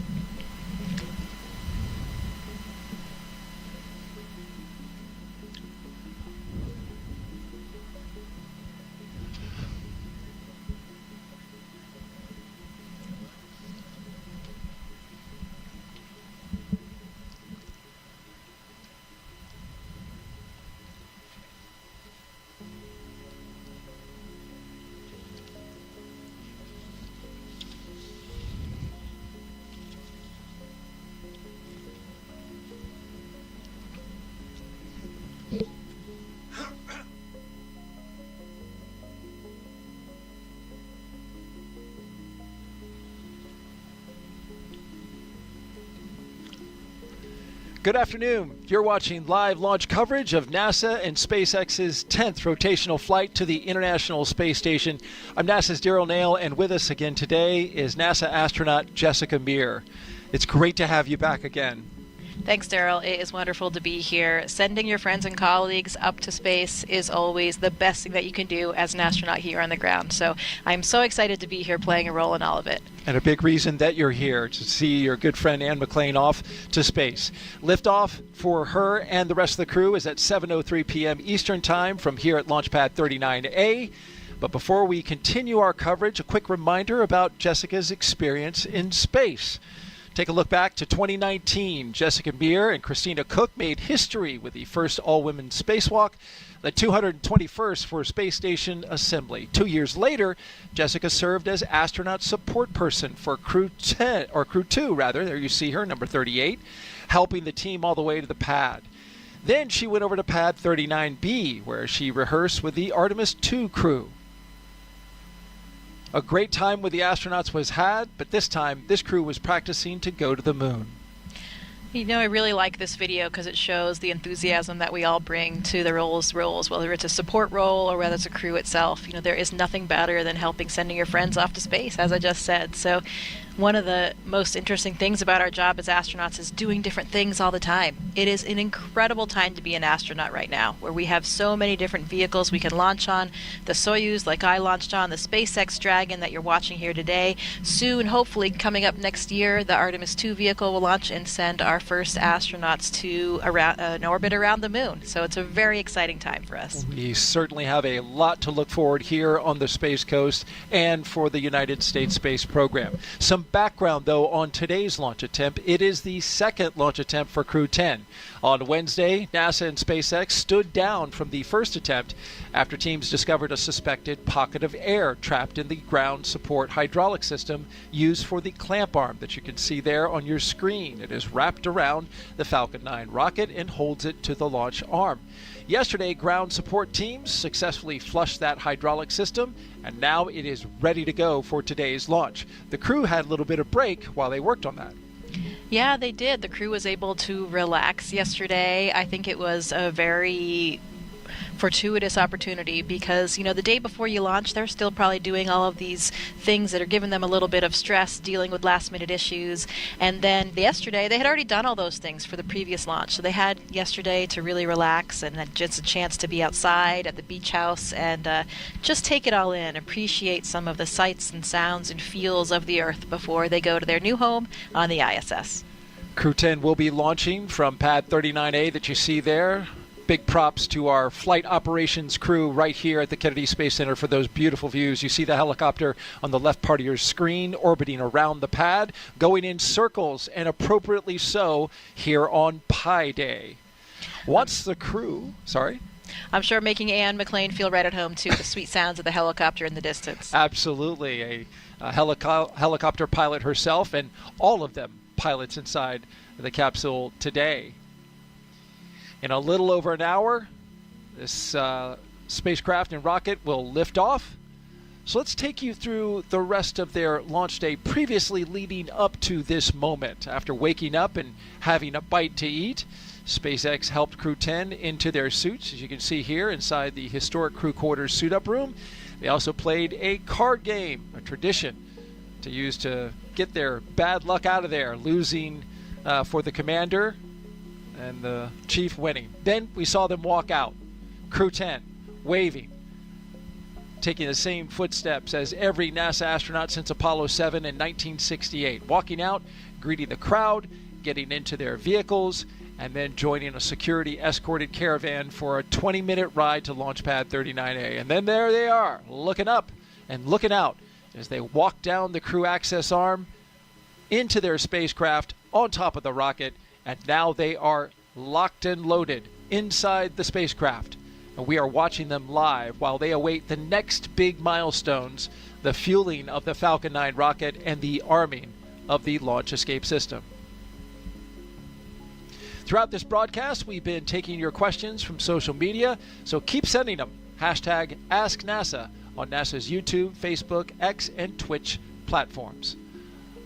Good afternoon. You're watching live launch coverage of NASA and SpaceX's 10th rotational flight to the International Space Station. I'm NASA's Daryl Nail, and with us again today is NASA astronaut Jessica Meir. It's great to have you back again. Thanks, Daryl. It is wonderful to be here. Sending your friends and colleagues up to space is always the best thing that you can do as an astronaut here on the ground. So I'm so excited to be here playing a role in all of it. And a big reason that you're here, to see your good friend Anne McClain off to space. Liftoff for her and the rest of the crew is at 7:03 p.m. Eastern Time from here at Launch Pad 39A. But before we continue our coverage, a quick reminder about Jessica's experience in space. Take a look back to 2019. Jessica Meir and Christina Cook made history with the first all-women spacewalk, the 221st for space station assembly. 2 years later, Jessica served as astronaut support person for Crew-10, or Crew-2 rather. There you see her, number 38, helping the team all the way to the pad. Then she went over to pad 39B, where she rehearsed with the Artemis II crew. A great time with the astronauts was had, but this time, this crew was practicing to go to the moon. I really like this video because it shows the enthusiasm that we all bring to the roles, whether it's a support role or whether it's a crew itself. There is nothing better than sending your friends off to space, as I just said. So one of the most interesting things about our job as astronauts is doing different things all the time. It is an incredible time to be an astronaut right now, where we have so many different vehicles we can launch on. The Soyuz, like I launched on, the SpaceX Dragon that you're watching here today. Soon, hopefully, coming up next year, the Artemis II vehicle will launch and send our first astronauts to an orbit around the moon. So it's a very exciting time for us. We certainly have a lot to look forward here on the Space Coast and for the United States space program. Some background, though, on today's launch attempt. It is the second launch attempt for Crew-10. On Wednesday, NASA and SpaceX stood down from the first attempt after teams discovered a suspected pocket of air trapped in the ground support hydraulic system used for the clamp arm that you can see there on your screen. It is wrapped around the Falcon 9 rocket and holds it to the launch arm. Yesterday, ground support teams successfully flushed that hydraulic system, and now it is ready to go for today's launch. The crew had a little bit of break while they worked on that. Yeah, they did. The crew was able to relax yesterday. I think it was a very fortuitous opportunity because, the day before you launch, they're still probably doing all of these things that are giving them a little bit of stress, dealing with last-minute issues. And then yesterday, they had already done all those things for the previous launch. So they had yesterday to really relax and had just a chance to be outside at the beach house and just take it all in, appreciate some of the sights and sounds and feels of the Earth before they go to their new home on the ISS. Crew-10 will be launching from pad 39A that you see there. Big props to our flight operations crew right here at the Kennedy Space Center for those beautiful views. You see the helicopter on the left part of your screen orbiting around the pad, going in circles, and appropriately so, here on Pi Day. Once the crew... Sorry? I'm sure making Anne McClain feel right at home, too, the sweet sounds of the helicopter in the distance. Absolutely. A helicopter pilot herself, and all of them pilots inside the capsule today. In a little over an hour, this spacecraft and rocket will lift off. So let's take you through the rest of their launch day previously leading up to this moment. After waking up and having a bite to eat, SpaceX helped Crew-10 into their suits, as you can see here inside the historic crew quarters suit-up room. They also played a card game, a tradition to use to get their bad luck out of there, losing for the commander and the chief winning. Then we saw them walk out, Crew-10 waving, taking the same footsteps as every NASA astronaut since Apollo 7 in 1968, walking out, greeting the crowd, getting into their vehicles, and then joining a security escorted caravan for a 20-minute ride to launch pad 39A. And then there they are, looking up and looking out as they walk down the crew access arm into their spacecraft on top of the rocket. And now they are locked and loaded inside the spacecraft. And we are watching them live while they await the next big milestones, the fueling of the Falcon 9 rocket and the arming of the launch escape system. Throughout this broadcast, we've been taking your questions from social media, so keep sending them. Hashtag AskNASA on NASA's YouTube, Facebook, X, and Twitch platforms.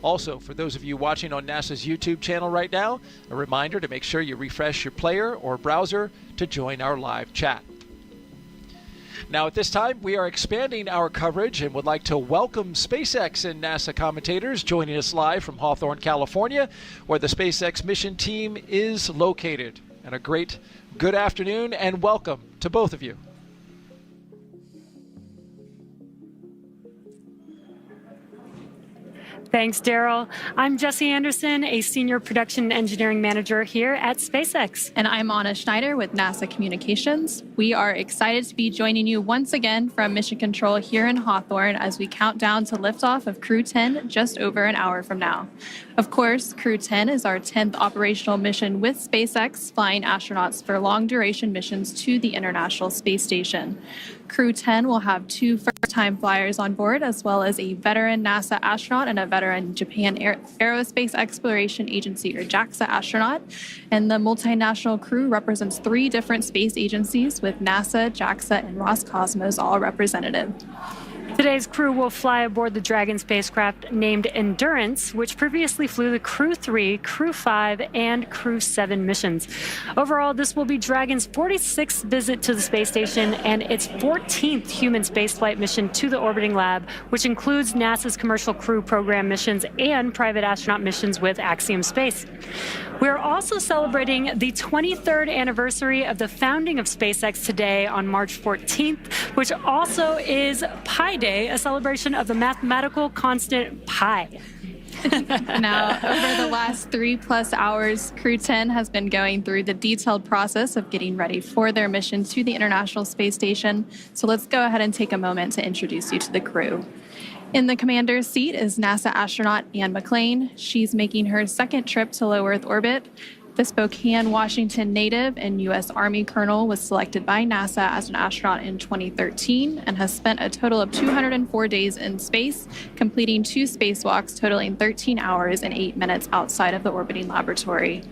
Also, for those of you watching on NASA's YouTube channel right now, a reminder to make sure you refresh your player or browser to join our live chat. Now, at this time, we are expanding our coverage and would like to welcome SpaceX and NASA commentators joining us live from Hawthorne, California, where the SpaceX mission team is located. And a great good afternoon and welcome to both of you. Thanks, Daryl. I'm Jessie Anderson, a Senior Production Engineering Manager here at SpaceX. And I'm Anna Schneider with NASA Communications. We are excited to be joining you once again from Mission Control here in Hawthorne as we count down to liftoff of Crew-10 just over an hour from now. Of course, Crew-10 is our 10th operational mission with SpaceX, flying astronauts for long-duration missions to the International Space Station. Crew-10 will have 2 first-time flyers on board, as well as a veteran NASA astronaut and a veteran Japan Aerospace Exploration Agency, or JAXA astronaut. And the multinational crew represents 3 different space agencies, with NASA, JAXA, and Roscosmos all represented. Today's crew will fly aboard the Dragon spacecraft named Endurance, which previously flew the Crew-3, Crew-5, and Crew-7 missions. Overall, this will be Dragon's 46th visit to the space station and its 14th human spaceflight mission to the orbiting lab, which includes NASA's Commercial Crew Program missions and private astronaut missions with Axiom Space. We're also celebrating the 23rd anniversary of the founding of SpaceX today on March 14th, which also is Pi Day, a celebration of the mathematical constant pi. Now, over the last 3+ hours, Crew-10 has been going through the detailed process of getting ready for their mission to the International Space Station. So let's go ahead and take a moment to introduce you to the crew. In the commander's seat is NASA astronaut Anne McClain. She's making her second trip to low Earth orbit. The Spokane, Washington native and U.S. Army colonel was selected by NASA as an astronaut in 2013 and has spent a total of 204 days in space, completing 2 spacewalks totaling 13 hours and 8 minutes outside of the orbiting laboratory.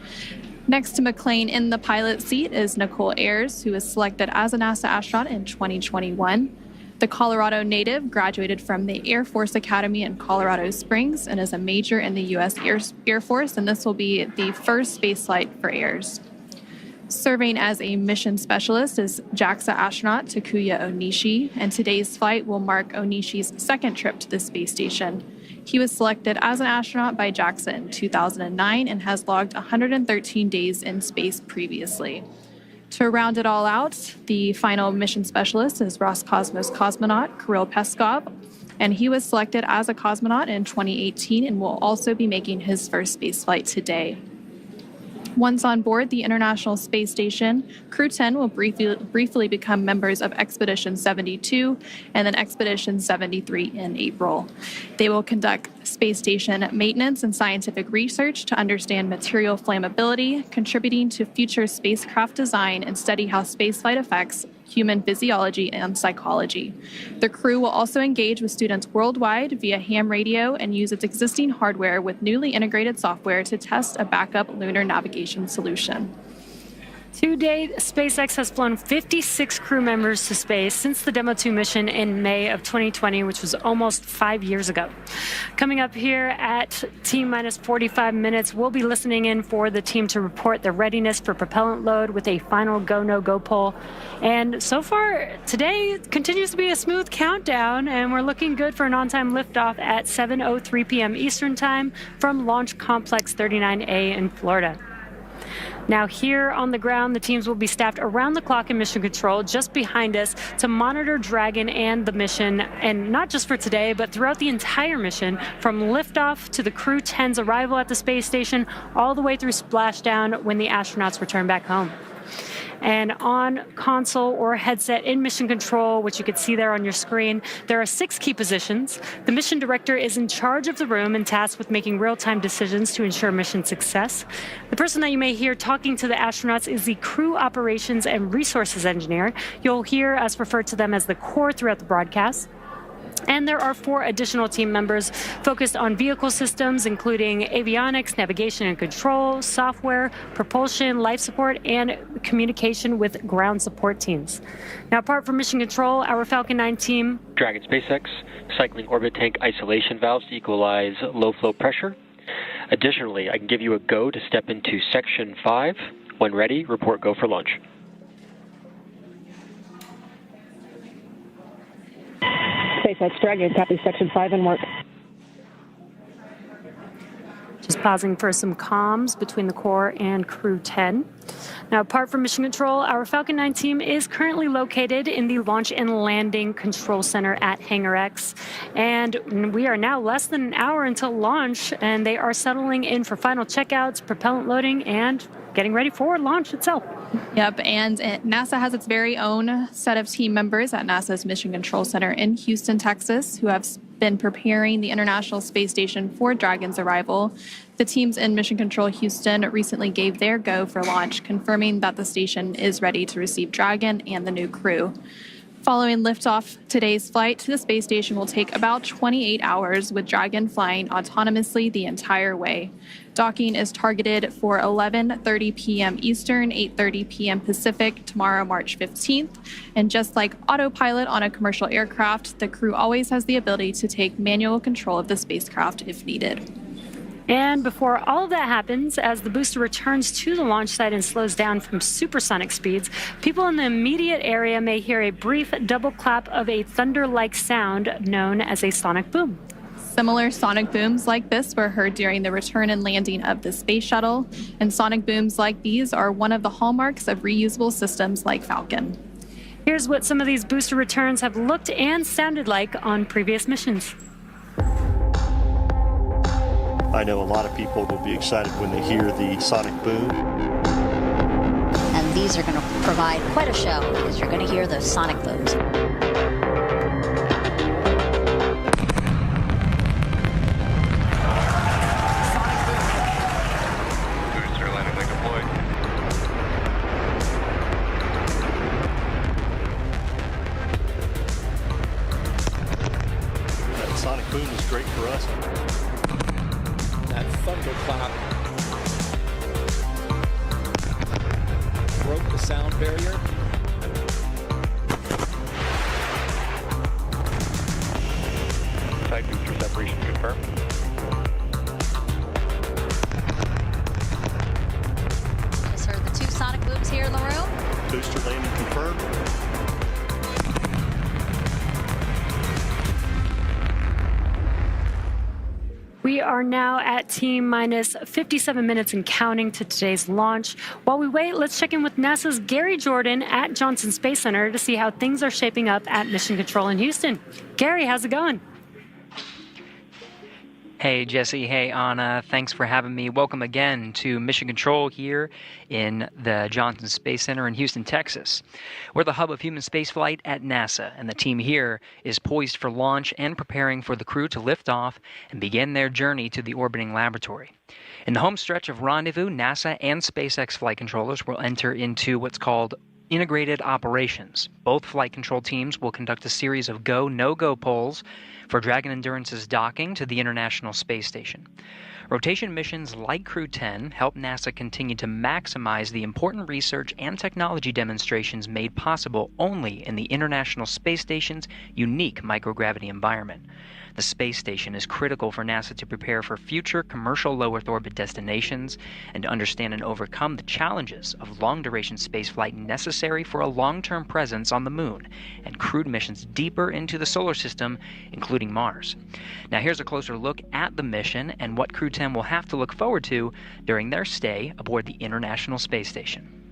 Next to McClain in the pilot seat is Nichole Ayers, who was selected as a NASA astronaut in 2021. The Colorado native graduated from the Air Force Academy in Colorado Springs and is a major in the U.S. Air Force, and this will be the first spaceflight for Ayers. Serving as a mission specialist is JAXA astronaut Takuya Onishi, and today's flight will mark Onishi's second trip to the space station. He was selected as an astronaut by JAXA in 2009 and has logged 113 days in space previously. To round it all out, the final mission specialist is Roscosmos cosmonaut Kirill Peskov, and he was selected as a cosmonaut in 2018 and will also be making his first spaceflight today. Once on board the International Space Station, Crew-10 will briefly become members of Expedition 72 and then Expedition 73 in April. They will conduct space station maintenance and scientific research to understand material flammability, contributing to future spacecraft design and study how spaceflight affects human physiology and psychology. The crew will also engage with students worldwide via ham radio and use its existing hardware with newly integrated software to test a backup lunar navigation solution. To date, SpaceX has flown 56 crew members to space since the Demo 2 mission in May of 2020, which was almost 5 years ago. Coming up here at T-minus 45 minutes, we'll be listening in for the team to report their readiness for propellant load with a final go, no-go poll. And so far, today continues to be a smooth countdown, and we're looking good for an on-time liftoff at 7:03 p.m. Eastern Time from Launch Complex 39A in Florida. Now here on the ground, the teams will be staffed around the clock in mission control just behind us to monitor Dragon and the mission, and not just for today, but throughout the entire mission, from liftoff to the Crew-10's arrival at the space station, all the way through splashdown when the astronauts return back home. And on console or headset in mission control, which you can see there on your screen, there are 6 key positions. The mission director is in charge of the room and tasked with making real-time decisions to ensure mission success. The person that you may hear talking to the astronauts is the crew operations and resources engineer. You'll hear us refer to them as the core throughout the broadcast. And there are 4 additional team members focused on vehicle systems, including avionics, navigation and control, software, propulsion, life support, and communication with ground support teams. Now, apart from mission control, our Falcon 9 team... Dragon SpaceX, cycling orbit tank isolation valves to equalize low flow pressure. Additionally, I can give you a go to step into Section 5. When ready, report go for launch. SpaceX Dragon, copy Section 5 and work. Just pausing for some comms between the core and Crew-10. Now, apart from mission control, our Falcon 9 team is currently located in the Launch and Landing Control Center at Hangar X. And we are now less than an hour until launch, and they are settling in for final checkouts, propellant loading, and getting ready for launch itself. Yep, and NASA has its very own set of team members at NASA's Mission Control Center in Houston, Texas, who have been preparing the International Space Station for Dragon's arrival. The teams in Mission Control Houston recently gave their go for launch, confirming that the station is ready to receive Dragon and the new crew. Following liftoff, today's flight to the space station will take about 28 hours, with Dragon flying autonomously the entire way. Docking is targeted for 11:30 p.m. Eastern, 8:30 p.m. Pacific, tomorrow, March 15th. And just like autopilot on a commercial aircraft, the crew always has the ability to take manual control of the spacecraft if needed. And before all of that happens, as the booster returns to the launch site and slows down from supersonic speeds, people in the immediate area may hear a brief double clap of a thunder-like sound known as a sonic boom. Similar sonic booms like this were heard during the return and landing of the space shuttle, and sonic booms like these are one of the hallmarks of reusable systems like Falcon. Here's what some of these booster returns have looked and sounded like on previous missions. I know a lot of people will be excited when they hear the sonic boom. And these are going to provide quite a show, because you're going to hear the sonic booms. Booster landing leg deployed. That sonic boom is great for us. That thunderclap broke the sound barrier. confirmed. We are now at T-minus 57 minutes and counting to today's launch. While we wait, let's check in with NASA's Gary Jordan at Johnson Space Center to see how things are shaping up at Mission Control in Houston. Gary, how's it going? Hey, Jesse. Hey, Anna. Thanks for having me. Welcome again to Mission Control here in the Johnson Space Center in Houston, Texas. We're the hub of human spaceflight at NASA, and the team here is poised for launch and preparing for the crew to lift off and begin their journey to the orbiting laboratory. In the home stretch of rendezvous, NASA and SpaceX flight controllers will enter into what's called integrated operations. Both flight control teams will conduct a series of go, no-go polls for Dragon Endurance's docking to the International Space Station. Rotation missions like Crew-10 help NASA continue to maximize the important research and technology demonstrations made possible only in the International Space Station's unique microgravity environment. The space station is critical for NASA to prepare for future commercial low Earth orbit destinations and to understand and overcome the challenges of long-duration spaceflight necessary for a long-term presence on the Moon and crewed missions deeper into the solar system, including Mars. Now here's a closer look at the mission and what Crew-10 will have to look forward to during their stay aboard the International Space Station.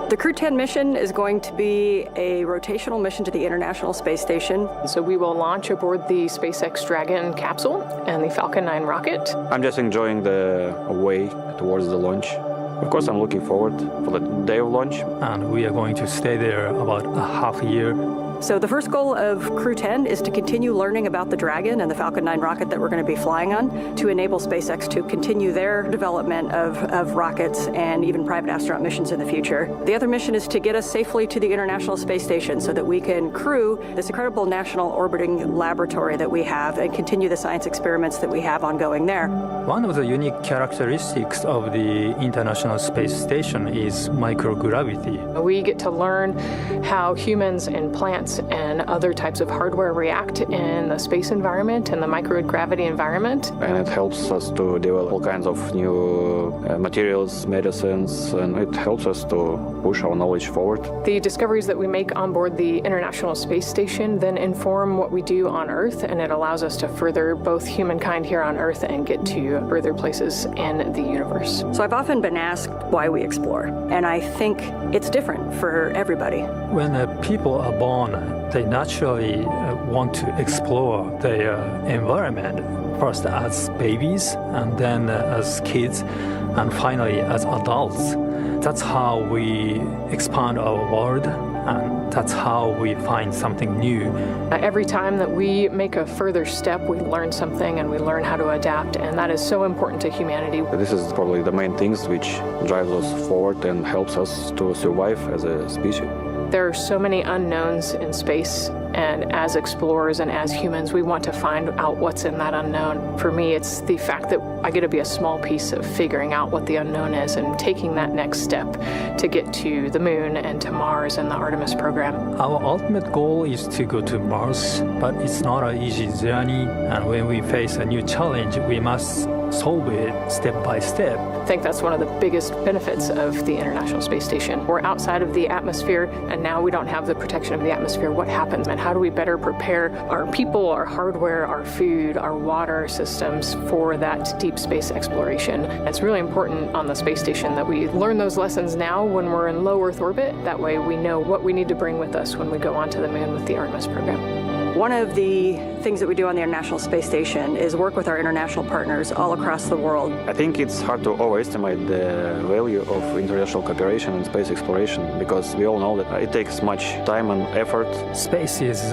The Crew-10 mission is going to be a rotational mission to the International Space Station. So we will launch aboard the SpaceX Dragon capsule and the Falcon 9 rocket. I'm just enjoying the way towards the launch. Of course, I'm looking forward for the day of launch. And we are going to stay there about a half a year. So the first goal of Crew-10 is to continue learning about the Dragon and the Falcon 9 rocket that we're going to be flying on to enable SpaceX to continue their development of rockets and even private astronaut missions in the future. The other mission is to get us safely to the International Space Station so that we can crew this incredible national orbiting laboratory that we have and continue the science experiments that we have ongoing there. One of the unique characteristics of the International Space Station is microgravity. We get to learn how humans and plants and other types of hardware react in the space environment and the microgravity environment. And it helps us to develop all kinds of new materials, medicines, and it helps us to push our knowledge forward. The discoveries that we make on board the International Space Station then inform what we do on Earth, and it allows us to further both humankind here on Earth and get to further places in the universe. So I've often been asked why we explore, and I think it's different for everybody. When people are born, they naturally want to explore their environment, first as babies, and then as kids, and finally as adults. That's how we expand our world, and that's how we find something new. Every time that we make a further step, we learn something and we learn how to adapt, and that is so important to humanity. This is probably the main things which drives us forward and helps us to survive as a species. There are so many unknowns in space, and as explorers and as humans, we want to find out what's in that unknown. For me, it's the fact that I get to be a small piece of figuring out what the unknown is and taking that next step to get to the Moon and to Mars and the Artemis program. Our ultimate goal is to go to Mars, but it's not an easy journey, and when we face a new challenge, we must solve it step by step. I think that's one of the biggest benefits of the International Space Station. We're outside of the atmosphere, and now we don't have the protection of the atmosphere. What happens, and how do we better prepare our people, our hardware, our food, our water systems for that deep space exploration? It's really important on the space station that we learn those lessons now when we're in low Earth orbit. That way we know what we need to bring with us when we go onto the Moon with the Artemis program. One of the things that we do on the International Space Station is work with our international partners all across the world. I think it's hard to overestimate the value of international cooperation in space exploration because we all know that it takes much time and effort. Space is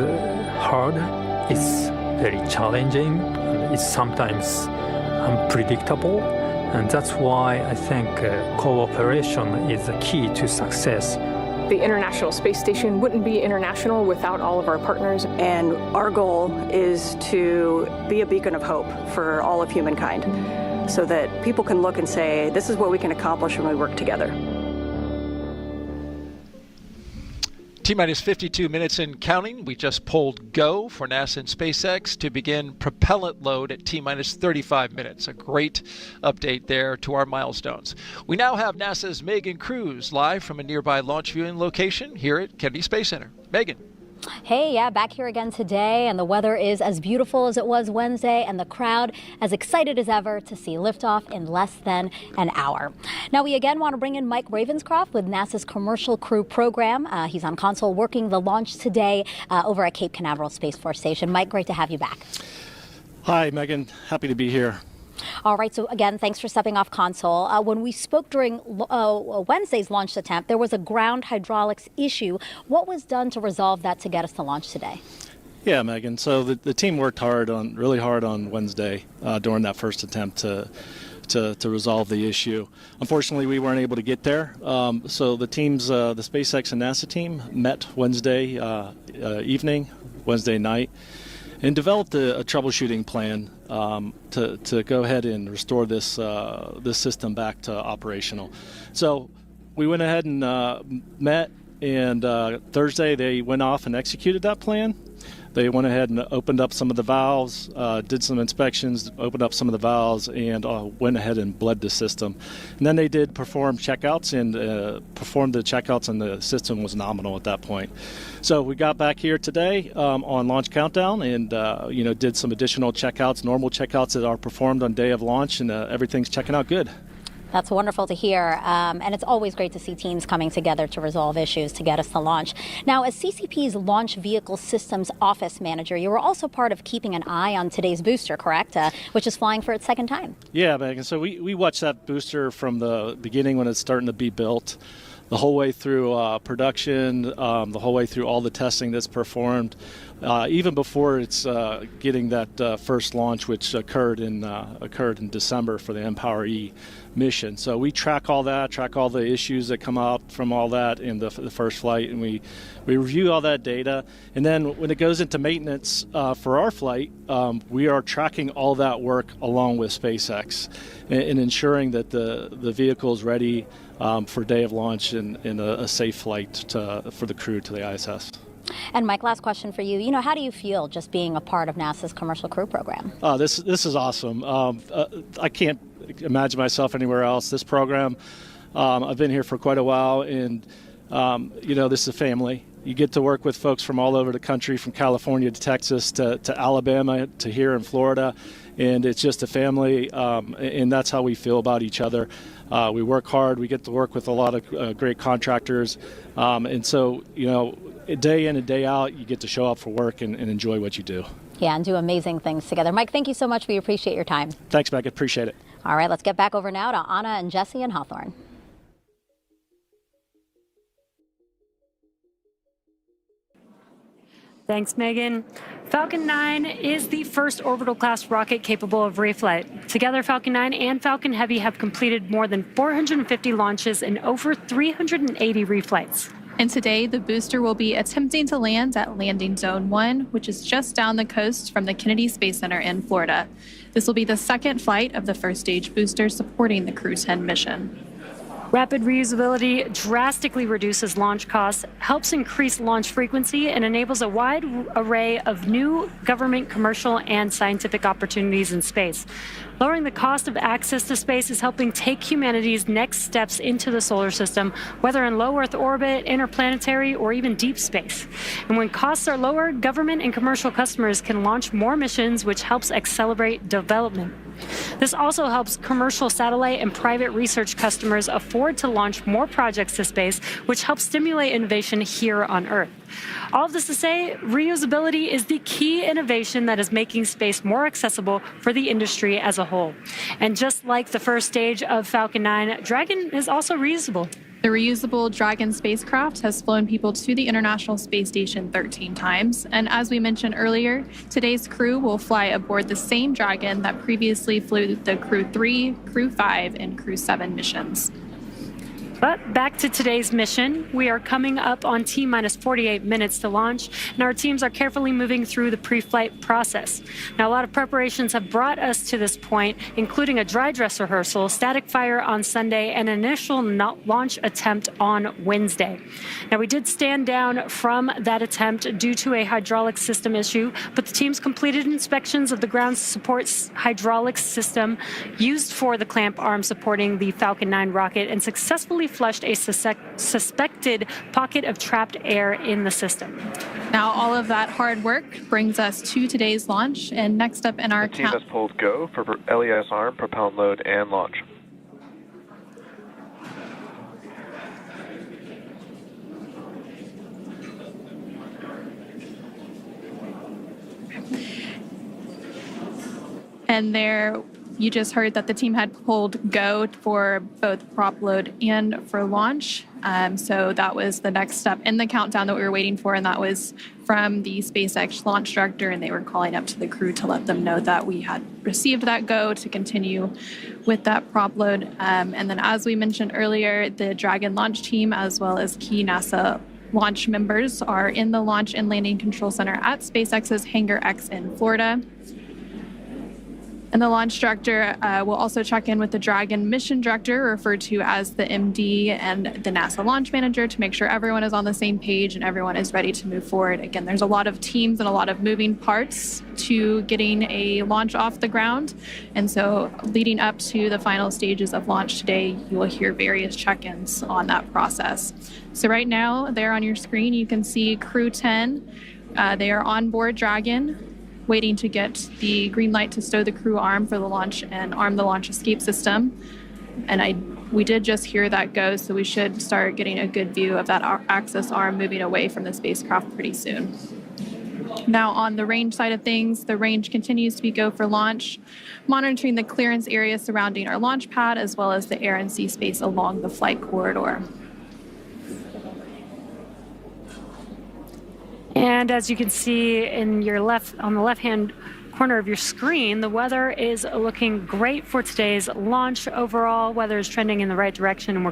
hard, it's very challenging, and it's sometimes unpredictable, and that's why I think cooperation is the key to success. The International Space Station wouldn't be international without all of our partners. And our goal is to be a beacon of hope for all of humankind so that people can look and say, this is what we can accomplish when we work together. T-minus 52 minutes and counting. We just pulled go for NASA and SpaceX to begin propellant load at T-minus 35 minutes. A great update there to our milestones. We now have NASA's Megan Cruz live from a nearby launch viewing location here at Kennedy Space Center. Megan. Hey, yeah, back here again today, and the weather is as beautiful as it was Wednesday, and the crowd as excited as ever to see liftoff in less than an hour. Now, we again want to bring in Mike Ravenscroft with NASA's Commercial Crew program. He's on console working the launch today over at Cape Canaveral Space Force Station. Mike, great to have you back. Hi, Megan. Happy to be here. All right, so again, thanks for stepping off console. When we spoke during Wednesday's launch attempt, there was a ground hydraulics issue. What was done to resolve that to get us to launch today? Yeah, Megan. So the team worked really hard on Wednesday during that first attempt to resolve the issue. Unfortunately, we weren't able to get there. So the teams, the SpaceX and NASA team, met Wednesday evening, Wednesday night, and developed a troubleshooting plan to go ahead and restore this system back to operational. So we went ahead and met, and Thursday they went off and executed that plan. They went ahead and opened up some of the valves, did some inspections, opened up some of the valves, and went ahead and bled the system. And then they did perform checkouts and performed the checkouts, and the system was nominal at that point. So we got back here today on launch countdown, and did some additional checkouts, normal checkouts that are performed on day of launch, and everything's checking out good. That's wonderful to hear, and it's always great to see teams coming together to resolve issues to get us to launch. Now, as CCP's Launch Vehicle Systems Office Manager, you were also part of keeping an eye on today's booster, correct? Which is flying for its second time. Yeah, Megan. So we watched that booster from the beginning when it's starting to be built, the whole way through production, the whole way through all the testing that's performed, even before it's getting that first launch, which occurred in December for the Empower-E mission. So we track all that, track all the issues that come out from all that in the first flight, and we review all that data. And then when it goes into maintenance for our flight, we are tracking all that work along with SpaceX and ensuring that the vehicle is ready for day of launch and a safe flight for the crew to the ISS. And Mike, last question for you. How do you feel just being a part of NASA's Commercial Crew program? This is awesome. I can't imagine myself anywhere else. This program, I've been here for quite a while, and this is a family. You get to work with folks from all over the country, from California to Texas to Alabama to here in Florida, and it's just a family, and that's how we feel about each other. We work hard. We get to work with a lot of great contractors, and so day in and day out, you get to show up for work and enjoy what you do. Yeah, and do amazing things together. Mike, thank you so much. We appreciate your time. Thanks, Meg. Appreciate it. All right, let's get back over now to Anna and Jesse in Hawthorne. Thanks, Megan. Falcon 9 is the first orbital-class rocket capable of reflight. Together, Falcon 9 and Falcon Heavy have completed more than 450 launches and over 380 reflights. And today, the booster will be attempting to land at Landing Zone 1, which is just down the coast from the Kennedy Space Center in Florida. This will be the second flight of the first stage booster supporting the Crew-10 mission. Rapid reusability drastically reduces launch costs, helps increase launch frequency, and enables a wide array of new government, commercial, and scientific opportunities in space. Lowering the cost of access to space is helping take humanity's next steps into the solar system, whether in low Earth orbit, interplanetary, or even deep space. And when costs are lower, government and commercial customers can launch more missions, which helps accelerate development. This also helps commercial satellite and private research customers afford to launch more projects to space, which helps stimulate innovation here on Earth. All of this to say, reusability is the key innovation that is making space more accessible for the industry as a whole. And just like the first stage of Falcon 9, Dragon is also reusable. The reusable Dragon spacecraft has flown people to the International Space Station 13 times. And as we mentioned earlier, today's crew will fly aboard the same Dragon that previously flew the Crew-3, Crew-5, and Crew-7 missions. But back to today's mission. We are coming up on T-minus 48 minutes to launch, and our teams are carefully moving through the pre-flight process. Now, a lot of preparations have brought us to this point, including a dry dress rehearsal, static fire on Sunday, and an initial launch attempt on Wednesday. Now, we did stand down from that attempt due to a hydraulic system issue, but the teams completed inspections of the ground support hydraulic system used for the clamp arm supporting the Falcon 9 rocket and successfully flushed a suspected pocket of trapped air in the system. Now, all of that hard work brings us to today's launch, and next up in our The team has pulled go for LES arm, propellant load, and launch. And there, you just heard that the team had pulled go for both prop load and for launch. So that was the next step in the countdown that we were waiting for, and that was from the SpaceX launch director, and they were calling up to the crew to let them know that we had received that go to continue with that prop load. And then, as we mentioned earlier, the Dragon launch team, as well as key NASA launch members, are in the Launch and Landing Control Center at SpaceX's Hangar X in Florida. And the launch director will also check in with the Dragon mission director, referred to as the MD, and the NASA launch manager to make sure everyone is on the same page and everyone is ready to move forward. Again, there's a lot of teams and a lot of moving parts to getting a launch off the ground. And so leading up to the final stages of launch today, you will hear various check-ins on that process. So right now, there on your screen, you can see Crew-10. They are on board Dragon, waiting to get the green light to stow the crew arm for the launch and arm the launch escape system. And we did just hear that go, so we should start getting a good view of that access arm moving away from the spacecraft pretty soon. Now, on the range side of things, the range continues to be go for launch, monitoring the clearance area surrounding our launch pad, as well as the air and sea space along the flight corridor. And as you can see in your on the left-hand corner of your screen, the weather is looking great for today's launch. Overall, weather is trending in the right direction, and we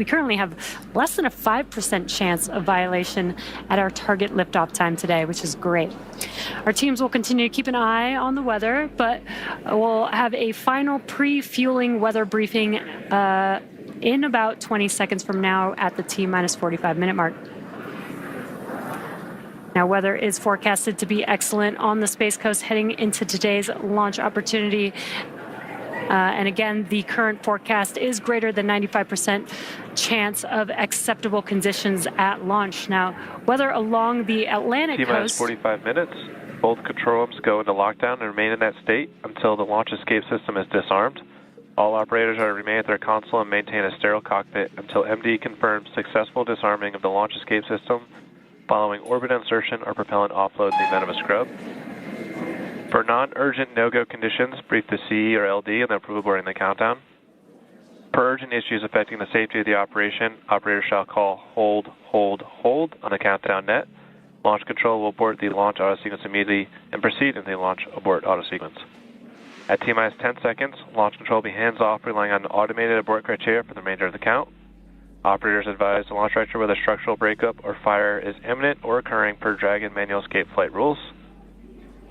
currently have less than a 5% chance of violation at our target liftoff time today, which is great. Our teams will continue to keep an eye on the weather, but we'll have a final pre-fueling weather briefing in about 20 seconds from now at the T-minus 45 minute mark. Now, weather is forecasted to be excellent on the Space Coast heading into today's launch opportunity. And again, the current forecast is greater than 95% chance of acceptable conditions at launch. Now, weather along the Atlantic T-minus coast... 45 minutes. Both control rooms go into lockdown and remain in that state until the launch escape system is disarmed. All operators are to remain at their console and maintain a sterile cockpit until MD confirms successful disarming of the launch escape system following orbit insertion or propellant offload in the event of a scrub. For non-urgent no-go conditions, brief the CE or LD and they'll approve boarding the countdown. Per urgent issues affecting the safety of the operation, operators shall call hold, hold, hold on the countdown net. Launch control will abort the launch auto sequence immediately and proceed in the launch abort auto sequence. At T-minus 10 seconds, launch control will be hands-off, relying on automated abort criteria for the remainder of the count. Operators advise the launch director whether structural breakup or fire is imminent or occurring per Dragon manual escape flight rules.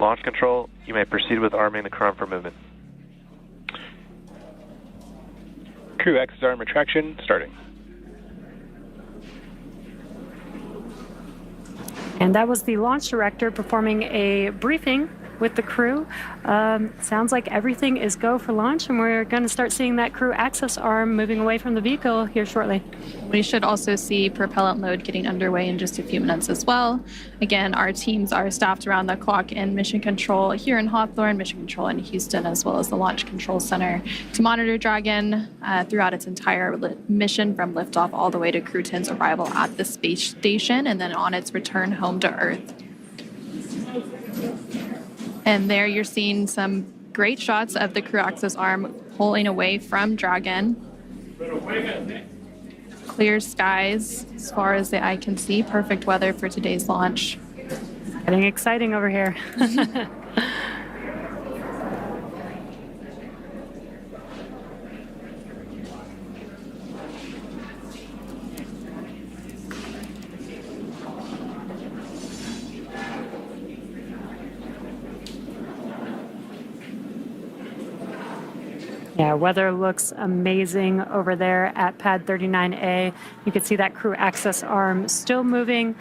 Launch control, you may proceed with arming the crew arm for movement. Crew X's arm retraction starting. And that was the launch director performing a briefing with the crew. Sounds like everything is go for launch, and we're going to start seeing that crew access arm moving away from the vehicle here shortly. We should also see propellant load getting underway in just a few minutes as well. Again, our teams are staffed around the clock in Mission Control here in Hawthorne, Mission Control in Houston, as well as the Launch Control Center to monitor Dragon throughout its entire mission from liftoff all the way to Crew-10's arrival at the space station and then on its return home to Earth. And there you're seeing some great shots of the crew access arm pulling away from Dragon. Clear skies as far as the eye can see. Perfect weather for today's launch. Getting exciting over here. Yeah, weather looks amazing over there at pad 39A. You can see that crew access arm still moving.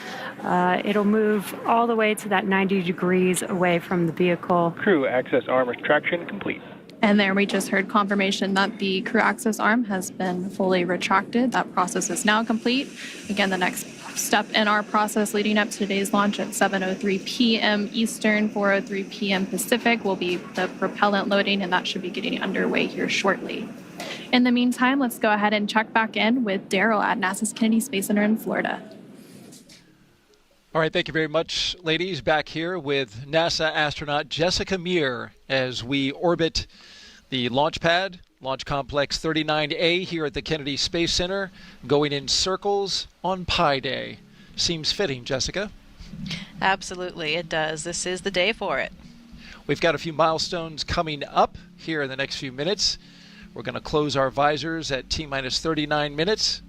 It'll move all the way to that 90 degrees away from the vehicle. Crew access arm retraction complete. And there we just heard confirmation that the crew access arm has been fully retracted. That process is now complete. Again, the next step in our process leading up to today's launch at 7:03 p.m. Eastern, 4:03 p.m. Pacific will be the propellant loading, and that should be getting underway here shortly. In the meantime, let's go ahead and check back in with Daryl at NASA's Kennedy Space Center in Florida. All right, thank you very much, ladies. Back here with NASA astronaut Jessica Meir as we orbit the launch pad, Launch Complex 39A here at the Kennedy Space Center, going in circles on Pi Day. Seems fitting, Jessica. Absolutely, it does. This is the day for it. We've got a few milestones coming up here in the next few minutes. We're going to close our visors at T-minus 39 minutes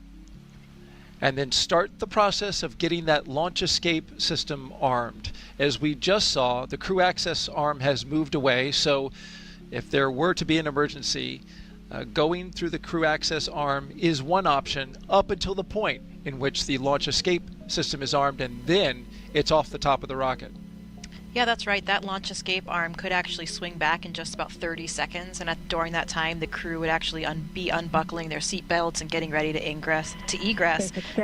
and then start the process of getting that launch escape system armed. As we just saw, the crew access arm has moved away, so if there were to be an emergency, going through the crew access arm is one option up until the point in which the launch escape system is armed, and then it's off the top of the rocket. Yeah, that's right. That launch escape arm could actually swing back in just about 30 seconds, and during that time, the crew would actually be unbuckling their seat belts and getting ready to egress,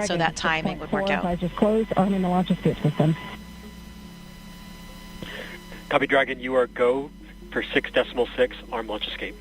so that timing would work out. Visors closed, arming the launch escape system. Copy, Dragon. You are go for 6.6 arm launch escape.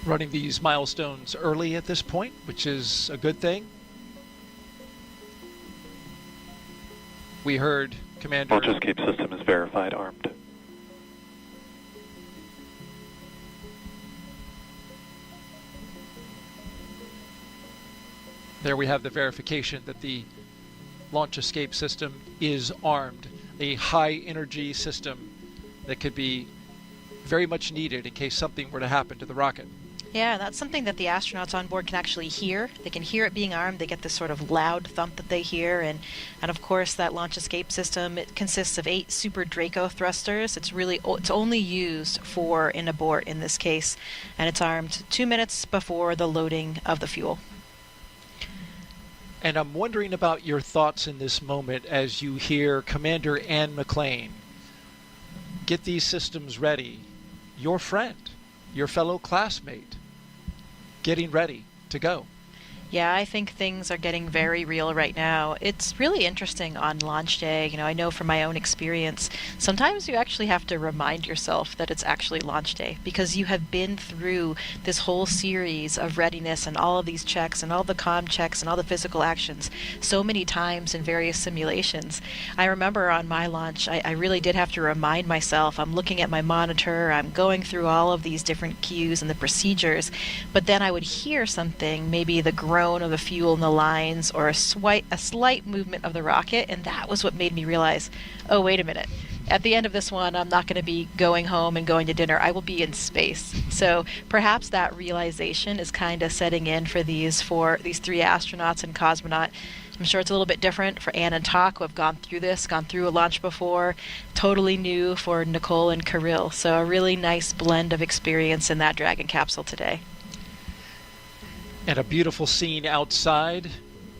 Running these milestones early at this point, which is a good thing. We heard Commander... Launch escape system is verified armed. There we have the verification that the launch escape system is armed. A high energy system that could be very much needed in case something were to happen to the rocket. Yeah, that's something that the astronauts on board can actually hear. They can hear it being armed. They get this sort of loud thump that they hear. And of course, that launch escape system, it consists of 8 Super Draco thrusters. It's only used for an abort in this case. And it's armed 2 minutes before the loading of the fuel. And I'm wondering about your thoughts in this moment as you hear Commander Anne McClain get these systems ready. Your friend, your fellow classmate, getting ready to go. Yeah, I think things are getting very real right now. It's really interesting on launch day. You know, I know from my own experience, sometimes you actually have to remind yourself that it's actually launch day because you have been through this whole series of readiness and all of these checks and all the comm checks and all the physical actions so many times in various simulations. I remember on my launch, I really did have to remind myself, I'm looking at my monitor, I'm going through all of these different cues and the procedures, but then I would hear something, maybe the groan of the fuel in the lines or a slight movement of the rocket, and that was what made me realize, oh, wait a minute. At the end of this one, I'm not going to be going home and going to dinner. I will be in space. So perhaps that realization is kind of setting in for these 3 astronauts and cosmonaut. I'm sure it's a little bit different for Anne and Tak, who have gone through a launch before. Totally new for Nichole and Kirill. So a really nice blend of experience in that Dragon capsule today. And a beautiful scene outside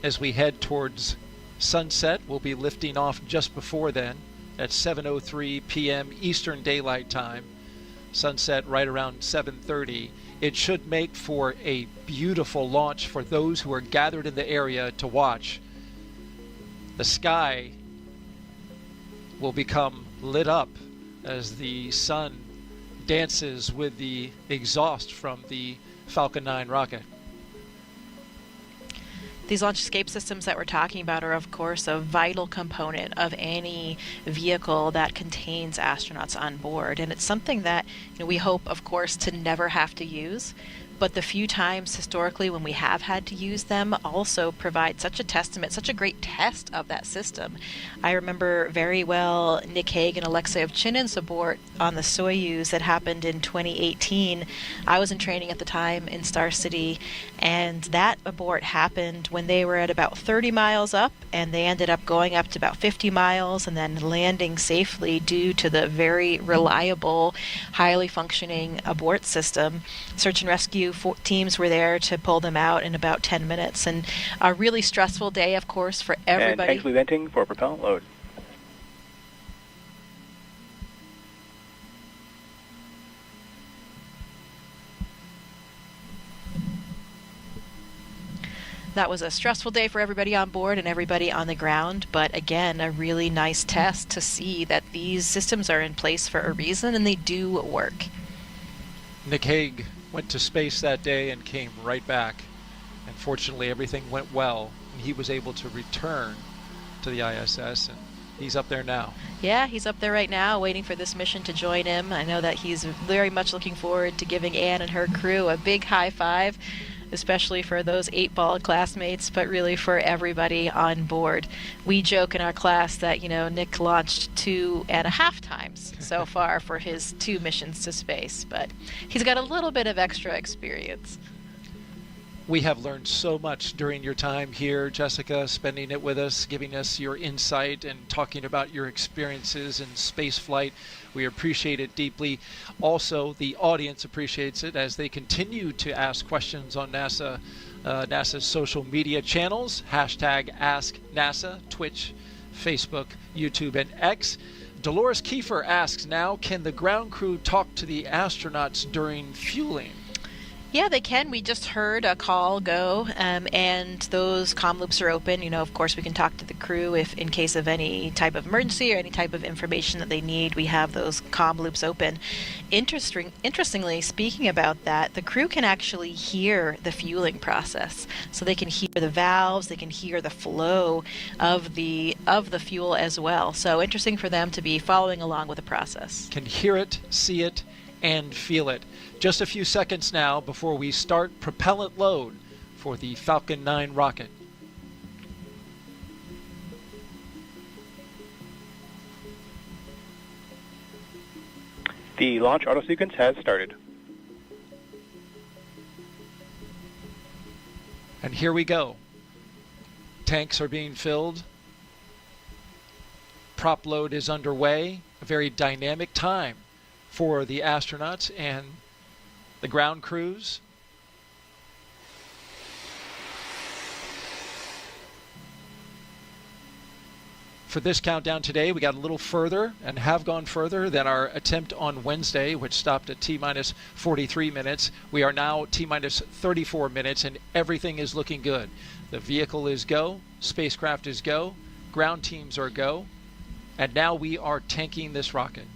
as we head towards sunset. We'll be lifting off just before then at 7:03 p.m. Eastern Daylight Time. Sunset right around 7:30. It should make for a beautiful launch for those who are gathered in the area to watch. The sky will become lit up as the sun dances with the exhaust from the Falcon 9 rocket. These launch escape systems that we're talking about are, of course, a vital component of any vehicle that contains astronauts on board. And it's something that we hope, of course, to never have to use. But the few times historically when we have had to use them also provide such a testament, such a great test of that system. I remember very well Nick Hague and Alexei Ovchinin's abort on the Soyuz that happened in 2018. I was in training at the time in Star City, and that abort happened when they were at about 30 miles up, and they ended up going up to about 50 miles and then landing safely due to the very reliable, highly functioning abort system. Search and rescue teams were there to pull them out in about 10 minutes. And a really stressful day, of course, for everybody. And actually venting for propellant load. That was a stressful day for everybody on board and everybody on the ground, but again, a really nice test to see that these systems are in place for a reason and they do work. Nick Hague went to space that day and came right back. And fortunately, everything went well, and he was able to return to the ISS, and he's up there now. Yeah, he's up there right now waiting for this mission to join him. I know that he's very much looking forward to giving Anne and her crew a big high five, especially for those 8-ball classmates, but really for everybody on board. We joke in our class that, Nick launched 2.5 times so far for his 2 missions to space, but he's got a little bit of extra experience. We have learned so much during your time here, Jessica, spending it with us, giving us your insight and talking about your experiences in space flight. We appreciate it deeply. Also, the audience appreciates it as they continue to ask questions on NASA's social media channels, #AskNASA, Twitch, Facebook, YouTube, and X. Dolores Kiefer asks now, can the ground crew talk to the astronauts during fueling? Yeah, they can. We just heard a call go, and those comm loops are open. Of course, we can talk to the crew if in case of any type of emergency or any type of information that they need. We have those comm loops open. Interestingly, speaking about that, the crew can actually hear the fueling process. So they can hear the valves, they can hear the flow of the fuel as well. So interesting for them to be following along with the process. Can hear it, see it, and feel it. Just a few seconds now before we start propellant load for the Falcon 9 rocket. The launch auto sequence has started. And here we go. Tanks are being filled. Prop load is underway. A very dynamic time for the astronauts and the ground crews. For this countdown today, we got a little further and have gone further than our attempt on Wednesday, which stopped at T-minus 43 minutes. We are now T-minus 34 minutes, and everything is looking good. The vehicle is go, spacecraft is go, ground teams are go, and now we are tanking this rocket.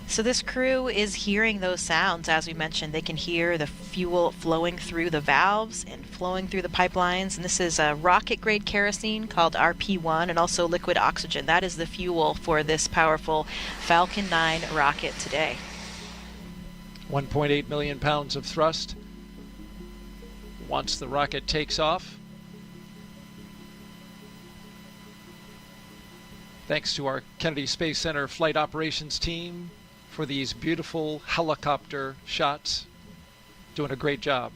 So this crew is hearing those sounds. As we mentioned, they can hear the fuel flowing through the valves and flowing through the pipelines. And this is a rocket-grade kerosene called RP1 and also liquid oxygen. That is the fuel for this powerful Falcon 9 rocket today. 1.8 million pounds of thrust once the rocket takes off. Thanks to our Kennedy Space Center Flight Operations team for these beautiful helicopter shots. Doing a great job.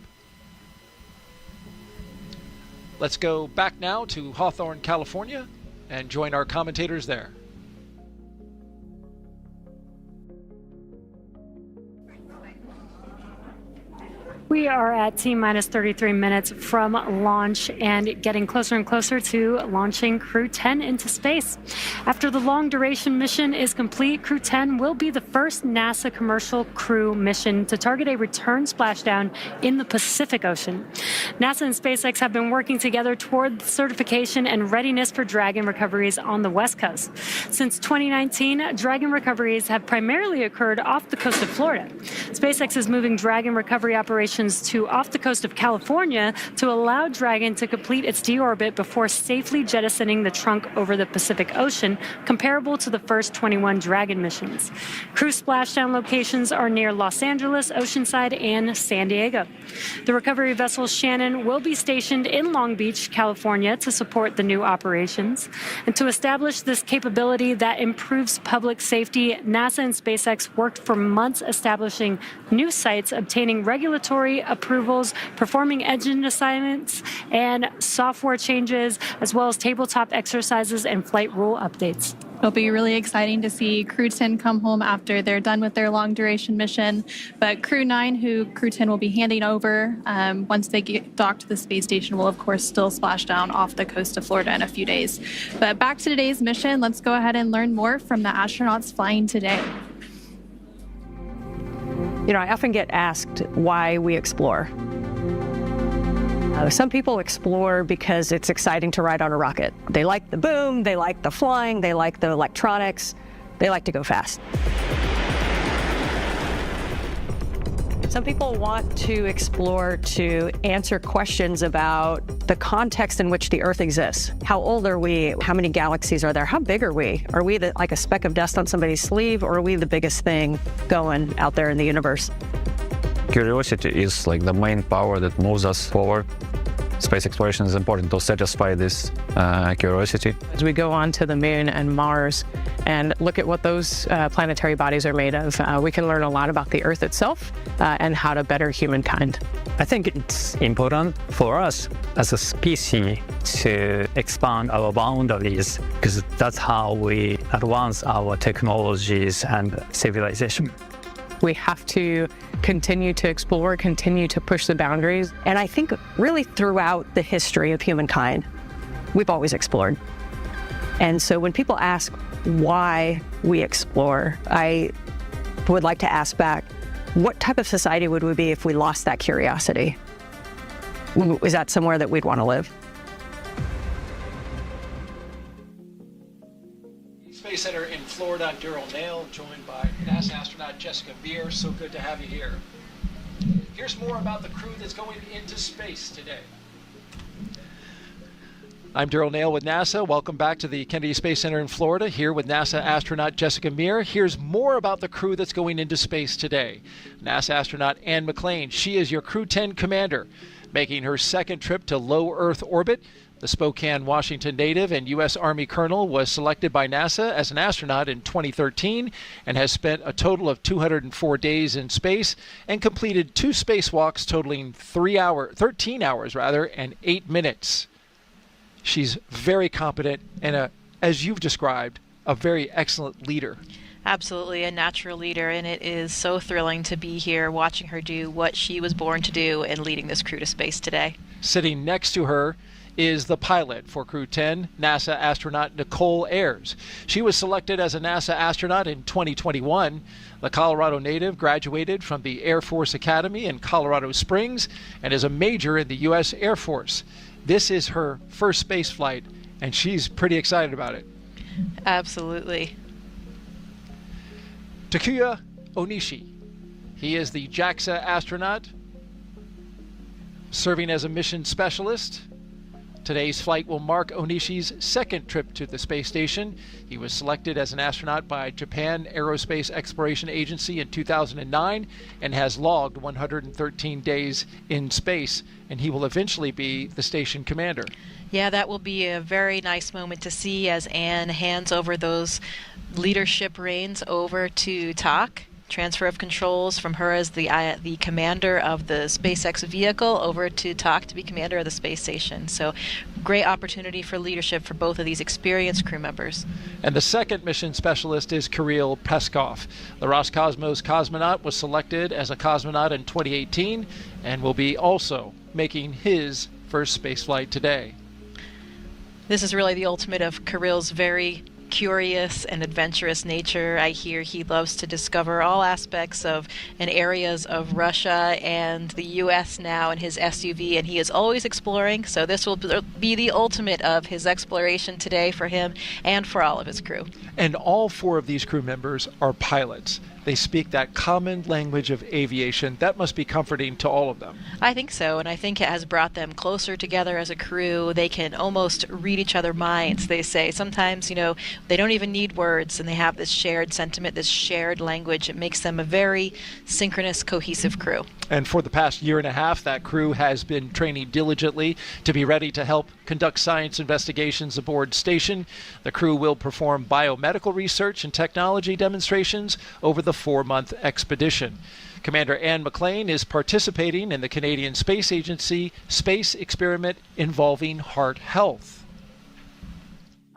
Let's go back now to Hawthorne, California, and join our commentators there. We are at T-minus 33 minutes from launch and getting closer and closer to launching Crew-10 into space. After the long-duration mission is complete, Crew-10 will be the first NASA commercial crew mission to target a return splashdown in the Pacific Ocean. NASA and SpaceX have been working together toward certification and readiness for Dragon recoveries on the West Coast. Since 2019, Dragon recoveries have primarily occurred off the coast of Florida. SpaceX is moving Dragon recovery operations to off the coast of California to allow Dragon to complete its deorbit before safely jettisoning the trunk over the Pacific Ocean, comparable to the first 21 Dragon missions. Crew splashdown locations are near Los Angeles, Oceanside, and San Diego. The recovery vessel Shannon will be stationed in Long Beach, California, to support the new operations. And to establish this capability that improves public safety, NASA and SpaceX worked for months establishing new sites, obtaining regulatory approvals, performing engine assignments and software changes, as well as tabletop exercises and flight rule updates. It'll be really exciting to see Crew-10 come home after they're done with their long-duration mission. But Crew-9, who Crew-10 will be handing over once they get docked to the space station, will, of course, still splash down off the coast of Florida in a few days. But back to today's mission, let's go ahead and learn more from the astronauts flying today. You know, I often get asked why we explore. Some people explore because it's exciting to ride on a rocket. They like the boom, they like the flying, they like the electronics, they like to go fast. Some people want to explore to answer questions about the context in which the Earth exists. How old are we? How many galaxies are there? How big are we? Are we like a speck of dust on somebody's sleeve, or are we the biggest thing going out there in the universe? Curiosity is like the main power that moves us forward. Space exploration is important to satisfy this curiosity. As we go on to the moon and Mars and look at what those planetary bodies are made of, we can learn a lot about the Earth itself and how to better humankind. I think it's important for us as a species to expand our boundaries, because that's how we advance our technologies and civilization. We have to continue to explore, continue to push the boundaries. And I think really throughout the history of humankind, we've always explored. And so when people ask why we explore, I would like to ask back, what type of society would we be if we lost that curiosity? Is that somewhere that we'd want to live? Space Center in Florida, I'm Daryl Nail, joined by NASA astronaut Jessica Meir. So good to have you here. Here's more about the crew that's going into space today. I'm Daryl Nail with NASA. Welcome back to the Kennedy Space Center in Florida, here with NASA astronaut Jessica Meir. Here's more about the crew that's going into space today. NASA astronaut Anne McClain, she is your Crew-10 commander, making her second trip to low Earth orbit. The Spokane, Washington native and U.S. Army colonel was selected by NASA as an astronaut in 2013 and has spent a total of 204 days in space and completed 2 spacewalks totaling 13 hours and 8 minutes. She's very competent and, as you've described, a very excellent leader. Absolutely, a natural leader, and it is so thrilling to be here watching her do what she was born to do and leading this crew to space today. Sitting next to her is the pilot for Crew-10, NASA astronaut Nichole Ayers. She was selected as a NASA astronaut in 2021. The Colorado native graduated from the Air Force Academy in Colorado Springs and is a major in the U.S. Air Force. This is her first space flight, and she's pretty excited about it. Absolutely. Takuya Onishi. He is the JAXA astronaut, serving as a mission specialist. Today's flight will mark Onishi's second trip to the space station. He was selected as an astronaut by Japan Aerospace Exploration Agency in 2009 and has logged 113 days in space, and he will eventually be the station commander. Yeah, that will be a very nice moment to see as Anne hands over those leadership reins over to Tak. transfer of controls from her as the commander of the SpaceX vehicle over to Tak to be commander of the space station. So great opportunity for leadership for both of these experienced crew members. And the second mission specialist is Kirill Peskov. The Roscosmos cosmonaut was selected as a cosmonaut in 2018 and will be also making his first spaceflight today. This is really the ultimate of Kirill's very curious and adventurous nature. I hear he loves to discover all aspects of and areas of Russia and the U.S. now in his SUV, and he is always exploring. So this will be the ultimate of his exploration today for him and for all of his crew. And all 4 of these crew members are pilots. They speak that common language of aviation. That must be comforting to all of them. I think so, and I think it has brought them closer together as a crew. They can almost read each other's minds, they say. Sometimes, they don't even need words, and they have this shared sentiment, this shared language. It makes them a very synchronous, cohesive crew. And for the past year and a half, that crew has been training diligently to be ready to help conduct science investigations aboard station. The crew will perform biomedical research and technology demonstrations over the 4-month expedition. Commander Anne McClain is participating in the Canadian Space Agency space experiment involving heart health.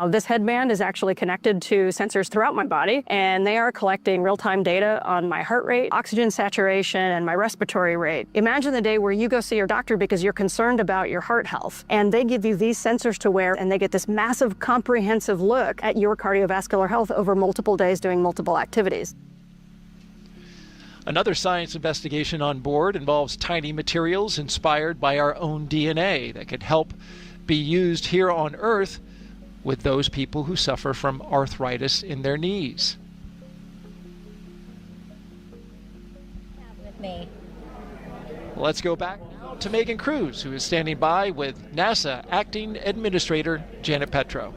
This headband is actually connected to sensors throughout my body, and they are collecting real-time data on my heart rate, oxygen saturation, and my respiratory rate. Imagine the day where you go see your doctor because you're concerned about your heart health, and they give you these sensors to wear, and they get this massive, comprehensive look at your cardiovascular health over multiple days doing multiple activities. Another science investigation on board involves tiny materials inspired by our own DNA that could help be used here on Earth with those people who suffer from arthritis in their knees. With me. Let's go back now to Megan Cruz, who is standing by with NASA Acting Administrator Janet Petro.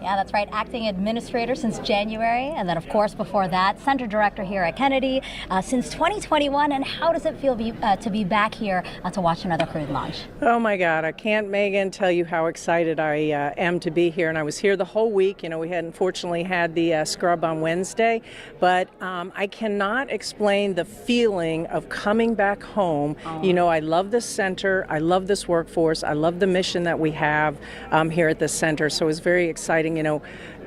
Yeah, that's right. Acting administrator since January. And then, of course, before that, center director here at Kennedy since 2021. And how does it feel to be back here to watch another crew launch? Oh, my God. I can't, Megan, tell you how excited I am to be here. And I was here the whole week. We had unfortunately had the scrub on Wednesday. But I cannot explain the feeling of coming back home. Oh. I love this center. I love this workforce. I love the mission that we have here at the center. So it was very exciting.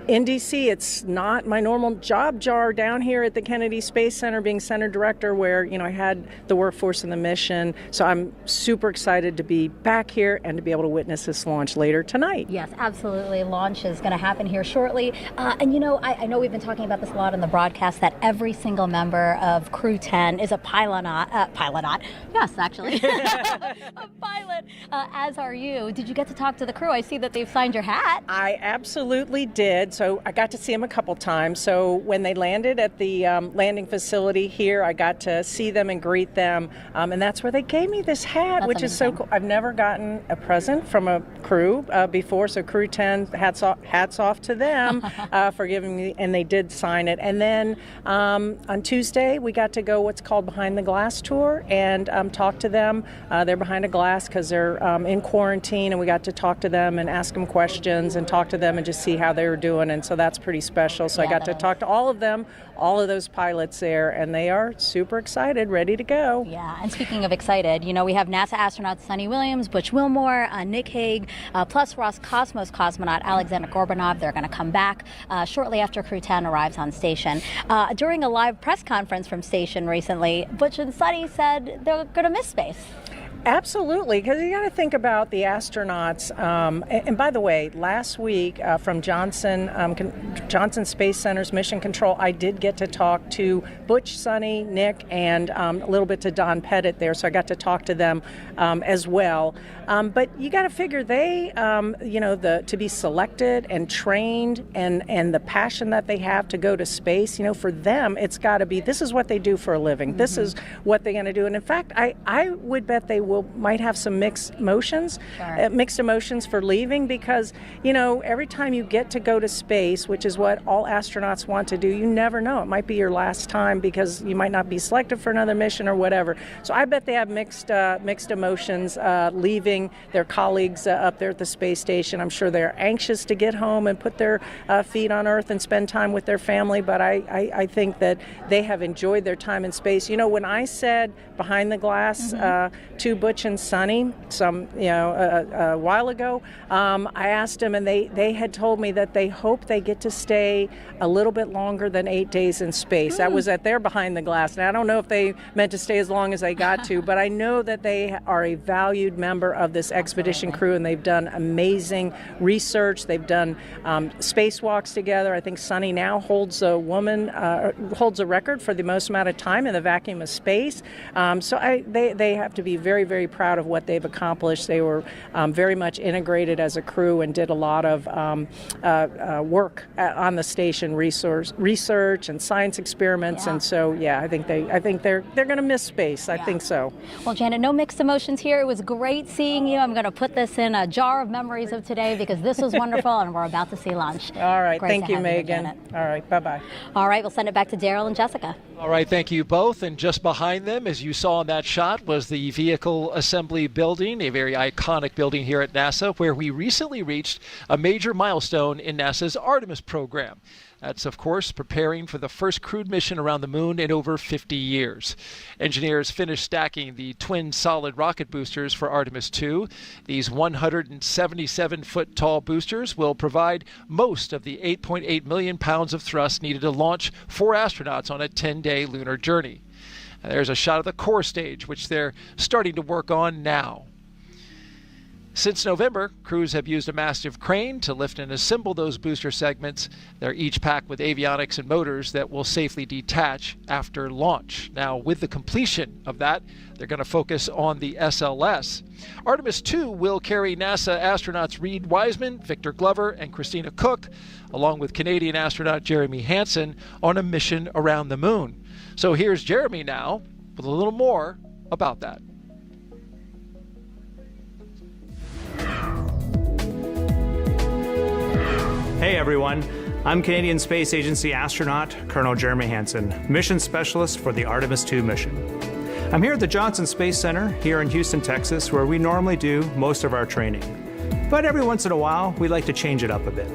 In D.C., it's not my normal job jar down here at the Kennedy Space Center being center director where, I had the workforce and the mission. So I'm super excited to be back here and to be able to witness this launch later tonight. Yes, absolutely. Launch is going to happen here shortly. And, I know we've been talking about this a lot in the broadcast that every single member of Crew-10 is a pilonaut. Yes, actually. A pilot, as are you. Did you get to talk to the crew? I see that they've signed your hat. I absolutely did. So I got to see them a couple times. So when they landed at the landing facility here, I got to see them and greet them. And that's where they gave me this hat, which is so cool. I've never gotten a present from a crew before. So Crew-10, hats off to them for giving me, and they did sign it. And then on Tuesday, we got to go what's called Behind the Glass tour and talk to them. They're behind a glass because they're in quarantine, and we got to talk to them and ask them questions and talk to them and just see how they were doing. And so that's pretty special. So I got to talk to all of them, all of those pilots there, and they are super excited, ready to go. Yeah, and speaking of excited, we have NASA astronauts Sunny Williams, Butch Wilmore, Nick Hague, plus Roscosmos cosmonaut Alexander Gorbanov. They're going to come back shortly after Crew-10 arrives on station. During a live press conference from station recently, Butch and Sunny said they're going to miss space. Absolutely, because you got to think about the astronauts. And by the way, last week from Johnson Space Center's Mission Control, I did get to talk to Butch, Sunny, Nick, and a little bit to Don Pettit there. So I got to talk to them as well. But you got to figure they, to be selected and trained and the passion that they have to go to space, for them, it's got to be, this is what they do for a living. Mm-hmm. This is what they're going to do. And in fact, I would bet they might have some mixed emotions, for leaving, because, every time you get to go to space, which is what all astronauts want to do, you never know. It might be your last time because you might not be selected for another mission or whatever. So I bet they have mixed emotions leaving their colleagues up there at the space station. I'm sure they're anxious to get home and put their feet on Earth and spend time with their family, but I think that they have enjoyed their time in space. When I said behind the glass to Butch and Sunny a while ago, I asked them, and they had told me that they hope they get to stay a little bit longer than 8 days in space. That was at their behind the glass. Now, I don't know if they meant to stay as long as they got to, but I know that they are a valued member of this expedition crew, and they've done amazing research. They've done spacewalks together. I think Sunny now holds a record for the most amount of time in the vacuum of space. So they have to be very, very proud of what they've accomplished. They were very much integrated as a crew and did a lot of work on the station, research and science experiments. And so, I think they're going to miss space. I think so. Well, Janet, no mixed emotions here. It was great seeing you. I'm going to put this in a jar of memories of today because this was wonderful, and we're about to see lunch. All right. Great Thank you, have Megan. All right. Bye-bye. All right. We'll send it back to Daryl and Jessica. All right. Thank you both. And just behind them, as you saw in that shot, was the Vehicle Assembly Building, a very iconic building here at NASA, where we recently reached a major milestone in NASA's Artemis program. That's, of course, preparing for the first crewed mission around the moon in over 50 years. Engineers finished stacking the twin solid rocket boosters for Artemis 2. These 177-foot tall boosters will provide most of the 8.8 million pounds of thrust needed to launch 4 astronauts on a 10-day lunar journey. There's a shot of the core stage, which they're starting to work on now. Since November, crews have used a massive crane to lift and assemble those booster segments. They're each packed with avionics and motors that will safely detach after launch. Now, with the completion of that, they're going to focus on the SLS. Artemis 2 will carry NASA astronauts Reed Wiseman, Victor Glover, and Christina Cook, along with Canadian astronaut Jeremy Hansen, on a mission around the moon. So here's Jeremy now with a little more about that. Hey everyone, I'm Canadian Space Agency astronaut Colonel Jeremy Hansen, mission specialist for the Artemis 2 mission. I'm here at the Johnson Space Center here in Houston, Texas, where we normally do most of our training. But every once in a while, we like to change it up a bit.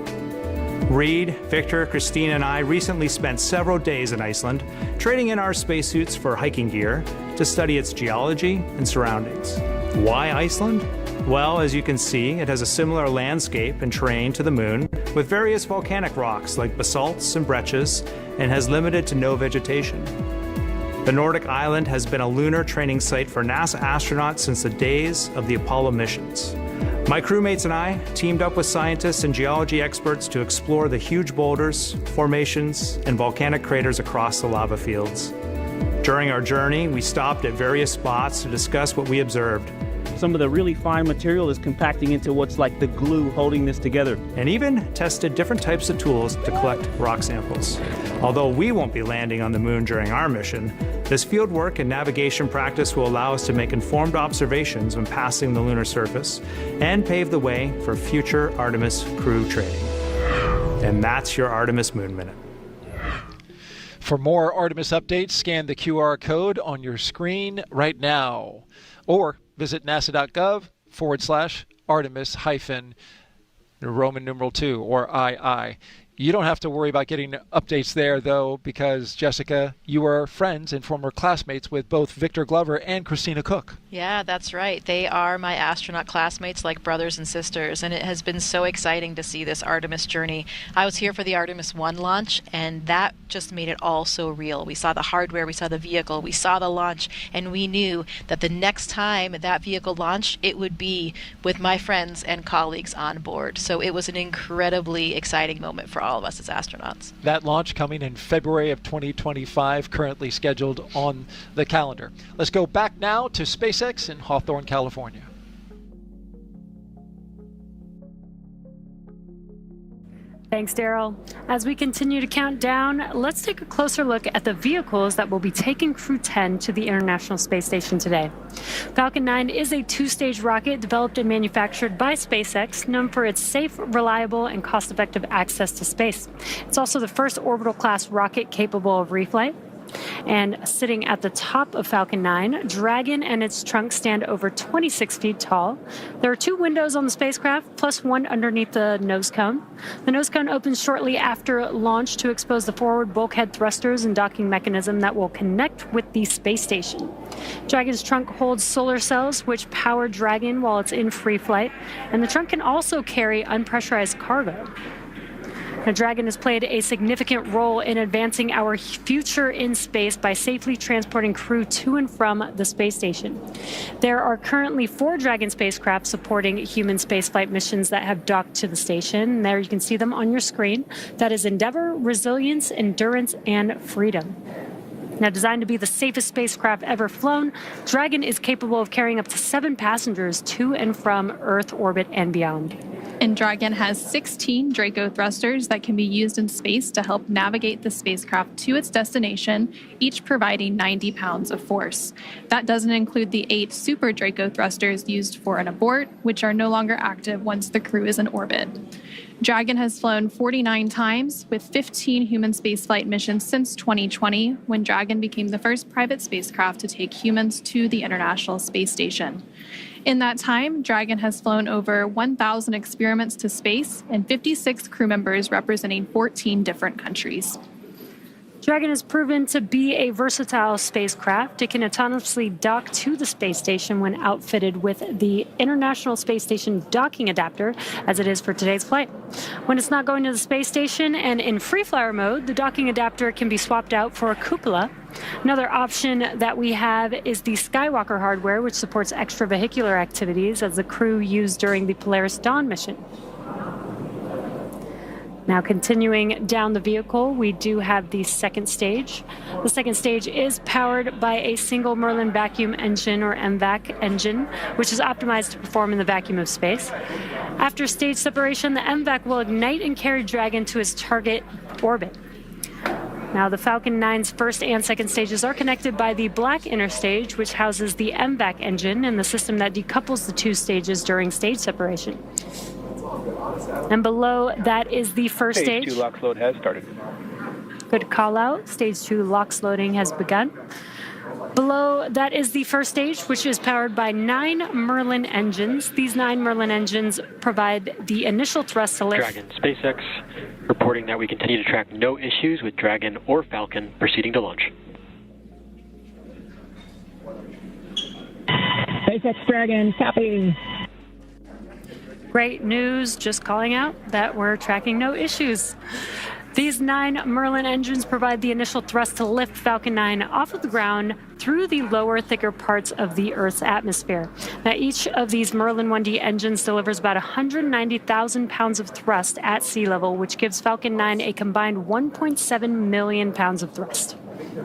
Reed, Victor, Christina, and I recently spent several days in Iceland, trading in our spacesuits for hiking gear to study its geology and surroundings. Why Iceland? Well, as you can see, it has a similar landscape and terrain to the moon, with various volcanic rocks like basalts and breccias, and has limited to no vegetation. The Nordic island has been a lunar training site for NASA astronauts since the days of the Apollo missions. My crewmates and I teamed up with scientists and geology experts to explore the huge boulders, formations, and volcanic craters across the lava fields. During our journey, we stopped at various spots to discuss what we observed. Some of the really fine material is compacting into what's like the glue holding this together. And even tested different types of tools to collect rock samples. Although we won't be landing on the moon during our mission, this field work and navigation practice will allow us to make informed observations when passing the lunar surface and pave the way for future Artemis crew training. And that's your Artemis Moon Minute. For more Artemis updates, scan the QR code on your screen right now. Or visit nasa.gov/Artemis-Roman numeral 2 or II. You don't have to worry about getting updates there, though, because, Jessica, you are friends and former classmates with both Victor Glover and Christina Cook. Yeah, that's right. They are my astronaut classmates, like brothers and sisters, and it has been so exciting to see this Artemis journey. I was here for the Artemis 1 launch, and that just made it all so real. We saw the hardware, we saw the vehicle, we saw the launch, and we knew that the next time that vehicle launched, it would be with my friends and colleagues on board. So it was an incredibly exciting moment for all of us as astronauts. That launch coming in February of 2025, currently scheduled on the calendar. Let's go back now to SpaceX in Hawthorne, California. Thanks, Daryl. As we continue to count down, let's take a closer look at the vehicles that will be taking Crew-10 to the International Space Station today. Falcon 9 is a two-stage rocket developed and manufactured by SpaceX, known for its safe, reliable, and cost-effective access to space. It's also the first orbital-class rocket capable of reflight. And sitting at the top of Falcon 9, Dragon and its trunk stand over 26 feet tall. There are 2 windows on the spacecraft, plus one underneath the nose cone. The nose cone opens shortly after launch to expose the forward bulkhead thrusters and docking mechanism that will connect with the space station. Dragon's trunk holds solar cells, which power Dragon while it's in free flight, and the trunk can also carry unpressurized cargo. Now, Dragon has played a significant role in advancing our future in space by safely transporting crew to and from the space station. There are currently 4 Dragon spacecraft supporting human spaceflight missions that have docked to the station. There you can see them on your screen. That is Endeavour, Resilience, Endurance, and Freedom. Now, designed to be the safest spacecraft ever flown, Dragon is capable of carrying up to 7 passengers to and from Earth orbit and beyond. And Dragon has 16 Draco thrusters that can be used in space to help navigate the spacecraft to its destination, each providing 90 pounds of force. That doesn't include the 8 Super Draco thrusters used for an abort, which are no longer active once the crew is in orbit. Dragon has flown 49 times with 15 human spaceflight missions since 2020, when Dragon became the first private spacecraft to take humans to the International Space Station. In that time, Dragon has flown over 1,000 experiments to space and 56 crew members representing 14 different countries. Dragon has proven to be a versatile spacecraft. It can autonomously dock to the space station when outfitted with the International Space Station docking adapter, as it is for today's flight. When it's not going to the space station and in free flyer mode, the docking adapter can be swapped out for a cupola. Another option that we have is the Skywalker hardware, which supports extravehicular activities as the crew used during the Polaris Dawn mission. Now, continuing down the vehicle, we do have the second stage. The second stage is powered by a single Merlin vacuum engine, or MVAC engine, which is optimized to perform in the vacuum of space. After stage separation, the MVAC will ignite and carry Dragon to its target orbit. Now, the Falcon 9's first and second stages are connected by the black inner stage, which houses the MVAC engine and the system that decouples the 2 stages during stage separation. And below that is the first stage. Stage 2 LOX load has started. Good call out. Stage 2 LOX loading has begun. Below that is the first stage, which is powered by 9 Merlin engines. These 9 Merlin engines provide the initial thrust to lift. Dragon SpaceX reporting that we continue to track no issues with Dragon or Falcon proceeding to launch. SpaceX Dragon, copy. Great news, just calling out that we're tracking no issues. These 9 Merlin engines provide the initial thrust to lift Falcon 9 off of the ground through the lower, thicker parts of the Earth's atmosphere. Now, each of these Merlin 1D engines delivers about 190,000 pounds of thrust at sea level, which gives Falcon 9 a combined 1.7 million pounds of thrust.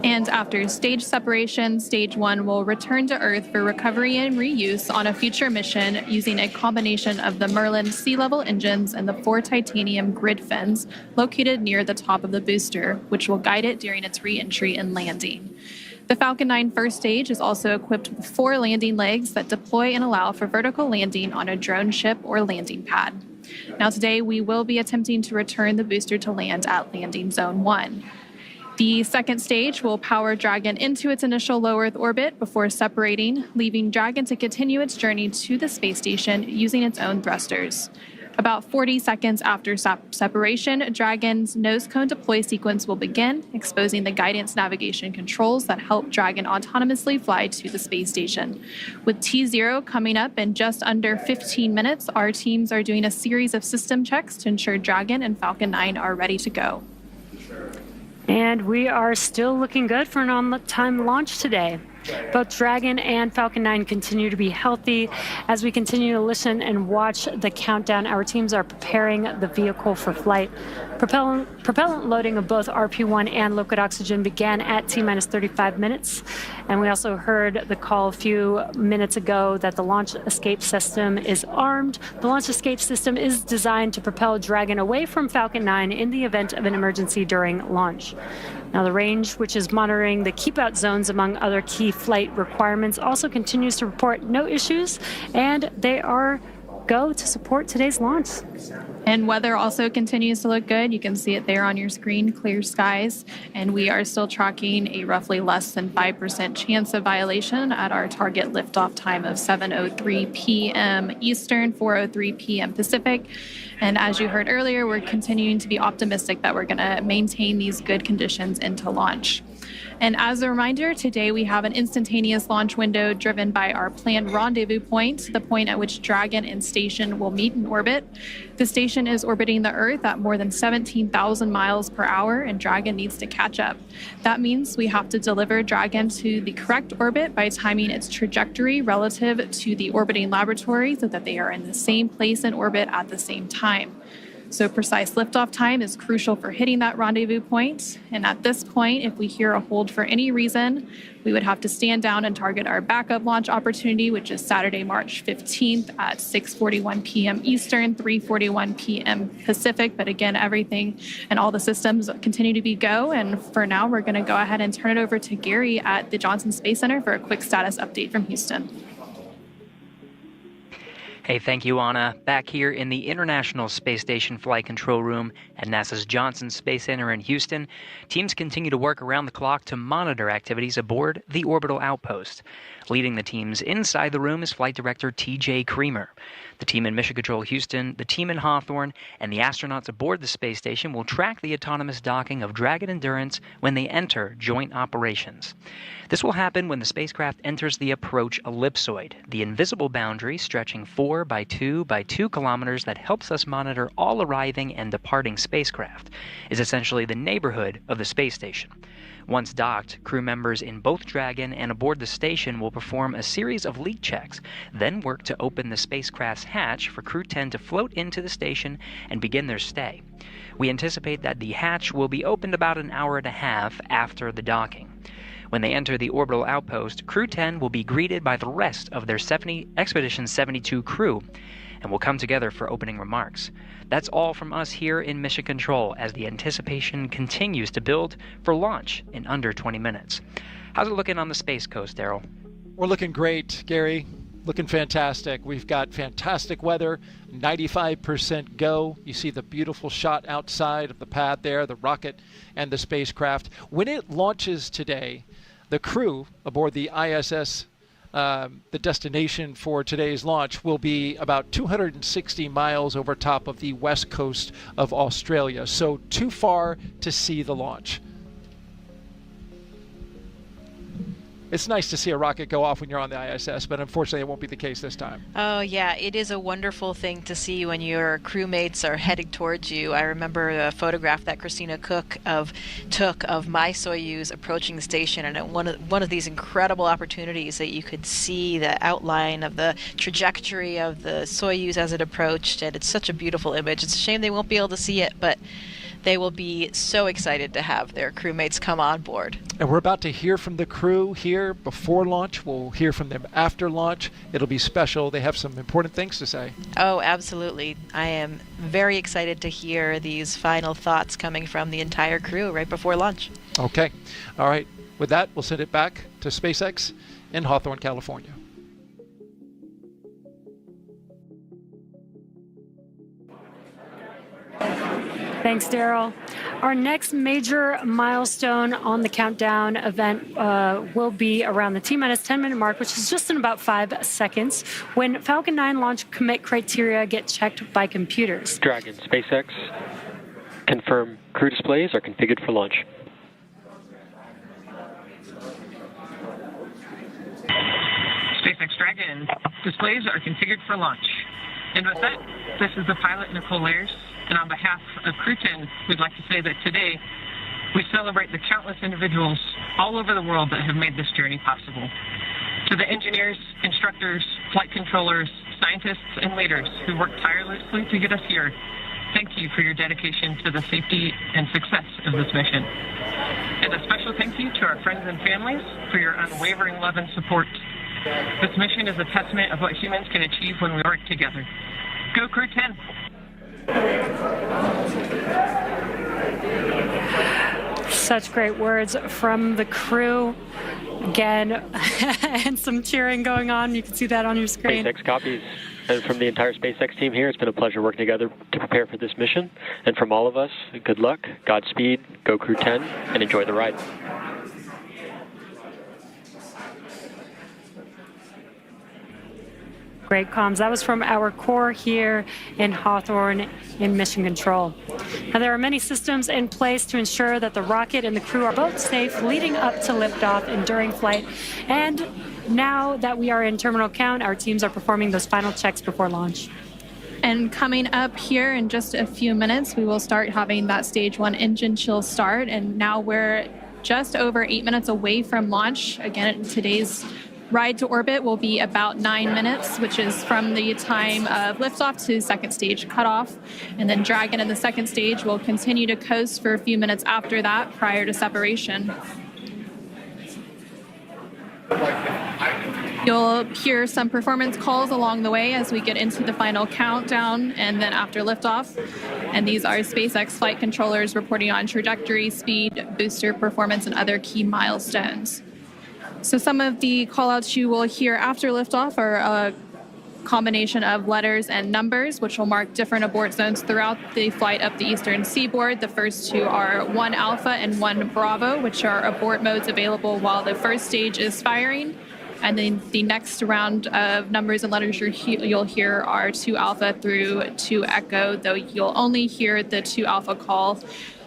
And after stage separation, stage 1 will return to Earth for recovery and reuse on a future mission using a combination of the Merlin sea level engines and the 4 titanium grid fins located near the top of the booster, which will guide it during its re-entry and landing. The Falcon 9 first stage is also equipped with 4 landing legs that deploy and allow for vertical landing on a drone ship or landing pad. Now, today we will be attempting to return the booster to land at landing zone 1. The second stage will power Dragon into its initial low Earth orbit before separating, leaving Dragon to continue its journey to the space station using its own thrusters. About 40 seconds after separation, Dragon's nose cone deploy sequence will begin, exposing the guidance navigation controls that help Dragon autonomously fly to the space station. With T0 coming up in just under 15 minutes, our teams are doing a series of system checks to ensure Dragon and Falcon 9 are ready to go. And we are still looking good for an on-time launch today. Both Dragon and Falcon 9 continue to be healthy. As we continue to listen and watch the countdown, our teams are preparing the vehicle for flight. Propellant loading of both RP-1 and liquid oxygen began at T-minus 35 minutes. And we also heard the call a few minutes ago that the launch escape system is armed. The launch escape system is designed to propel Dragon away from Falcon 9 in the event of an emergency during launch. Now, the range, which is monitoring the keep-out zones among other key flight requirements, also continues to report no issues, and they are go to support today's launch. And weather also continues to look good. You can see it there on your screen, clear skies. And we are still tracking a roughly less than 5% chance of violation at our target liftoff time of 7:03 p.m. Eastern, 4:03 p.m. Pacific. And as you heard earlier, we're continuing to be optimistic that we're going to maintain these good conditions into launch. And as a reminder, today we have an instantaneous launch window driven by our planned rendezvous point, the point at which Dragon and station will meet in orbit. The station is orbiting the Earth at more than 17,000 miles per hour, and Dragon needs to catch up. That means we have to deliver Dragon to the correct orbit by timing its trajectory relative to the orbiting laboratory so that they are in the same place in orbit at the same time. So precise liftoff time is crucial for hitting that rendezvous point. And at this point, if we hear a hold for any reason, we would have to stand down and target our backup launch opportunity, which is Saturday, March 15th at 6:41 p.m. Eastern, 3:41 p.m. Pacific. But again, everything and all the systems continue to be go. And for now, we're going to go ahead and turn it over to Gary at the Johnson Space Center for a quick status update from Houston. Hey, thank you, Anna. Back here in the International Space Station Flight Control Room at NASA's Johnson Space Center in Houston, teams continue to work around the clock to monitor activities aboard the orbital outpost. Leading the teams inside the room is Flight Director T.J. Creamer. The team in Mission Control Houston, the team in Hawthorne, and the astronauts aboard the space station will track the autonomous docking of Dragon Endurance when they enter joint operations. This will happen when the spacecraft enters the approach ellipsoid, the invisible boundary stretching 4 by 2 by 2 kilometers that helps us monitor all arriving and departing spacecraft, is essentially the neighborhood of the space station. Once docked, crew members in both Dragon and aboard the station will perform a series of leak checks, then work to open the spacecraft's hatch for Crew-10 to float into the station and begin their stay. We anticipate that the hatch will be opened about an hour and a half after the docking. When they enter the orbital outpost, Crew-10 will be greeted by the rest of their Expedition 72 crew and will come together for opening remarks. That's all from us here in Mission Control as the anticipation continues to build for launch in under 20 minutes. How's it looking on the Space Coast, Daryl? We're looking great, Gary. Looking fantastic. We've got fantastic weather, 95% go. You see the beautiful shot outside of the pad there, the rocket and the spacecraft. When it launches today, the crew aboard the ISS, the destination for today's launch, will be about 260 miles over top of the west coast of Australia, so too far to see the launch. It's nice to see a rocket go off when you're on the ISS, but unfortunately it won't be the case this time. Oh, yeah. It is a wonderful thing to see when your crewmates are heading towards you. I remember a photograph that Christina Cook took of my Soyuz approaching the station, and one of these incredible opportunities that you could see the outline of the trajectory of the Soyuz as it approached, and it's such a beautiful image. It's a shame they won't be able to see it, but they will be so excited to have their crewmates come on board. And we're about to hear from the crew here before launch. We'll hear from them after launch. It'll be special. They have some important things to say. Oh, absolutely. I am very excited to hear these final thoughts coming from the entire crew right before launch. Okay. All right. With that, we'll send it back to SpaceX in Hawthorne, California. Thanks, Daryl. Our next major milestone on the countdown event will be around the T-minus 10-minute mark, which is just in about 5 seconds, when Falcon 9 launch commit criteria get checked by computers. Dragon, SpaceX, confirm crew displays are configured for launch. SpaceX Dragon, displays are configured for launch. And with that, this is the pilot, Nichole Ayers. And on behalf of Crew-10, we'd like to say that today we celebrate the countless individuals all over the world that have made this journey possible. To the engineers, instructors, flight controllers, scientists, and leaders who worked tirelessly to get us here, Thank you for your dedication to the safety and success of this mission. And a special thank you to our friends and families for your unwavering love and support. This mission is a testament of what humans can achieve when we work together. Go Crew-10! Such great words from the crew. Again, and some cheering going on. You can see that on your screen. SpaceX copies. And from the entire SpaceX team here, it's been a pleasure working together to prepare for this mission. And from all of us, good luck, Godspeed, go Crew-10, and enjoy the ride. Great comms. That was from our core here in Hawthorne in Mission Control. Now, there are many systems in place to ensure that the rocket and the crew are both safe leading up to liftoff and during flight. And now that we are in terminal count, our teams are performing those final checks before launch. And coming up here in just a few minutes, we will start having that stage 1 engine chill start. And now we're just over 8 minutes away from launch. Again, today's ride to orbit will be about 9 minutes, which is from the time of liftoff to second stage cutoff. And then Dragon in the second stage will continue to coast for a few minutes after that prior to separation. You'll hear some performance calls along the way as we get into the final countdown and then after liftoff. And these are SpaceX flight controllers reporting on trajectory, speed, booster performance, and other key milestones. So some of the callouts you will hear after liftoff are a combination of letters and numbers, which will mark different abort zones throughout the flight up the eastern seaboard. The first two are 1 Alpha and 1 Bravo, which are abort modes available while the first stage is firing. And then the next round of numbers and letters you'll hear are 2 Alpha through 2 Echo, though you'll only hear the 2 Alpha call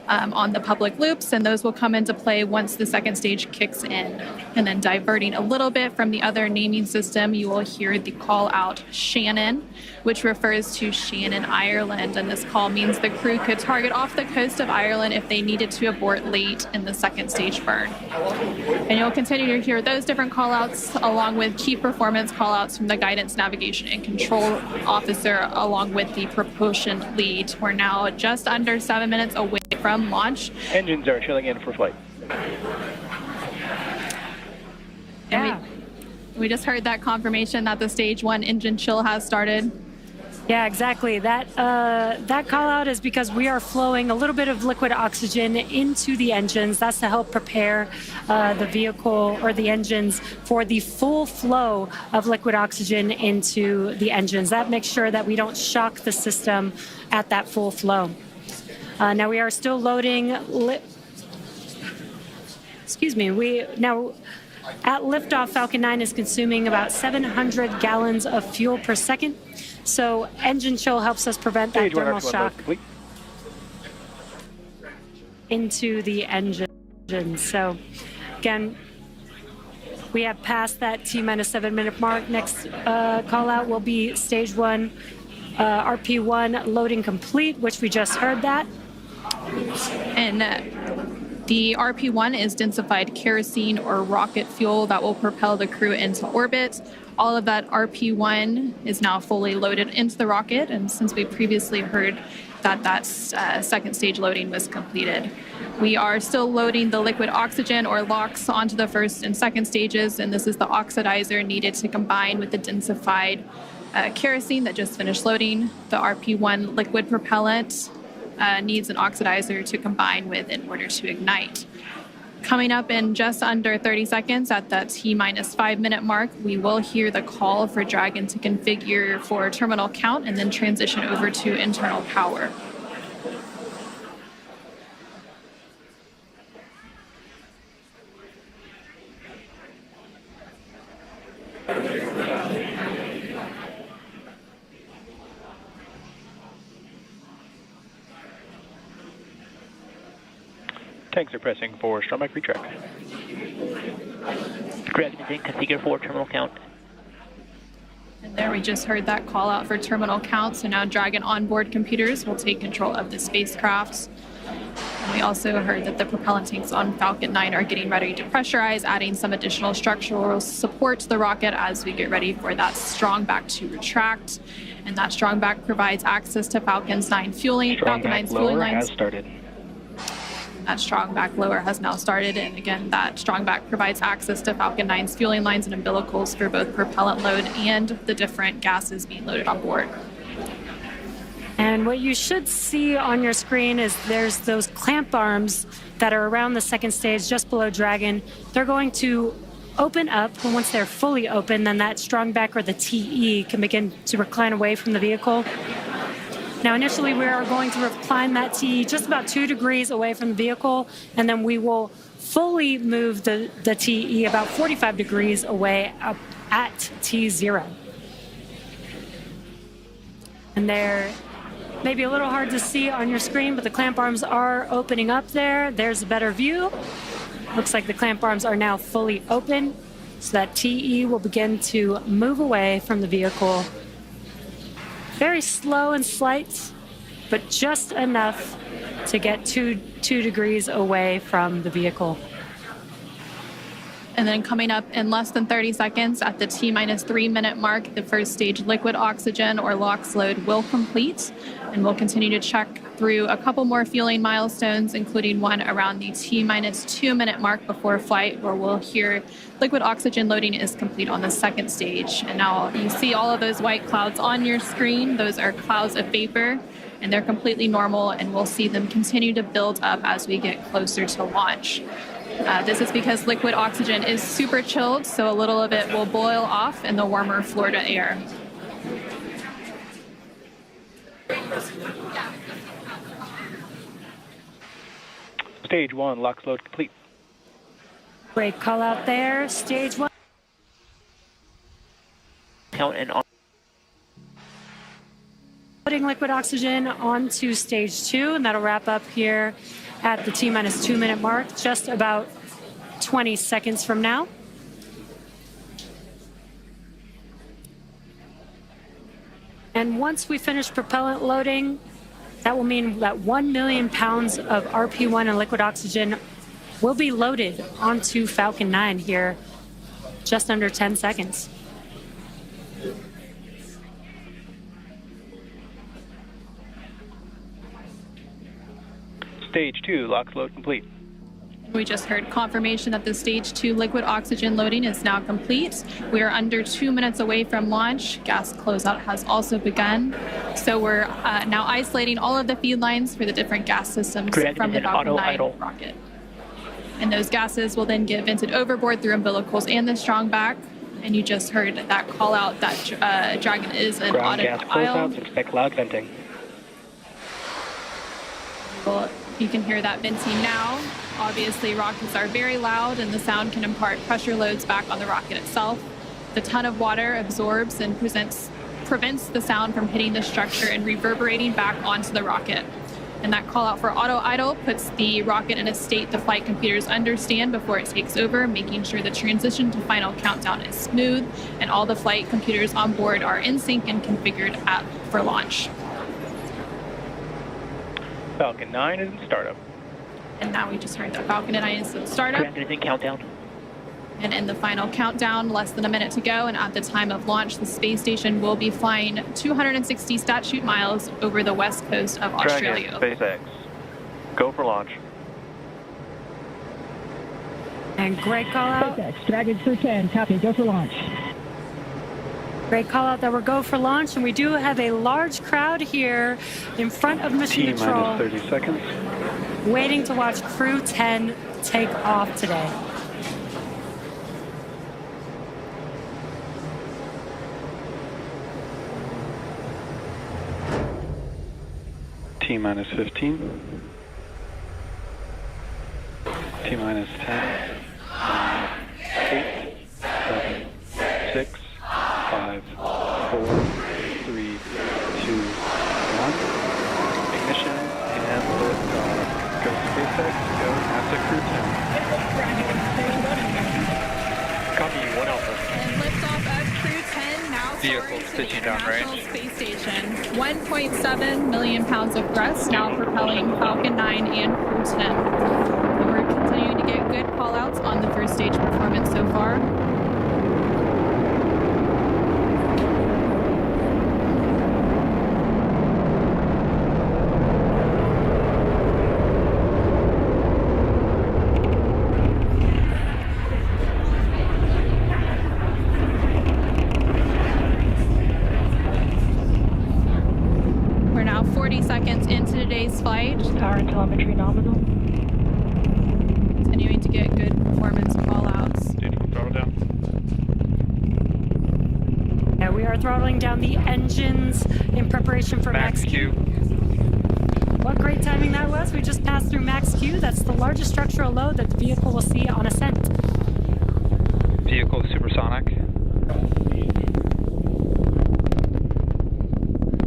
on the public loops, and those will come into play once the second stage kicks in. And then diverting a little bit from the other naming system, you will hear the call out Shannon, which refers to Shannon, Ireland, and this call means the crew could target off the coast of Ireland if they needed to abort late in the second stage burn. And you'll continue to hear those different call outs along with key performance call outs from the guidance, navigation, and control officer along with the propulsion lead. We're now just under 7 minutes away from launch. Engines are chilling in for flight. And we just heard that confirmation that the stage 1 engine chill has started. Yeah, exactly. That call out is because we are flowing a little bit of liquid oxygen into the engines. That's to help prepare the vehicle or the engines for the full flow of liquid oxygen into the engines. That makes sure that we don't shock the system at that full flow. Now we are still loading. At liftoff, Falcon 9 is consuming about 700 gallons of fuel per second. So engine chill helps us prevent that thermal shock into the engine. So again, we have passed that T-minus 7 minute mark. Next call out will be stage 1, RP1 loading complete, which we just heard that. And the RP1 is densified kerosene or rocket fuel that will propel the crew into orbit. All of that RP1 is now fully loaded into the rocket, and since we previously heard that second stage loading was completed. We are still loading the liquid oxygen or LOX onto the first and second stages, and this is the oxidizer needed to combine with the densified kerosene that just finished loading. The RP1 liquid propellant needs an oxidizer to combine with in order to ignite. Coming up in just under 30 seconds at that T-minus 5 minute mark, we will hear the call for Dragon to configure for terminal count and then transition over to internal power. Tanks are pressing for Stromec retrack. Dragon is in configure for terminal count. And there we just heard that call out for terminal count. So now Dragon onboard computers will take control of the spacecraft. And we also heard that the propellant tanks on Falcon 9 are getting ready to pressurize, adding some additional structural support to the rocket as we get ready for that strong back to retract. And that strong back provides access to Falcon 9's fueling lines. Has started. That strong back lower has now started, and again, that strong back provides access to Falcon 9's fueling lines and umbilicals for both propellant load and the different gases being loaded on board. And what you should see on your screen is there's those clamp arms that are around the second stage just below Dragon. They're going to open up, and once they're fully open, then that strong back, or the TE, can begin to recline away from the vehicle. Now, initially, we are going to recline that TE just about 2 degrees away from the vehicle, and then we will fully move the TE about 45 degrees away up at T0. And they're maybe a little hard to see on your screen, but the clamp arms are opening up there. There's a better view. Looks like the clamp arms are now fully open, so that TE will begin to move away from the vehicle. Very slow and slight, but just enough to get 2 degrees away from the vehicle. And then coming up in less than 30 seconds at the T-3 minute mark, the first stage liquid oxygen or LOX load will complete. And we'll continue to check through a couple more fueling milestones, including one around the T-2 minute mark before flight, where we'll hear liquid oxygen loading is complete on the second stage. And now you see all of those white clouds on your screen. Those are clouds of vapor, and they're completely normal, and we'll see them continue to build up as we get closer to launch. This is because liquid oxygen is super chilled, so a little of it will boil off in the warmer Florida air. Stage 1, LOX load complete. Great call out there. Stage 1. Count and on. Putting liquid oxygen onto stage 2, and that'll wrap up here at the T-2 minute mark, just about 20 seconds from now. And once we finish propellant loading, that will mean that 1 million pounds of RP1 and liquid oxygen will be loaded onto Falcon 9 here, just under 10 seconds. Stage 2, LOX load complete. We just heard confirmation that the stage 2 liquid oxygen loading is now complete. We are under 2 minutes away from launch. Gas closeout has also begun. So we're now isolating all of the feed lines for the different gas systems from the Falcon 9 rocket. And those gases will then get vented overboard through umbilicals and the strong back. And you just heard that call out that Dragon is an Ground gas closeouts, expect loud venting. Well, you can hear that venting now. Obviously, rockets are very loud, and the sound can impart pressure loads back on the rocket itself. The ton of water absorbs and prevents the sound from hitting the structure and reverberating back onto the rocket. And that call out for auto idle puts the rocket in a state the flight computers understand before it takes over, making sure the transition to final countdown is smooth and all the flight computers on board are in sync and configured for launch. Falcon 9 is in startup. And now we just heard that Falcon 9 is in startup. Transiting countdown. And in the final countdown, less than a minute to go, and at the time of launch, the space station will be flying 260 statute miles over the west coast of Australia. Dragon, SpaceX. Go for launch. And great call out. SpaceX, Dragon Crew-10, copy, go for launch. Great call out that we're go for launch, and we do have a large crowd here in front of Mission Control. T-minus 30 seconds. Waiting to watch Crew-10 take off today. T-minus 15. T-minus 10. 8, 7, 6, 5, 4, 3, 2, 1. Ignition and liftoff. Go SpaceX, go NASA Crew-10. Copy, 1 Alpha. And liftoff of Crew-10 now Vehicles pitching downrange. Space Station. 1.7 million pounds of thrust now propelling Falcon 9 and Crew-10. And we're continuing to get good call-outs on the first stage performance so far. We're now 40 seconds into today's flight. Power and telemetry nominal. Continuing to get good performance call-outs. Throttle down. Yeah, we are throttling down the engines in preparation for Max Q. What great timing that was. We just passed through Max Q. That's the largest structural load that the vehicle will see on ascent. Vehicle supersonic.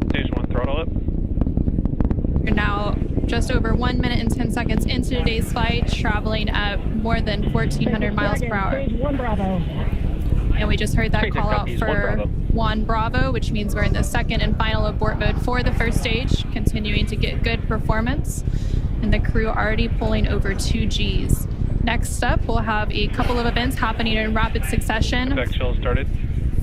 Stage 1, throttle up. We're now just over 1 minute and 10 seconds into today's flight, traveling at more than 1,400 miles per hour. Stage 1 Bravo. And we just heard that call out for 1 Bravo, which means we're in the second and final abort mode for the first stage, continuing to get good performance. And the crew already pulling over 2 Gs. Next up, we'll have a couple of events happening in rapid succession. Back chill started.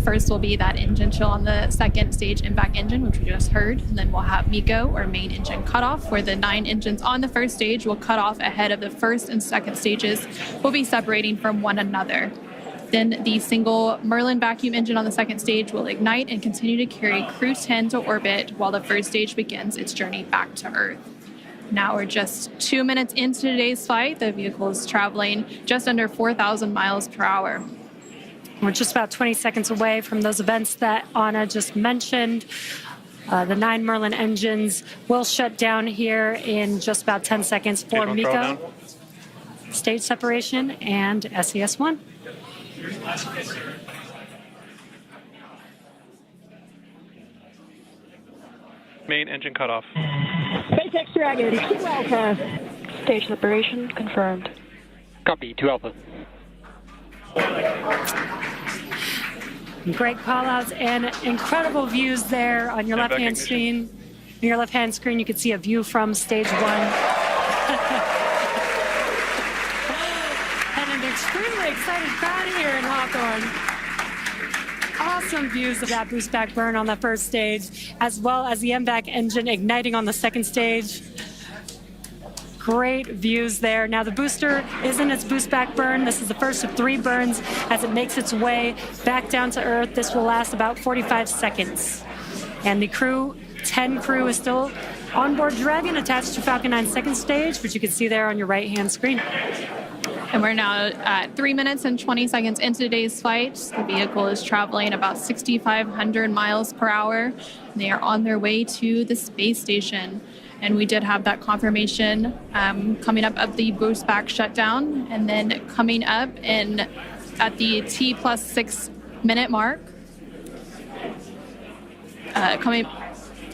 First will be that engine chill on the second stage impact engine, which we just heard. And then we'll have MECO, or main engine cutoff, where the 9 engines on the first stage will cut off ahead of the first and second stages. Will be separating from one another. Then the single Merlin vacuum engine on the second stage will ignite and continue to carry Crew-10 to orbit while the first stage begins its journey back to Earth. Now we're just 2 minutes into today's flight. The vehicle is traveling just under 4,000 miles per hour. We're just about 20 seconds away from those events that Anna just mentioned. The 9 Merlin engines will shut down here in just about 10 seconds for MECO, stage separation, and SES-1. Main engine cutoff. SpaceX Dragon, 2 Alpha. Stage separation confirmed. Copy, 2 Alpha. Great call-outs and incredible views there on your left-hand screen. On your left-hand screen, you can see a view from stage 1. And an extremely excited crowd here in Hawthorne. Awesome views of that boost back burn on the first stage, as well as the MVAC engine igniting on the second stage. Great views there. Now the booster is in its boost back burn. This is the first of 3 burns as it makes its way back down to Earth. This will last about 45 seconds. And the Crew-10 crew is still on board Dragon, attached to Falcon 9's second stage, which you can see there on your right-hand screen. And we're now at 3 minutes and 20 seconds into today's flight. The vehicle is traveling about 6,500 miles per hour. They are on their way to the space station. And we did have that confirmation coming up of the boost back shutdown, and then coming up at the T+6 minute mark.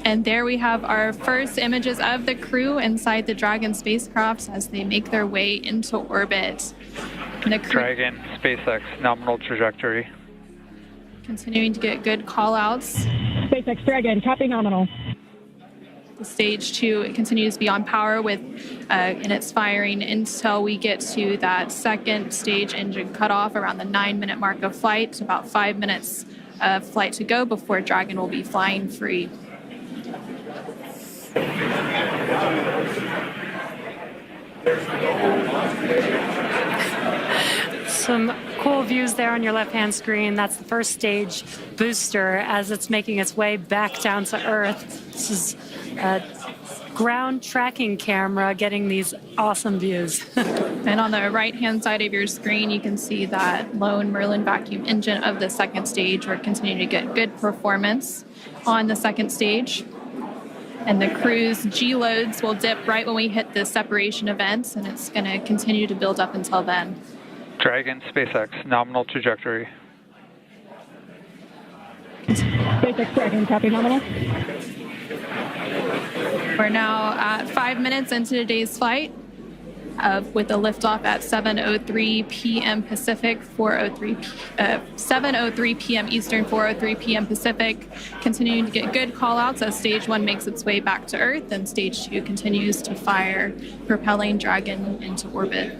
And there we have our first images of the crew inside the Dragon spacecraft as they make their way into orbit. And the crew Dragon, SpaceX, nominal trajectory. Continuing to get good call-outs. SpaceX Dragon, copy nominal. The stage 2 continues to be on power with in its firing until we get to that second stage engine cutoff around the 9-minute mark of flight. It's about 5 minutes of flight to go before Dragon will be flying free. Some cool views there on your left-hand screen. That's the first stage booster as it's making its way back down to Earth. This is a ground tracking camera getting these awesome views. And on the right-hand side of your screen, you can see that lone Merlin vacuum engine of the second stage. We're continuing to get good performance on the second stage. And the crew's G-loads will dip right when we hit the separation event, and it's going to continue to build up until then. Dragon, SpaceX, nominal trajectory. SpaceX Dragon, copy nominal. We're now at 5 minutes into today's flight. with a liftoff at 7:03 p.m. Pacific, 7:03 p.m. Eastern, 4:03 p.m. Pacific. Continuing to get good call-outs as Stage 1 makes its way back to Earth, and Stage 2 continues to fire, propelling Dragon into orbit.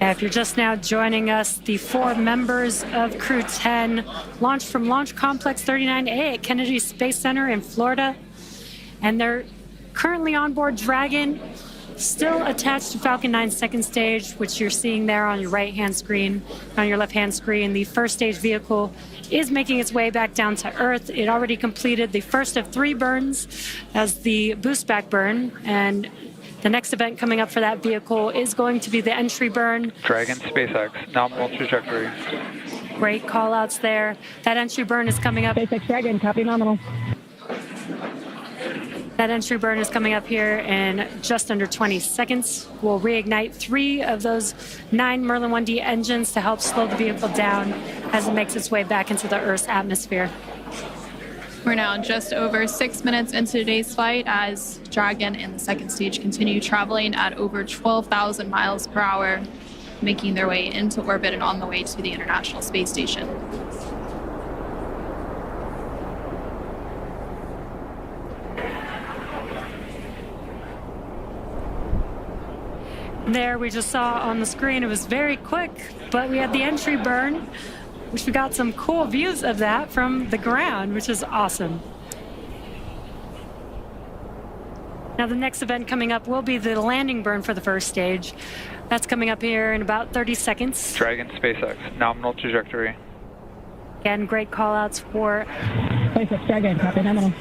If you're just now joining us, the 4 members of Crew-10 launched from Launch Complex 39A at Kennedy Space Center in Florida, and they're currently on board Dragon, still attached to Falcon 9's second stage, which you're seeing there on your right-hand screen. On your left-hand screen, the first stage vehicle is making its way back down to Earth. It already completed the first of 3 burns as the boost back burn, and the next event coming up for that vehicle is going to be the entry burn. Dragon SpaceX, nominal trajectory. Great call-outs there. That entry burn is coming up. SpaceX Dragon, copy nominal. That entry burn is coming up here in just under 20 seconds. We'll reignite 3 of those 9 Merlin 1D engines to help slow the vehicle down as it makes its way back into the Earth's atmosphere. We're now just over 6 minutes into today's flight as Dragon and the second stage continue traveling at over 12,000 miles per hour, making their way into orbit and on the way to the International Space Station. There we just saw on the screen, it was very quick, but we had the entry burn, which we got some cool views of that from the ground, which is awesome. Now the next event coming up will be the landing burn for the first stage. That's coming up here in about 30 seconds. Dragon SpaceX, nominal trajectory. Again, great call outs for SpaceX Dragon, copy nominal.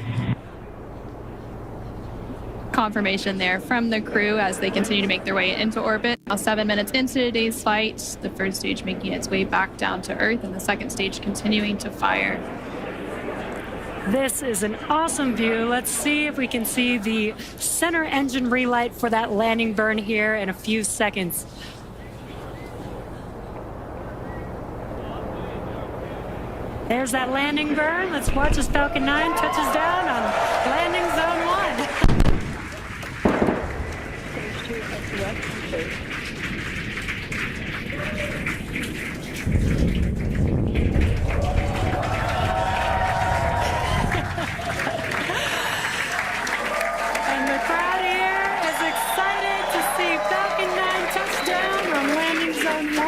Confirmation there from the crew as they continue to make their way into orbit. Now 7 minutes into today's flight, the first stage making its way back down to Earth and the second stage continuing to fire. This is an awesome view. Let's see if we can see the center engine relight for that landing burn here in a few seconds. There's that landing burn. Let's watch as Falcon 9 touches down on landing zone 1. And the crowd here is excited to see Falcon 9 touch down on landing zone 1.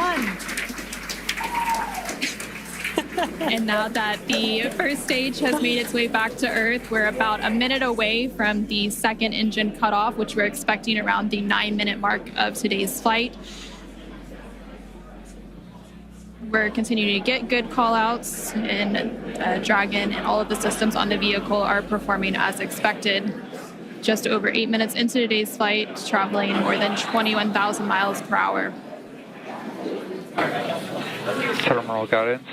And now that the first stage has made its way back to Earth, we're about a minute away from the second engine cutoff, which we're expecting around the 9-minute mark of today's flight. We're continuing to get good call-outs, and Dragon and all of the systems on the vehicle are performing as expected. Just over 8 minutes into today's flight, traveling more than 21,000 miles per hour. Terminal guidance.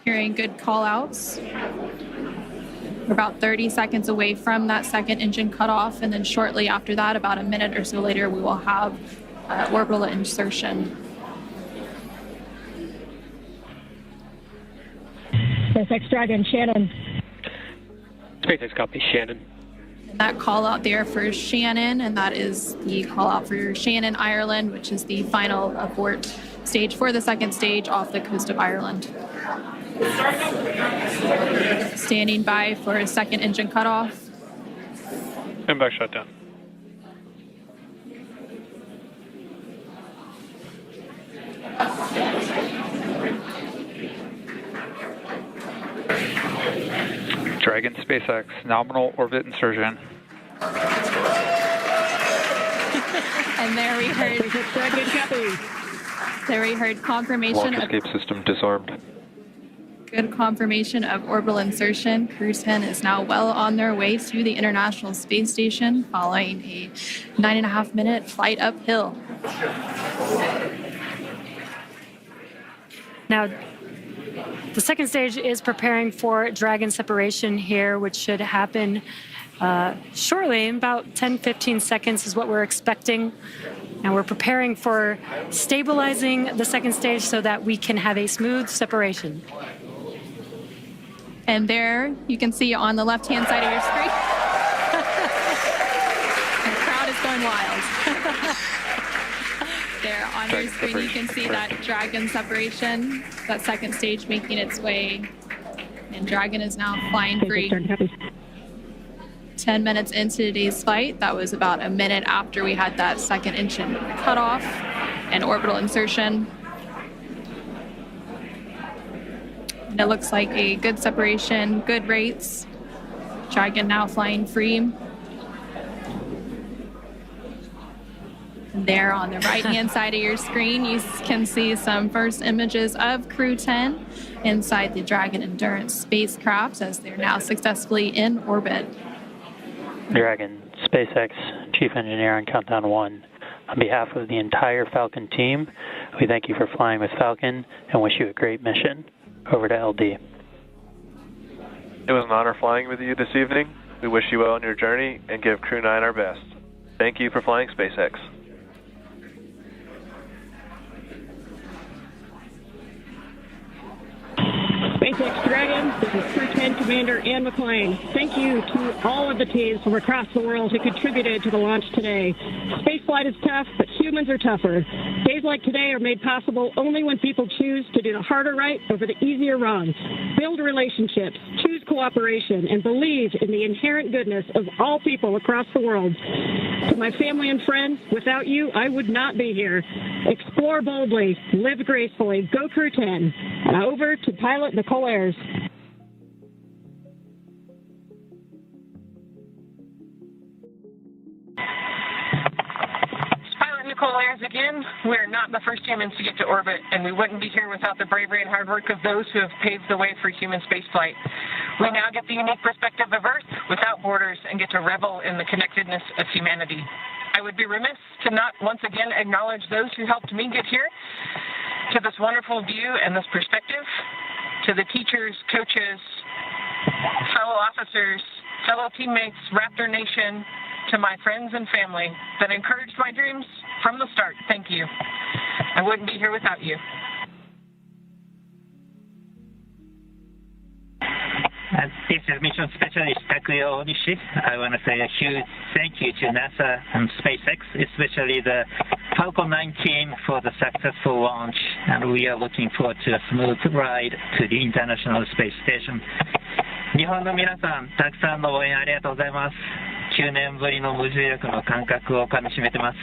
Hearing good call-outs. We're about 30 seconds away from that second engine cutoff, and then shortly after that, about a minute or so later, we will have orbital insertion. SpaceX Dragon, Shannon. SpaceX copy, Shannon. And that call out there for Shannon, and that is the call out for Shannon, Ireland, which is the final abort stage for the second stage off the coast of Ireland. Standing by for a second engine cutoff. And back shutdown. Dragon SpaceX, nominal orbit insertion. And there we heard confirmation Launch escape system disarmed. Good confirmation of orbital insertion. Crew-10 is now well on their way to the International Space Station following a 9.5-minute flight uphill. Now, the second stage is preparing for Dragon separation here, which should happen shortly, in about 10-15 seconds is what we're expecting. And we're preparing for stabilizing the second stage so that we can have a smooth separation. And there you can see on the left-hand side of your screen getting wild. There on your screen, you can see that Dragon separation, that second stage making its way, and Dragon is now flying free. 10 minutes into today's flight, that was about a minute after we had that second engine cutoff and orbital insertion. And it looks like a good separation, good rates. Dragon now flying free. There on the right-hand side of your screen, you can see some first images of Crew-10 inside the Dragon Endurance spacecraft as they're now successfully in orbit. Dragon, SpaceX, Chief Engineer on Countdown 1. On behalf of the entire Falcon team, we thank you for flying with Falcon and wish you a great mission. Over to LD. It was an honor flying with you this evening. We wish you well on your journey and give Crew 9 our best. Thank you for flying SpaceX. SpaceX Dragon, this is Crew-10 Commander Anne McClain. Thank you to all of the teams from across the world who contributed to the launch today. Spaceflight is tough, but humans are tougher. Days like today are made possible only when people choose to do the harder right over the easier wrong. Build relationships, choose cooperation, and believe in the inherent goodness of all people across the world. To my family and friends, without you, I would not be here. Explore boldly, live gracefully, go Crew-10. And over to pilot Nichole Ayers. Pilot Nichole Ayers again. We're not the first humans to get to orbit, and we wouldn't be here without the bravery and hard work of those who have paved the way for human spaceflight. We now get the unique perspective of Earth without borders and get to revel in the connectedness of humanity. I would be remiss to not once again acknowledge those who helped me get here to this wonderful view and this perspective, to the teachers, coaches, fellow officers, fellow teammates, Raptor Nation, to my friends and family that encouraged my dreams from the start. Thank you. I wouldn't be here without you. This is Mission Specialist Takuya Onishi. I want to say a huge thank you to NASA and SpaceX, especially the Falcon 9 team for the successful launch, and we are looking forward to a smooth ride to the International Space Station. 日本の皆さん、たくさんの応援ありがとうございます。9年ぶりの無重力の感覚をかみしめてます。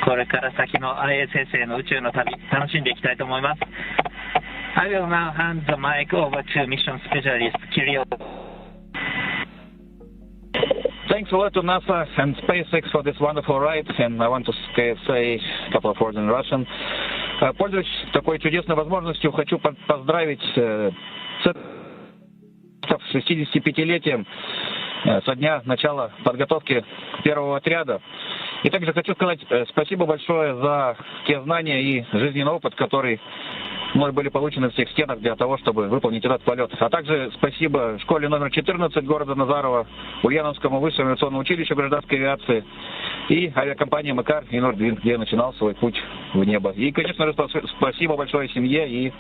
これから先の ISS への宇宙の旅、楽しんでいきたいと思います。I will now hand the mic over to Mission Specialist Kirill. Thanks a lot to NASA and SpaceX for this wonderful ride, and I want to say a couple of words in Russian. Пользуясь такой чудесной возможностью, хочу поздравить с 65-летием со дня начала подготовки первого отряда. И также хочу сказать спасибо большое за те знания и жизненный опыт, который мной были получены в всех стенах для того, чтобы выполнить этот полет. А также спасибо школе номер 14 города Назарова, Ульяновскому высшему авиационному училищу гражданской авиации и авиакомпании «Макар» и «Нордвинд», где я начинал свой путь в небо. И, конечно же, спасибо большое семье и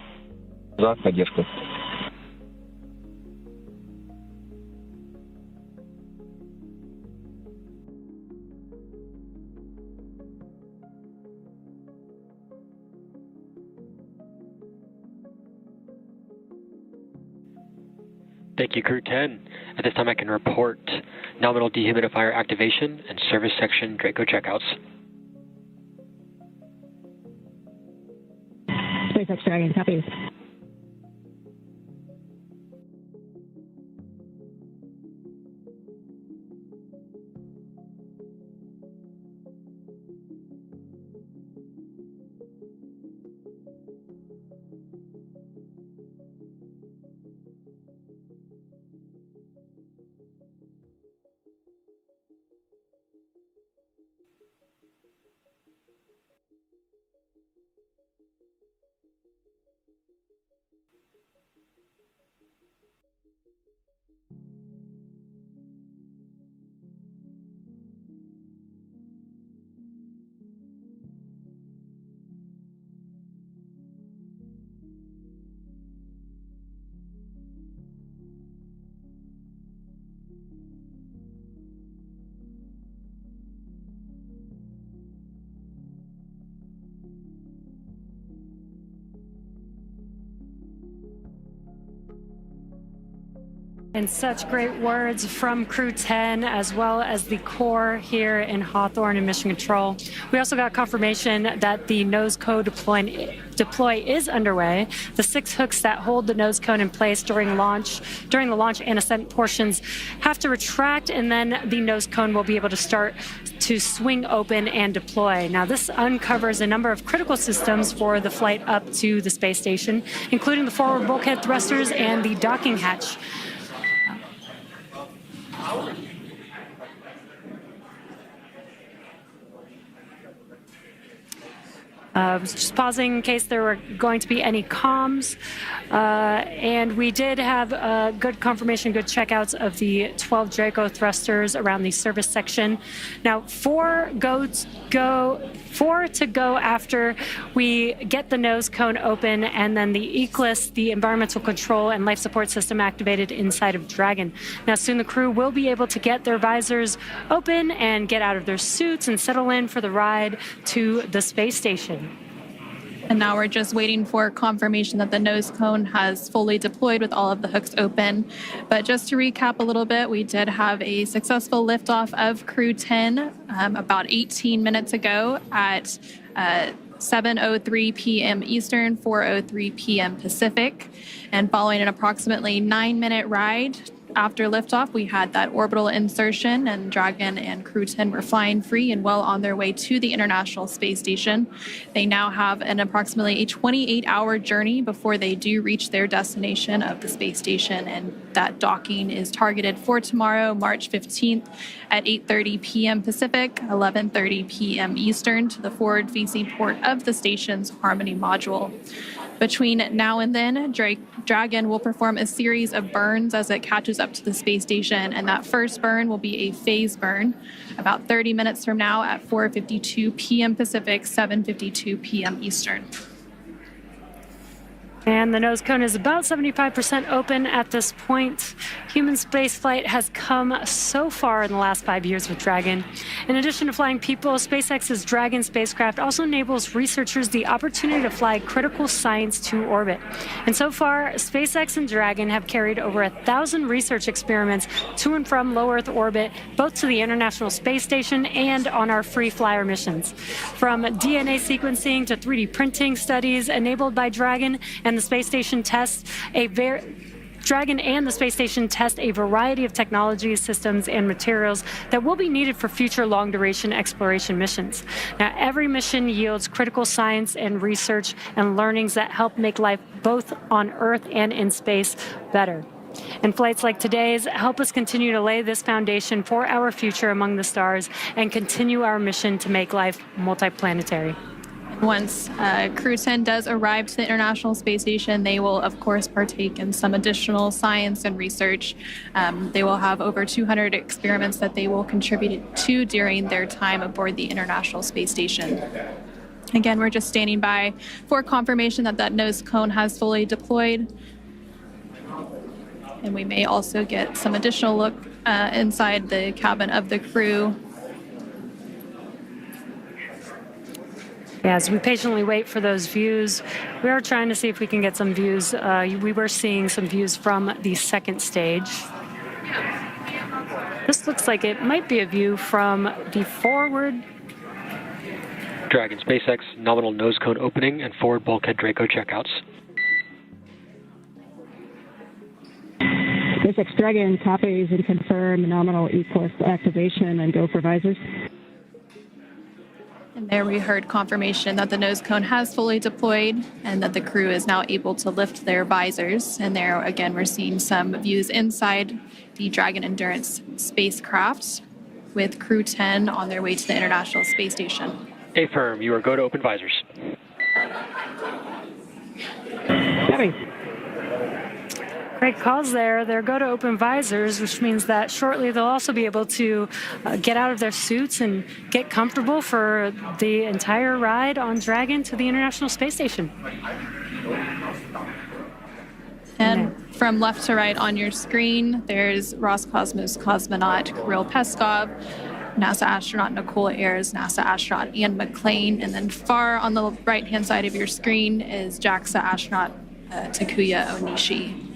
за поддержку. Thank you, Crew-10. At this time, I can report nominal dehumidifier activation and service section Draco checkouts. SpaceX Dragon, copy. And such great words from Crew-10 as well as the core here in Hawthorne and Mission Control. We also got confirmation that the nose cone deploy is underway. The 6 hooks that hold the nose cone in place during the launch and ascent portions have to retract, and then the nose cone will be able to start to swing open and deploy. Now, this uncovers a number of critical systems for the flight up to the space station, including the forward bulkhead thrusters and the docking hatch. Just pausing in case there were going to be any comms. And we did have good confirmation, good checkouts of the 12 Draco thrusters around the service section. Now, 4 to go after we get the nose cone open, and then the ECLIS, the environmental control and life support system, activated inside of Dragon. Now, soon the crew will be able to get their visors open and get out of their suits and settle in for the ride to the space station. And now we're just waiting for confirmation that the nose cone has fully deployed with all of the hooks open. But just to recap a little bit, we did have a successful liftoff of Crew-10 about 18 minutes ago at 7:03 p.m. Eastern, 4:03 p.m. Pacific. And following an approximately 9-minute ride after liftoff, we had that orbital insertion, and Dragon and Crew-10 were flying free and well on their way to the International Space Station. They now have an approximately a 28-hour journey before they do reach their destination of the space station, and that docking is targeted for tomorrow, March 15th at 8:30 p.m. Pacific, 11:30 p.m. Eastern, to the forward-facing port of the station's Harmony module. Between now and then, Dragon will perform a series of burns as it catches up to the space station, and that first burn will be a phase burn about 30 minutes from now at 4:52 p.m. Pacific, 7:52 p.m. Eastern. And the nose cone is about 75% open at this point. Human spaceflight has come so far in the last 5 years with Dragon. In addition to flying people, SpaceX's Dragon spacecraft also enables researchers the opportunity to fly critical science to orbit. And so far, SpaceX and Dragon have carried over 1,000 research experiments to and from low Earth orbit, both to the International Space Station and on our free flyer missions. From DNA sequencing to 3D printing studies enabled by Dragon, and the space station tests Dragon and the space station test a variety of technologies, systems, and materials that will be needed for future long-duration exploration missions. Now, every mission yields critical science and research and learnings that help make life both on Earth and in space better. And flights like today's help us continue to lay this foundation for our future among the stars and continue our mission to make life multiplanetary. Once Crew-10 does arrive to the International Space Station, they will, of course, partake in some additional science and research. They will have over 200 experiments that they will contribute to during their time aboard the International Space Station. Again, we're just standing by for confirmation that that nose cone has fully deployed. And we may also get some additional look inside the cabin of the crew. As we patiently wait for those views, we are trying to see if we can get some views. We were seeing some views from the second stage. This looks like it might be a view from the forward. Dragon SpaceX, nominal nose cone opening and forward bulkhead Draco checkouts. SpaceX Dragon copies and confirm nominal ECLIS activation and go for visors. And there we heard confirmation that the nose cone has fully deployed and that the crew is now able to lift their visors. And there, again, we're seeing some views inside the Dragon Endurance spacecraft with Crew-10 on their way to the International Space Station. Affirm, you are go to open visors. Copy. Great calls there. They're go to open visors, which means that shortly they'll also be able to get out of their suits and get comfortable for the entire ride on Dragon to the International Space Station. And from left to right on your screen, there's Roscosmos cosmonaut Kirill Peskov, NASA astronaut Nichole Ayers, NASA astronaut Anne McClain, and then far on the right-hand side of your screen is JAXA astronaut Takuya Onishi.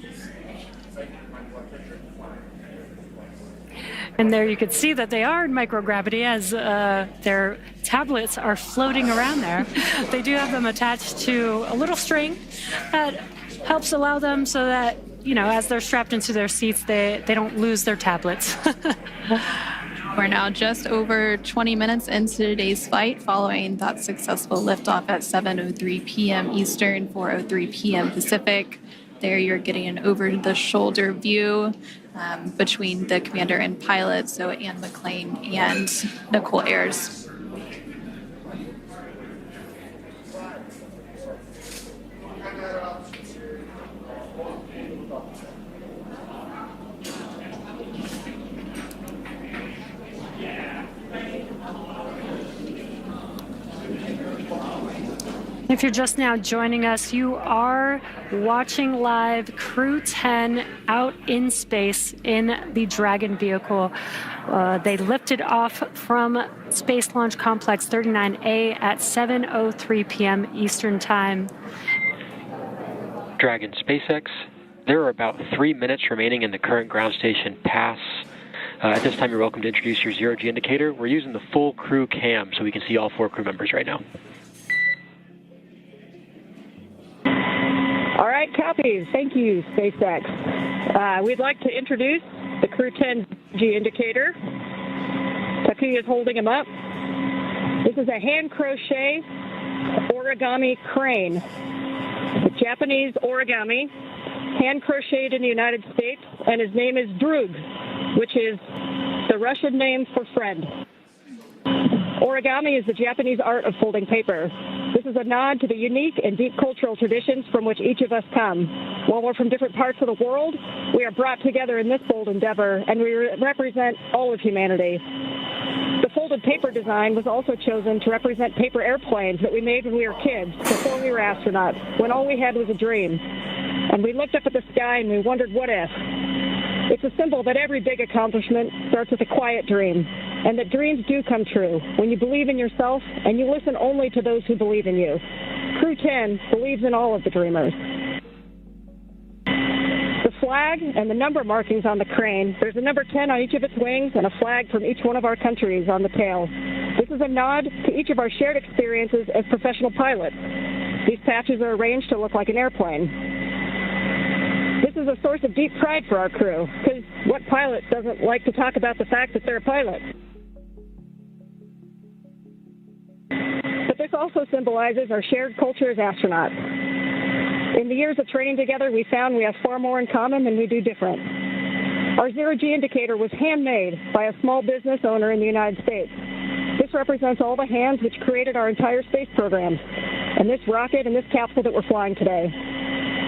And there you could see that they are in microgravity as their tablets are floating around there. They do have them attached to a little string that helps allow them so that, as they're strapped into their seats, they don't lose their tablets. We're now just over 20 minutes into today's flight following that successful liftoff at 7:03 p.m. Eastern, 4:03 p.m. Pacific. There you're getting an over-the-shoulder view between the commander and pilot, so Anne McClain and Nichole Ayers. If you're just now joining us, you are watching live Crew-10 out in space in the Dragon vehicle. They lifted off from Space Launch Complex 39A at 7:03 p.m. Eastern Time. Dragon SpaceX, there are about 3 minutes remaining in the current ground station pass. At this time, you're welcome to introduce your zero-G indicator. We're using the full crew cam so we can see all 4 crew members right now. All right, copy. Thank you, SpaceX. We'd like to introduce the Crew-10 G indicator. Takuya is holding him up. This is a hand crochet origami crane. It's Japanese origami, hand crocheted in the United States, and his name is Drug, which is the Russian name for friend. Origami is the Japanese art of folding paper. This is a nod to the unique and deep cultural traditions from which each of us come. While we're from different parts of the world, we are brought together in this bold endeavor, and we represent all of humanity. The folded paper design was also chosen to represent paper airplanes that we made when we were kids, before we were astronauts, when all we had was a dream. And we looked up at the sky and we wondered, what if? It's a symbol that every big accomplishment starts with a quiet dream, and that dreams do come true when you believe in yourself and you listen only to those who believe in you. Crew-10 believes in all of the dreamers. The flag and the number markings on the crane, there's a number 10 on each of its wings and a flag from each one of our countries on the tail. This is a nod to each of our shared experiences as professional pilots. These patches are arranged to look like an airplane. This is a source of deep pride for our crew, because what pilot doesn't like to talk about the fact that they're a pilot? But this also symbolizes our shared culture as astronauts. In the years of training together, we found we have far more in common than we do different. Our zero-G indicator was handmade by a small business owner in the United States. This represents all the hands which created our entire space program, and this rocket and this capsule that we're flying today.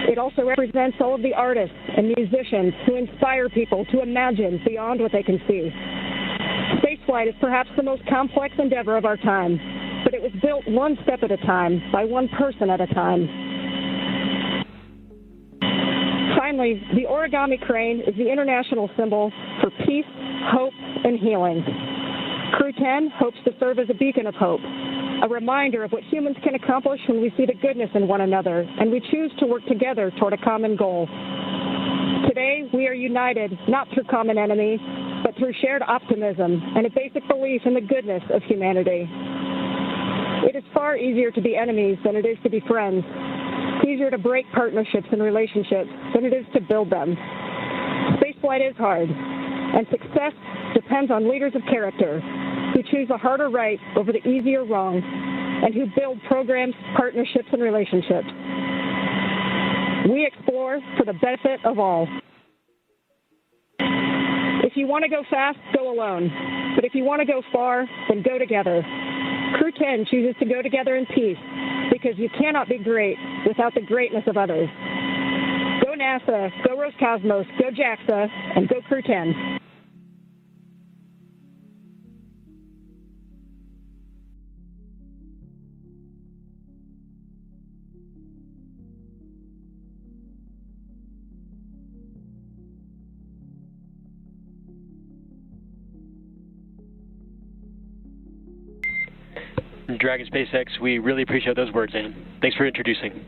It also represents all of the artists and musicians who inspire people to imagine beyond what they can see. Spaceflight is perhaps the most complex endeavor of our time, but it was built one step at a time, by one person at a time. Finally, the origami crane is the international symbol for peace, hope, and healing. Crew-10 hopes to serve as a beacon of hope, a reminder of what humans can accomplish when we see the goodness in one another and we choose to work together toward a common goal. Today, we are united not through common enemies, but through shared optimism and a basic belief in the goodness of humanity. It is far easier to be enemies than it is to be friends. It's easier to break partnerships and relationships than it is to build them. Spaceflight is hard, and success depends on leaders of character who choose the harder right over the easier wrong, and who build programs, partnerships, and relationships. We explore for the benefit of all. If you want to go fast, go alone. But if you want to go far, then go together. Crew-10 chooses to go together in peace, because you cannot be great without the greatness of others. Go NASA, go Roscosmos, go JAXA, and go Crew-10. Dragon SpaceX, we really appreciate those words, Anne. Thanks for introducing.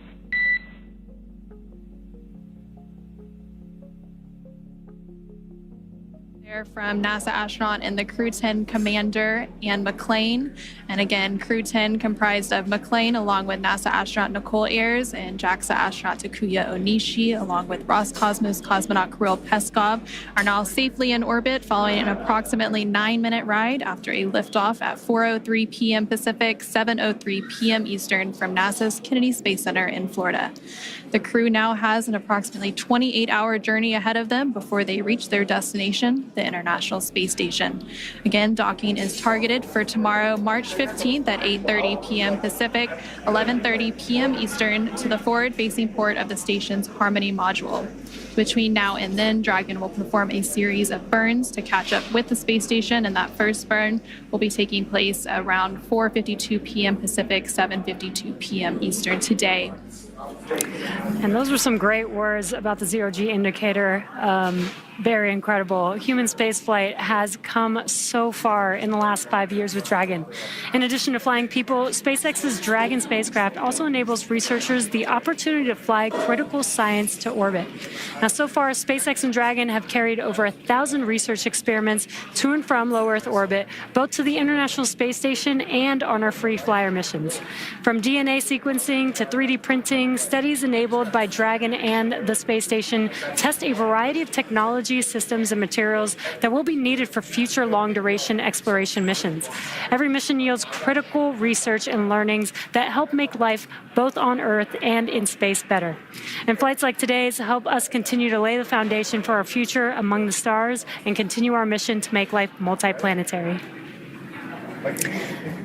From NASA astronaut and the Crew-10 commander, Anne McClain. And again, Crew-10 comprised of McClain along with NASA astronaut Nichole Ayers and JAXA astronaut Takuya Onishi along with Roscosmos cosmonaut Kirill Peskov are now safely in orbit following an approximately 9-minute ride after a liftoff at 4:03 p.m. Pacific, 7:03 p.m. Eastern from NASA's Kennedy Space Center in Florida. The crew now has an approximately 28-hour journey ahead of them before they reach their destination, the International Space Station. Again, docking is targeted for tomorrow, March 15th at 8:30 p.m. Pacific, 11:30 p.m. Eastern to the forward-facing port of the station's Harmony module. Between now and then, Dragon will perform a series of burns to catch up with the space station, and that first burn will be taking place around 4:52 p.m. Pacific, 7:52 p.m. Eastern today. And those were some great words about the zero-G indicator. Very incredible. Human spaceflight has come so far in the last 5 years with Dragon. In addition to flying people, SpaceX's Dragon spacecraft also enables researchers the opportunity to fly critical science to orbit. Now, so far, SpaceX and Dragon have carried over 1,000 research experiments to and from low Earth orbit, both to the International Space Station and on our free flyer missions. From DNA sequencing to 3D printing, studies enabled by Dragon and the space station test a variety of technologies, systems, and materials that will be needed for future long-duration exploration missions. Every mission yields critical research and learnings that help make life both on Earth and in space better. And flights like today's help us continue to lay the foundation for our future among the stars and continue our mission to make life multiplanetary.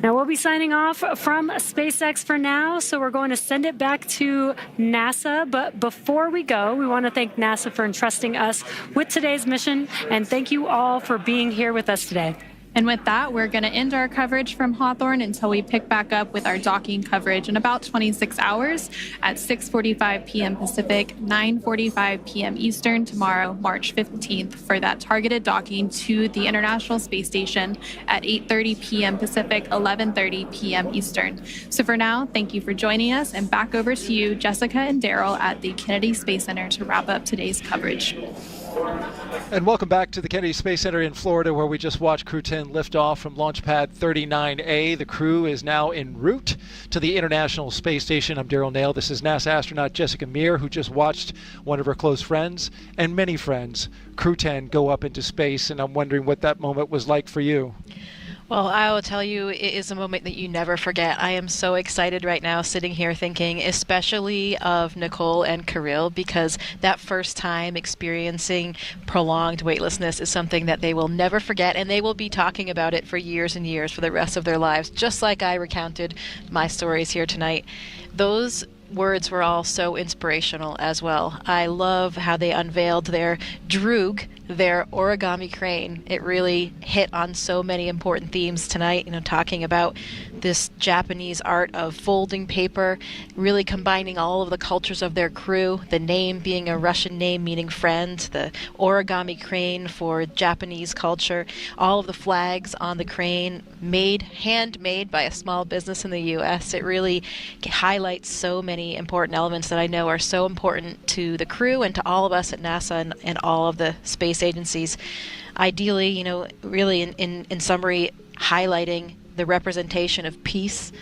Now, we'll be signing off from SpaceX for now, so we're going to send it back to NASA. But before we go, we want to thank NASA for entrusting us with today's mission, and thank you all for being here with us today. And with that, we're going to end our coverage from Hawthorne until we pick back up with our docking coverage in about 26 hours at 6:45 p.m. Pacific, 9:45 p.m. Eastern tomorrow, March 15th, for that targeted docking to the International Space Station at 8:30 p.m. Pacific, 11:30 p.m. Eastern. So for now, thank you for joining us, and back over to you, Jessica and Daryl at the Kennedy Space Center to wrap up today's coverage. And welcome back to the Kennedy Space Center in Florida, where we just watched Crew-10 lift off from Launch Pad 39A. The crew is now en route to the International Space Station. I'm Daryl Nail. This is NASA astronaut Jessica Meir, who just watched one of her close friends and many friends, Crew-10, go up into space. And I'm wondering what that moment was like for you. Well, I will tell you, it is a moment that you never forget. I am so excited right now sitting here thinking especially of Nichole and Kirill, because that first time experiencing prolonged weightlessness is something that they will never forget, and they will be talking about it for years and years for the rest of their lives, just like I recounted my stories here tonight. Those words were all so inspirational as well. I love how they unveiled their droog, their origami crane. It really hit on so many important themes tonight, talking about this Japanese art of folding paper, really combining all of the cultures of their crew, the name being a Russian name meaning friend, the origami crane for Japanese culture, all of the flags on the crane handmade by a small business in the U.S. It really highlights so many important elements that I know are so important to the crew and to all of us at NASA and all of the space agencies. Ideally, really in summary, highlighting the representation of peace,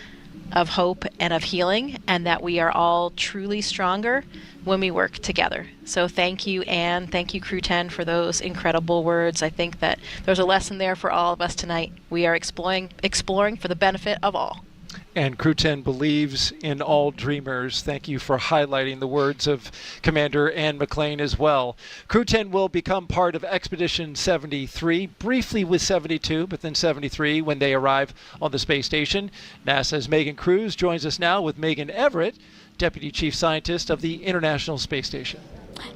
of hope, and of healing, and that we are all truly stronger when we work together. So thank you, Anne. Thank you, Crew-10, for those incredible words. I think that there's a lesson there for all of us tonight. We are exploring for the benefit of all. And Crew-10 believes in all dreamers. Thank you for highlighting the words of Commander Anne McClain as well. Crew-10 will become part of Expedition 73, briefly with 72, but then 73 when they arrive on the space station. NASA's Megan Cruz joins us now with Megan Everett, Deputy Chief Scientist of the International Space Station.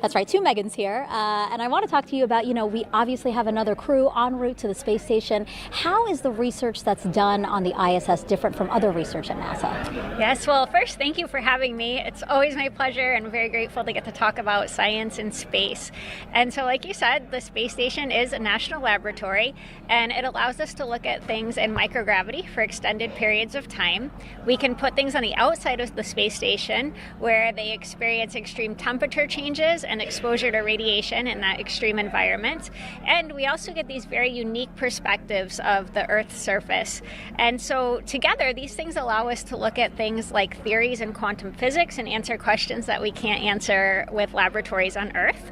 That's right, two Megans here, and I want to talk to you about, we obviously have another crew en route to the space station. How is the research that's done on the ISS different from other research at NASA? Yes, well, first, thank you for having me. It's always my pleasure, and I'm very grateful to get to talk about science in space. And so, like you said, the space station is a national laboratory, and it allows us to look at things in microgravity for extended periods of time. We can put things on the outside of the space station where they experience extreme temperature changes diseases and exposure to radiation in that extreme environment. And we also get these very unique perspectives of the Earth's surface. And so together, these things allow us to look at things like theories in quantum physics and answer questions that we can't answer with laboratories on Earth.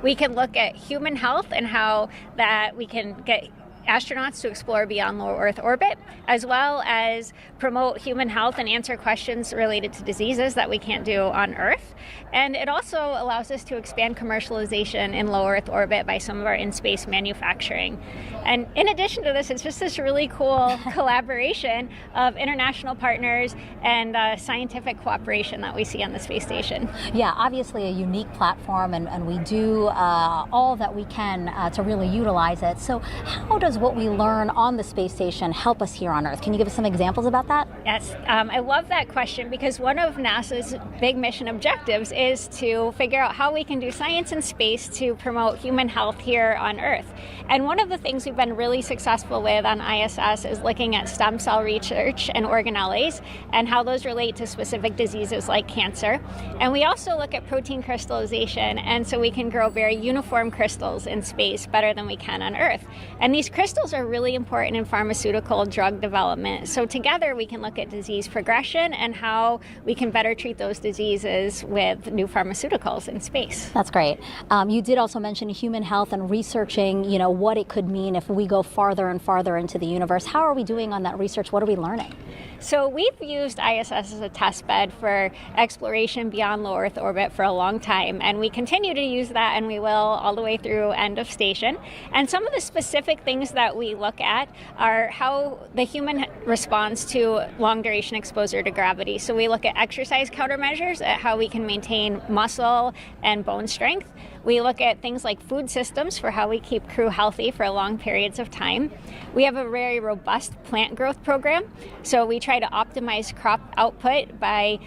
We can look at human health and how that we can get astronauts to explore beyond low Earth orbit, as well as promote human health and answer questions related to diseases that we can't do on Earth. And it also allows us to expand commercialization in low Earth orbit by some of our in-space manufacturing. And in addition to this, it's just this really cool collaboration of international partners and scientific cooperation that we see on the space station. Yeah, obviously a unique platform, and we do all that we can to really utilize it. So how does what we learn on the space station help us here on Earth? Can you give us some examples about that? Yes, I love that question because one of NASA's big mission objectives is to figure out how we can do science in space to promote human health here on Earth. And one of the things we've been really successful with on ISS is looking at stem cell research and organelles and how those relate to specific diseases like cancer. And we also look at protein crystallization, and so we can grow very uniform crystals in space better than we can on Earth. And these crystals are really important in pharmaceutical drug development. So together we can look at disease progression and how we can better treat those diseases with new pharmaceuticals in space. That's great. You did also mention human health and researching, what it could mean if we go farther and farther into the universe. How are we doing on that research? What are we learning? So we've used ISS as a test bed for exploration beyond low Earth orbit for a long time, and we continue to use that, and we will all the way through end of station. And some of the specific things that we look at are how the human responds to long duration exposure to gravity. So we look at exercise countermeasures, at how we can maintain muscle and bone strength. We look at things like food systems for how we keep crew healthy for long periods of time. We have a very robust plant growth program, so we try to optimize crop output by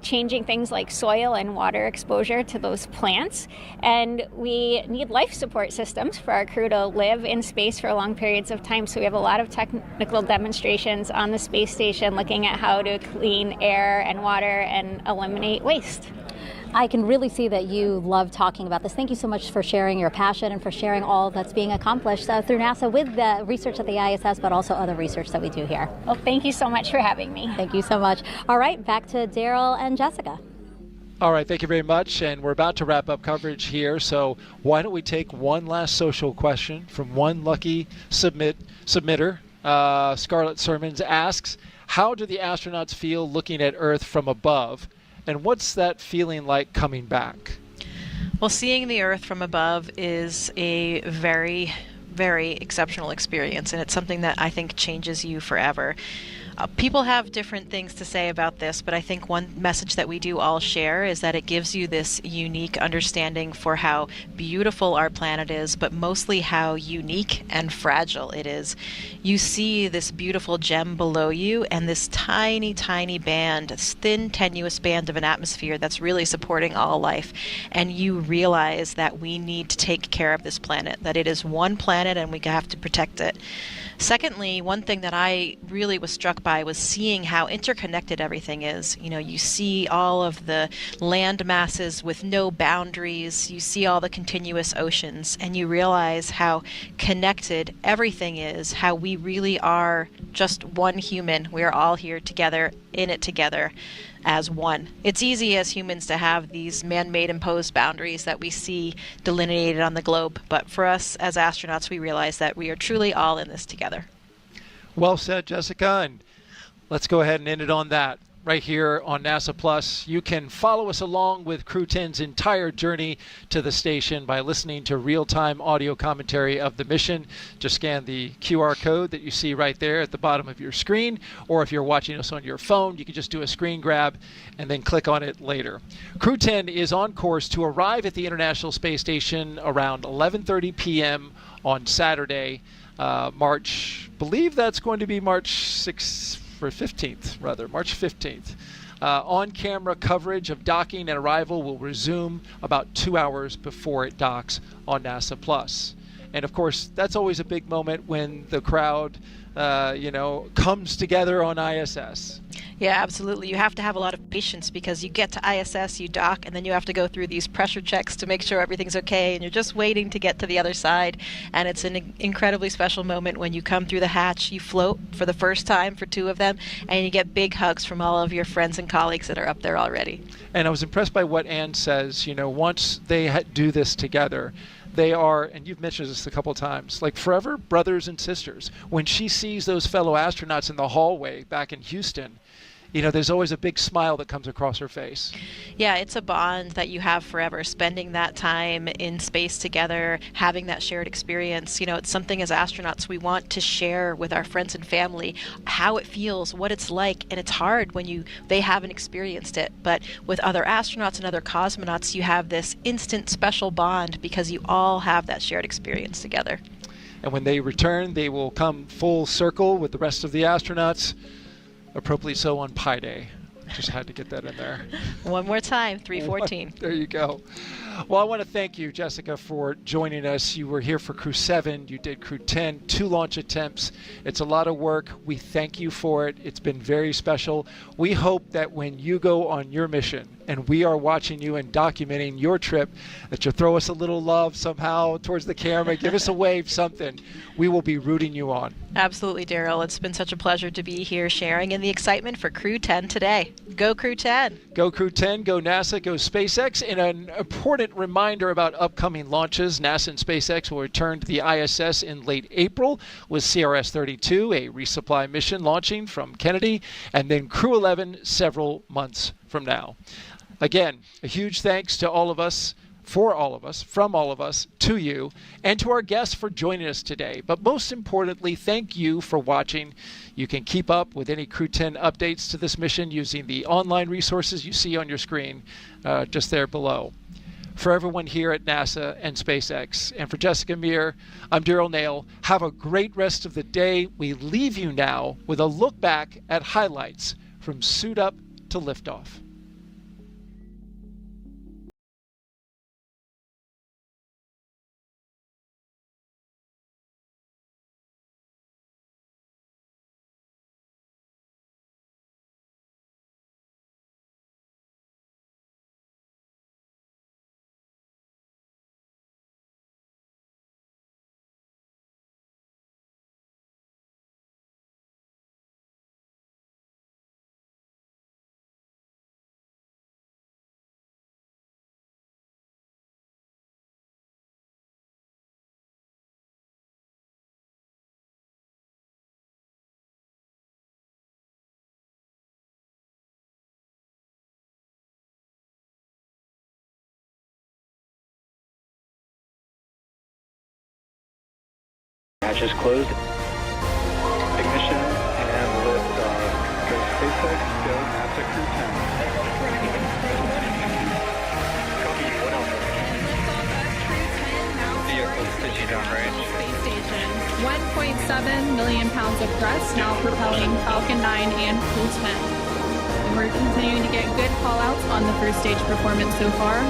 changing things like soil and water exposure to those plants. And we need life support systems for our crew to live in space for long periods of time, so we have a lot of technical demonstrations on the space station looking at how to clean air and water and eliminate waste. I can really see that you love talking about this. Thank you so much for sharing your passion and for sharing all that's being accomplished through NASA with the research at the ISS, but also other research that we do here. Well, thank you so much for having me. Thank you so much. All right, back to Daryl and Jessica. All right, thank you very much. And we're about to wrap up coverage here. So why don't we take one last social question from one lucky submitter. Scarlett Sermons asks, how do the astronauts feel looking at Earth from above? And what's that feeling like coming back? Well, seeing the Earth from above is a very, very exceptional experience, and it's something that I think changes you forever. People have different things to say about this, but I think one message that we do all share is that it gives you this unique understanding for how beautiful our planet is, but mostly how unique and fragile it is. You see this beautiful gem below you and this tiny, tiny band, this thin, tenuous band of an atmosphere that's really supporting all life. And you realize that we need to take care of this planet, that it is one planet and we have to protect it. Secondly, one thing that I really was struck by was seeing how interconnected everything is. You see all of the land masses with no boundaries, you see all the continuous oceans, and you realize how connected everything is, how we really are just one human. We are all here together, in it together as one. It's easy as humans to have these man-made imposed boundaries that we see delineated on the globe, but for us as astronauts, we realize that we are truly all in this together. Well said, Jessica, and let's go ahead and end it on that. Right here on NASA Plus, you can follow us along with Crew-10's entire journey to the station by listening to real-time audio commentary of the mission. Just scan the QR code that you see right there at the bottom of your screen, or if you're watching us on your phone, you can just do a screen grab and then click on it later. Crew-10 is on course to arrive at the International Space Station around 11:30 p.m. on Saturday, believe that's going to be March 15th. On-camera coverage of docking and arrival will resume about 2 hours before it docks on NASA Plus. And of course, that's always a big moment when the crowd, comes together on ISS. Yeah, absolutely. You have to have a lot of patience because you get to ISS, you dock, and then you have to go through these pressure checks to make sure everything's okay, and you're just waiting to get to the other side. And it's an incredibly special moment when you come through the hatch, you float for the first time for 2 of them, and you get big hugs from all of your friends and colleagues that are up there already. And I was impressed by what Anne says. You know, once they do this together, they are, and you've mentioned this a couple times, like forever brothers and sisters. When she sees those fellow astronauts in the hallway back in Houston, you know, there's always a big smile that comes across her face. Yeah, it's a bond that you have forever, spending that time in space together, having that shared experience. You know, it's something as astronauts we want to share with our friends and family, how it feels, what it's like, and it's hard when they haven't experienced it. But with other astronauts and other cosmonauts, you have this instant special bond because you all have that shared experience together. And when they return, they will come full circle with the rest of the astronauts, appropriately so on Pi Day. Just had to get that in there. One more time, 314. There you go. Well, I want to thank you, Jessica, for joining us. You were here for Crew-7. You did Crew-10, 2 launch attempts. It's a lot of work. We thank you for it. It's been very special. We hope that when you go on your mission and we are watching you and documenting your trip, that you'll throw us a little love somehow towards the camera, give us a wave, something. We will be rooting you on. Absolutely, Daryl. It's been such a pleasure to be here sharing in the excitement for Crew-10 today. Go Crew-10. Go Crew-10, go NASA, go SpaceX. And an important reminder about upcoming launches. NASA and SpaceX will return to the ISS in late April with CRS-32, a resupply mission launching from Kennedy, and then Crew-11 several months from now. Again, a huge thanks to all of us, for all of us, from all of us, to you, and to our guests for joining us today. But most importantly, thank you for watching. You can keep up with any Crew-10 updates to this mission using the online resources you see on your screen just there below. For everyone here at NASA and SpaceX, and for Jessica Meir, I'm Daryl Nail. Have a great rest of the day. We leave you now with a look back at highlights from Suit Up to Liftoff. Hatch is closed. Ignition and liftoff. Go SpaceX, go NASA Crew-10. Vehicle pitching downrange. Space station. 1.7 million pounds of thrust now propelling Falcon 9 and Crew-10. And we're continuing to get good call-outs on the first stage performance so far.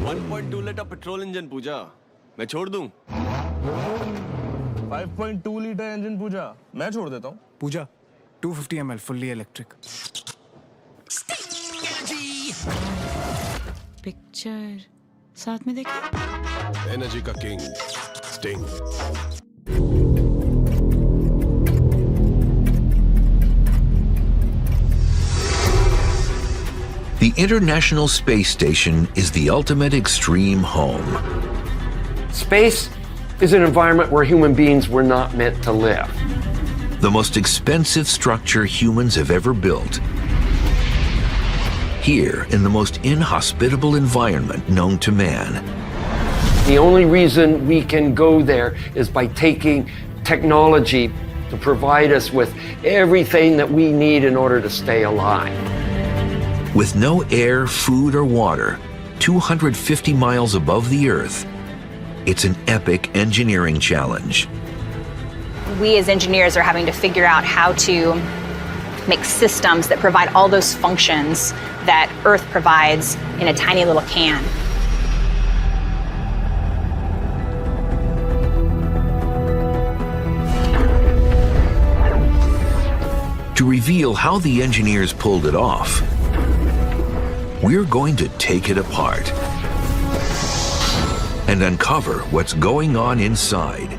$1.2 litre petrol engine पूजा मैं छोड़ दूं 5.2 litre engine पूजा मैं छोड़ देता हूं पूजा 250 ml fully electric picture साथ में देखें एनर्जी का king sting The International Space Station is the ultimate extreme home. Space is an environment where human beings were not meant to live. The most expensive structure humans have ever built. Here, in the most inhospitable environment known to man. The only reason we can go there is by taking technology to provide us with everything that we need in order to stay alive. With no air, food, or water, 250 miles above the Earth, it's an epic engineering challenge. We as engineers are having to figure out how to make systems that provide all those functions that Earth provides in a tiny little can. To reveal how the engineers pulled it off, we're going to take it apart and uncover what's going on inside.